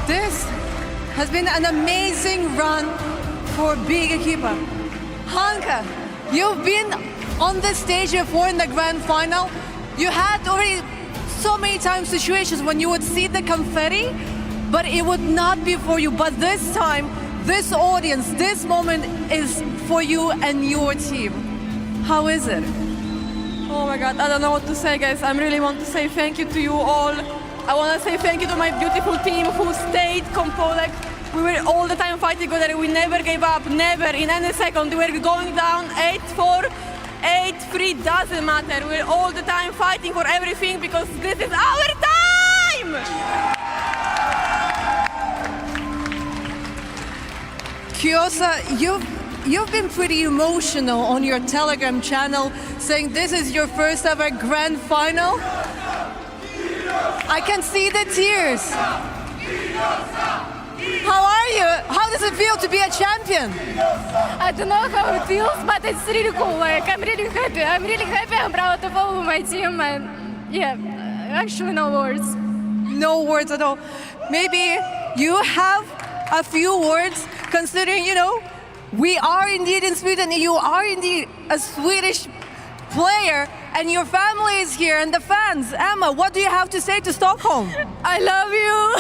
This has been an amazing run for big Equipa. Hanka, you've been on this stage before in the Grand Final. You had already so many times situations when you would see the confetti, but it would not be for you. But this time, this audience, this moment is for you and your team. How is it? Oh my God, I don't know what to say, guys. I really want to say thank you to you all. I want to say thank you to my beautiful team who stayed composed. Like, we were all the time fighting together. We never gave up, never, in any second. We were going down 8-4, 8-3, doesn't matter. We're all the time fighting for everything because this is our time! Kiosa, you've been pretty emotional on your Telegram channel, saying this is your first ever Grand Final. I can see the tears. How are you? How does it feel to be a champion? I don't know how it feels, but it's really cool. Like, I'm really happy. I'm really happy. I'm proud of all of my team, and yeah, actually no words. No words at all. Maybe you have a few words, considering, you know, we are indeed in Sweden. You are indeed a Swedish player, and your family is here, and the fans. Emma, what do you have to say to Stockholm? I love you.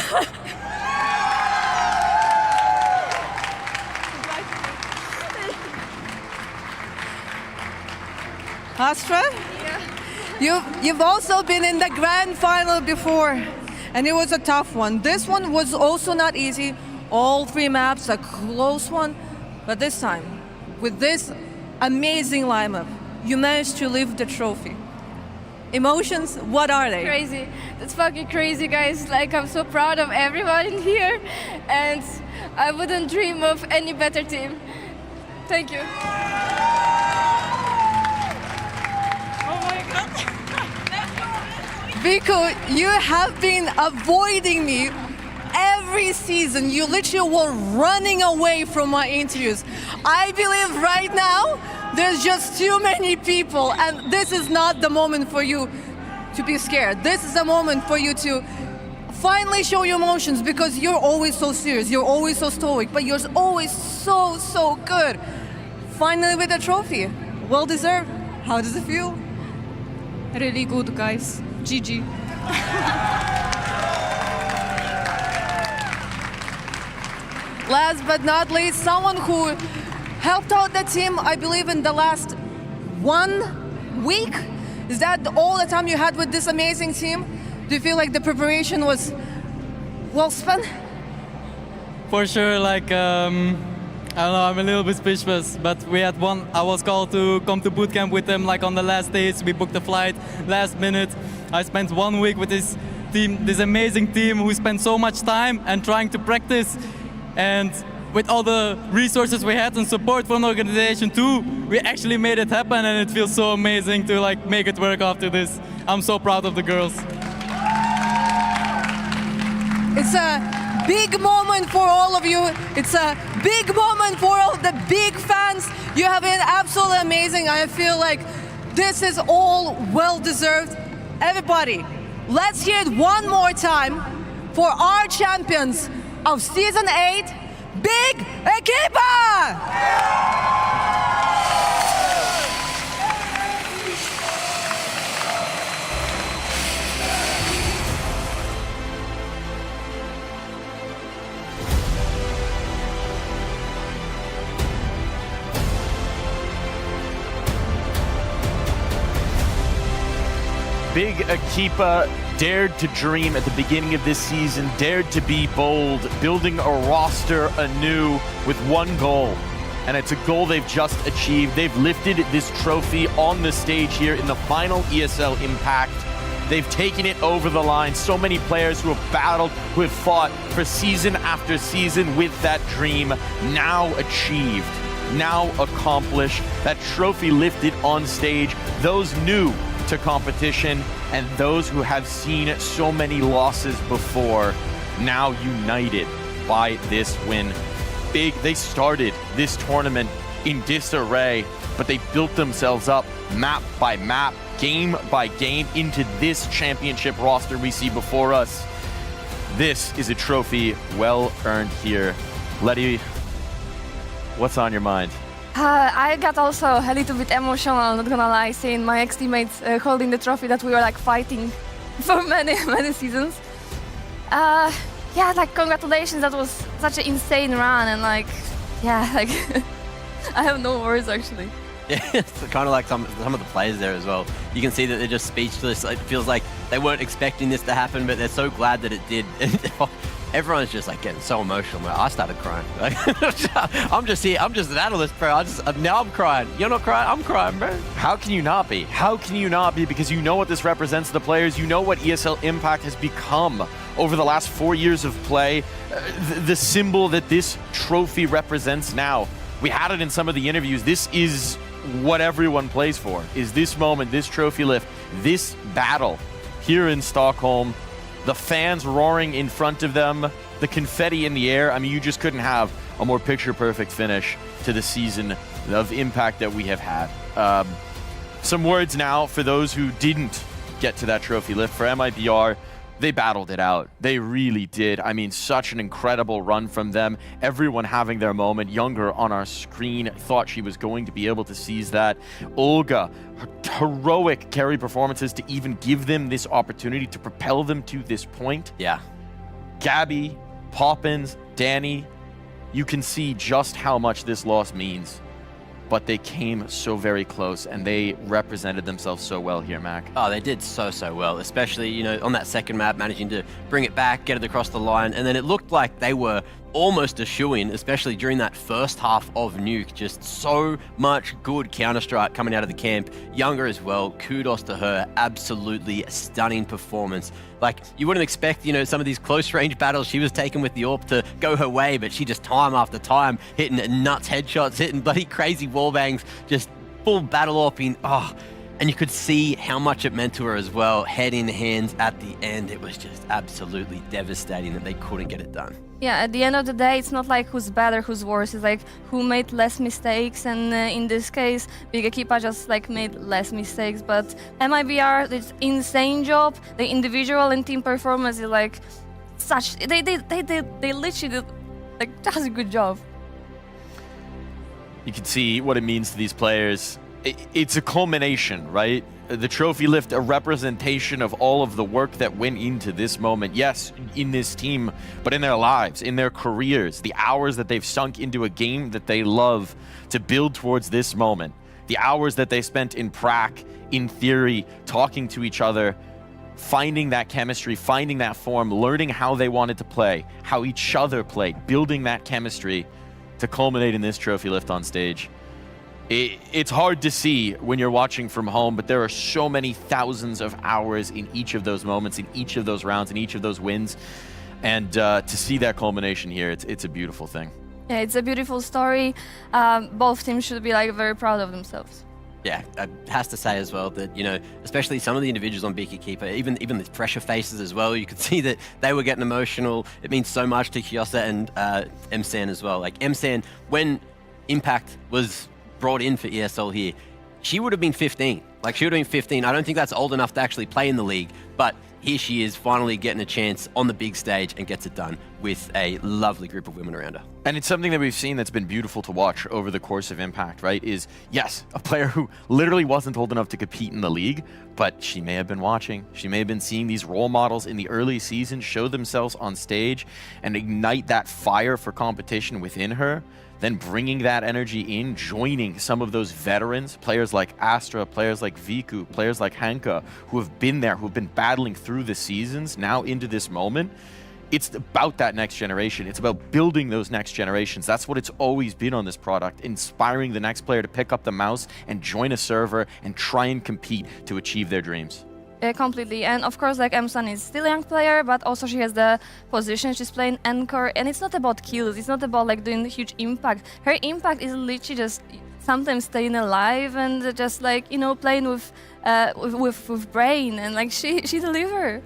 Astra? Yeah. You've also been in the Grand Final before, and it was a tough one. This one was also not easy. All 3 maps, a close one. But this time, with this amazing lineup, you managed to lift the trophy. Emotions, what are they? Crazy. That's fucking crazy, guys. Like, I'm so proud of everyone in here, and I wouldn't dream of any better team. Thank you. Vico, you have been avoiding me every season. You literally were running away from my interviews. I believe right now there's just too many people, and this is not the moment for you to be scared. This is the moment for you to finally show your emotions, because you're always so serious, you're always so stoic, but you're always so good. Finally with a trophy. Well deserved. How does it feel? Really good, guys. GG. Last but not least, someone who helped out the team, I believe, in the last 1 week. Is that all the time you had with this amazing team? Do you feel like the preparation was well spent? For sure, like, I don't know, I'm a little bit speechless, but we had I was called to come to boot camp with them, like, on the last days. We booked a flight last minute. I spent 1 week with this team, this amazing team who spent so much time and trying to practice. And with all the resources we had and support from the organization too, we actually made it happen, and it feels so amazing to, like, make it work after this. I'm so proud of the girls. It's a big moment for all of you. It's a big moment for all the big fans. You have been absolutely amazing. I feel like this is all well deserved. Everybody, let's hear it one more time for our champions of Season 8, Big Equipa! Big Equipa dared to dream at the beginning of this season, dared to be bold, building a roster anew with one goal. And it's a goal they've just achieved. They've lifted this trophy on the stage here in the final ESL Impact. They've taken it over the line. So many players who have battled, who have fought for season after season with that dream, now achieved, now accomplished. That trophy lifted on stage. Those new to competition and those who have seen so many losses before, now united by this win. Big, they started this tournament in disarray, but they built themselves up map by map, game by game into this championship roster we see before us. This is a trophy well earned here. Letty, what's on your mind? I got also a little bit emotional, not gonna lie, seeing my ex-teammates holding the trophy that we were like fighting for many seasons. Yeah, like congratulations, that was such an insane run, and like, yeah, like I have no words actually. Yeah, it's kind of like some of the players there as well. You can see that they're just speechless. It feels like they weren't expecting this to happen, but they're so glad that it did. Everyone's just like getting so emotional. Man. I started crying. Like, I'm just here. I'm just an analyst, bro. Now I'm crying. You're not crying. I'm crying, bro. How can you not be? How can you not be? Because you know what this represents to the players. You know what ESL Impact has become over the last 4 years of play. The symbol that this trophy represents now. We had it in some of the interviews. This is what everyone plays for. Is this moment, this trophy lift, this battle here in Stockholm. The fans roaring in front of them, the confetti in the air. I mean, you just couldn't have a more picture-perfect finish to the season of Impact that we have had. Some words now for those who didn't get to that trophy lift. For MIBR, they battled it out. They really did. I mean, such an incredible run from them. Everyone having their moment. Younger on our screen thought she was going to be able to seize that. Olga, heroic carry performances to even give them this opportunity to propel them to this point. Yeah. Gabby, Poppins, Danny, you can see just how much this loss means. But they came so very close, and they represented themselves so well here, Mac. Oh, they did so well, especially, you know, on that second map, managing to bring it back, get it across the line, and then it looked like they were almost a shoo-in, especially during that first half of Nuke. Just so much good counter-strike coming out of the camp. Younger as well, kudos to her, absolutely stunning performance. Like, you wouldn't expect, you know, some of these close-range battles she was taking with the AWP to go her way, but she just time after time hitting nuts headshots, hitting bloody crazy wallbangs, just full battle AWPing. Oh, and you could see how much it meant to her as well, head in hands at the end. It was just absolutely devastating that they couldn't get it done. Yeah, at the end of the day, it's not like who's better, who's worse. It's like who made less mistakes, and in this case, Big Equipa just like made less mistakes. But MIBR did insane job. The individual and team performance is like such. They literally did like just a good job. You can see what it means to these players. It's a culmination, right? The trophy lift, a representation of all of the work that went into this moment. Yes, in this team, but in their lives, in their careers, the hours that they've sunk into a game that they love to build towards this moment. The hours that they spent in prac, in theory, talking to each other, finding that chemistry, finding that form, learning how they wanted to play, how each other played, building that chemistry to culminate in this trophy lift on stage. It's hard to see when you're watching from home, but there are so many thousands of hours in each of those moments, in each of those rounds, in each of those wins. And to see that culmination here, it's a beautiful thing. Yeah, it's a beautiful story. Both teams should be like very proud of themselves. Yeah, it has to say as well that, you know, especially some of the individuals on Big Equipa, even the fresher faces as well, you could see that they were getting emotional. It means so much to Kyosa and MSAN as well. Like MSAN, when Impact was brought in for ESL here, she would have been 15. Like, she would have been 15. I don't think that's old enough to actually play in the league, but here she is finally getting a chance on the big stage and gets it done with a lovely group of women around her. And it's something that we've seen that's been beautiful to watch over the course of Impact, right? Is, yes, a player who literally wasn't old enough to compete in the league, but she may have been watching. She may have been seeing these role models in the early season show themselves on stage and ignite that fire for competition within her. Then bringing that energy in, joining some of those veterans, players like Astra, players like Viku, players like Hanka, who have been there, who have been battling through the seasons, now into this moment. It's about that next generation. It's about building those next generations. That's what it's always been on this product, inspiring the next player to pick up the mouse and join a server and try and compete to achieve their dreams. Completely, and of course, like Emsan is still a young player, but also she has the position. She's playing anchor, and it's not about kills. It's not about like doing huge impact. Her impact is literally just sometimes staying alive and just like, you know, playing with brain, and like she deliver.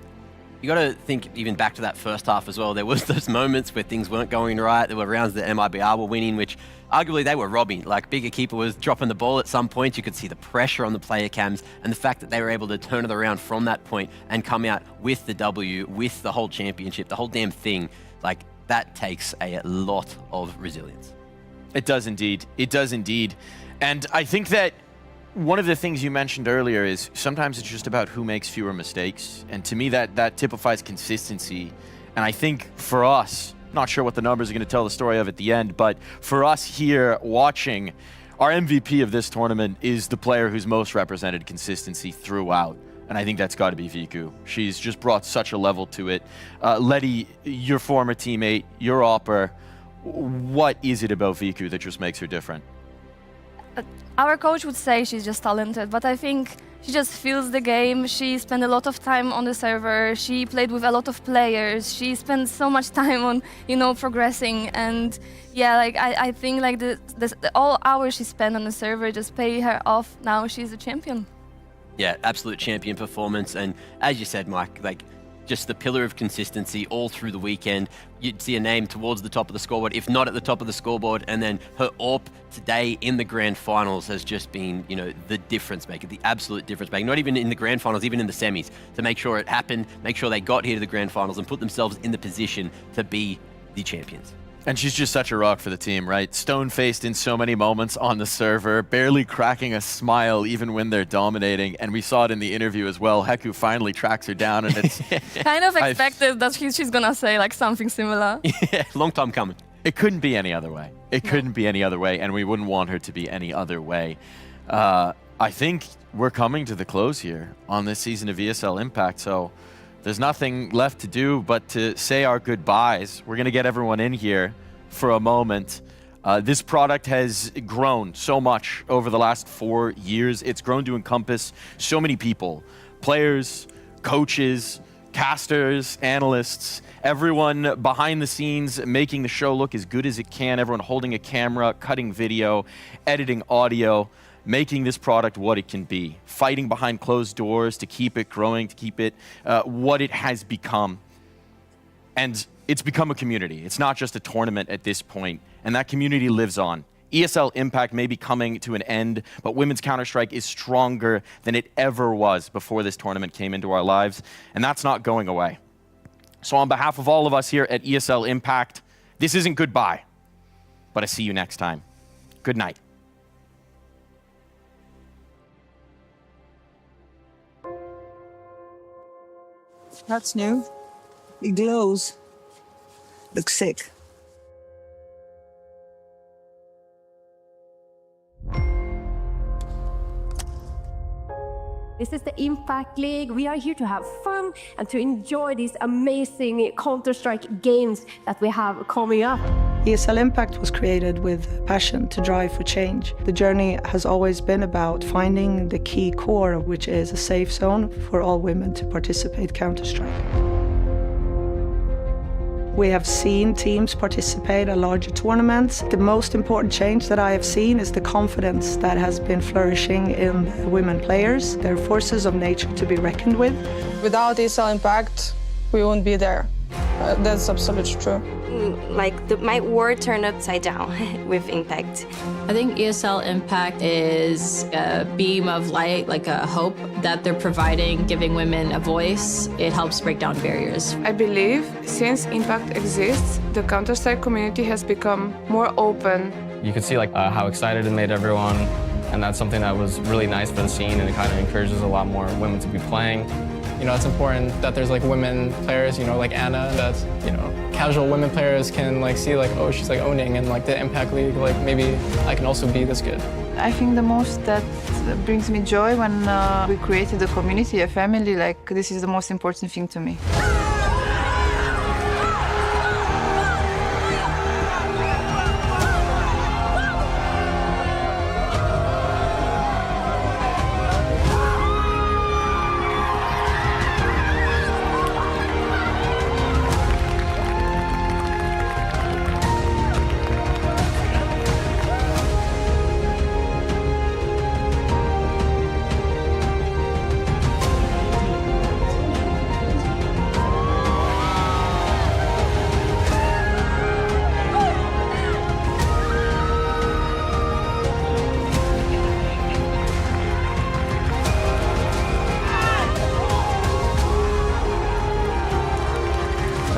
You got to think even back to that first half as well. There was those moments where things weren't going right. There were rounds that MIBR were winning, which arguably they were robbing. Like, big Equipa was dropping the ball at some point. You could see the pressure on the player cams, and the fact that they were able to turn it around from that point and come out with the W, with the whole championship, the whole damn thing. Like, that takes a lot of resilience. It does indeed. It does indeed. And I think that one of the things you mentioned earlier is sometimes it's just about who makes fewer mistakes. And to me, that typifies consistency. And I think for us, not sure what the numbers are going to tell the story of at the end, but for us here watching, our MVP of this tournament is the player who's most represented consistency throughout. And I think that's got to be Viku. She's just brought such a level to it. Letty, your former teammate, your opper, what is it about Viku that just makes her different? Our coach would say she's just talented, but I think she just feels the game. She spent a lot of time on the server. She played with a lot of players. She spent so much time on, you know, progressing. And yeah, like I think like the all hours she spent on the server just pay her off. Now she's a champion. Yeah, absolute champion performance. And as you said, Mike, like, just the pillar of consistency all through the weekend. You'd see a name towards the top of the scoreboard, if not at the top of the scoreboard, and then her AWP today in the Grand Finals has just been, you know, the difference maker, the absolute difference maker. Not even in the Grand Finals, even in the semis, to make sure it happened, make sure they got here to the Grand Finals and put themselves in the position to be the champions. And she's just such a rock for the team, right? Stone-faced in so many moments on the server, barely cracking a smile even when they're dominating. And we saw it in the interview as well. Heku finally tracks her down, and it's kind of expected that she's gonna say like something similar. Yeah, long time coming. It couldn't be any other way. It couldn't be any other way, and we wouldn't want her to be any other way. I think we're coming to the close here on this season of ESL Impact, so there's nothing left to do but to say our goodbyes. We're going to get everyone in here for a moment. This product has grown so much over the last 4 years. It's grown to encompass so many people, players, coaches, casters, analysts, everyone behind the scenes making the show look as good as it can, everyone holding a camera, cutting video, editing audio, making this product what it can be, fighting behind closed doors to keep it growing, to keep it what it has become. And it's become a community. It's not just a tournament at this point, and that community lives on. ESL Impact may be coming to an end, but women's Counter-Strike is stronger than it ever was before this tournament came into our lives, and that's not going away. So on behalf of all of us here at ESL Impact, this isn't goodbye, but I see you next time. Good night. That's new. It glows. Looks sick. This is the Impact League. We are here to have fun and to enjoy these amazing Counter-Strike games that we have coming up. ESL Impact was created with passion to drive for change. The journey has always been about finding the key core, which is a safe zone for all women to participate Counter-Strike. We have seen teams participate at larger tournaments. The most important change that I have seen is the confidence that has been flourishing in the women players. They're forces of nature to be reckoned with. Without ESL Impact, we won't be there. That's absolutely true. Like my world turned upside down with Impact. I think ESL Impact is a beam of light, like a hope that they're providing, giving women a voice. It helps break down barriers. I believe since Impact exists, the Counter-Strike community has become more open. You could see how excited it made everyone, and that's something that was really nice for the scene, and it kind of encourages a lot more women to be playing. You know, it's important that there's women players, like Anna, that, casual women players can see oh, she's owning, and the Impact League, maybe I can also be this good. I think the most that brings me joy when we created a community, a family, this is the most important thing to me.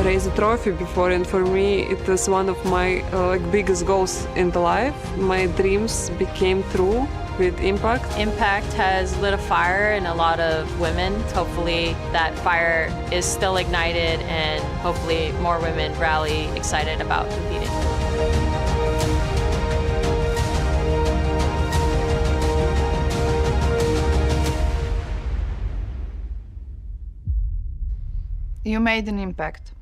raise a trophy before, and for me it was one of my biggest goals in the life. My dreams became true with Impact. Impact has lit a fire in a lot of women. Hopefully that fire is still ignited and hopefully more women rally excited about competing. You made an impact.